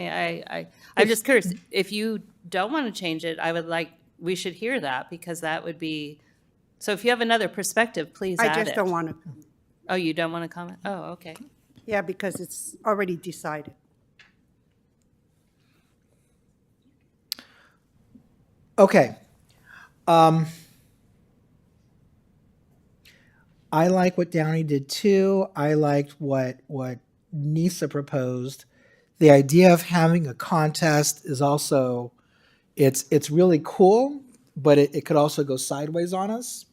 I'm just curious, if you don't want to change it, we should hear that, because that would be, so if you have another perspective, please add I it. just don't want to, Oh, you don't want to comment? Oh, okay. yeah, because it's already decided. Okay. I like what Downey did too. I liked what Nisa proposed. The idea of having a contest is also, it's really cool, but it could also go sideways on us.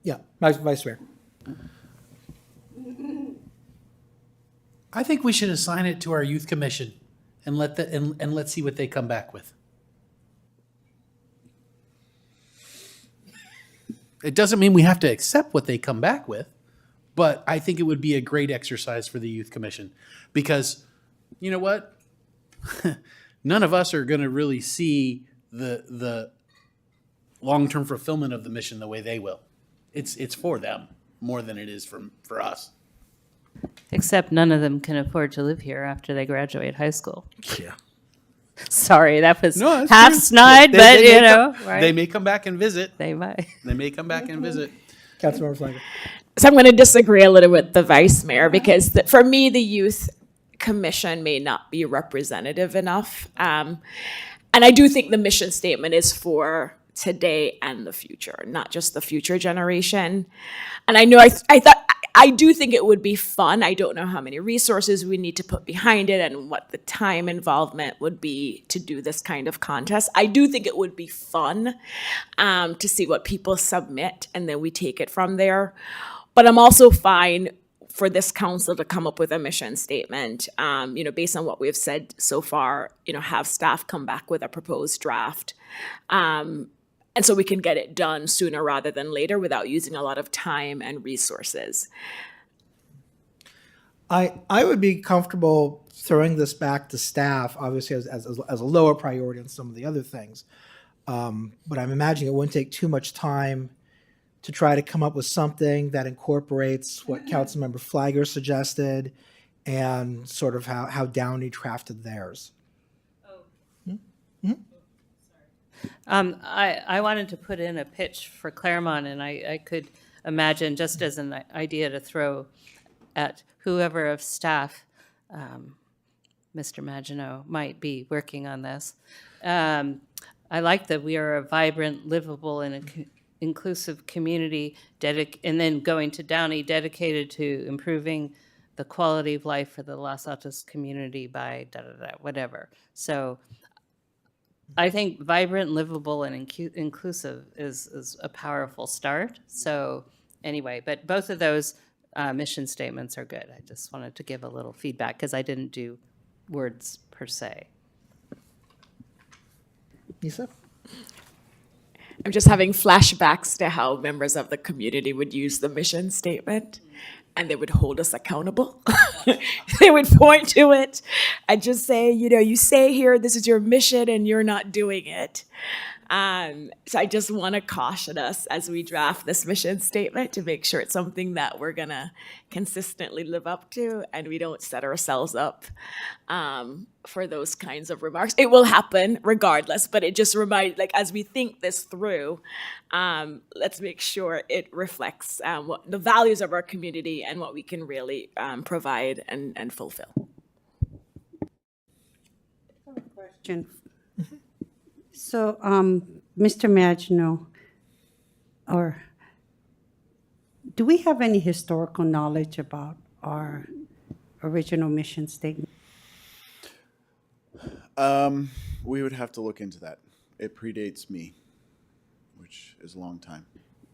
Yeah, Vice Mayor. I think we should assign it to our youth commission and let's see what they come back with. It doesn't mean we have to accept what they come back with, but I think it would be a great exercise for the youth commission, because you know what? None of us are going to really see the long-term fulfillment of the mission the way they will. It's for them more than it is for us. Except none of them can afford to live here after they graduate high school. Yeah. Sorry, that was No, that's half true. snide, They but may right? They may come back and visit. They might. They may come back and visit. Councilmember Flanagan. So I'm going to disagree a little with the vice mayor, because for me, the youth commission may not be representative enough. And I do think the mission statement is for today and the future, not just the future generation. And I know I do think it would be fun. I don't know how many resources we need to put behind it and what the time involvement would be to do this kind of contest. I do think it would be fun to see what people submit, and then we take it from there. But I'm also fine for this council to come up with a mission statement, based on what we've said so far, have staff come back with a proposed draft. And so we can get it done sooner rather than later without using a lot of time and resources. I would be comfortable throwing this back to staff, obviously as a lower priority than some of the other things. But I'm imagining it wouldn't take too much time to try to come up with something that incorporates what Councilmember Flagger suggested and sort of how Downey crafted theirs. I wanted to put in a pitch for Claremont, and I could imagine, just as an idea to throw at whoever of staff, Mr. Maginot might be working on this. I like that we are a vibrant, livable, and inclusive community, and then going to Downey, dedicated to improving the quality of life for the Los Altos community by whatever. So I think vibrant, livable, and inclusive is a powerful start. So anyway, but both of those mission statements are good. I just wanted to give a little feedback because I didn't do words per se. Lisa? I'm just having flashbacks to how members of the community would use the mission statement, and they would hold us accountable. They would point to it and just say, you say here, this is your mission, and you're not doing it. So I just want to caution us as we draft this mission statement to make sure it's something that we're going to consistently live up to, and we don't set ourselves up for those kinds of remarks. It will happen regardless, but it just reminds, as we think this through, let's make sure it reflects what the values of our community and what we can really provide and fulfill. Question. So, Mr. Maginot, do we have any historical knowledge about our original mission statement? We would have to look into that. It predates me, which is a long time.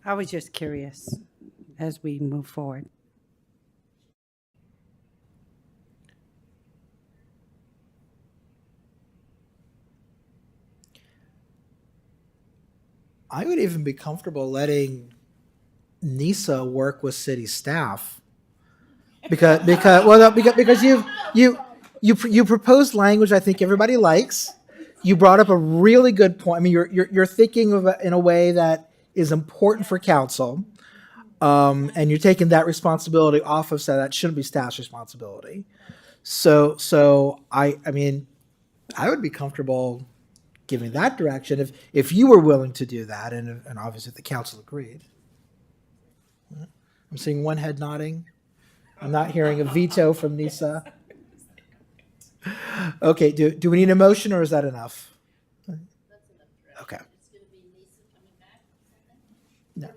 I was just curious as we move forward. I would even be comfortable letting NISA work with city staff Because you proposed language I think everybody likes. You brought up a really good point. I mean, you're thinking of it in a way that is important for council, and you're taking that responsibility off of, so that shouldn't be staff's responsibility. So I mean, I would be comfortable giving that direction if you were willing to do that, and obviously if the council agreed. I'm seeing one head nodding. I'm not hearing a veto from Nisa. Okay, do we need a motion or is that enough? Okay. No.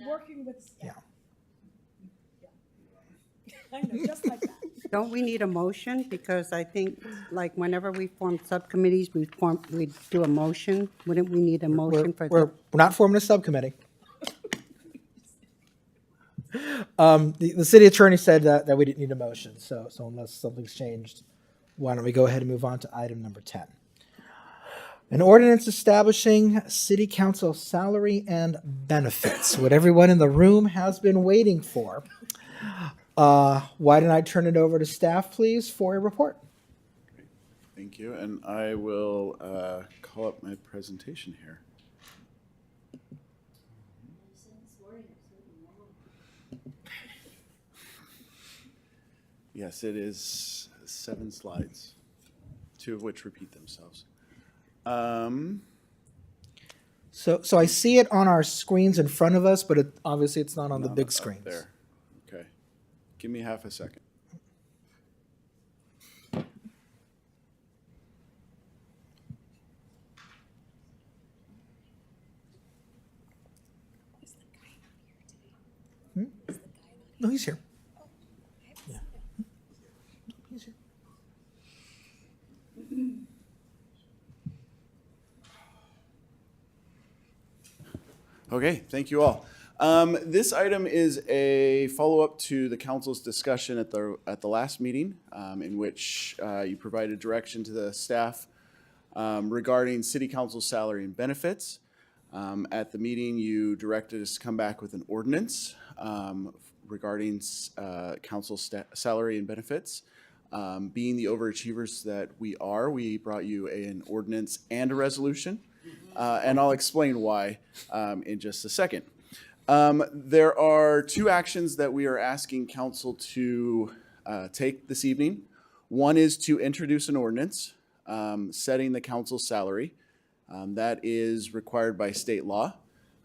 Working with Yeah. I know, just like that. Don't we need a motion? Because I think, like, whenever we form subcommittees, we do a motion. Wouldn't we need a motion for We're that? not forming a subcommittee. The city attorney said that we didn't need a motion, so unless something's changed, why don't we go ahead and move on to item number 10. An ordinance establishing city council salary and benefits, what everyone in the room has been waiting for. Why don't I turn it over to staff, please, for a report? Thank you, and I will call up my presentation here. Yes, it is 7 slides, 2 of which repeat themselves. So I see it on our screens in front of us, but obviously it's not on the big Up screens. there. Okay. Give me half a second. No, he's here. Yeah. He's here. Okay, thank you all. This item is a follow-up to the council's discussion at the last meeting, in which you provided direction to the staff regarding city council salary and benefits. At the meeting, you directed us to come back with an ordinance regarding council salary and benefits. Being the overachievers that we are, we brought you an ordinance and a resolution. And I'll explain why in just a second. There are 2 actions that we are asking council to take this evening. One is to introduce an ordinance setting the council's salary. That is required by state law.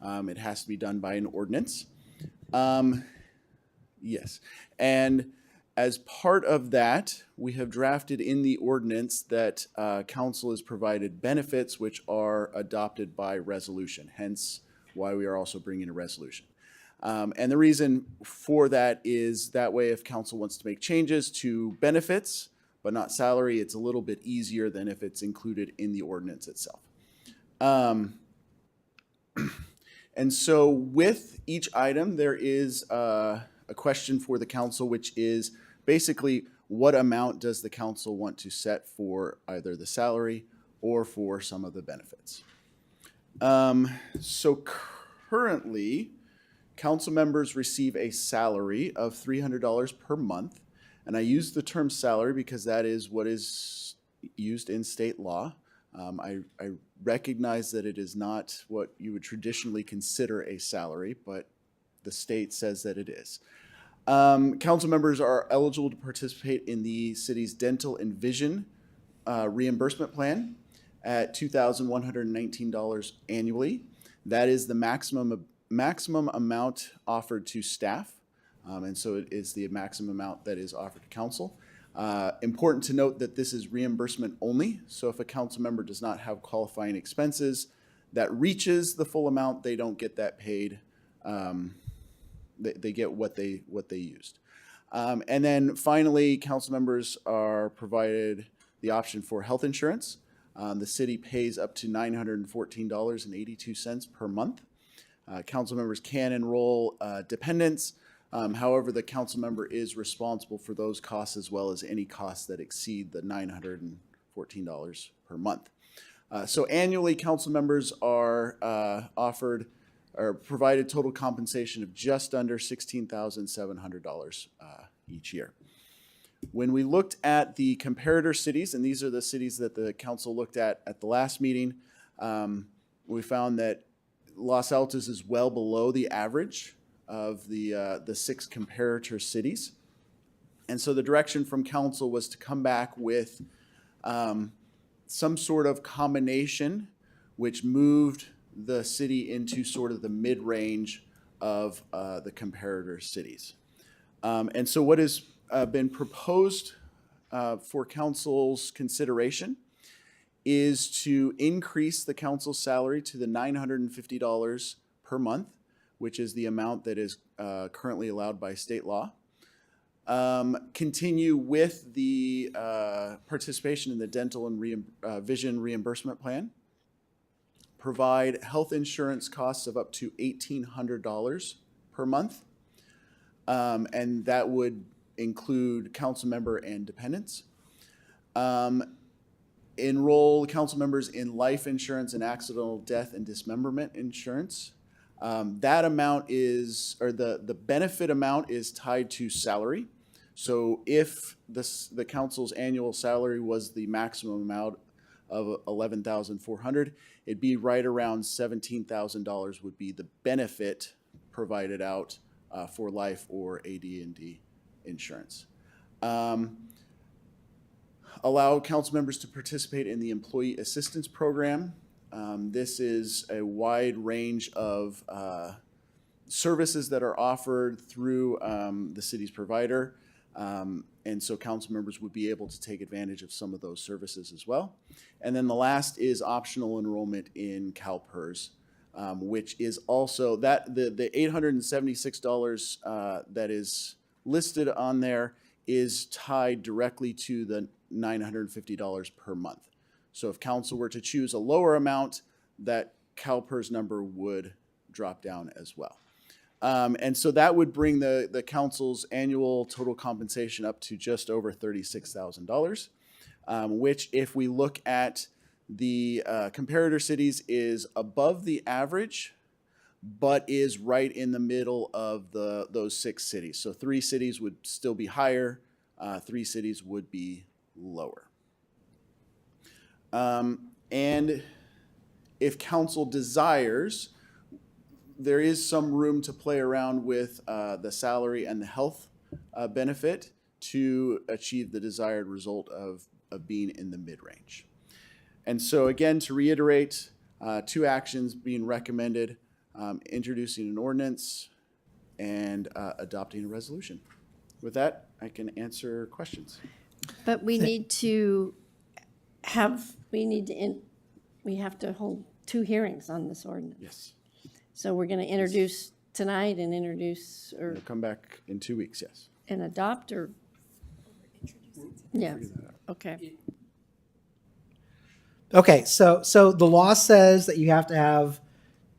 It has to be done by an ordinance. Yes. And as part of that, we have drafted in the ordinance that council is provided benefits which are adopted by resolution, hence why we are also bringing a resolution. And the reason for that is that way if council wants to make changes to benefits, but not salary, it's a little bit easier than if it's included in the ordinance itself. And so with each item, there is a question for the council, which is basically what amount does the council want to set for either the salary or for some of the benefits. So currently, council members receive a salary of $300 per month. And I use the term salary because that is what is used in state law. I recognize that it is not what you would traditionally consider a salary, but the state says that it is. Council members are eligible to participate in the city's dental and vision reimbursement plan at $2,119 annually. That is the maximum amount offered to staff, and so it is the maximum amount that is offered to council. Important to note that this is reimbursement only, so if a council member does not have qualifying expenses that reaches the full amount, they don't get that paid. They get what they used. And then finally, council members are provided the option for health insurance. The city pays up to $914.82 per month. Council members can enroll dependents. However, the council member is responsible for those costs as well as any costs that exceed the $914 per month. So annually, council members are offered or provided total compensation of just under $16,700 each year. When we looked at the comparator cities, and these are the cities that the council looked at the last meeting, we found that Los Altos is well below the average of the 6 comparator cities. And so the direction from council was to come back with some sort of combination which moved the city into sort of the mid-range of the comparator cities. And so what has been proposed for council's consideration is to increase the council's salary to the $950 per month, which is the amount that is currently allowed by state law. Continue with the participation in the dental and vision reimbursement plan. Provide health insurance costs of up to $1,800 per month. And that would include council member and dependents. Enroll council members in life insurance and accidental death and dismemberment insurance. That amount is, or the benefit amount is tied to salary. So if the council's annual salary was the maximum amount of $11,400, it'd be right around $17,000 would be the benefit provided out for life or AD&D insurance. Allow council members to participate in the Employee Assistance Program. This is a wide range of services that are offered through the city's provider. And so council members would be able to take advantage of some of those services as well. And then the last is optional enrollment in CalPERS, which is also that the $876 that is listed on there is tied directly to the $950 per month. So if council were to choose a lower amount, that CalPERS number would drop down as well. And so that would bring the council's annual total compensation up to just over $36,000, which if we look at the comparator cities is above the average, but is right in the middle of those 6 cities. So 3 cities would still be higher, 3 cities would be lower. And if council desires, there is some room to play around with the salary and the health benefit to achieve the desired result of being in the mid-range. And so again, to reiterate, 2 actions being recommended, introducing an ordinance and adopting a resolution. With that, I can answer questions. But we need to we have to hold 2 hearings on this ordinance. Yes. So we're going to introduce tonight and introduce or We'll come back in 2 weeks, yes. and adopt or? Yeah, okay. Okay, so the law says that you have to have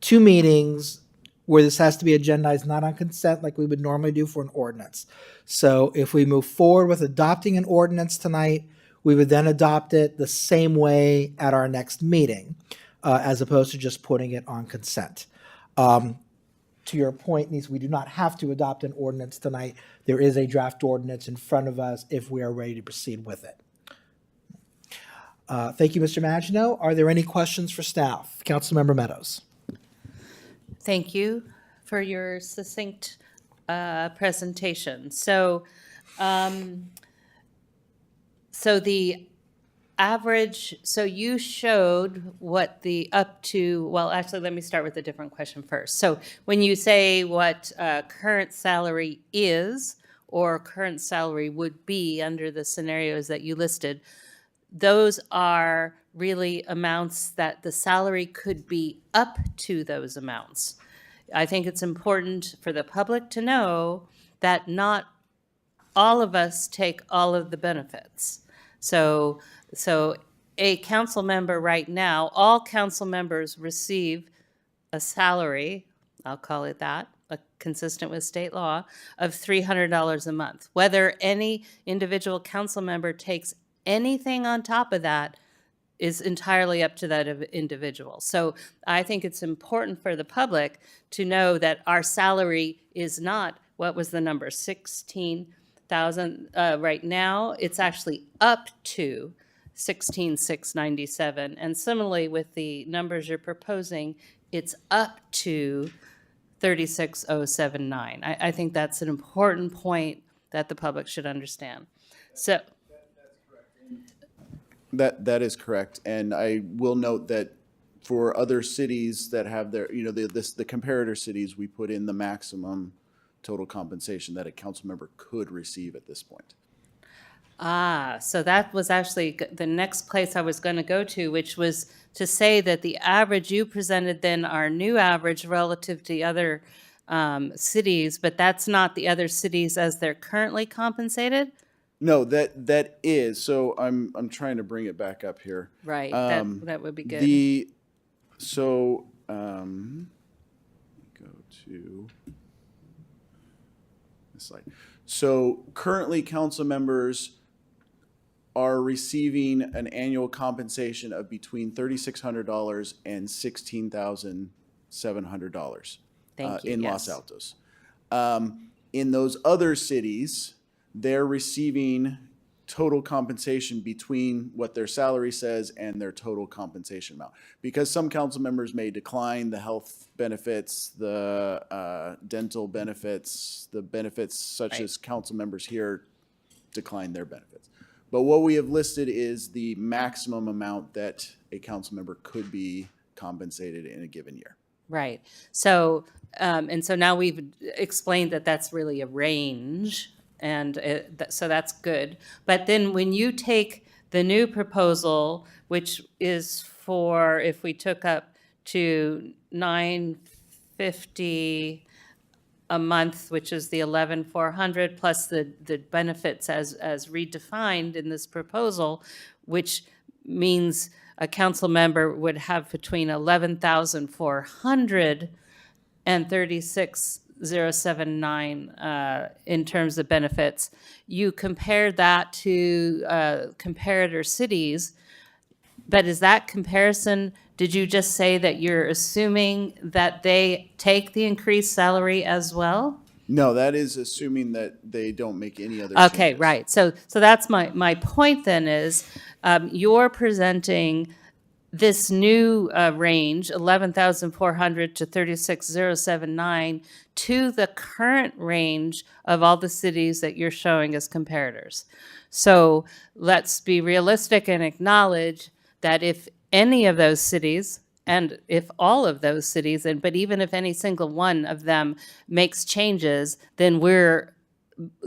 2 meetings where this has to be agendized, not on consent like we would normally do for an ordinance. So if we move forward with adopting an ordinance tonight, we would then adopt it the same way at our next meeting, as opposed to just putting it on consent. To your point, Niece, we do not have to adopt an ordinance tonight. There is a draft ordinance in front of us if we are ready to proceed with it. Thank you, Mr. Magino. Are there any questions for staff? Councilmember Meadows. Thank you for your succinct presentation. So the average, so you showed what the up to, well, actually, let me start with a different question first. So when you say what current salary is or current salary would be under the scenarios that you listed, those are really amounts that the salary could be up to those amounts. I think it's important for the public to know that not all of us take all of the benefits. So a council member right now, all council members receive a salary, I'll call it that, consistent with state law, of $300 a month. Whether any individual council member takes anything on top of that is entirely up to that individual. So I think it's important for the public to know that our salary is not, what was the number, 16 right now. It's actually up to 16,697. And similarly with the numbers you're proposing, it's up to 36,079. I think that's an important point that the public should understand. So, That is correct, and I will note that for other cities that have their, the comparator cities, we put in the maximum total compensation that a council member could receive at this point. so that was actually the next place I was going to go to, which was to say that the average you presented then, our new average relative to the other cities, but that's not the other cities as they're currently compensated? No, that is, so I'm trying to bring it back up here. Right, that would be good. Go to this slide. So currently, council members are receiving an annual compensation of between $3,600 and $16,700 Thank you, in yes. Los Altos. In those other cities, they're receiving total compensation between what their salary says and their total compensation amount. Because some council members may decline the health benefits, the dental benefits, the benefits such as council members here decline their benefits. But what we have listed is the maximum amount that a council member could be compensated in a given year. Right. So, and so now we've explained that that's really a range, and so that's good. But then when you take the new proposal, which is for, if we took up to $950 a month, which is the 11,400 plus the benefits as redefined in this proposal, which means a council member would have between 11,400 and 36,079 in terms of benefits. You compare that to comparator cities, but is that comparison, did you just say that you're assuming that they take the increased salary as well? No, that is assuming that they don't make any other Okay, changes. right. So that's my point then is you're presenting this new range, 11,400 to 36,079, to the current range of all the cities that you're showing as comparators. So let's be realistic and acknowledge that if any of those cities, and if all of those cities, but even if any single one of them makes changes, then we're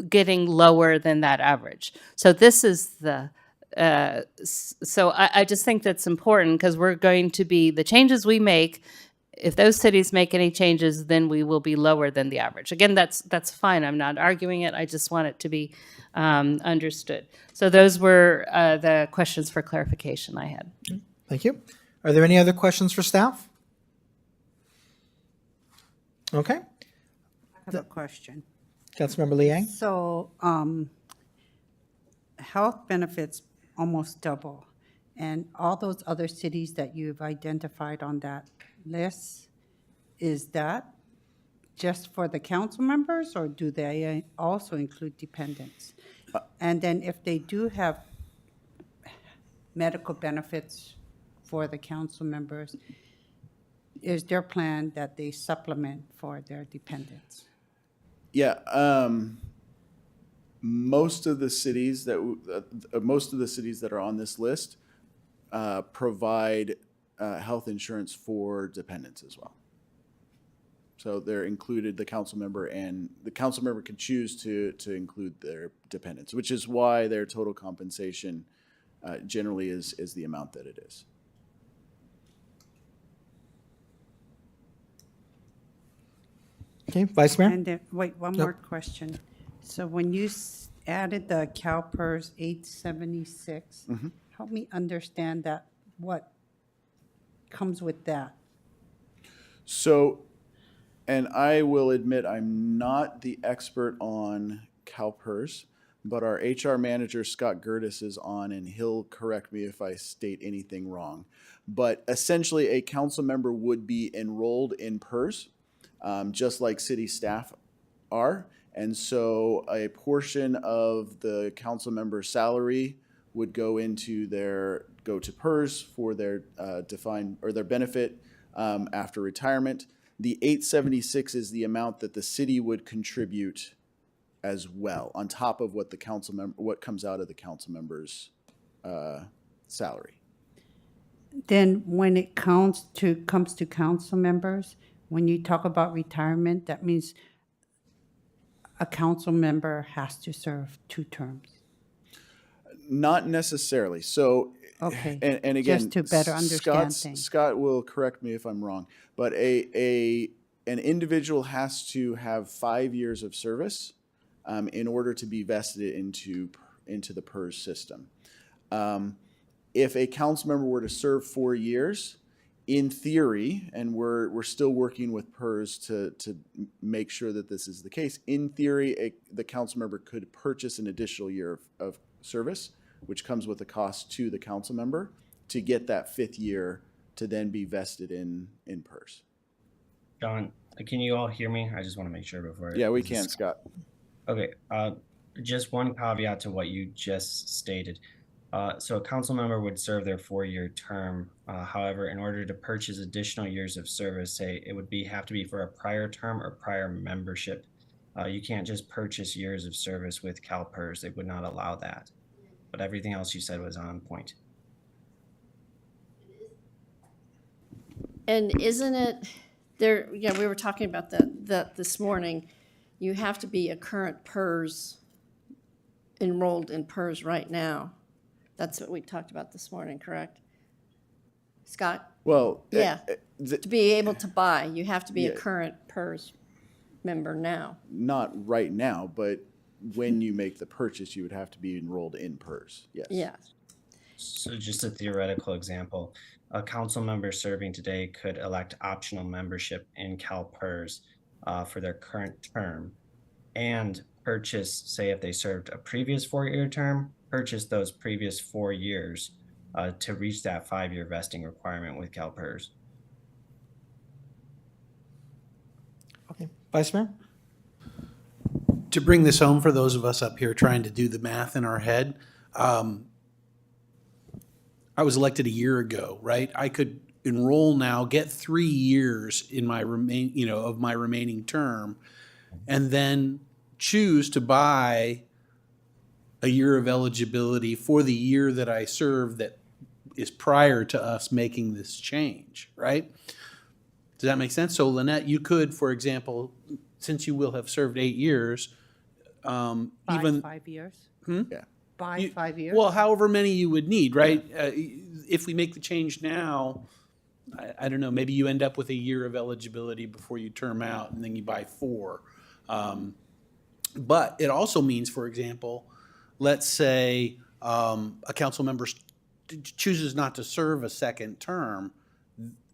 getting lower than that average. So this is the, so I just think that's important because we're going to be, the changes we make, if those cities make any changes, then we will be lower than the average. Again, that's fine. I'm not arguing it. I just want it to be understood. So those were the questions for clarification I had. Thank you. Are there any other questions for staff? Okay. I have a question. Councilmember Liang? So, health benefits almost double. And all those other cities that you've identified on that list, is that just for the council members, or do they also include dependents? And then if they do have medical benefits for the council members, is their plan that they supplement for their dependents? Yeah, most of the cities that are on this list provide health insurance for dependents as well. So they're included, the council member, and the council member can choose to include their dependents, which is why their total compensation generally is the amount that it is. Okay, Vice Mayor? And then, wait, one more question. So when you added the CalPERS 876, help me understand that, what comes with that? So, and I will admit I'm not the expert on CalPERS, but our HR manager, Scott Gertis, is on, and he'll correct me if I state anything wrong. But essentially, a council member would be enrolled in PERS, just like city staff are, And so a portion of the council member's salary would go to PERS for their defined, or their benefit after retirement. The 876 is the amount that the city would contribute as well, on top of what what comes out of the council member's salary. Then when it comes to council members, when you talk about retirement, that means a council member has to serve 2 terms. Not necessarily. So, Okay, and again, just to better understand things. Scott will correct me if I'm wrong, but an individual has to have 5 years of service in order to be vested into the PERS system. If a council member were to serve 4 years, in theory, and we're still working with PERS to make sure that this is the case, in theory, the council member could purchase an additional year of service, which comes with a cost to the council member, to get that 5th year to then be vested in PERS. John, can you all hear me? I just want to make sure before. Yeah, we can, Scott. Okay, just one caveat to what you just stated. So a council member would serve their 4-year term. However, in order to purchase additional years of service, say it would have to be for a prior term or prior membership. You can't just purchase years of service with CalPERS. They would not allow that. But everything else you said was on point. And isn't it there? Yeah, we were talking about that this morning. You have to be a current PERS, enrolled in PERS right now. That's what we talked about this morning, correct? Scott? Well, Yeah. To be able to buy, you have to be a Yeah. current PERS member now. Not right now, but when you make the purchase, you would have to be enrolled in PERS. Yes. Yeah. So just a theoretical example, a council member serving today could elect optional membership in CalPERS for their current term and purchase, say if they served a previous 4-year term, purchase those previous 4 years to reach that 5-year vesting requirement with CalPERS. Okay, Vice Mayor? To bring this home for those of us up here trying to do the math in our head, I was elected a year ago, right? I could enroll now, get 3 years in my of my remaining term, and then choose to buy a year of eligibility for the year that I serve that is prior to us making this change, right? Does that make sense? So Lynette, you could, for example, since you will have served 8 years, By even 5 years? Yeah. By 5 years? well, however many you would need, right? If we make the change now, I don't know, maybe you end up with a year of eligibility before you term out, and then you buy 4. But it also means, for example, let's say a council member chooses not to serve a second term,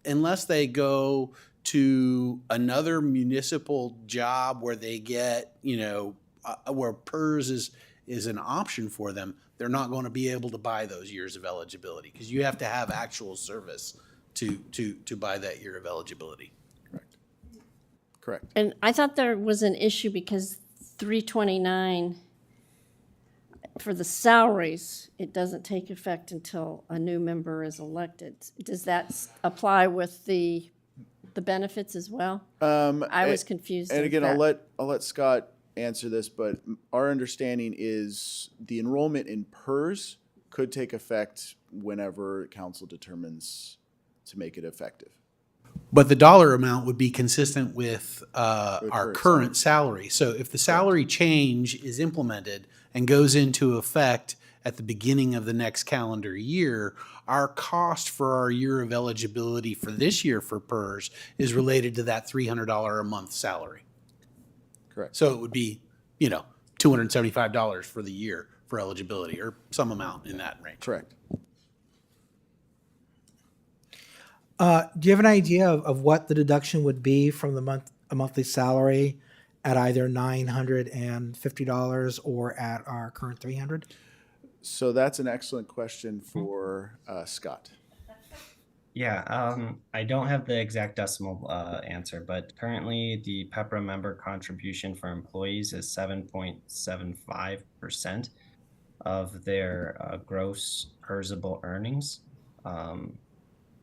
unless they go to another municipal job where they get, where PERS is an option for them, they're not going to be able to buy those years of eligibility because you have to have actual service to buy that year of eligibility. Correct. And I thought there was an issue because 329, for the salaries, it doesn't take effect until a new member is elected. Does that apply with the benefits as well? I was confused. And as again, that. I'll let Scott answer this, but our understanding is the enrollment in PERS could take effect whenever council determines to make it effective. But the dollar amount would be consistent with our current current salary. So if the salary change is implemented and goes into effect at the beginning of the next calendar year, our cost for our year of eligibility for this year for PERS is related to that $300 a month salary. Correct. So it would be, $275 for the year for eligibility, or some amount in that range. Correct. Do you have an idea of what the deduction would be from a monthly salary at either $950 or at our current $300? So that's an excellent question for Scott. Yeah, I don't have the exact decimal answer, but currently the PEPRA member contribution for employees is 7.75% of their gross PERSable earnings. Um,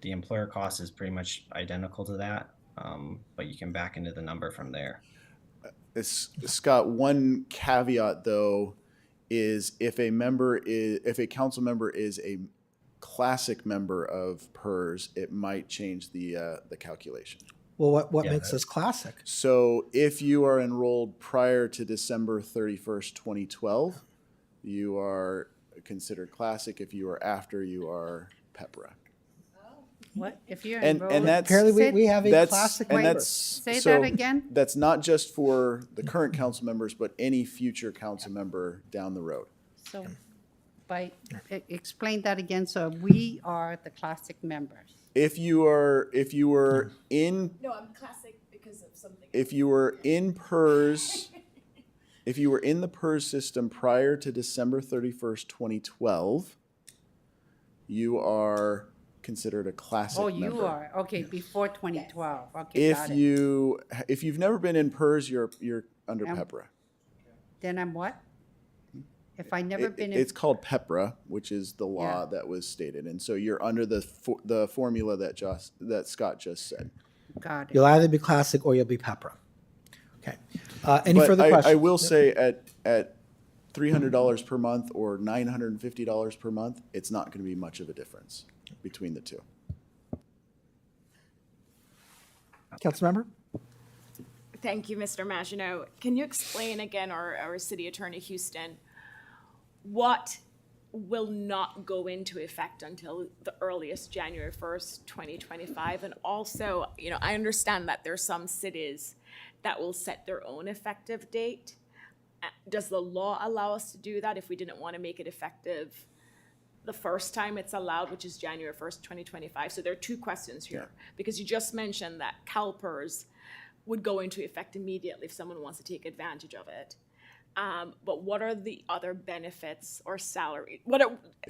the employer cost is pretty much identical to that, but you can back into the number from there. Scott, one caveat though is if a council member is a classic member of PERS, it might change the calculation. Well, what Yeah, makes us classic? So if you are enrolled prior to December 31st, 2012, you are considered classic. If you are after, you are PEPRA. What, if you're And enrolled? that's Apparently, we have a that's classic and member. that's Say so that again? That's not just for the current council members, but any future council member down the road. So, explain that again, so we are the classic members. If you were in No, I'm classic because of something. if you were in PERS, if you were in the PERS system prior to December 31st, 2012, you are considered a classic Oh, member. you are, okay, before 2012, okay, got it. If you've never been in PERS, you're under Um, PEPRA. Then I'm what? If I never been in, It's called PEPRA, which is the law Yeah. that was stated, and so you're under the formula that Scott just said. got it. You'll either be classic or you'll be PEPRA. Okay. Any But further questions? I will say at $300 per month or $950 per month, it's not going to be much of a difference between the two. Councilmember? Thank you, Mr. Maginot. Can you explain again, our City Attorney Houston, what will not go into effect until the earliest January 1st, 2025? And also, I understand that there's some cities that will set their own effective date. Does the law allow us to do that if we didn't want to make it effective the first time it's allowed, which is January 1st, 2025? So there are two questions here, because you just mentioned that CalPERS would go into effect immediately if someone wants to take advantage of it. But what are the other benefits or salary?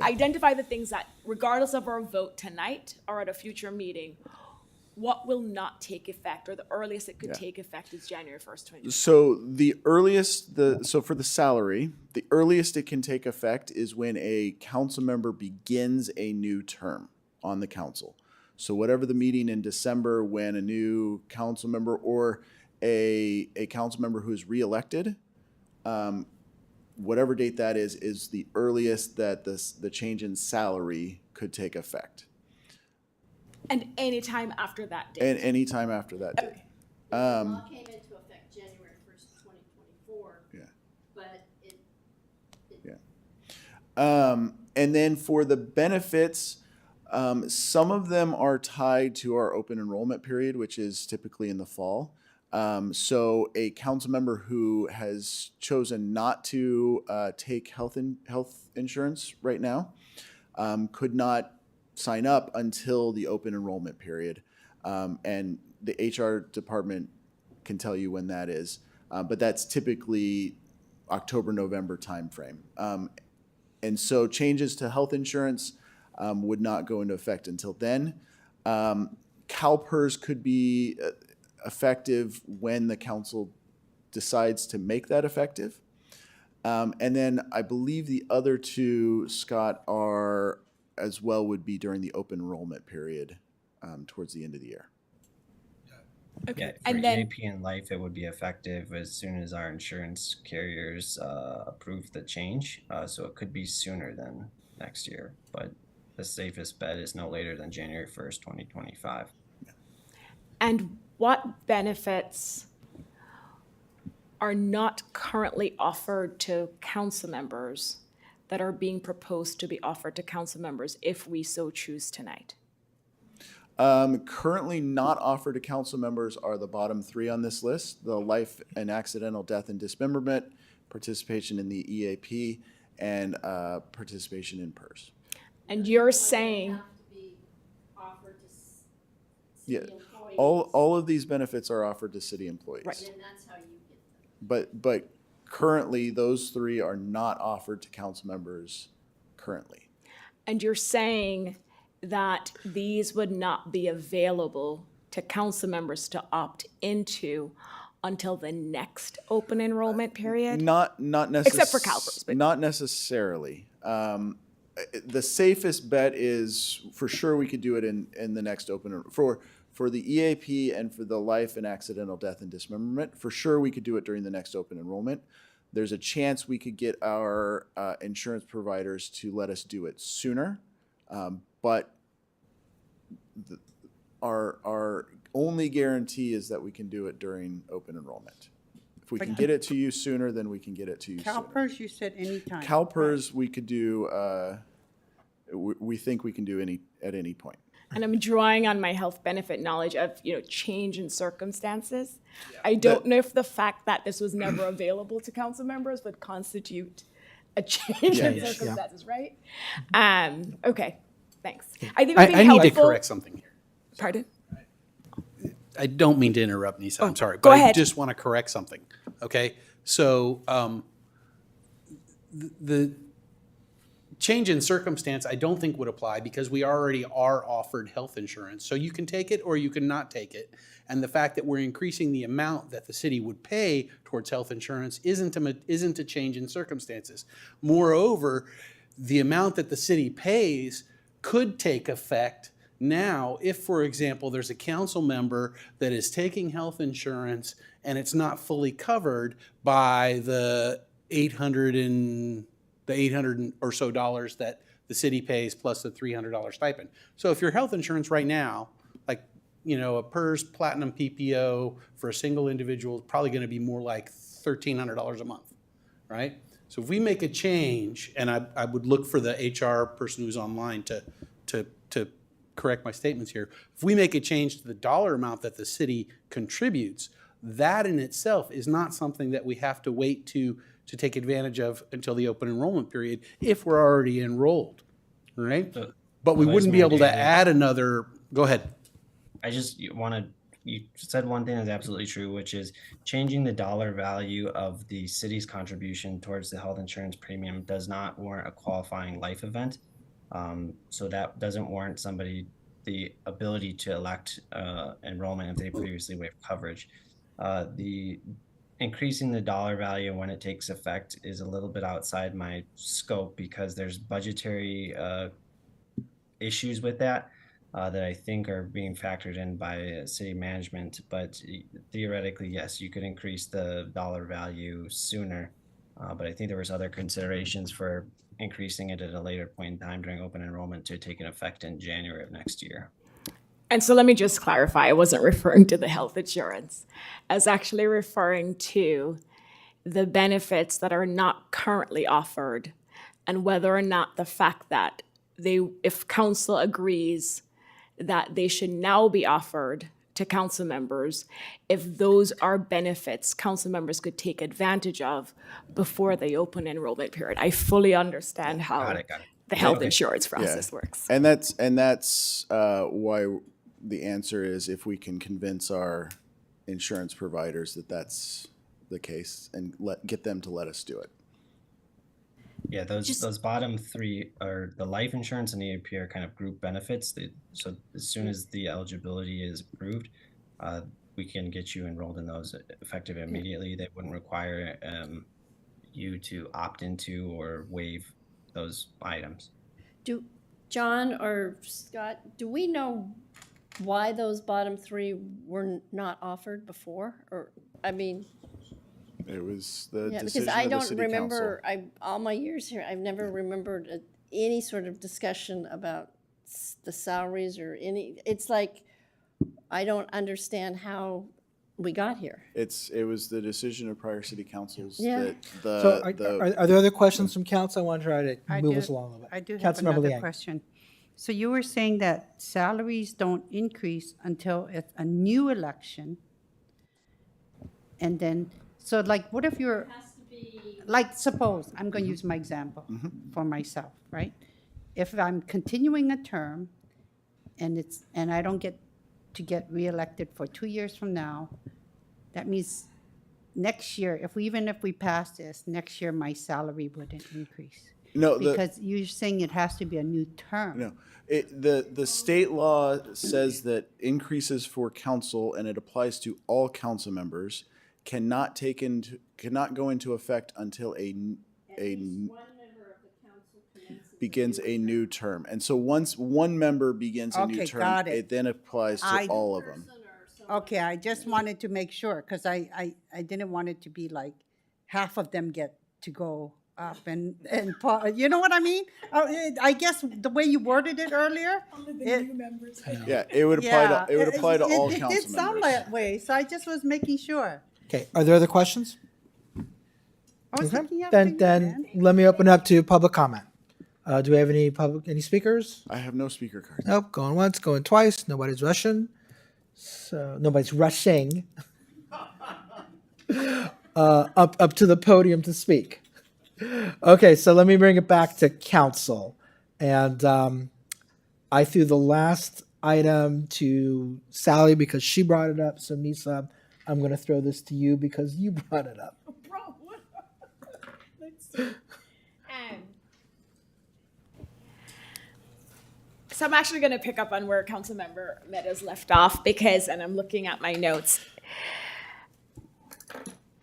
Identify the things that, regardless of our vote tonight or at a future meeting, what will not take effect, or the earliest it could take effect is January 1st, 2020. So the earliest, so for the salary, the earliest it can take effect is when a council member begins a new term on the council. So whatever the meeting in December when a new council member or a council member who is reelected, whatever date that is the earliest that the change in salary could take effect. And any time after that date. And any time after that date. The law came into effect January 1st, 2024. Yeah. But And then for the benefits, some of them are tied to our open enrollment period, which is typically in the fall. So a council member who has chosen not to take health insurance right now could not sign up until the open enrollment period. And the HR department can tell you when that is. But that's typically October, November timeframe. And so changes to health insurance would not go into effect until then. CalPERS could be effective when the council decides to make that effective. And then I believe the other two, Scott, are as well would be during the open enrollment period towards the end of the year. Okay. Yeah, for And then, EAP and life, it would be effective as soon as our insurance carriers approve the change. So it could be sooner than next year, but the safest bet is no later than January 1st, 2025. and what benefits are not currently offered to council members that are being proposed to be offered to council members if we so choose tonight? Currently not offered to council members are the bottom three on this list: the life and accidental death and dismemberment, participation in the EAP, and participation in PERS. And you're saying, Yeah, all of these benefits are offered to city employees. Right. and that's how you get them. But currently, those three are not offered to council members currently. and you're saying that these would not be available to council members to opt into until the next open enrollment period? Not Except for CalPERS, but- Not necessarily. The safest bet is for sure we could do it in the next open for the EAP and for the life and accidental death and dismemberment. For sure we could do it during the next open enrollment. There's a chance we could get our insurance providers to let us do it sooner, but our only guarantee is that we can do it during open enrollment. If we can get it to you sooner, then we can get it to you sooner. CalPERS, you said anytime. CalPERS, we could do, we think we can do at any point. And I'm drawing on my health benefit knowledge of, change in circumstances. I don't know if the fact that this was never available to council members would constitute a change in circumstances, right? Okay, thanks. I think it would be I need to helpful- correct something here. Pardon? I don't mean to interrupt, Nisa. I'm sorry. go But I ahead. just want to correct something. Okay? So the change in circumstance, I don't think would apply because we already are offered health insurance. So you can take it or you can not take it. And the fact that we're increasing the amount that the city would pay towards health insurance isn't a change in circumstances. Moreover, the amount that the city pays could take effect now if, for example, there's a council member that is taking health insurance and it's not fully covered by the $800 or so that the city pays plus the $300 stipend. So if your health insurance right now, like, a PERS Platinum PPO for a single individual is probably going to be more like $1,300 a month, right? So if we make a change, and I would look for the HR person who's online to correct my statements here. If we make a change to the dollar amount that the city contributes, that in itself is not something that we have to wait to take advantage of until the open enrollment period if we're already enrolled, right? But we wouldn't be able to add another, go ahead. I just you said one thing that's absolutely true, which is changing the dollar value of the city's contribution towards the health insurance premium does not warrant a qualifying life event. So that doesn't warrant somebody the ability to elect enrollment if they previously waived coverage. The increasing the dollar value when it takes effect is a little bit outside my scope because there's budgetary issues with that that I think are being factored in by city management. But theoretically, yes, you could increase the dollar value sooner. But I think there was other considerations for increasing it at a later point in time during open enrollment to take an effect in January of next year. And so let me just clarify, I wasn't referring to the health insurance. I was actually referring to the benefits that are not currently offered and whether or not the fact that if council agrees that they should now be offered to council members, if those are benefits council members could take advantage of before the open enrollment period. I fully understand how Got it. the health insurance process works. And that's why the answer is if we can convince our insurance providers that that's the case and get them to let us do it. Yeah, those bottom three are the life insurance and EAP are kind of group benefits. So as soon as the eligibility is approved, we can get you enrolled in those effective immediately. They wouldn't require you to opt into or waive those items. Do John or Scott, do we know why those bottom three were not offered before? Or, I mean, it was the yeah, decision because I of the don't city remember. council. All my years here, I've never remembered any sort of discussion about the salaries or any. It's like I don't understand how we got here. It was the decision of prior city councils Yeah. that So are there other questions from council? I want to try to move us along a little bit. I do have Councilmember another Liang. question. So you were saying that salaries don't increase until it's a new election. And then, so like, what if you're, like, suppose, I'm going to use my example for myself, right? If I'm continuing a term and I don't get to get reelected for 2 years from now, that means next year, even if we pass this, next year my salary wouldn't increase. No, Because you're saying it has to be a new term. no. The state law says that increases for council, and it applies to all council members, cannot go into effect until begins a new term. And so once one member begins a new Okay, term, got it. it then applies to all of them. Okay, I just wanted to make sure, because I didn't want it to be like half of them get to go up you know what I mean? I guess the way you worded it earlier. Yeah, it would apply to all It council did sound members. that way, so I just was making sure. Okay, are there other questions? I was Okay, looking after you, then man. let me open up to public comment. Do we have any speakers? I have no speaker card. Nope, going once, going twice, nobody's rushing. So nobody's rushing up to the podium to speak. Okay, so let me bring it back to council. And I threw the last item to Sally because she brought it up. So Nisa, I'm going to throw this to you because you brought it up. So I'm actually going to pick up on where Councilmember Meadows left off because, and I'm looking at my notes,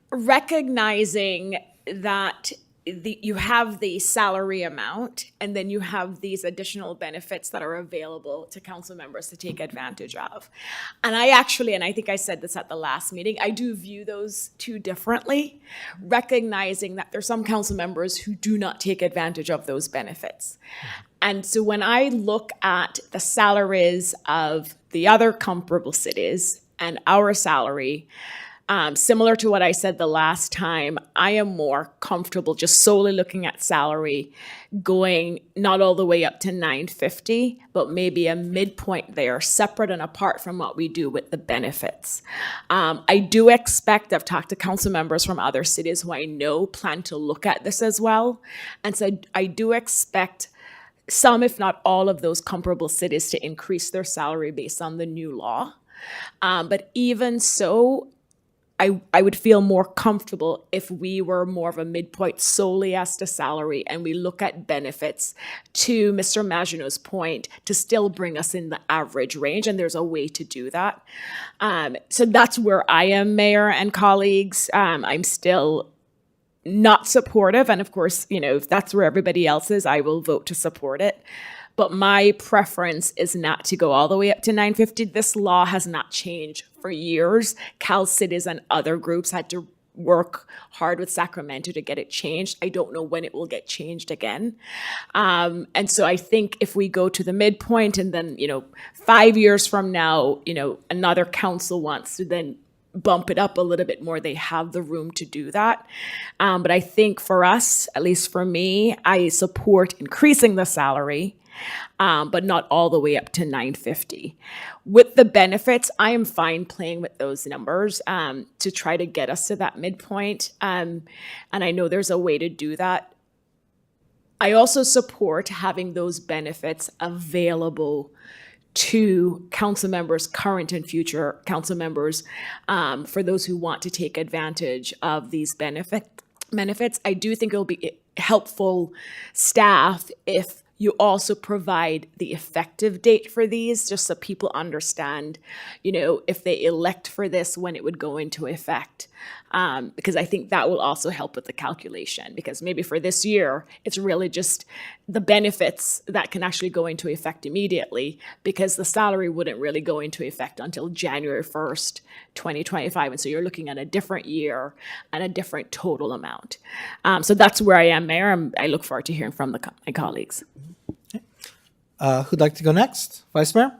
recognizing that you have the salary amount and then you have these additional benefits that are available to council members to take advantage of. And I think I said this at the last meeting, I do view those two differently, recognizing that there's some council members who do not take advantage of those benefits. And so when I look at the salaries of the other comparable cities and our salary, similar to what I said the last time, I am more comfortable just solely looking at salary, going not all the way up to $950, but maybe a midpoint there, separate and apart from what we do with the benefits. I do expect, I've talked to council members from other cities who I know plan to look at this as well. And so I do expect some, if not all of those comparable cities to increase their salary based on the new law. But even so, I would feel more comfortable if we were more of a midpoint solely as to salary and we look at benefits, to Mr. Maginot's point, to still bring us in the average range, and there's a way to do that. So that's where I am, Mayor and colleagues. I'm still not supportive, and of course, if that's where everybody else is, I will vote to support it. But my preference is not to go all the way up to $950. This law has not changed for years. Cal Cities and other groups had to work hard with Sacramento to get it changed. I don't know when it will get changed again. And so I think if we go to the midpoint and then, 5 years from now, another council wants to then bump it up a little bit more, they have the room to do that. But I think for us, at least for me, I support increasing the salary, but not all the way up to $950. With the benefits, I am fine playing with those numbers to try to get us to that midpoint. And I know there's a way to do that. I also support having those benefits available to council members, current and future council members, for those who want to take advantage of these benefits. I do think it'll be helpful staff if you also provide the effective date for these, just so people understand, if they elect for this, when it would go into effect. Because I think that will also help with the calculation, because maybe for this year, it's really just the benefits that can actually go into effect immediately, because the salary wouldn't really go into effect until January 1st, 2025. And so you're looking at a different year and a different total amount. So that's where I am, Mayor. I look forward to hearing from my colleagues. Who'd like to go next? Vice Mayor?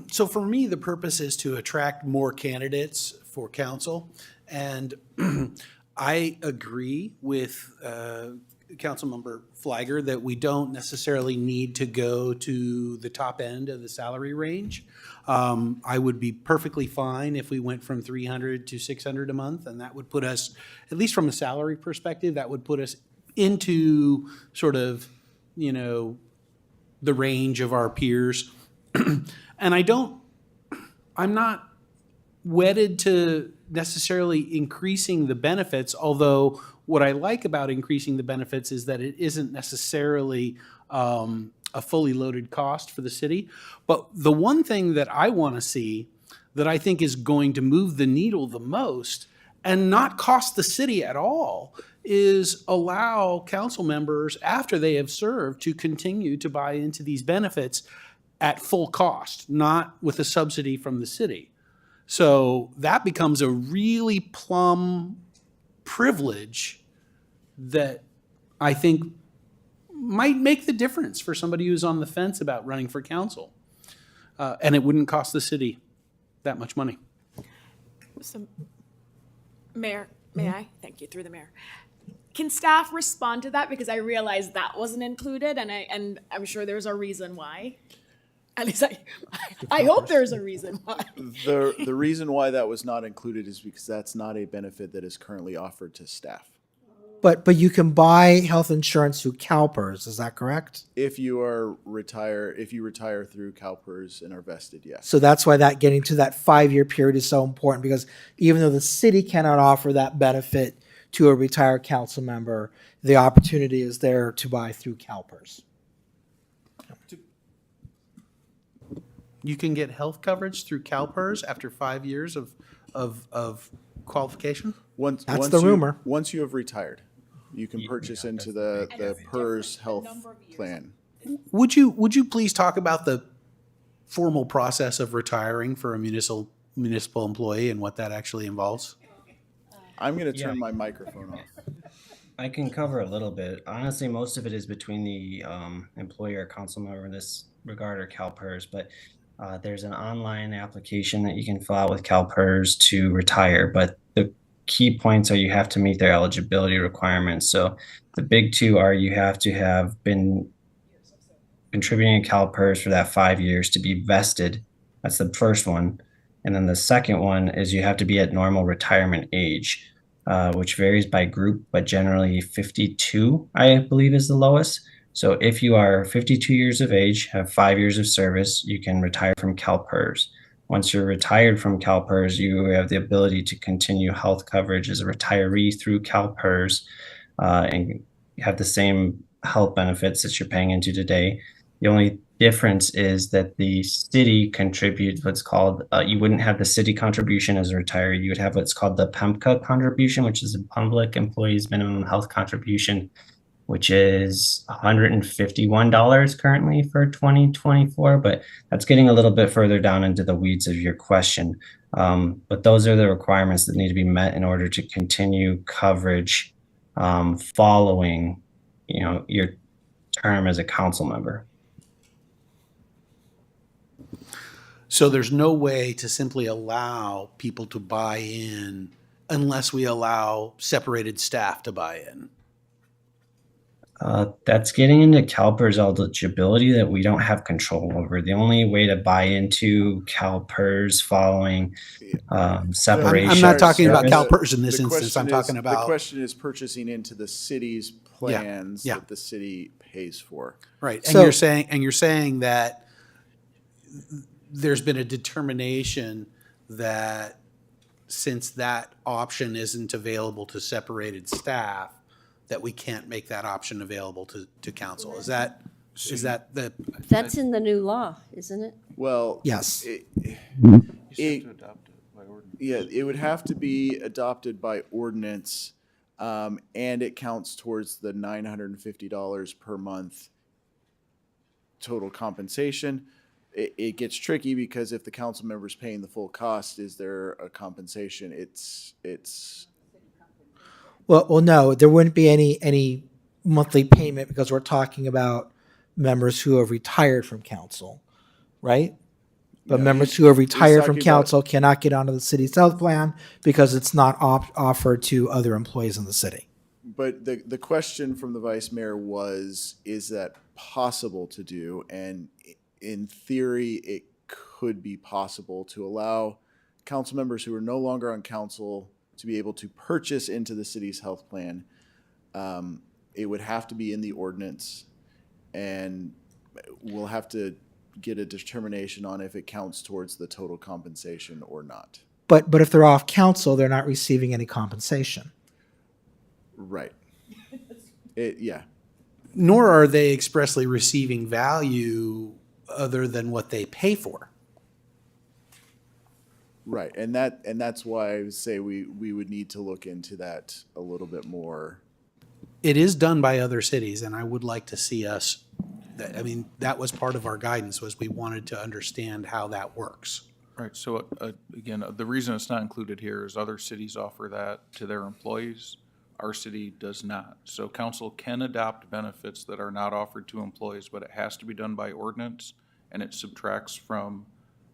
So for me, the purpose is to attract more candidates for council. And I agree with Councilmember Flagger that we don't necessarily need to go to the top end of the salary range. I would be perfectly fine if we went from $300 to $600 a month, and that would put us, at least from a salary perspective, that would put us into sort of, the range of our peers. And I'm not wedded to necessarily increasing the benefits, although what I like about increasing the benefits is that it isn't necessarily a fully loaded cost for the city. But the one thing that I want to see that I think is going to move the needle the most and not cost the city at all is allow council members, after they have served, to continue to buy into these benefits at full cost, not with a subsidy from the city. So that becomes a really plum privilege that I think might make the difference for somebody who's on the fence about running for council. And it wouldn't cost the city that much money. So, Mayor, may I? Thank you, through the mayor. Can staff respond to that? Because I realized that wasn't included, and I'm sure there's a reason why. At least I hope there's a reason why. The reason why that was not included is because that's not a benefit that is currently offered to staff. But you can buy health insurance through CalPERS, is that correct? If you retire through CalPERS and are vested, yes. So that's why that getting to that 5-year period is so important, because even though the city cannot offer that benefit to a retired council member, the opportunity is there to buy through CalPERS. You can get health coverage through CalPERS after 5 years of qualification? That's the rumor. Once you have retired, you can purchase into the PERS health plan. Would you please talk about the formal process of retiring for a municipal employee and what that actually involves? I'm going to turn my microphone off. I can cover a little bit. Honestly, most of it is between the employer or council member in this regard or CalPERS, but there's an online application that you can fill out with CalPERS to retire. But the key points are you have to meet their eligibility requirements. So the big two are you have to have been contributing to CalPERS for that 5 years to be vested. That's the first one. And then the second one is you have to be at normal retirement age, which varies by group, but generally 52, I believe, is the lowest. So if you are 52 years of age, have 5 years of service, you can retire from CalPERS. Once you're retired from CalPERS, you have the ability to continue health coverage as a retiree through CalPERS and have the same health benefits that you're paying into today. The only difference is that the city contributes what's called, you wouldn't have the city contribution as a retiree. You would have what's called the PEMCA contribution, which is a Public Employees Minimum Health Contribution, which is $151 currently for 2024, but that's getting a little bit further down into the weeds of your question. But those are the requirements that need to be met in order to continue coverage following, your term as a council member. So there's no way to simply allow people to buy in unless we allow separated staff to buy in. That's getting into CalPERS eligibility that we don't have control over. The only way to buy into CalPERS following separation. I'm not talking about CalPERS in this instance. I'm talking about. The question is purchasing into the city's plans that the city pays for. Right, and you're saying that there's been a determination that since that option isn't available to separated staff, that we can't make that option available to council. Is that the? That's in the new law, isn't it? Well, yes. It would have to be adopted by ordinance, and it counts towards the $950 per month total compensation. It gets tricky because if the council member is paying the full cost, is there a compensation? It's. Well, no, there wouldn't be any monthly payment because we're talking about members who have retired from council, right? But members who have retired from council cannot get onto the city's health plan because it's not offered to other employees in the city. But the question from the vice mayor was, is that possible to do? And in theory, it could be possible to allow council members who are no longer on council to be able to purchase into the city's health plan. It would have to be in the ordinance, and we'll have to get a determination on if it counts towards the total compensation or not. But if they're off council, they're not receiving any compensation. Right. Yeah. Nor are they expressly receiving value other than what they pay for. Right. And that's why I would say we would need to look into that a little bit more. It is done by other cities, and I would like to see us, I mean, that was part of our guidance, was we wanted to understand how that works. Right, so again, the reason it's not included here is other cities offer that to their employees. Our city does not. So council can adopt benefits that are not offered to employees, but it has to be done by ordinance, and it subtracts from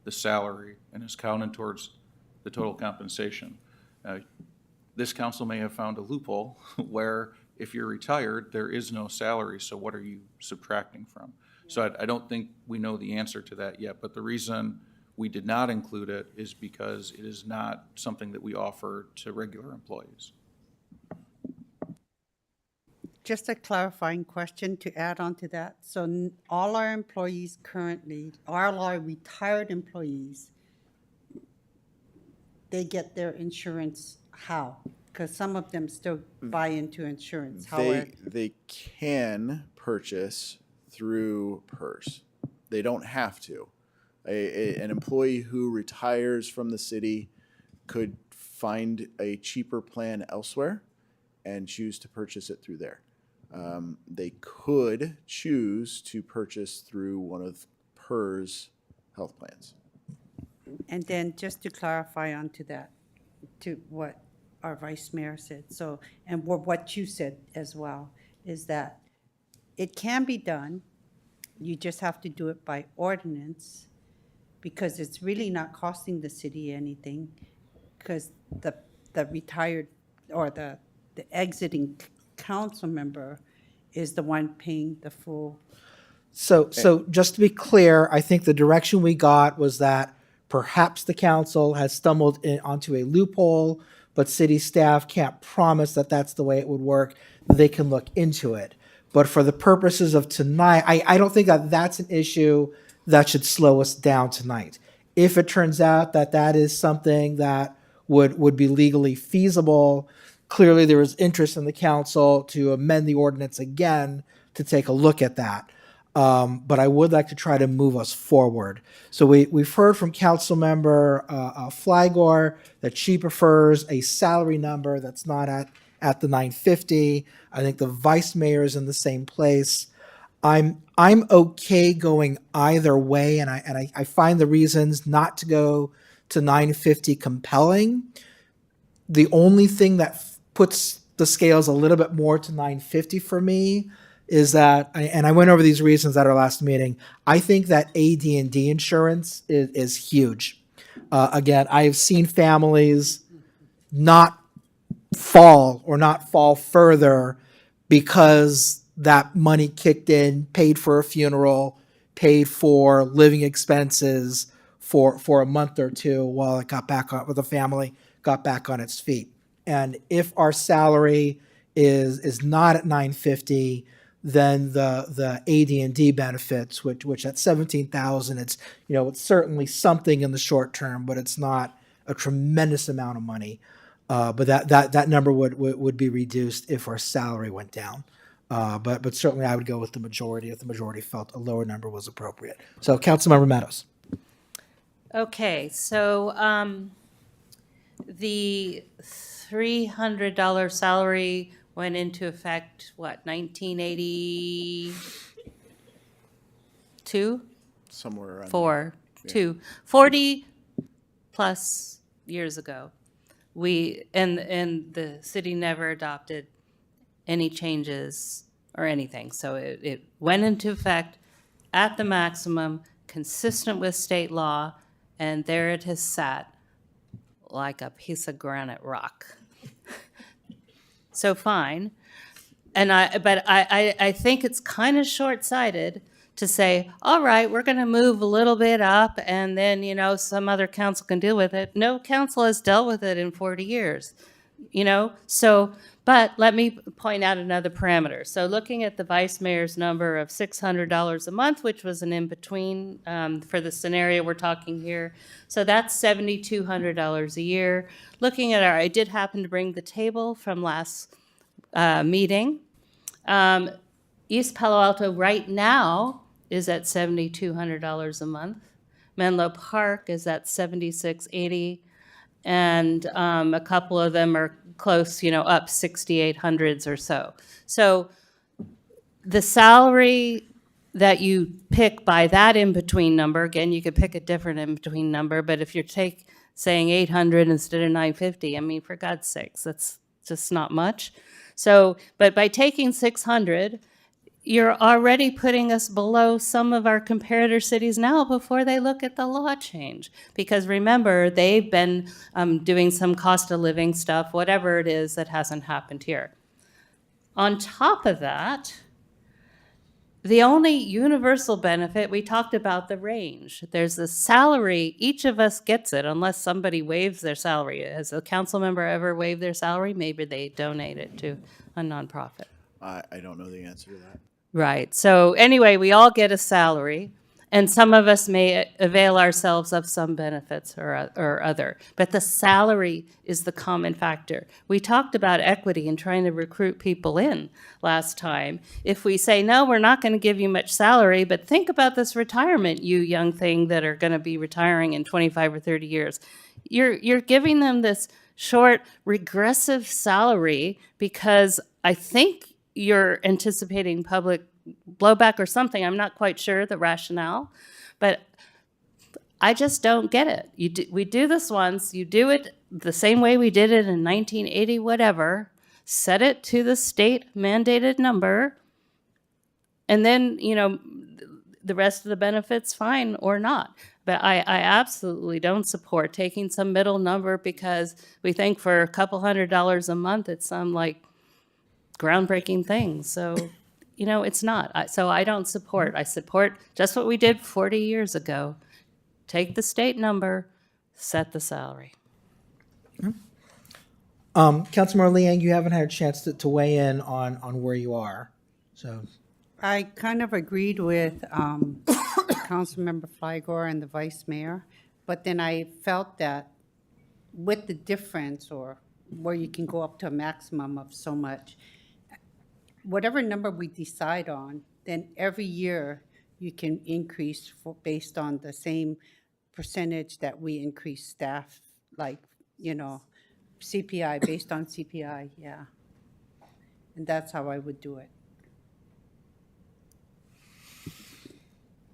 the salary and is counted towards the total compensation. This council may have found a loophole where if you're retired, there is no salary, so what are you subtracting from? So I don't think we know the answer to that yet, but the reason we did not include it is because it is not something that we offer to regular employees. Just a clarifying question to add on to that. So all our employees currently, all our retired employees, they get their insurance how? Because some of them still buy into insurance. They can purchase through PERS. They don't have to. An employee who retires from the city could find a cheaper plan elsewhere and choose to purchase it through there. They could choose to purchase through one of PERS health plans. And then just to clarify onto that, to what our vice mayor said, so, and what you said as well, is that it can be done, you just have to do it by ordinance, because it's really not costing the city anything, because the retired, or the exiting council member is the one paying the full. So just to be clear, I think the direction we got was that perhaps the council has stumbled onto a loophole, but city staff can't promise that that's the way it would work. They can look into it. But for the purposes of tonight, I don't think that that's an issue that should slow us down tonight. If it turns out that that is something that would be legally feasible, clearly there is interest in the council to amend the ordinance again to take a look at that. But I would like to try to move us forward. So we've heard from Councilmember Flygore that she prefers a salary number that's not at the 950. I think the vice mayor is in the same place. I'm okay going either way, and I find the reasons not to go to 950 compelling. The only thing that puts the scales a little bit more to 950 for me is that, and I went over these reasons at our last meeting, I think that AD&D insurance is huge. Again, I have seen families not fall further because that money kicked in, paid for a funeral, paid for living expenses for a month or two while it got back on, with the family got back on its feet. And if our salary is not at 950, then the AD&D benefits, which at 17,000, it's certainly something in the short term, but it's not a tremendous amount of money. But that number would be reduced if our salary went down. But certainly I would go with the majority if the majority felt a lower number was appropriate. So Councilmember Meadows. Okay, so the $300 salary went into effect, 1982? Somewhere around Four, there. two, 40 plus years ago. And the city never adopted any changes or anything. So it went into effect at the maximum, consistent with state law, and there it has sat like a piece of granite rock. So fine. But I think it's kind of short-sighted to say, all right, we're going to move a little bit up and then, some other council can deal with it. No council has dealt with it in 40 years, but let me point out another parameter. So looking at the vice mayor's number of $600 a month, which was an in-between for the scenario we're talking here. So that's $7,200 a year. Looking at I did happen to bring the table from last meeting. East Palo Alto right now is at $7,200 a month. Menlo Park is at $7,680, and a couple of them are close, up 6,800s or so. So the salary that you pick by that in-between number, again, you could pick a different in-between number, but if you're saying 800 instead of 950, I mean, for God's sakes, that's just not much. So, but by taking 600, you're already putting us below some of our comparator cities now before they look at the law change. Because remember, they've been doing some cost of living stuff, whatever it is that hasn't happened here. On top of that, the only universal benefit, we talked about the range. There's the salary, each of us gets it unless somebody waives their salary. Has a council member ever waived their salary? Maybe they donate it to a nonprofit. I don't know the answer to that. Right. So anyway, we all get a salary, and some of us may avail ourselves of some benefits or other. But the salary is the common factor. We talked about equity and trying to recruit people in last time. If we say, no, we're not going to give you much salary, but think about this retirement, you young thing that are going to be retiring in 25 or 30 years. You're giving them this short, regressive salary because I think you're anticipating public blowback or something. I'm not quite sure the rationale, but I just don't get it. We do this once, you do it the same way we did it in 1980, whatever, set it to the state mandated number, and then, the rest of the benefits, fine or not. But I absolutely don't support taking some middle number because we think for a couple $100 a month, it's some groundbreaking thing. So, it's not. So I don't support. I support just what we did 40 years ago. Take the state number, set the salary. Councilmember Liang, you haven't had a chance to weigh in on where you are. So I kind of agreed with Councilmember Fligor and the Vice Mayor, but then I felt that with the difference or where you can go up to a maximum of so much, whatever number we decide on, then every year you can increase based on the same percentage that we increase staff, CPI, based on CPI, yeah. And that's how I would do it.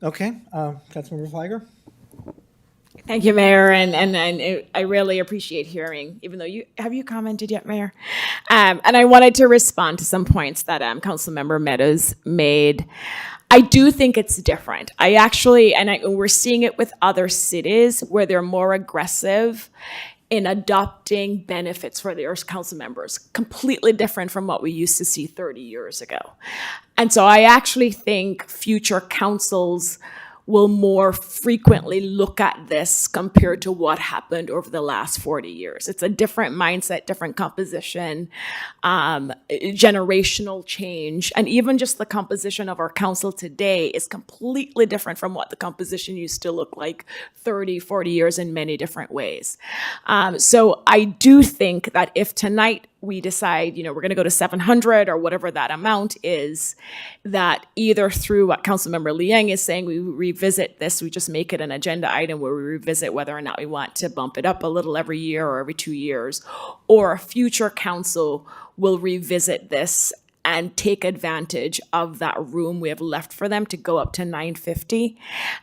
Okay, Councilmember Fliger? Thank you, Mayor, and I really appreciate hearing, even though have you commented yet, Mayor? And I wanted to respond to some points that Councilmember Meadows made. I do think it's different. We're seeing it with other cities where they're more aggressive in adopting benefits for their council members, completely different from what we used to see 30 years ago. And so I actually think future councils will more frequently look at this compared to what happened over the last 40 years. It's a different mindset, different composition, generational change, and even just the composition of our council today is completely different from what the composition used to look like 30, 40 years in many different ways. So I do think that if tonight we decide, we're going to go to 700 or whatever that amount is, that either through what Councilmember Liang is saying, we revisit this, we just make it an agenda item where we revisit whether or not we want to bump it up a little every year or every 2 years, or a future council will revisit this and take advantage of that room we have left for them to go up to 950.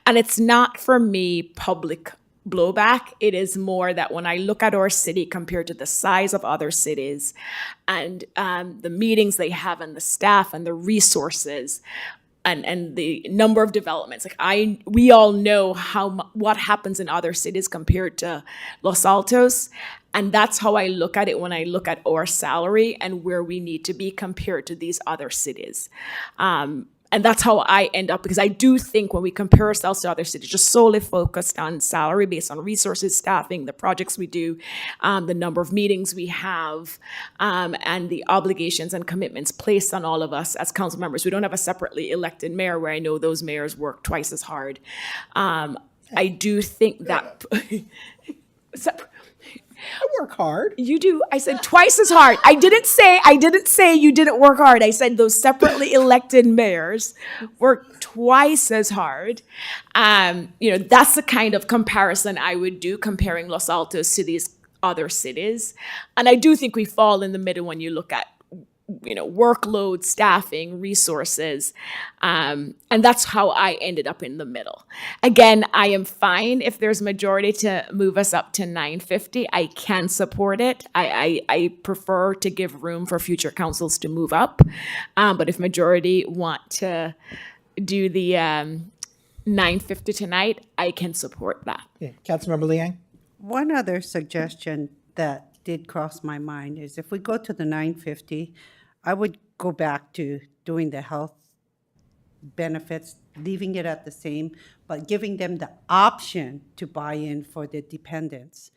And it's not for me public blowback. It is more that when I look at our city compared to the size of other cities and the meetings they have and the staff and the resources and the number of developments, we all know what happens in other cities compared to Los Altos. And that's how I look at it when I look at our salary and where we need to be compared to these other cities. And that's how I end up, because I do think when we compare ourselves to other cities, just solely focused on salary based on resources, staffing, the projects we do, the number of meetings we have, and the obligations and commitments placed on all of us as council members. We don't have a separately elected mayor where I know those mayors work twice as hard. I do think that I work hard. You do. I said twice as hard. I didn't say you didn't work hard. I said those separately elected mayors work twice as hard. That's the kind of comparison I would do, comparing Los Altos to these other cities. And I do think we fall in the middle when you look at workload, staffing, resources. And that's how I ended up in the middle. Again, I am fine if there's majority to move us up to 950. I can support it. I prefer to give room for future councils to move up. But if majority want to do the 950 tonight, I can support that. Yeah. Councilmember Liang? One other suggestion that did cross my mind is if we go to the 950, I would go back to doing the health benefits, leaving it at the same, but giving them the option to buy in for the dependents.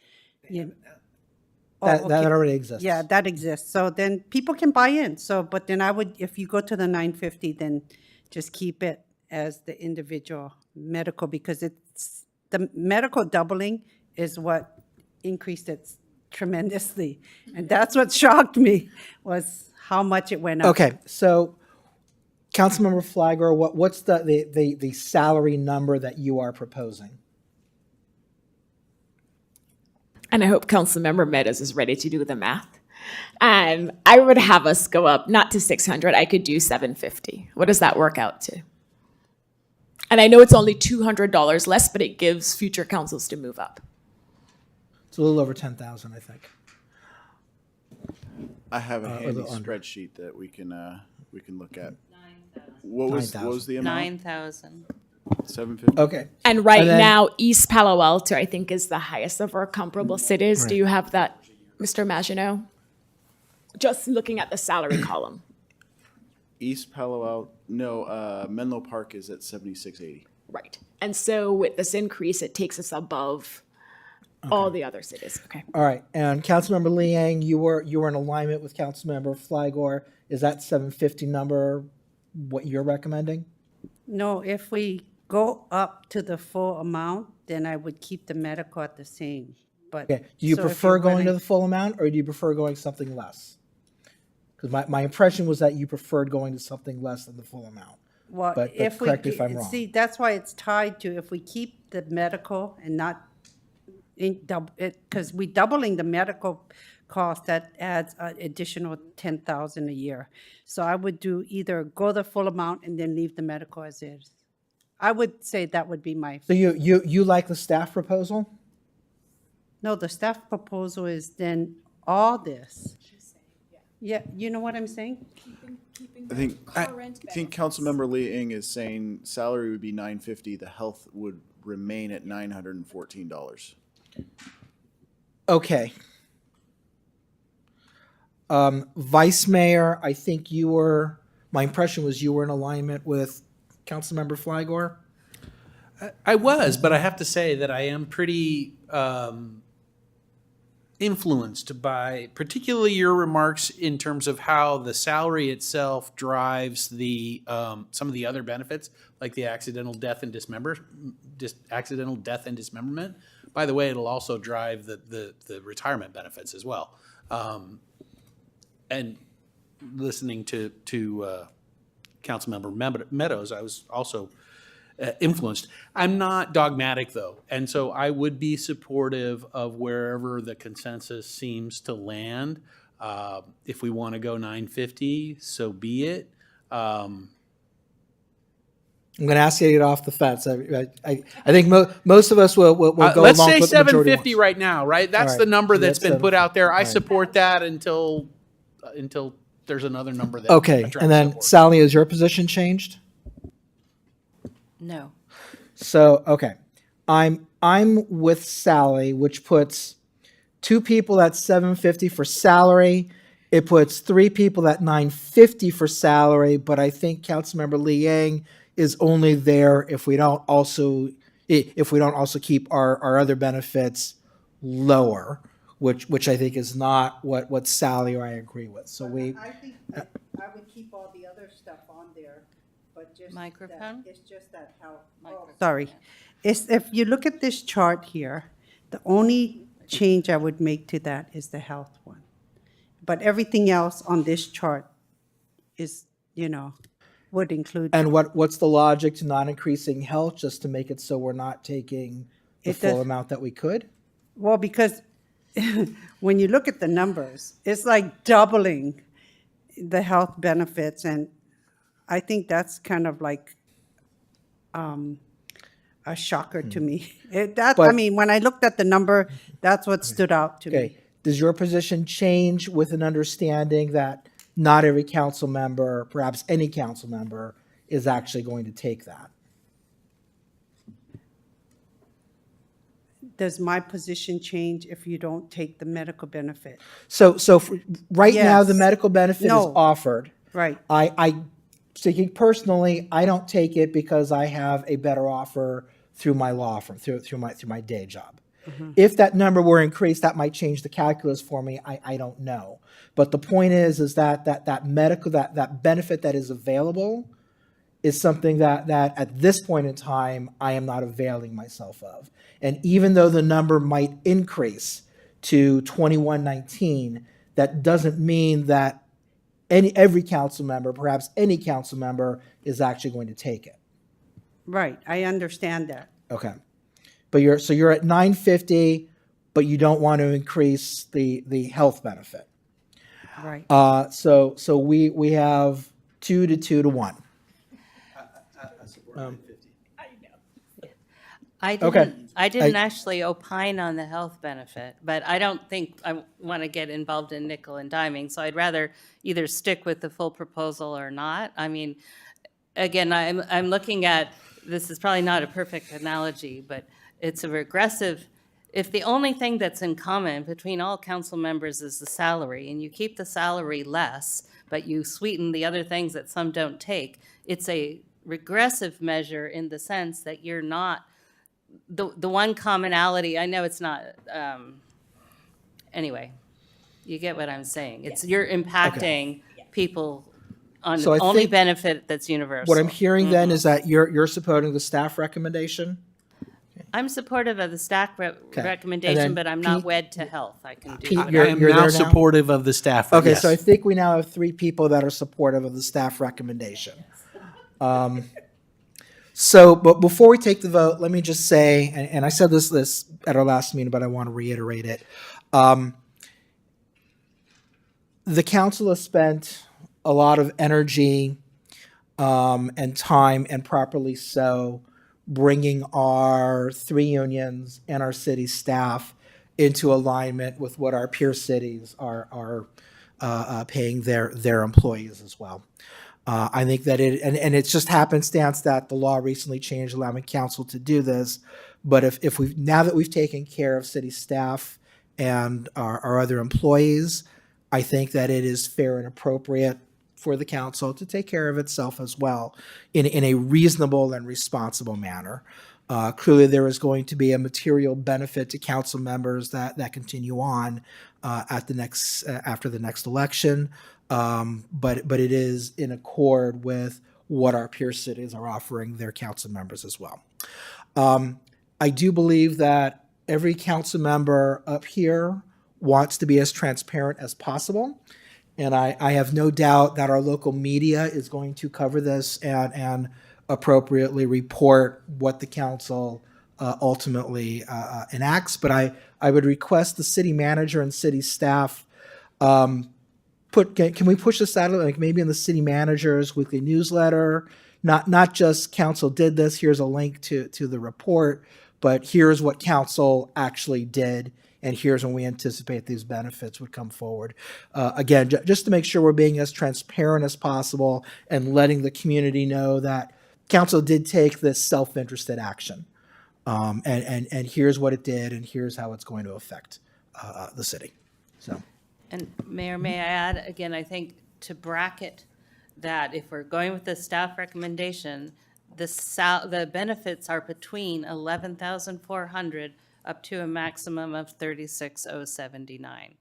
That already exists. Yeah, that exists. So then people can buy in. So, but then I would, if you go to the 950, then just keep it as the individual medical, because it's the medical doubling is what increased it tremendously. And that's what shocked me, was how much it went up. Okay, so Councilmember Flagler, what's the salary number that you are proposing? And I hope Councilmember Meadows is ready to do the math. I would have us go up, not to 600, I could do 750. What does that work out to? And I know it's only $200 less, but it gives future councils to move up. It's a little over 10,000, I think. I have a handy under. spreadsheet that we can look at. What was the amount? 9,000. 750. Okay. And now, East Palo Alto, I think, is the highest of our comparable cities. Right. Do you have that, Mr. Maginot? Just looking at the salary column. East Palo Alto, no, Menlo Park is at 7680. Right. And so with this increase, it takes us above all the other cities. Okay. All right, and Councilmember Liang, you were in alignment with Councilmember Flagler. Is that 750 number what you're recommending? No, if we go up to the full amount, then I would keep the medical at the same. But Okay. Do you so if prefer you're going to willing- the full amount, or do you prefer going something less? Because my impression was that you preferred going to something less than the full amount. Well, But if we, correct me if I'm wrong. see, that's why it's tied to, if we keep the medical and not because we doubling the medical cost, that adds an additional 10,000 a year. So I would do either go the full amount and then leave the medical as is. I would say that would be my. So you like the staff proposal? No, the staff proposal is then all this. Yeah, you know what I'm saying? I think Councilmember Liang is saying salary would be 950, the health would remain at $914. Okay. Vice Mayor, I think my impression was you were in alignment with Councilmember Flagler. I was, but I have to say that I am pretty influenced by particularly your remarks in terms of how the salary itself drives the some of the other benefits, like the accidental death and dismemberment. By the way, it'll also drive the retirement benefits as well. And listening to Councilmember Meadows, I was also influenced. I'm not dogmatic, though, and so I would be supportive of wherever the consensus seems to land. If we want to go 950, so be it. I'm going to ask you to get off the fence. I think most of us will go let's along say with what the majority 750 wants. right now, right? That's All right. the number that's That's been put out there. I all right. support that until there's another number that Okay, attracts and then support. Sally, has your position changed? No. So, okay, I'm with Sally, which puts 2 people at 750 for salary. It puts 3 people at 950 for salary, but I think Councilmember Liang is only there if we don't also keep our other benefits lower, which I think is not what Sally or I agree with. So I think that I would keep all the other stuff on there, but just. Microphone? It's just that how. Sorry. If you look at this chart here, the only change I would make to that is the health one. But everything else on this chart is, would include. And what's the logic to not increasing health, just to make it so we're not taking the It full does- amount that we could? Well, because when you look at the numbers, it's like doubling the health benefits, and I think that's kind of like a shocker to me. But- When I looked at the number, that's what stood out to Okay, me. does your position change with an understanding that not every council member, perhaps any council member, is actually going to take that? Does my position change if you don't take the medical benefit? So right now, the Yes. medical benefit is No. offered. Right. Speaking personally, I don't take it because I have a better offer through my law firm, through my day job. If that number were increased, that might change the calculus for me. I don't know. But the point is that that benefit that is available is something that at this point in time, I am not availing myself of. And even though the number might increase to 2119, that doesn't mean that every council member, perhaps any council member, is actually going to take it. Right, I understand that. Okay. But you're at 950, but you don't want to increase the health benefit. Right. So we have 2 to 1. I Okay. didn't actually opine on the health benefit, but I don't think I want to get involved in nickel and diming, so I'd rather either stick with the full proposal or not. I mean, again, I'm looking at, this is probably not a perfect analogy, but it's a regressive, if the only thing that's in common between all council members is the salary, and you keep the salary less, but you sweeten the other things that some don't take, it's a regressive measure in the sense that you're not, the one commonality, I know it's not, anyway, you get what I'm saying. It's, you're impacting people on So the I only think benefit that's universal. What I'm hearing then is that you're supporting the staff recommendation? I'm supportive of the staff And recommendation, then but I'm not Pete- wed to health. I can do Pete, that. you're I am there now now? supportive of the staff. Okay, yes. so I think we now have 3 people that are supportive of the staff recommendation. But before we take the vote, let me just say, and I said this at our last meeting, but I want to reiterate it. The council has spent a lot of energy and time, and properly so, bringing our 3 unions and our city staff into alignment with what our peer cities are paying their employees as well. I think that and it's just happenstance that the law recently changed, allowing council to do this. But if we now that we've taken care of city staff and our other employees, I think that it is fair and appropriate for the council to take care of itself as well in a reasonable and responsible manner. Clearly, there is going to be a material benefit to council members that continue on after the next election, but it is in accord with what our peer cities are offering their council members as well. I do believe that every council member up here wants to be as transparent as possible. And I have no doubt that our local media is going to cover this and appropriately report what the council ultimately enacts. But I would request the city manager and city staff can we push this out, like maybe in the city manager's weekly newsletter? Not just council did this, here's a link to the report, but here's what council actually did, and here's when we anticipate these benefits would come forward. Again, just to make sure we're being as transparent as possible and letting the community know that council did take this self-interested action. And here's what it did, and here's how it's going to affect the city. So. And Mayor, may I add, again, I think to bracket that if we're going with the staff recommendation, the benefits are between 11,400 up to a maximum of 36,079.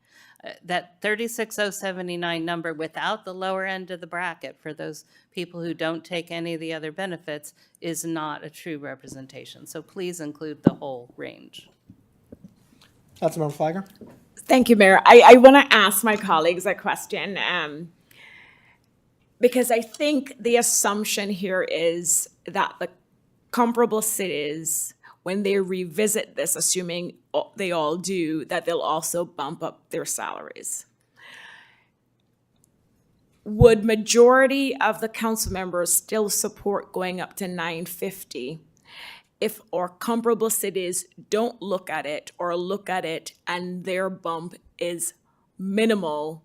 That 36,079 number without the lower end of the bracket for those people who don't take any of the other benefits is not a true representation. So please include the whole range. Councilmember Flagger? Thank you, Mayor. I want to ask my colleagues a question because I think the assumption here is that the comparable cities, when they revisit this, assuming they all do, that they'll also bump up their salaries. Would majority of the council members still support going up to $950 if our comparable cities don't look at it or look at it and their bump is minimal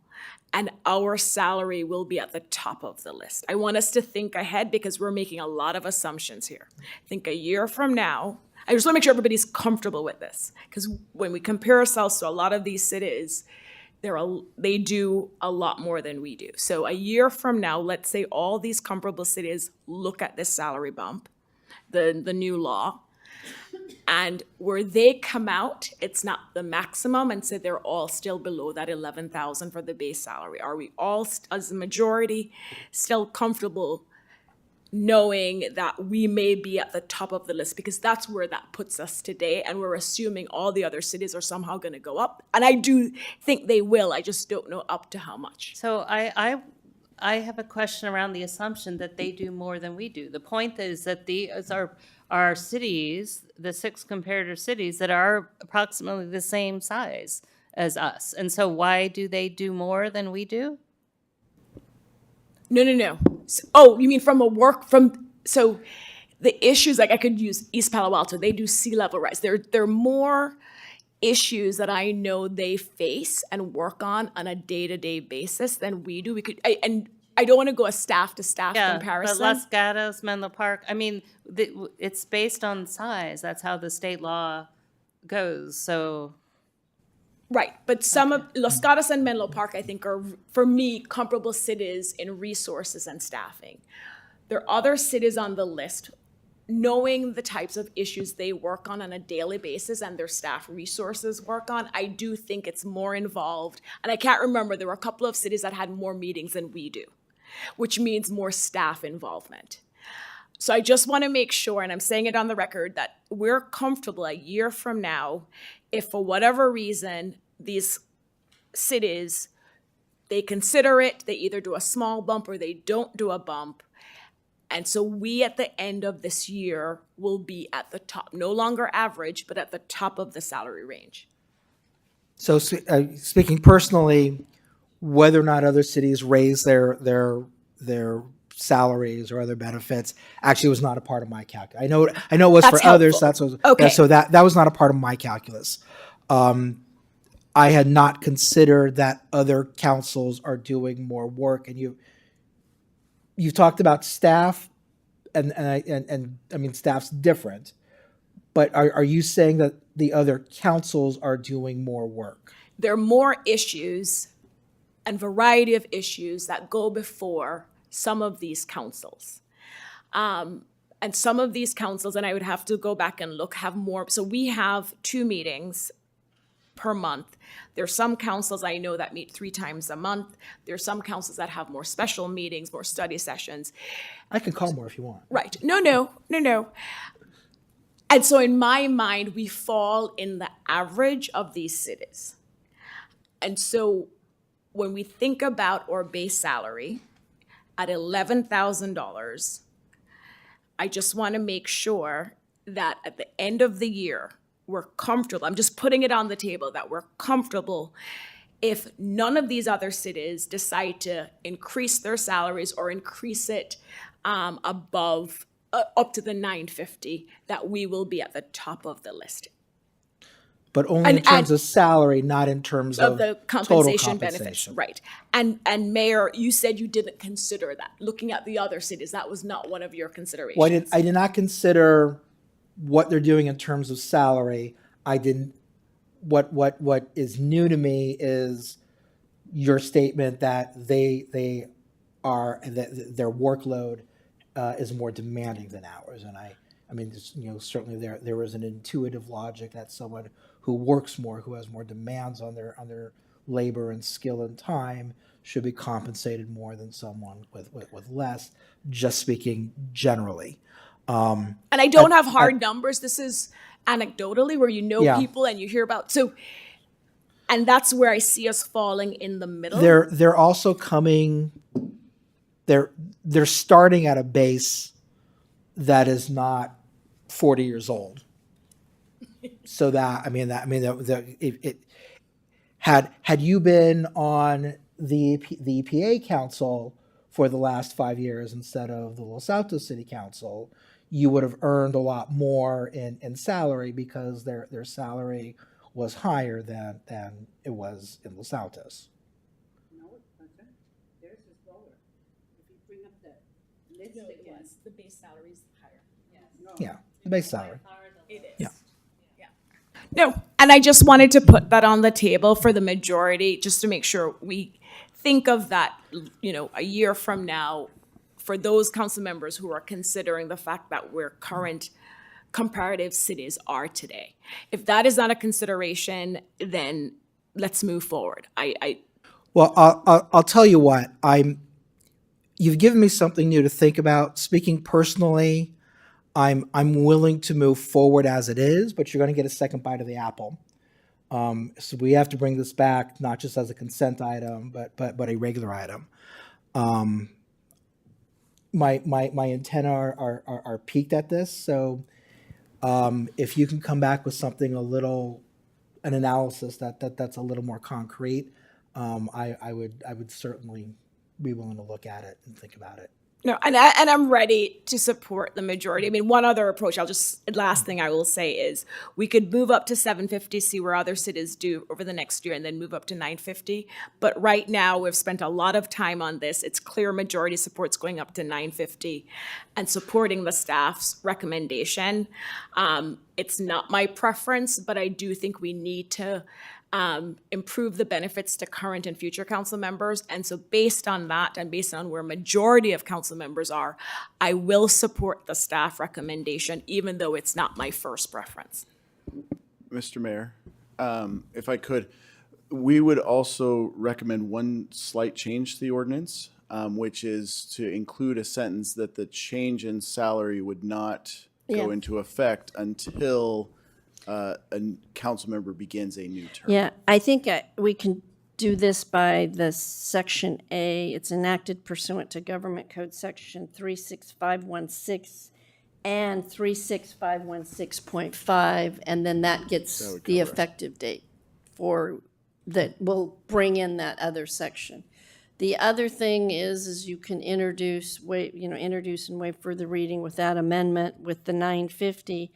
and our salary will be at the top of the list? I want us to think ahead because we're making a lot of assumptions here. Think a year from now. I just want to make sure everybody's comfortable with this because when we compare ourselves to a lot of these cities, they do a lot more than we do. So a year from now, let's say all these comparable cities look at this salary bump, the new law, and where they come out, it's not the maximum, and so they're all still below that 11,000 for the base salary. Are we all, as a majority, still comfortable knowing that we may be at the top of the list? Because that's where that puts us today, and we're assuming all the other cities are somehow going to go up. And I do think they will. I just don't know up to how much. So I have a question around the assumption that they do more than we do. The point is that these are our cities, the 6 comparator cities that are approximately the same size as us. And so why do they do more than we do? No. You mean so the issues, like I could use East Palo Alto, they do sea level rise. There are more issues that I know they face and work on a day-to-day basis than we do. And I don't want to go a staff to staff comparison. But Los Gatos, Menlo Park, I mean, it's based on size. That's how the state law goes, so. Right, but some of Los Gatos and Menlo Park, I think, are, for me, comparable cities in resources and staffing. There are other cities on the list, knowing the types of issues they work on a daily basis and their staff resources work on, I do think it's more involved. And I can't remember, there were a couple of cities that had more meetings than we do, which means more staff involvement. So I just want to make sure, and I'm saying it on the record, that we're comfortable a year from now if for whatever reason these cities, they consider it, they either do a small bump or they don't do a bump. And so we, at the end of this year, will be at the top, no longer average, but at the top of the salary range. So speaking personally, whether or not other cities raise their salaries or other benefits actually was not a part of my calculus. I know it was for others. That's what, okay. So that was not a part of my calculus. I had not considered that other councils are doing more work, and you've talked about staff, and I mean staff's different, but are you saying that the other councils are doing more work? There are more issues and variety of issues that go before some of these councils. And some of these councils, and I would have to go back and look, have more. So we have 2 meetings per month. There's some councils I know that meet 3 times a month. There's some councils that have more special meetings, more study sessions. I can call more if you want. Right. No. And so in my mind, we fall in the average of these cities. And so when we think about our base salary at $11,000, I just want to make sure that at the end of the year, we're comfortable. I'm just putting it on the table that we're comfortable if none of these other cities decide to increase their salaries or increase it above up to the $950, that we will be at the top of the list. But only in terms of salary, not in terms of the compensation benefits, right? And Mayor, you said you didn't consider that. Looking at the other cities, that was not one of your considerations. Well, I did not consider what they're doing in terms of salary. I didn't. What is new to me is your statement that they are that their workload is more demanding than ours, and I mean, certainly there is an intuitive logic that someone who works more, who has more demands on their labor and skill and time, should be compensated more than someone with less. Just speaking generally. And I don't have hard numbers. This is anecdotally where Yeah. people and you hear about. So And that's where I see us falling in the middle. They're also coming, they're starting at a base that is not 40 years old. So had you been on the EPA council for the last 5 years instead of the Los Altos City Council, you would have earned a lot more in salary because their salary was higher than it was in Los Altos. No, it wasn't. Theirs is lower. If you bring up the list again. The base salary is higher. No. Yeah, the base salary. It is. Yeah. No, and I just wanted to put that on the table for the majority, just to make sure we think of that, a year from now, for those council members who are considering the fact that where current comparative cities are today. If that is not a consideration, then let's move forward. Well, I'll tell you what, you've given me something new to think about. Speaking personally, I'm willing to move forward as it is, but you're going to get a second bite of the apple. So we have to bring this back, not just as a consent item, but a regular item. My antenna are peaked at this, so if you can come back with something an analysis that's a little more concrete, I would certainly be willing to look at it and think about it. No, and I'm ready to support the majority. I mean, one other approach, last thing I will say is we could move up to 750, see where other cities do over the next year, and then move up to 950. But right now, we've spent a lot of time on this. It's clear majority support's going up to 950 and supporting the staff's recommendation. It's not my preference, but I do think we need to improve the benefits to current and future council members. And so based on that and based on where majority of council members are, I will support the staff recommendation, even though it's not my first preference. Mr. Mayor, if I could, we would also recommend one slight change to the ordinance, which is to include a sentence that the change in salary would not go into effect until a council member begins a new term. Yeah, I think we can do this by the section A. It's enacted pursuant to Government Code Section 36516 and 36516.5, and then that gets the effective date that will bring in that other section. The other thing is you can introduce and waive further reading without amendment with the 950,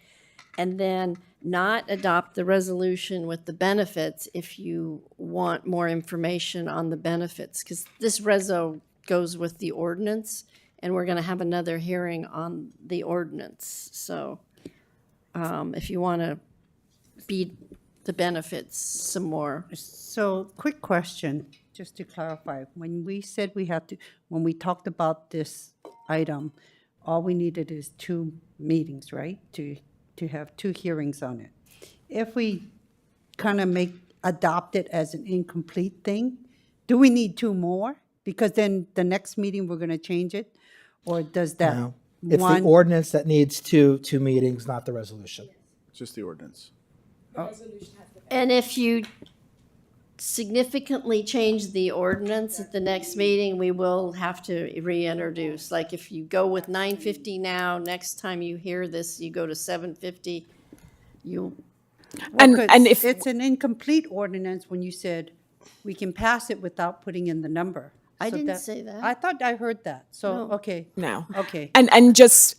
and then not adopt the resolution with the benefits if you want more information on the benefits, because this reso goes with the ordinance, and we're going to have another hearing on the ordinance. So if you want to beat the benefits some more. So, quick question, just to clarify. When we said when we talked about this item, all we needed is 2 meetings, right? To have 2 hearings on it. If we kind of adopt it as an incomplete thing, do we need 2 more? Because then the next meeting, we're going to change it? Or does that No. It's the ordinance that needs two meetings, not the resolution. Just the ordinance. And if you significantly change the ordinance at the next meeting, we will have to reintroduce. Like if you go with 950 now, next time you hear this, you go to 750, and if it's an incomplete ordinance, when you said we can pass it without putting in the number. I didn't say that. I thought I heard that. So, No. okay. No. Okay. And just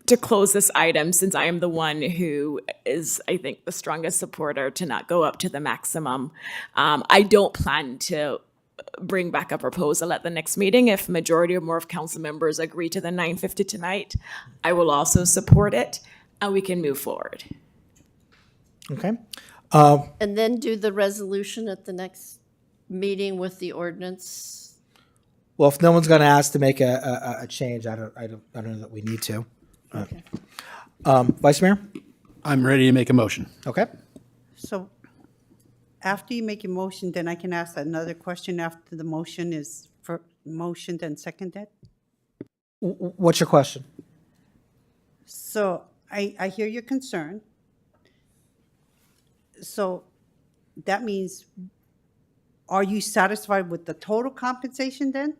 to close this item, since I am the one who is, I think, the strongest supporter to not go up to the maximum, I don't plan to bring back a proposal at the next meeting. If majority or more of council members agree to the 950 tonight, I will also support it, and we can move forward. Okay. And then do the resolution at the next meeting with the ordinance. Well, if no one's going to ask to make a change, I don't know that we need to. Okay. Vice Mayor? I'm ready to make a motion. Okay. So after you make your motion, then I can ask another question after the motion is motioned and seconded? What's your question? So I hear your concern. So that means, are you satisfied with the total compensation then?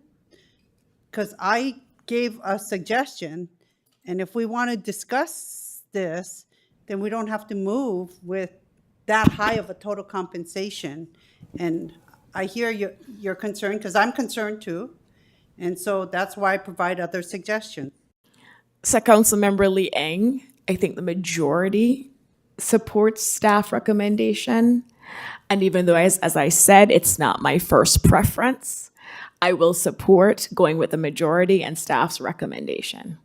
Because I gave a suggestion, and if we want to discuss this, then we don't have to move with that high of a total compensation. And I hear your concern, because I'm concerned too. And so that's why I provide other suggestions. So Councilmember Lee Eng, I think the majority supports staff recommendation. And even though, as I said, it's not my first preference, I will support going with the majority and staff's recommendation.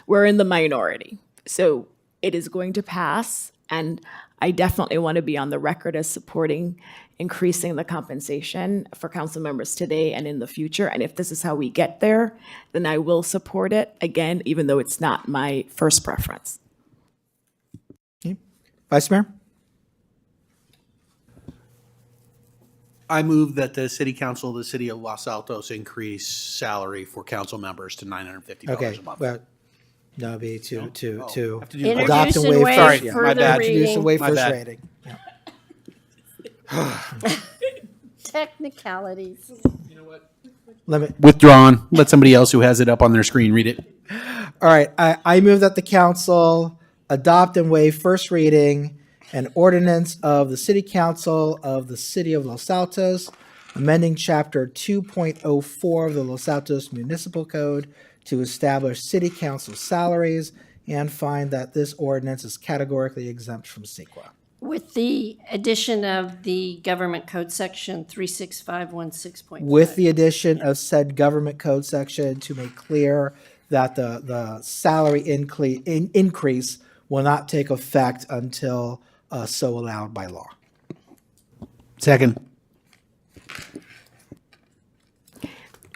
We're in the minority, so it is going to pass, and I definitely want to be on the record as supporting increasing the compensation for council members today and in the future. And if this is how we get there, then I will support it, again, even though it's not my first preference. Vice Mayor? I move that the city council of the city of Los Altos increase salary for council members to $950 Okay, a month. well, no, it'd be to Have to do the- Introduce adopt and and waive waive first. my further bad. Introduce and reading. waive My first bad. reading. Technicalities. Let me, Withdrawn. Let somebody else who has it up on their screen read it. all right, I move that the council adopt and waive first reading an ordinance of the city council of the city of Los Altos, amending chapter 2.04 of the Los Altos Municipal Code to establish city council salaries and find that this ordinance is categorically exempt from CEQA. With the addition of the government code section 36516.5. With the addition of said government code section to make clear that the salary increase will not take effect until so allowed by law. Second.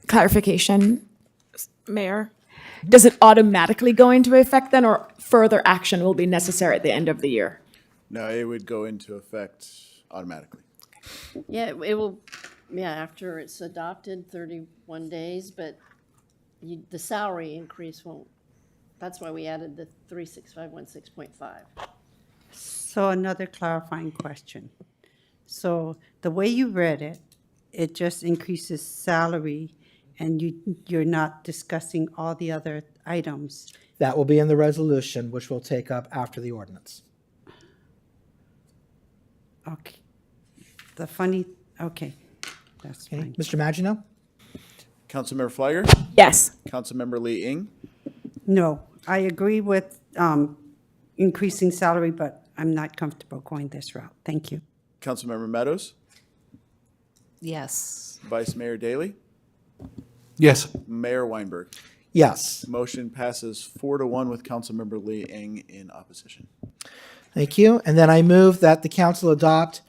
Clarification, Mayor. Does it automatically go into effect then, or further action will be necessary at the end of the year? No, it would go into effect automatically. Yeah, it will, yeah, after it's adopted, 31 days, but the salary increase won't. That's why we added the 36516.5. So another clarifying question. So the way you read it, it just increases salary, and you're not discussing all the other items. That will be in the resolution, which we'll take up after the ordinance. Okay. Okay, that's Okay, fine. Mr. Magino? Councilmember Flagger? Yes. Councilmember Lee Ing? No, I agree with increasing salary, but I'm not comfortable going this route. Thank you. Councilmember Meadows? Yes. Vice Mayor Daley? Yes. Mayor Weinberg? Yes. Motion passes 4-1 with Councilmember Lee Ing in opposition. Thank you. And then I move that the council adopt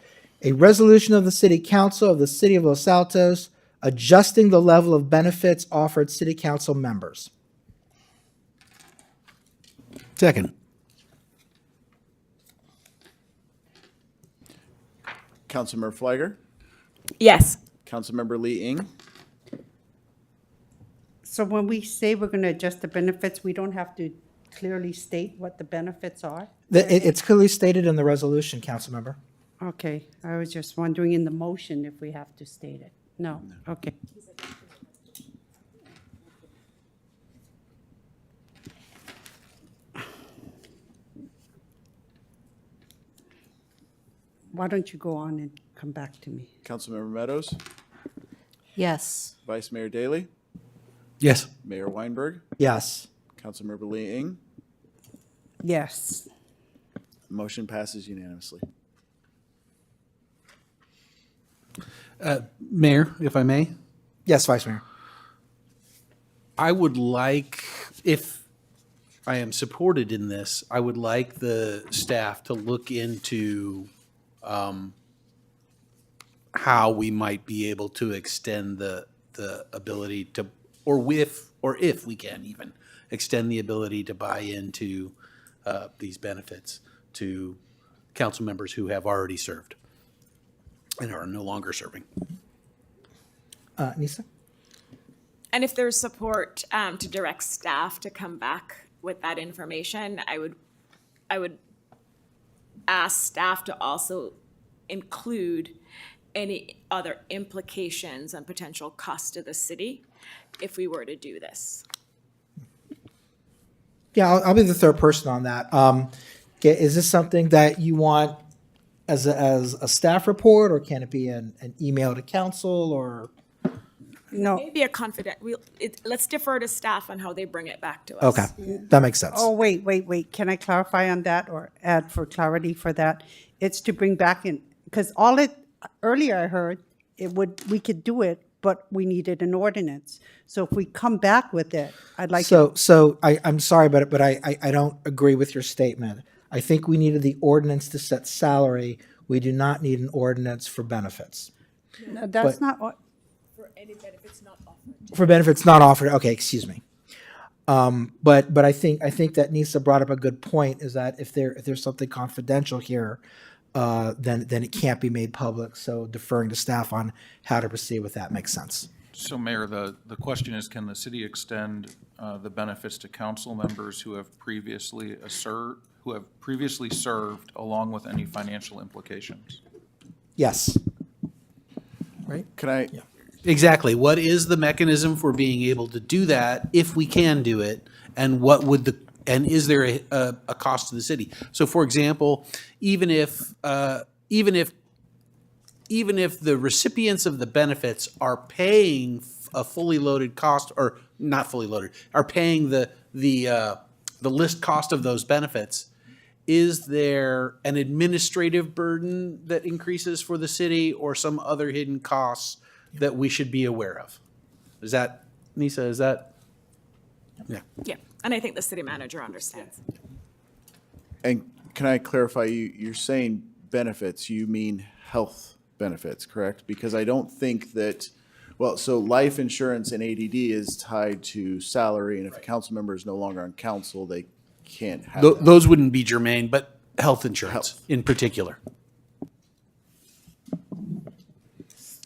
a resolution of the city council of the city of Los Altos adjusting the level of benefits offered city council members. Second. Councilmember Flagger? Yes. Councilmember Lee Ing? So when we say we're going to adjust the benefits, we don't have to clearly state what the benefits are? It's clearly stated in the resolution, council member. Okay, I was just wondering in the motion if we have to state it. No, okay. Why don't you go on and come back to me? Councilmember Meadows? Yes. Vice Mayor Daley? Yes. Mayor Weinberg? Yes. Councilmember Lee Ing? Yes. Motion passes unanimously. Mayor, if I may, Yes, Vice Mayor. I would like, if I am supported in this, I would like the staff to look into how we might be able to extend the ability to, or if we can even, extend the ability to buy into these benefits to council members who have already served and are no longer serving. Nisa? And if there's support to direct staff to come back with that information, I would ask staff to also include any other implications and potential cost to the city if we were to do this. Yeah, I'll be the third person on that. Is this something that you want as a staff report, or can it be an email to council, or? No. Maybe a let's defer to staff on how they bring it back to us. Okay, that makes sense. Oh, wait. Can I clarify on that or add for clarity for that? It's to bring back in, because earlier I heard we could do it, but we needed an ordinance. So if we come back with it, I'd like. I'm sorry, but I don't agree with your statement. I think we needed the ordinance to set salary. We do not need an ordinance for benefits. No, that's But- not, For any benefits not offered. For benefits not offered, okay, excuse me. But I think that Nisa brought up a good point, is that if there's something confidential here, then it can't be made public. So deferring to staff on how to proceed with that makes sense. So Mayor, the question is, can the city extend the benefits to council members who have previously served along with any financial implications? Yes. Right? Can I? Yeah. Exactly. What is the mechanism for being able to do that, if we can do it, and is there a cost to the city? So, for example, even if the recipients of the benefits are paying a fully loaded cost, or not fully loaded, are paying the list cost of those benefits, is there an administrative burden that increases for the city, or some other hidden costs that we should be aware of? Is that, Nisa, is that? Yeah. Yeah, and I think the city manager understands. And can I clarify, you're saying benefits, you mean health benefits, correct? Because I don't think that, so life insurance and ADD is tied to salary, and if a council member is no longer on council, they can't have that. Those wouldn't be germane, but health insurance in particular.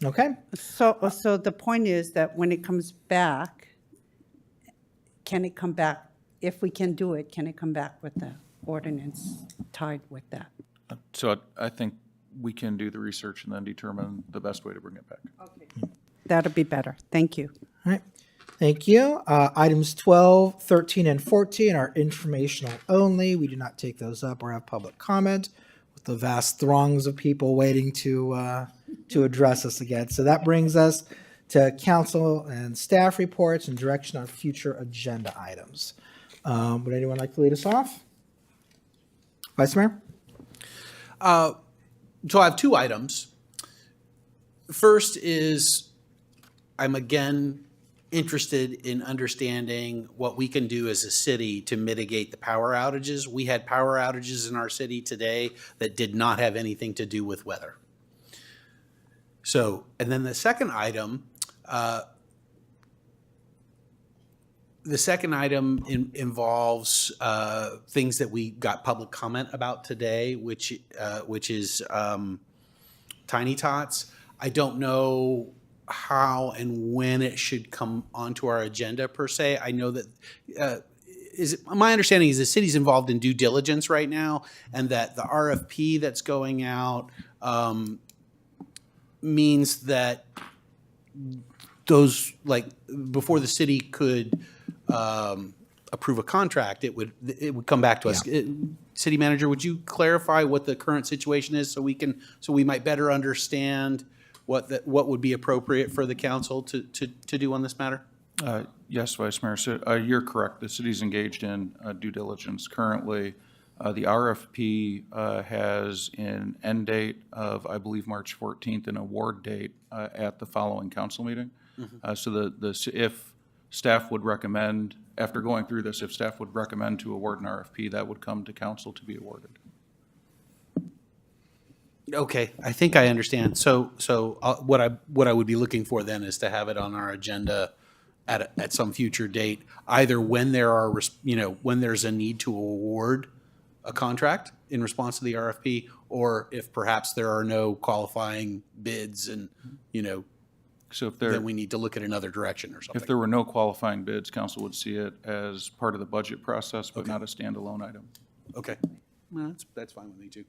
Okay. so the point is that when it comes back, can it come back, if we can do it, can it come back with the ordinance tied with that? So I think we can do the research and then determine the best way to bring it back. That'll be better. Thank you. All right. Thank you. Items 12, 13, and 14 are informational only. We do not take those up or have public comment, with the vast throngs of people waiting to address us again. So that brings us to council and staff reports and direction on future agenda items. Would anyone like to lead us off? Vice Mayor? So I have two items. First is, I'm again interested in understanding what we can do as a city to mitigate the power outages. We had power outages in our city today that did not have anything to do with weather. So, and then the second item involves things that we got public comment about today, which is tiny tots. I don't know how and when it should come onto our agenda per se. I know that my understanding is the city's involved in due diligence right now, and that the RFP that's going out means that those, like, before the city could approve a contract, it would come back to us. City manager, would you clarify what the current situation is, so we might better understand what would be appropriate for the council to do on this matter? Yes, Vice Mayor. So you're correct. The city's engaged in due diligence currently. The RFP has an end date of, I believe, March 14th, an award date at the following council meeting. So if staff would recommend, after going through this, if staff would recommend to award an RFP, that would come to council to be awarded. Okay, I think I understand. So what I would be looking for then is to have it on our agenda at some future date, either when when there's a need to award a contract in response to the RFP, or if perhaps there are no qualifying bids and, so if then we need to look at another direction or something. If there were no qualifying bids, council would see it as part of the budget process, but not a standalone item. Okay, well, that's fine with me too.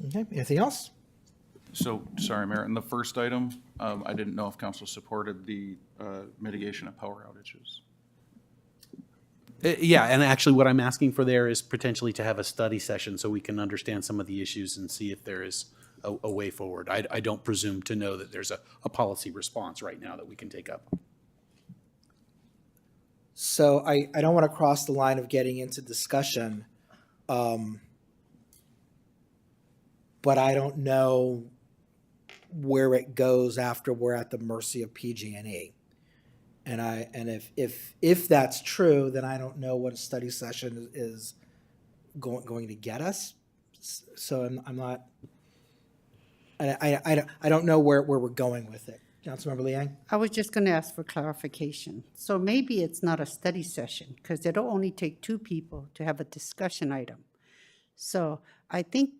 Okay, anything else? So, sorry, Mayor, in the first item, I didn't know if council supported the mitigation of power outages. Yeah, and actually what I'm asking for there is potentially to have a study session so we can understand some of the issues and see if there is a way forward. I don't presume to know that there's a policy response right now that we can take up. So I don't want to cross the line of getting into discussion, but I don't know where it goes after we're at the mercy of PG&E. And if that's true, then I don't know what a study session is going to get us. So I'm not. I don't know where we're going with it. Councilmember Liang? I was just going to ask for clarification. So maybe it's not a study session because it'll only take two people to have a discussion item. So I think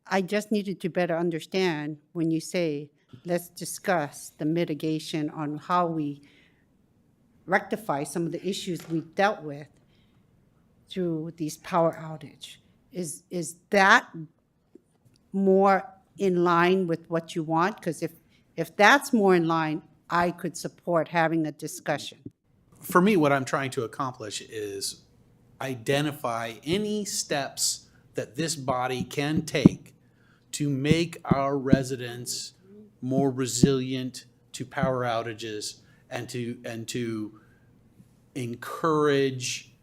I just needed to better understand when you say, let's discuss the mitigation on how we rectify some of the issues we've dealt with through these power outage. Is that more in line with what you want? Because if that's more in line, I could support having a discussion. For me, what I'm trying to accomplish is identify any steps that this body can take to make our residents more resilient to power outages and to encourage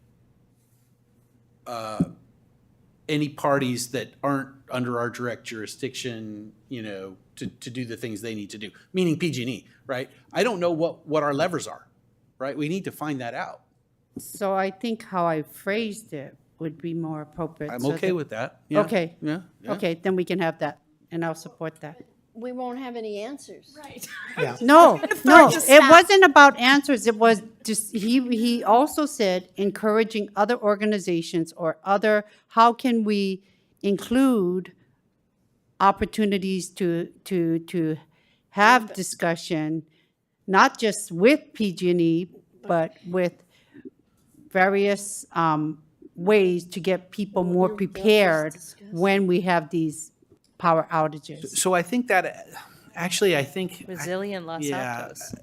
any parties that aren't under our direct jurisdiction, to do the things they need to do, meaning PG&E, right? I don't know what our levers are, right? We need to find that out. So I think how I phrased it would be more appropriate. I'm so okay that- with that. Yeah. Okay. Yeah. Okay, then we can have that, and I'll support that. We won't have any answers. Right. Yeah. No, no, to it staff. wasn't about answers. It was just, he also said encouraging other organizations or how can we include opportunities to have discussion, not just with PG&E, but with various ways to get people more prepared when we have these power outages. So I think that, actually, I think. Resilient Los Yeah. Altos.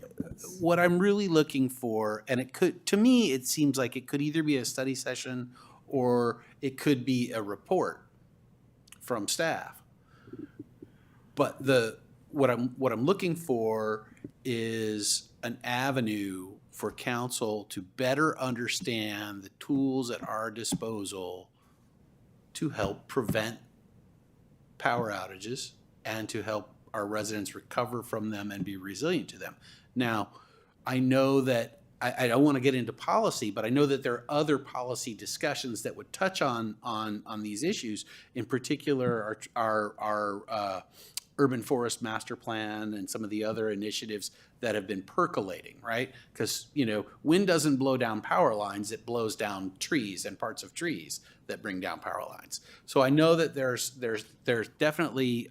What I'm really looking for, and to me, it seems like it could either be a study session or it could be a report from staff. But what I'm looking for is an avenue for council to better understand the tools at our disposal to help prevent power outages and to help our residents recover from them and be resilient to them. Now, I know that I don't want to get into policy, but I know that there are other policy discussions that would touch on these issues. In particular, our urban forest master plan and some of the other initiatives that have been percolating, right? Because wind doesn't blow down power lines; it blows down trees and parts of trees that bring down power lines. So I know that there's definitely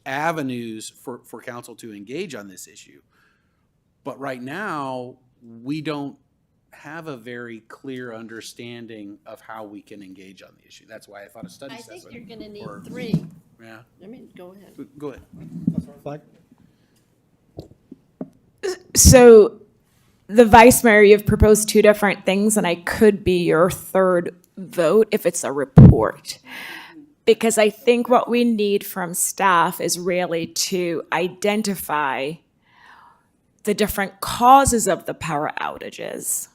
avenues for council to engage on this issue. But right now, we don't have a very clear understanding of how we can engage on the issue. That's why I thought a study I session. think you're gonna need or- 3. Yeah, Go ahead. go ahead. Flag? So the vice mayor, you've proposed two different things, and I could be your third vote if it's a report. Because I think what we need from staff is really to identify the different causes of the power outages.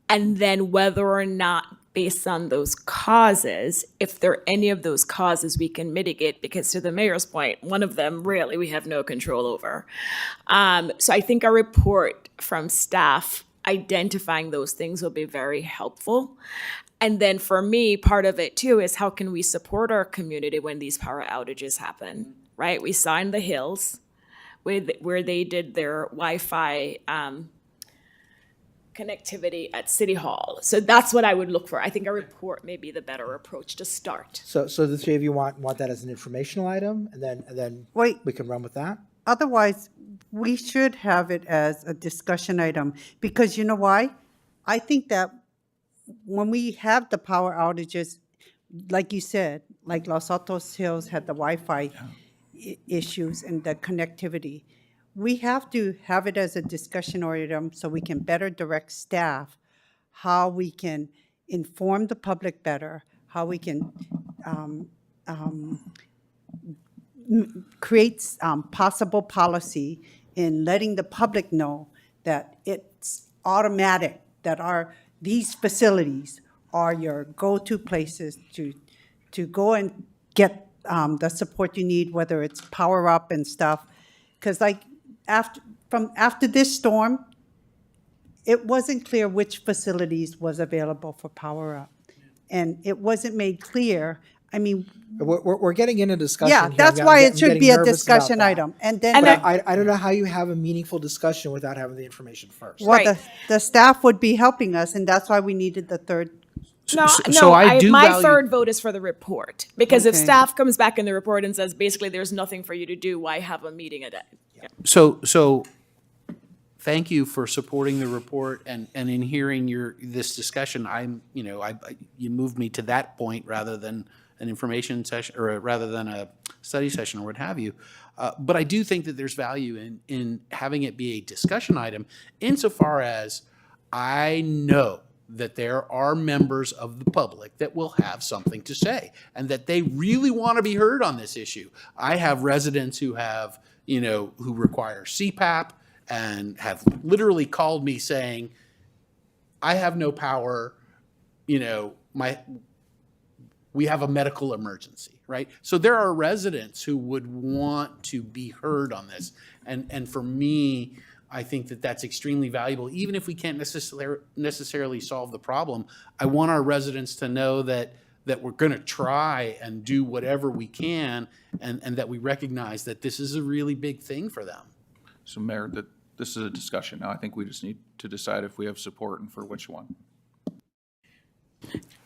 And then whether or not, based on those causes, if there are any of those causes we can mitigate, because to the mayor's point, one of them really we have no control over. So I think a report from staff identifying those things will be very helpful. And then for me, part of it too is how can we support our community when these power outages happen, right? We saw in the Hills where they did their Wi-Fi connectivity at City Hall. So that's what I would look for. I think a report may be the better approach to start. So the three of you want that as an informational item, and then Wait. we can run with that? Otherwise, we should have it as a discussion item, because you know why? I think that when we have the power outages, like you said, like Los Altos Hills had the Wi-Fi issues and the connectivity. We have to have it as a discussion item so we can better direct staff, how we can inform the public better, how we can create possible policy in letting the public know that it's automatic, that these facilities are your go-to places to go and get the support you need, whether it's power up and stuff. Because like after this storm, it wasn't clear which facilities was available for power up. And it wasn't made clear. I mean, We're getting into discussion yeah, here. that's I'm why it getting should be a nervous about discussion that. item. And then, But I don't know how you have a meaningful discussion without having the information first. well, the staff would be helping us, and that's why we needed the third. My third vote is for the report, because if Okay. staff comes back in the report and says, basically, there's nothing for you to do, why have a meeting a day? So thank you for supporting the report and in hearing this discussion. You moved me to that point rather than an information session or rather than a study session or what have you. But I do think that there's value in having it be a discussion item insofar as I know that there are members of the public that will have something to say and that they really want to be heard on this issue. I have residents who have, who require CPAP and have literally called me saying, I have no power, we have a medical emergency, right? So there are residents who would want to be heard on this. And for me, I think that that's extremely valuable. Even if we can't necessarily solve the problem, I want our residents to know that we're going to try and do whatever we can and that we recognize that this is a really big thing for them. So Mayor, this is a discussion now. I think we just need to decide if we have support and for which one.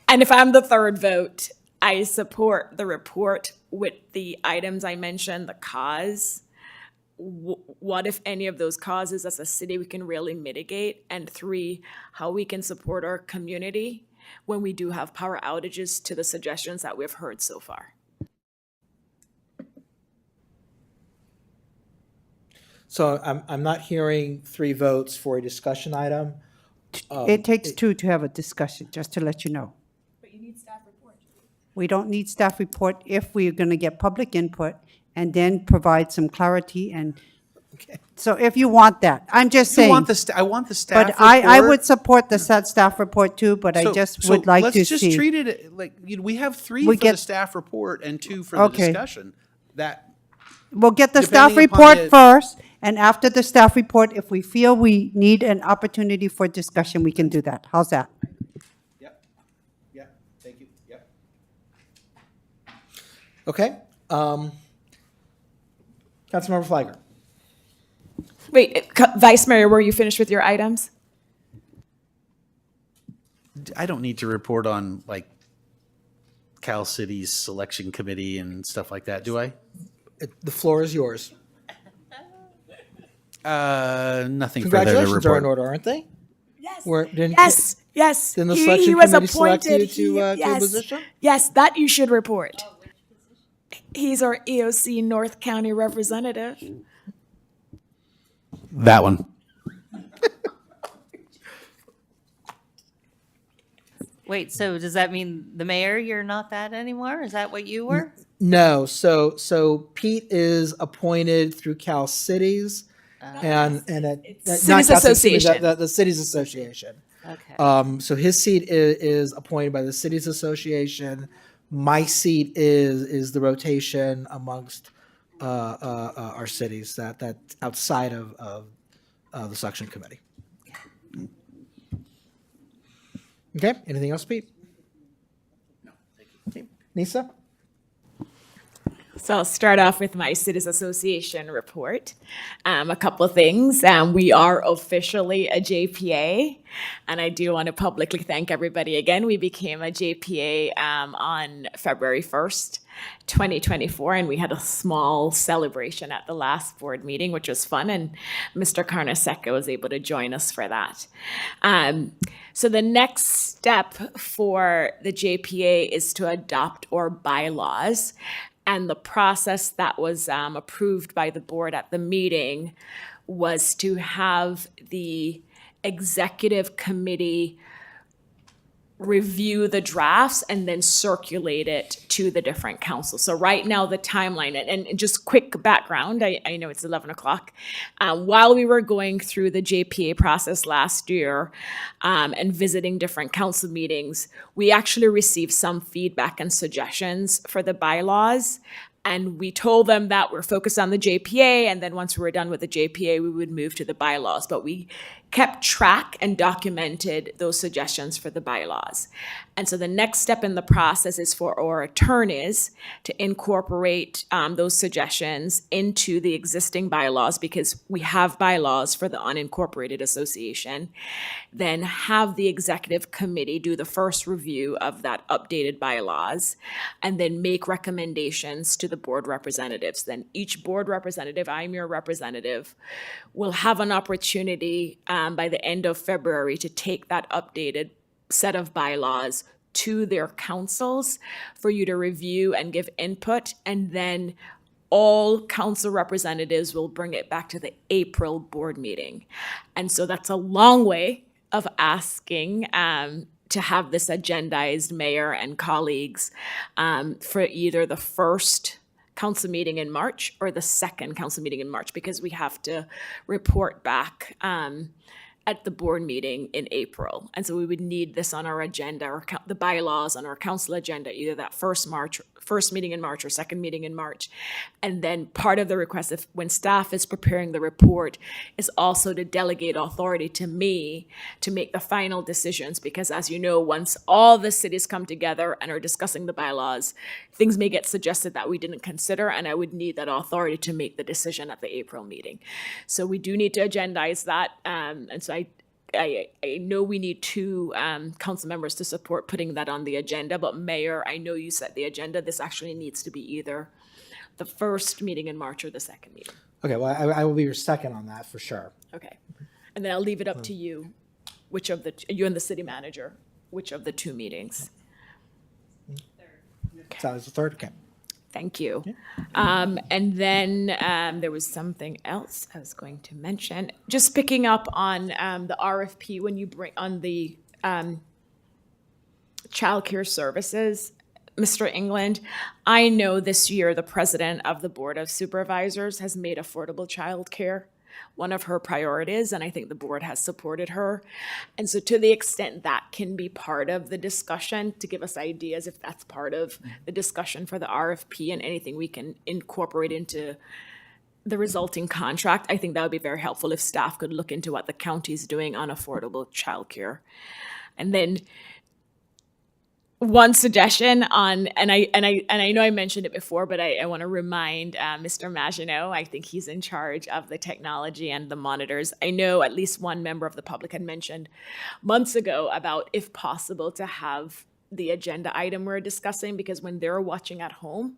And if I'm the third vote, I support the report with the items I mentioned, the cause. What if any of those causes as a city we can really mitigate? And 3, how we can support our community when we do have power outages to the suggestions that we've heard so far. So I'm not hearing 3 votes for a discussion item. It takes 2 to have a discussion, just to let you know. But you need staff report. We don't need staff report if we're going to get public input and then provide some clarity and, so if you want that, I'm just saying. I want the staff But I report. would support the staff report too, but I just would like to see. Let's just treat it like, we have 3 We for get- the staff report and 2 for the Okay. discussion. We'll get the staff depending upon report first, and after the staff report, if we feel we need an opportunity for discussion, we can do that. How's that? Yep, thank you, yep. Okay, Councilmember Flagler. Wait, Vice Mayor, were you finished with your items? I don't need to report on like Cal City's selection committee and stuff like that, do I? The floor is yours. Nothing further to Congratulations are in report. order, aren't they? Yes. Yes. Didn't the He selection was committee select you appointed. to a Yes. position? Yes, that you should report. He's our EOC North County representative. That one. Wait, so does that mean the mayor, you're not that anymore? Is that what you were? No, so Pete is appointed through Cal Cities and Cities not Cal Cities, Association. the Cities Association. Okay. So his seat is appointed by the Cities Association. My seat is the rotation amongst our cities that outside of the selection committee. Okay, anything else, Pete? No, thank you. Nisa? So I'll start off with my Cities Association report. A couple of things. We are officially a JPA, and I do want to publicly thank everybody again. We became a JPA on February 1st, 2024, and we had a small celebration at the last board meeting, which was fun, and Mr. Carnesecca was able to join us for that. So the next step for the JPA is to adopt our bylaws. And the process that was approved by the board at the meeting was to have the executive committee review the drafts and then circulate it to the different councils. So right now, the timeline, and just quick background, I know it's 11 o'clock. While we were going through the JPA process last year and visiting different council meetings, we actually received some feedback and suggestions for the bylaws. And we told them that we're focused on the JPA, and then once we were done with the JPA, we would move to the bylaws. But we kept track and documented those suggestions for the bylaws. And so the next step in the process is for our attorneys to incorporate those suggestions into the existing bylaws, because we have bylaws for the unincorporated association. Then have the executive committee do the first review of that updated bylaws, and then make recommendations to the board representatives. Then each board representative, I'm your representative, will have an opportunity by the end of February to take that updated set of bylaws to their councils for you to review and give input, and then all council representatives will bring it back to the April board meeting. And so that's a long way of asking to have this agendized, mayor and colleagues, for either the first council meeting in March or the second council meeting in March, because we have to report back at the board meeting in April. And so we would need this on our agenda, or the bylaws on our council agenda, either that first meeting in March or second meeting in March. And then part of the request, if when staff is preparing the report, is also to delegate authority to me to make the final decisions, because as you know, once all the cities come together and are discussing the bylaws, things may get suggested that we didn't consider, and I would need that authority to make the decision at the April meeting. So we do need to agendize that, and so I know we need two council members to support putting that on the agenda, but Mayor, I know you set the agenda. This actually needs to be either the first meeting in March or the second meeting. Okay, well, I will be your second on that for sure. Okay. And then I'll leave it up to you, you and the city manager, which of the two meetings. So it's the third, okay. Thank you. And then there was something else I was going to mention. Just picking up on the RFP when you bring on the childcare services, Mr. England, I know this year the president of the Board of Supervisors has made affordable childcare one of her priorities, and I think the board has supported her. And so to the extent that can be part of the discussion, to give us ideas if that's part of the discussion for the RFP and anything we can incorporate into the resulting contract, I think that would be very helpful if staff could look into what the county is doing on affordable childcare. And then one suggestion on, and I know I mentioned it before, but I want to remind Mr. Maginot, I think he's in charge of the technology and the monitors. I know at least one member of the public had mentioned months ago about, if possible, to have the agenda item we're discussing, because when they're watching at home,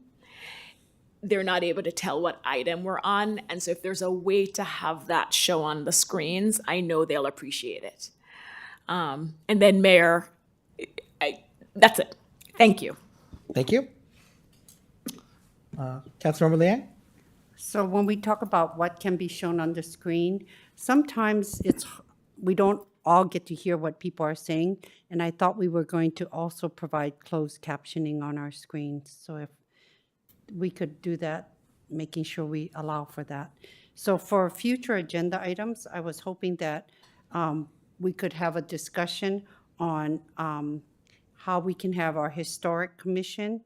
they're not able to tell what item we're on. And so if there's a way to have that show on the screens, I know they'll appreciate it. And then Mayor, that's it. Thank you. Thank you. Councilmember Liang? So when we talk about what can be shown on the screen, sometimes we don't all get to hear what people are saying, and I thought we were going to also provide closed captioning on our screens. So if we could do that, making sure we allow for that. So for future agenda items, I was hoping that we could have a discussion on how we can have our historic commission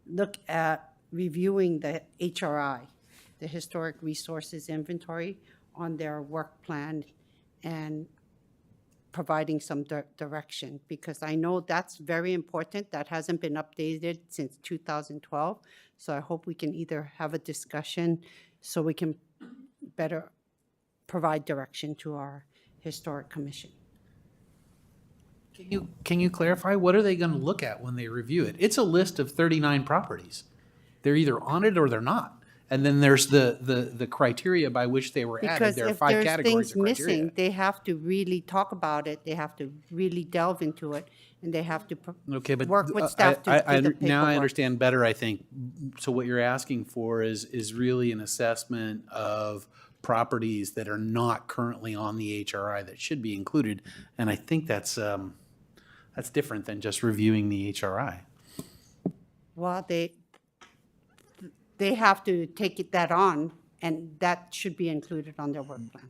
look at reviewing the HRI, the Historic Resources Inventory, on their work plan, and providing some direction, because I know that's very important. That hasn't been updated since 2012. So I hope we can either have a discussion so we can better provide direction to our historic commission. Can you clarify, what are they gonna look at when they review it? It's a list of 39 properties. They're either on it or they're not. And then there's the criteria by which they were added. Because There are if 5 there's categories things of criteria. missing, they have to really talk about it. They have to really delve into it, and they have to Okay, but work with staff to do the paperwork. now I understand better, I think. So what you're asking for is really an assessment of properties that are not currently on the HRI that should be included. And I think that's different than just reviewing the HRI. Well, they have to take that on, and that should be included on their work plan.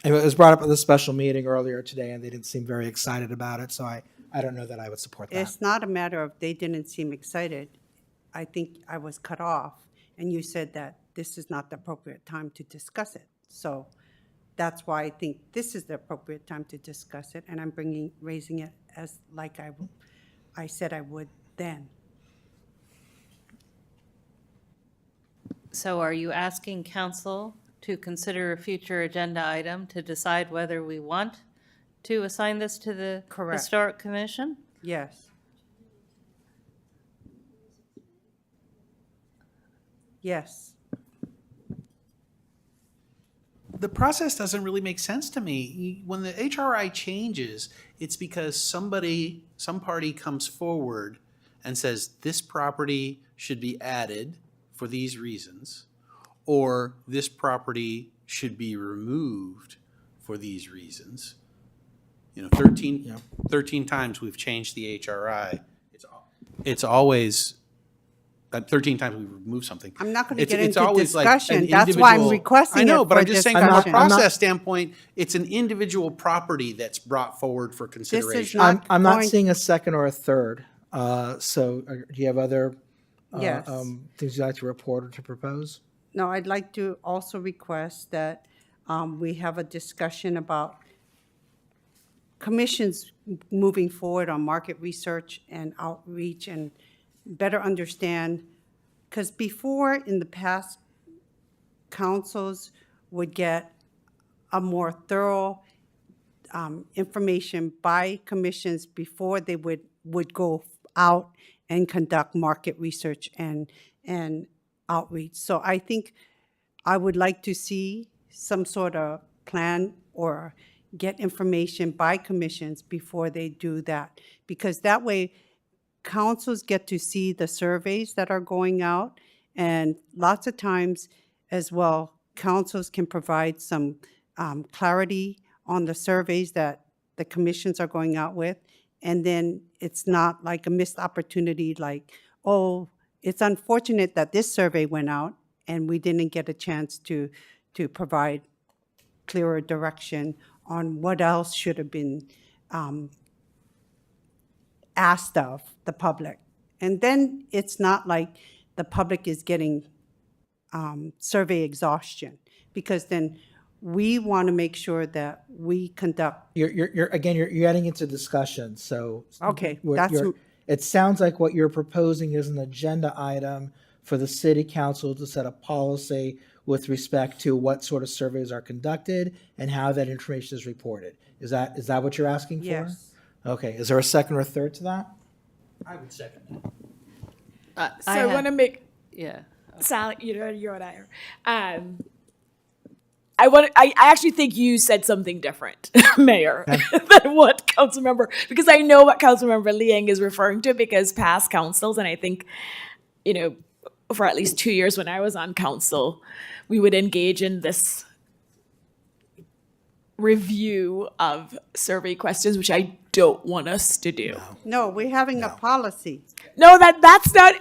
It was brought up at the special meeting earlier today, and they didn't seem very excited about it, so I don't know that I would support that. It's not a matter of they didn't seem excited. I think I was cut off, and you said that this is not the appropriate time to discuss it. So that's why I think this is the appropriate time to discuss it, and I'm raising it as like I said I would then. So are you asking council to consider a future agenda item to decide whether we want to assign this to the Correct. Historic Commission? Yes. Yes. The process doesn't really make sense to me. When the HRI changes, it's because some party comes forward and says, this property should be added for these reasons, or this property should be removed for these reasons. 13 times we've changed the HRI. It's always 13 times we've removed something. I'm not going to It's get into always like an discussion. That's why I'm individual- requesting I know, it but for I'm just saying from a discussion. process standpoint, it's an individual property that's brought forward for consideration. not I'm not going- seeing a second or a third. Do you have other Yes. things you'd like to report or to propose? No, I'd like to also request that we have a discussion about commissions moving forward on market research and outreach and better understand, because before, in the past, councils would get a more thorough information by commissions before they would go out and conduct market research and outreach. So I think I would like to see some sort of plan or get information by commissions before they do that, because that way councils get to see the surveys that are going out, and lots of times as well, councils can provide some clarity on the surveys that the commissions are going out with, and then it's not like a missed opportunity like, oh, it's unfortunate that this survey went out and we didn't get a chance to provide clearer direction on what else should have been asked of the public. And then it's not like the public is getting survey exhaustion, because then we want to make sure that we conduct. You're getting into discussion, so. Okay, It sounds like what you're proposing is an agenda item for the city council to set a policy with respect to what sort of surveys are conducted and how that information is reported. Is that what you're asking for? Yes. Okay, is there a second or a third to that? I would second So I want to make, Yeah. Sally, you're what I are. I actually think you said something different, Mayor, than what Councilmember, because I know what Councilmember Liang is referring to, because past councils, and I think, for at least 2 years when I was on council, we would engage in this review of survey questions, which I don't want us to do. No, we're having a policy. No, that's not,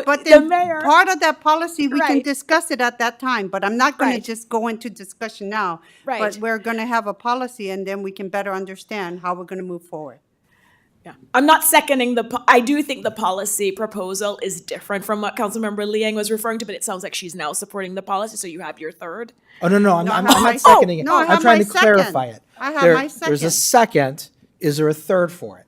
But the then mayor. part of that policy, we can Right. discuss it at that time, but I'm not going to Right. just go into discussion now. Right. But we're going to have a policy, and then we can better understand how we're going to move forward. Yeah, I'm not seconding I do think the policy proposal is different from what Councilmember Liang was referring to, but it sounds like she's now supporting the policy, so you have your third. Oh, no, I'm No, I I'm have not my seconding it. no, I I'm have trying my to clarify second. it. I have my There's a second. second. Is there a third for it?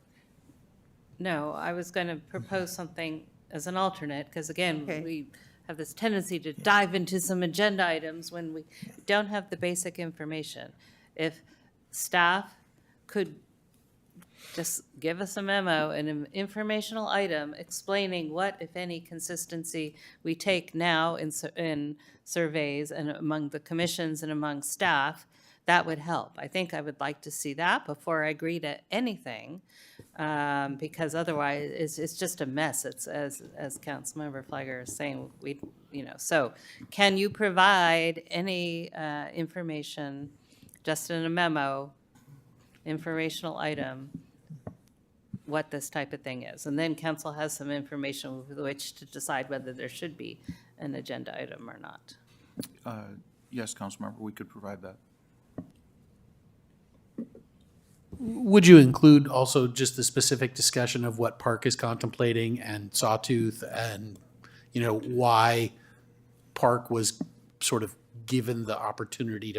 No, I was going to propose something as an alternate, because again, Okay. we have this tendency to dive into some agenda items when we don't have the basic information. If staff could just give us a memo, an informational item explaining what, if any, consistency we take now in surveys and among the commissions and among staff, that would help. I think I would like to see that before I agree to anything, because otherwise it's just a mess. It's as Councilmember Flagger is saying, so can you provide any information, just in a memo, informational item, what this type of thing is? And then council has some information with which to decide whether there should be an agenda item or not. Yes, Councilmember, we could provide that. Would you include also just the specific discussion of what Park is contemplating and Sawtooth and, why Park was sort of given the opportunity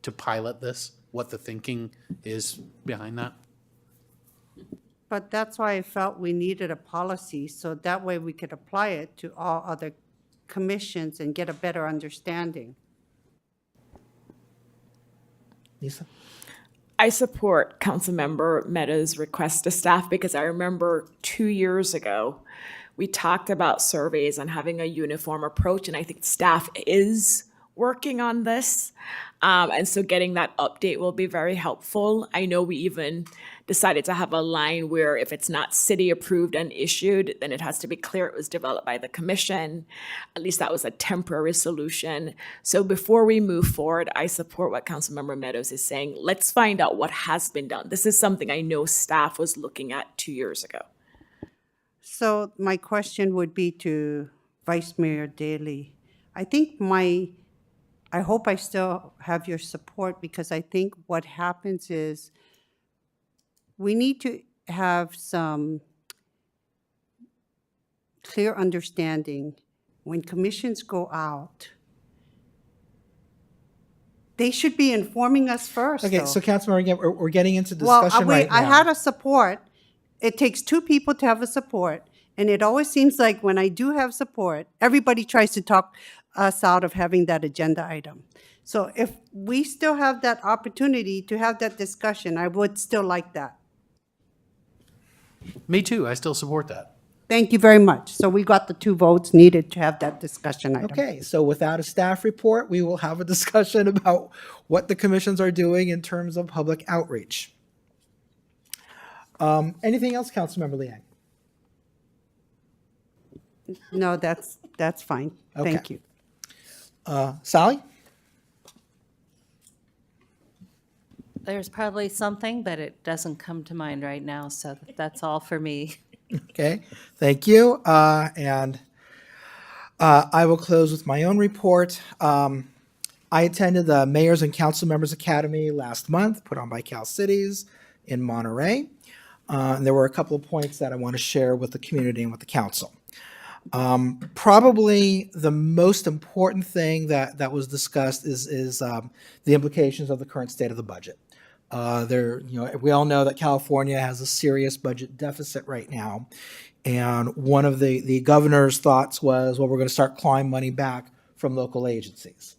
to pilot this, what the thinking is behind that? But that's why I felt we needed a policy, so that way we could apply it to all other commissions and get a better understanding. Lisa? I support Councilmember Mehta's request to staff because I remember 2 years ago, we talked about surveys and having a uniform approach, and I think staff is working on this. And so getting that update will be very helpful. I know we even decided to have a line where if it's not city approved and issued, then it has to be clear it was developed by the commission. At least that was a temporary solution. So before we move forward, I support what Councilmember Meadows is saying. Let's find out what has been done. This is something I know staff was looking at 2 years ago. So my question would be to Vice Mayor Daley. I hope I still have your support, because I think what happens is we need to have some clear understanding when commissions go out. They should be informing us first, Okay, though. so Councilmember, again, we're getting into Well, discussion right now. I had a support. It takes two people to have a support, and it always seems like when I do have support, everybody tries to talk us out of having that agenda item. So if we still have that opportunity to have that discussion, I would still like that. Me too. I still support that. Thank you very much. So we got the 2 votes needed to have that discussion item. Okay, so without a staff report, we will have a discussion about what the commissions are doing in terms of public outreach. Anything else, Councilmember Liang? No, that's fine. Thank Okay. you. Sally? There's probably something, but it doesn't come to mind right now, so that's all for me. Okay, thank you. And I will close with my own report. I attended the Mayors and Council Members Academy last month, put on by Cal Cities in Monterey. And there were a couple of points that I want to share with the community and with the council. Probably the most important thing that was discussed is the implications of the current state of the budget. We all know that California has a serious budget deficit right now. And one of the governor's thoughts was, well, we're going to start clawing money back from local agencies.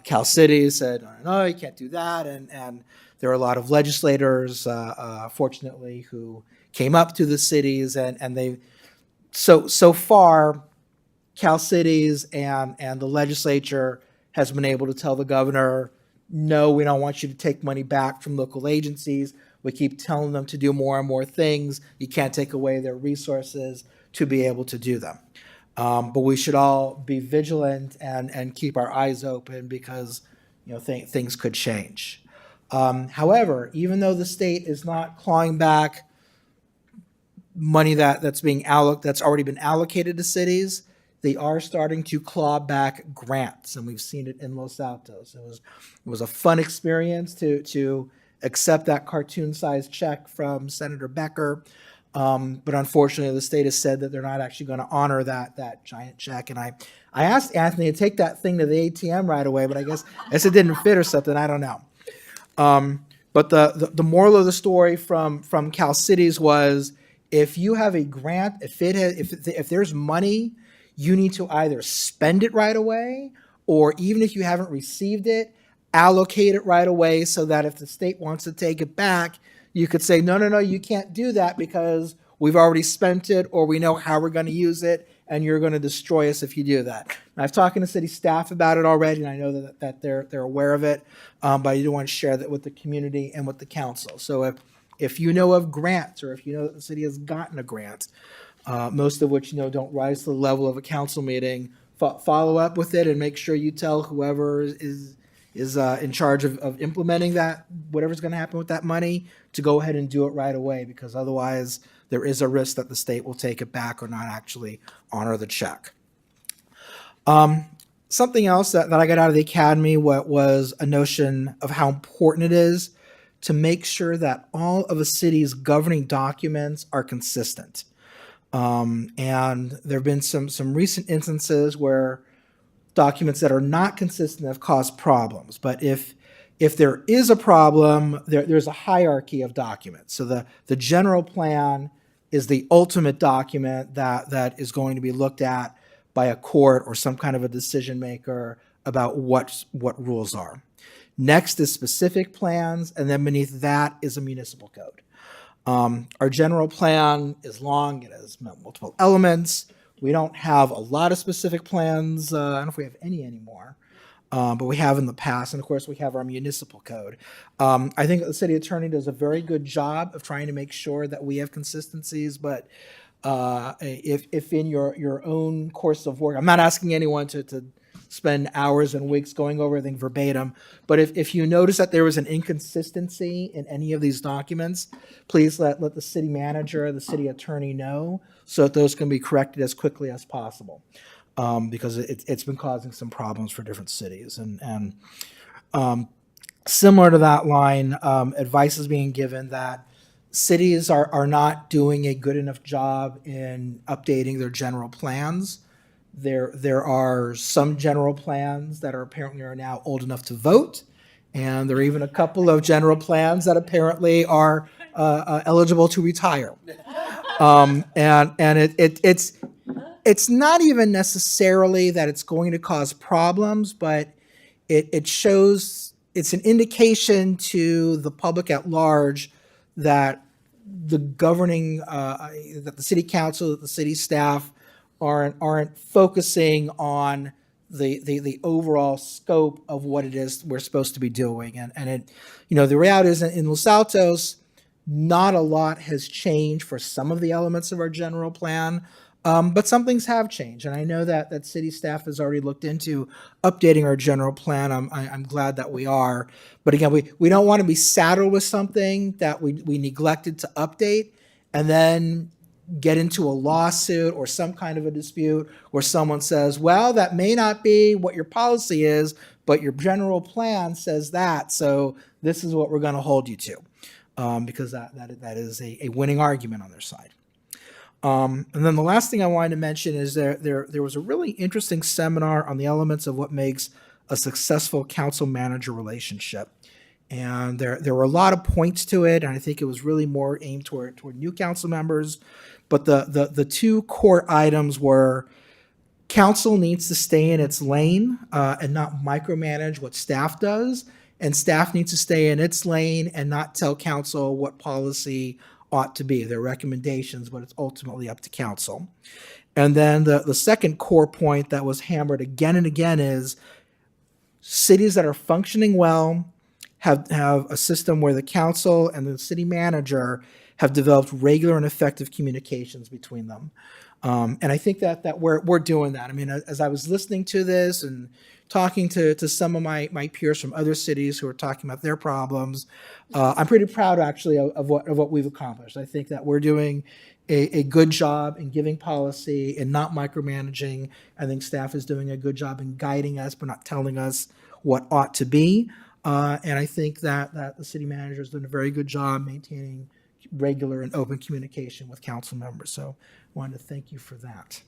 Cal Cities said, no, you can't do that. And there are a lot of legislators, fortunately, who came up to the cities and they, so far, Cal Cities and the legislature has been able to tell the governor, no, we don't want you to take money back from local agencies. We keep telling them to do more and more things. You can't take away their resources to be able to do them. But we should all be vigilant and keep our eyes open because things could change. However, even though the state is not clawing back money that's already been allocated to cities, they are starting to claw back grants, and we've seen it in Los Altos. It was a fun experience to accept that cartoon-sized check from Senator Becker. But unfortunately, the state has said that they're not actually going to honor that giant check. And I asked Anthony to take that thing to the ATM right away, but I guess it didn't fit or something. I don't know. But the moral of the story from Cal Cities was, if you have a grant, if there's money, you need to either spend it right away, or even if you haven't received it, allocate it right away, so that if the state wants to take it back, you could say, no, you can't do that because we've already spent it, or we know how we're going to use it, and you're going to destroy us if you do that. And I've talked to city staff about it already, and I know that they're aware of it, but I do want to share that with the community and with the council. So if you know of grants, or if you know that the city has gotten a grant, most of which don't rise to the level of a council meeting, follow up with it and make sure you tell whoever is in charge of implementing that, whatever's going to happen with that money, to go ahead and do it right away, because otherwise there is a risk that the state will take it back or not actually honor the check. Something else that I got out of the academy was a notion of how important it is to make sure that all of a city's governing documents are consistent. And there have been some recent instances where documents that are not consistent have caused problems. But if there is a problem, there's a hierarchy of documents. So the general plan is the ultimate document that is going to be looked at by a court or some kind of a decision maker about what rules are. Next is specific plans, and then beneath that is a municipal code. Our general plan is long, it has multiple elements. We don't have a lot of specific plans. I don't know if we have any anymore, but we have in the past. And of course, we have our municipal code. I think the city attorney does a very good job of trying to make sure that we have consistencies, but if in your own course of work, I'm not asking anyone to spend hours and weeks going over everything verbatim, but if you notice that there was an inconsistency in any of these documents, please let the city manager, the city attorney know, so that those can be corrected as quickly as possible, because it's been causing some problems for different cities. And similar to that line, advice is being given that cities are not doing a good enough job in updating their general plans. There are some general plans that apparently are now old enough to vote, and there are even a couple of general plans that apparently are eligible to retire. And it's not even necessarily that it's going to cause problems, but it shows, it's an indication to the public at large that the governing, that the city council, that the city staff aren't focusing on the overall scope of what it is we're supposed to be doing. And it, the reality is, in Los Altos, not a lot has changed for some of the elements of our general plan, but some things have changed. And I know that city staff has already looked into updating our general plan. I'm glad that we are. But again, we don't want to be saddled with something that we neglected to update and then get into a lawsuit or some kind of a dispute where someone says, well, that may not be what your policy is, but your general plan says that, so this is what we're going to hold you to, because that is a winning argument on their side. And then the last thing I wanted to mention is there was a really interesting seminar on the elements of what makes a successful council-manager relationship. And there were a lot of points to it, and I think it was really more aimed toward new council members. But the two core items were: council needs to stay in its lane and not micromanage what staff does, and staff needs to stay in its lane and not tell council what policy ought to be. Their recommendations, but it's ultimately up to council. And then the second core point that was hammered again and again is cities that are functioning well have a system where the council and the city manager have developed regular and effective communications between them. And I think that we're doing that. I mean, as I was listening to this and talking to some of my peers from other cities who are talking about their problems, I'm pretty proud actually of what we've accomplished. I think that we're doing a good job in giving policy and not micromanaging. I think staff is doing a good job in guiding us, but not telling us what ought to be. And I think that the city manager has done a very good job maintaining regular and open communication with council members. So I wanted to thank you for that.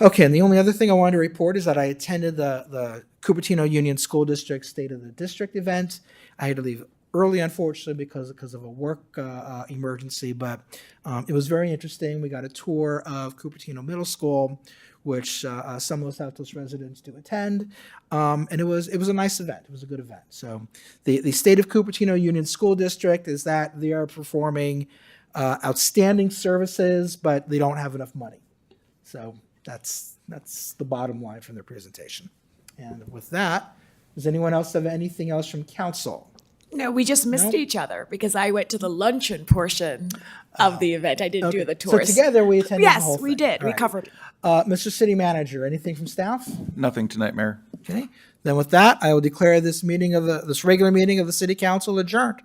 Okay, and the only other thing I wanted to report is that I attended the Cupertino Union School District State of the District event. I had to leave early, unfortunately, because of a work emergency, but it was very interesting. We got a tour of Cupertino Middle School, which some of Los Altos residents do attend, and it was a nice event. It was a good event. So the State of Cupertino Union School District is that they are performing outstanding services, but they don't have enough money. So that's the bottom line from their presentation. And with that, does anyone else have anything else from council? No, we just missed No? each other because I went to the luncheon portion of the event. I didn't do Okay. the tours. So together we attended the Yes, whole we thing. did. All We right. covered it. Mr. City Manager, anything from staff? Nothing tonight, Mayor. Okay. Then with that, I will declare this regular meeting of the City Council adjourned.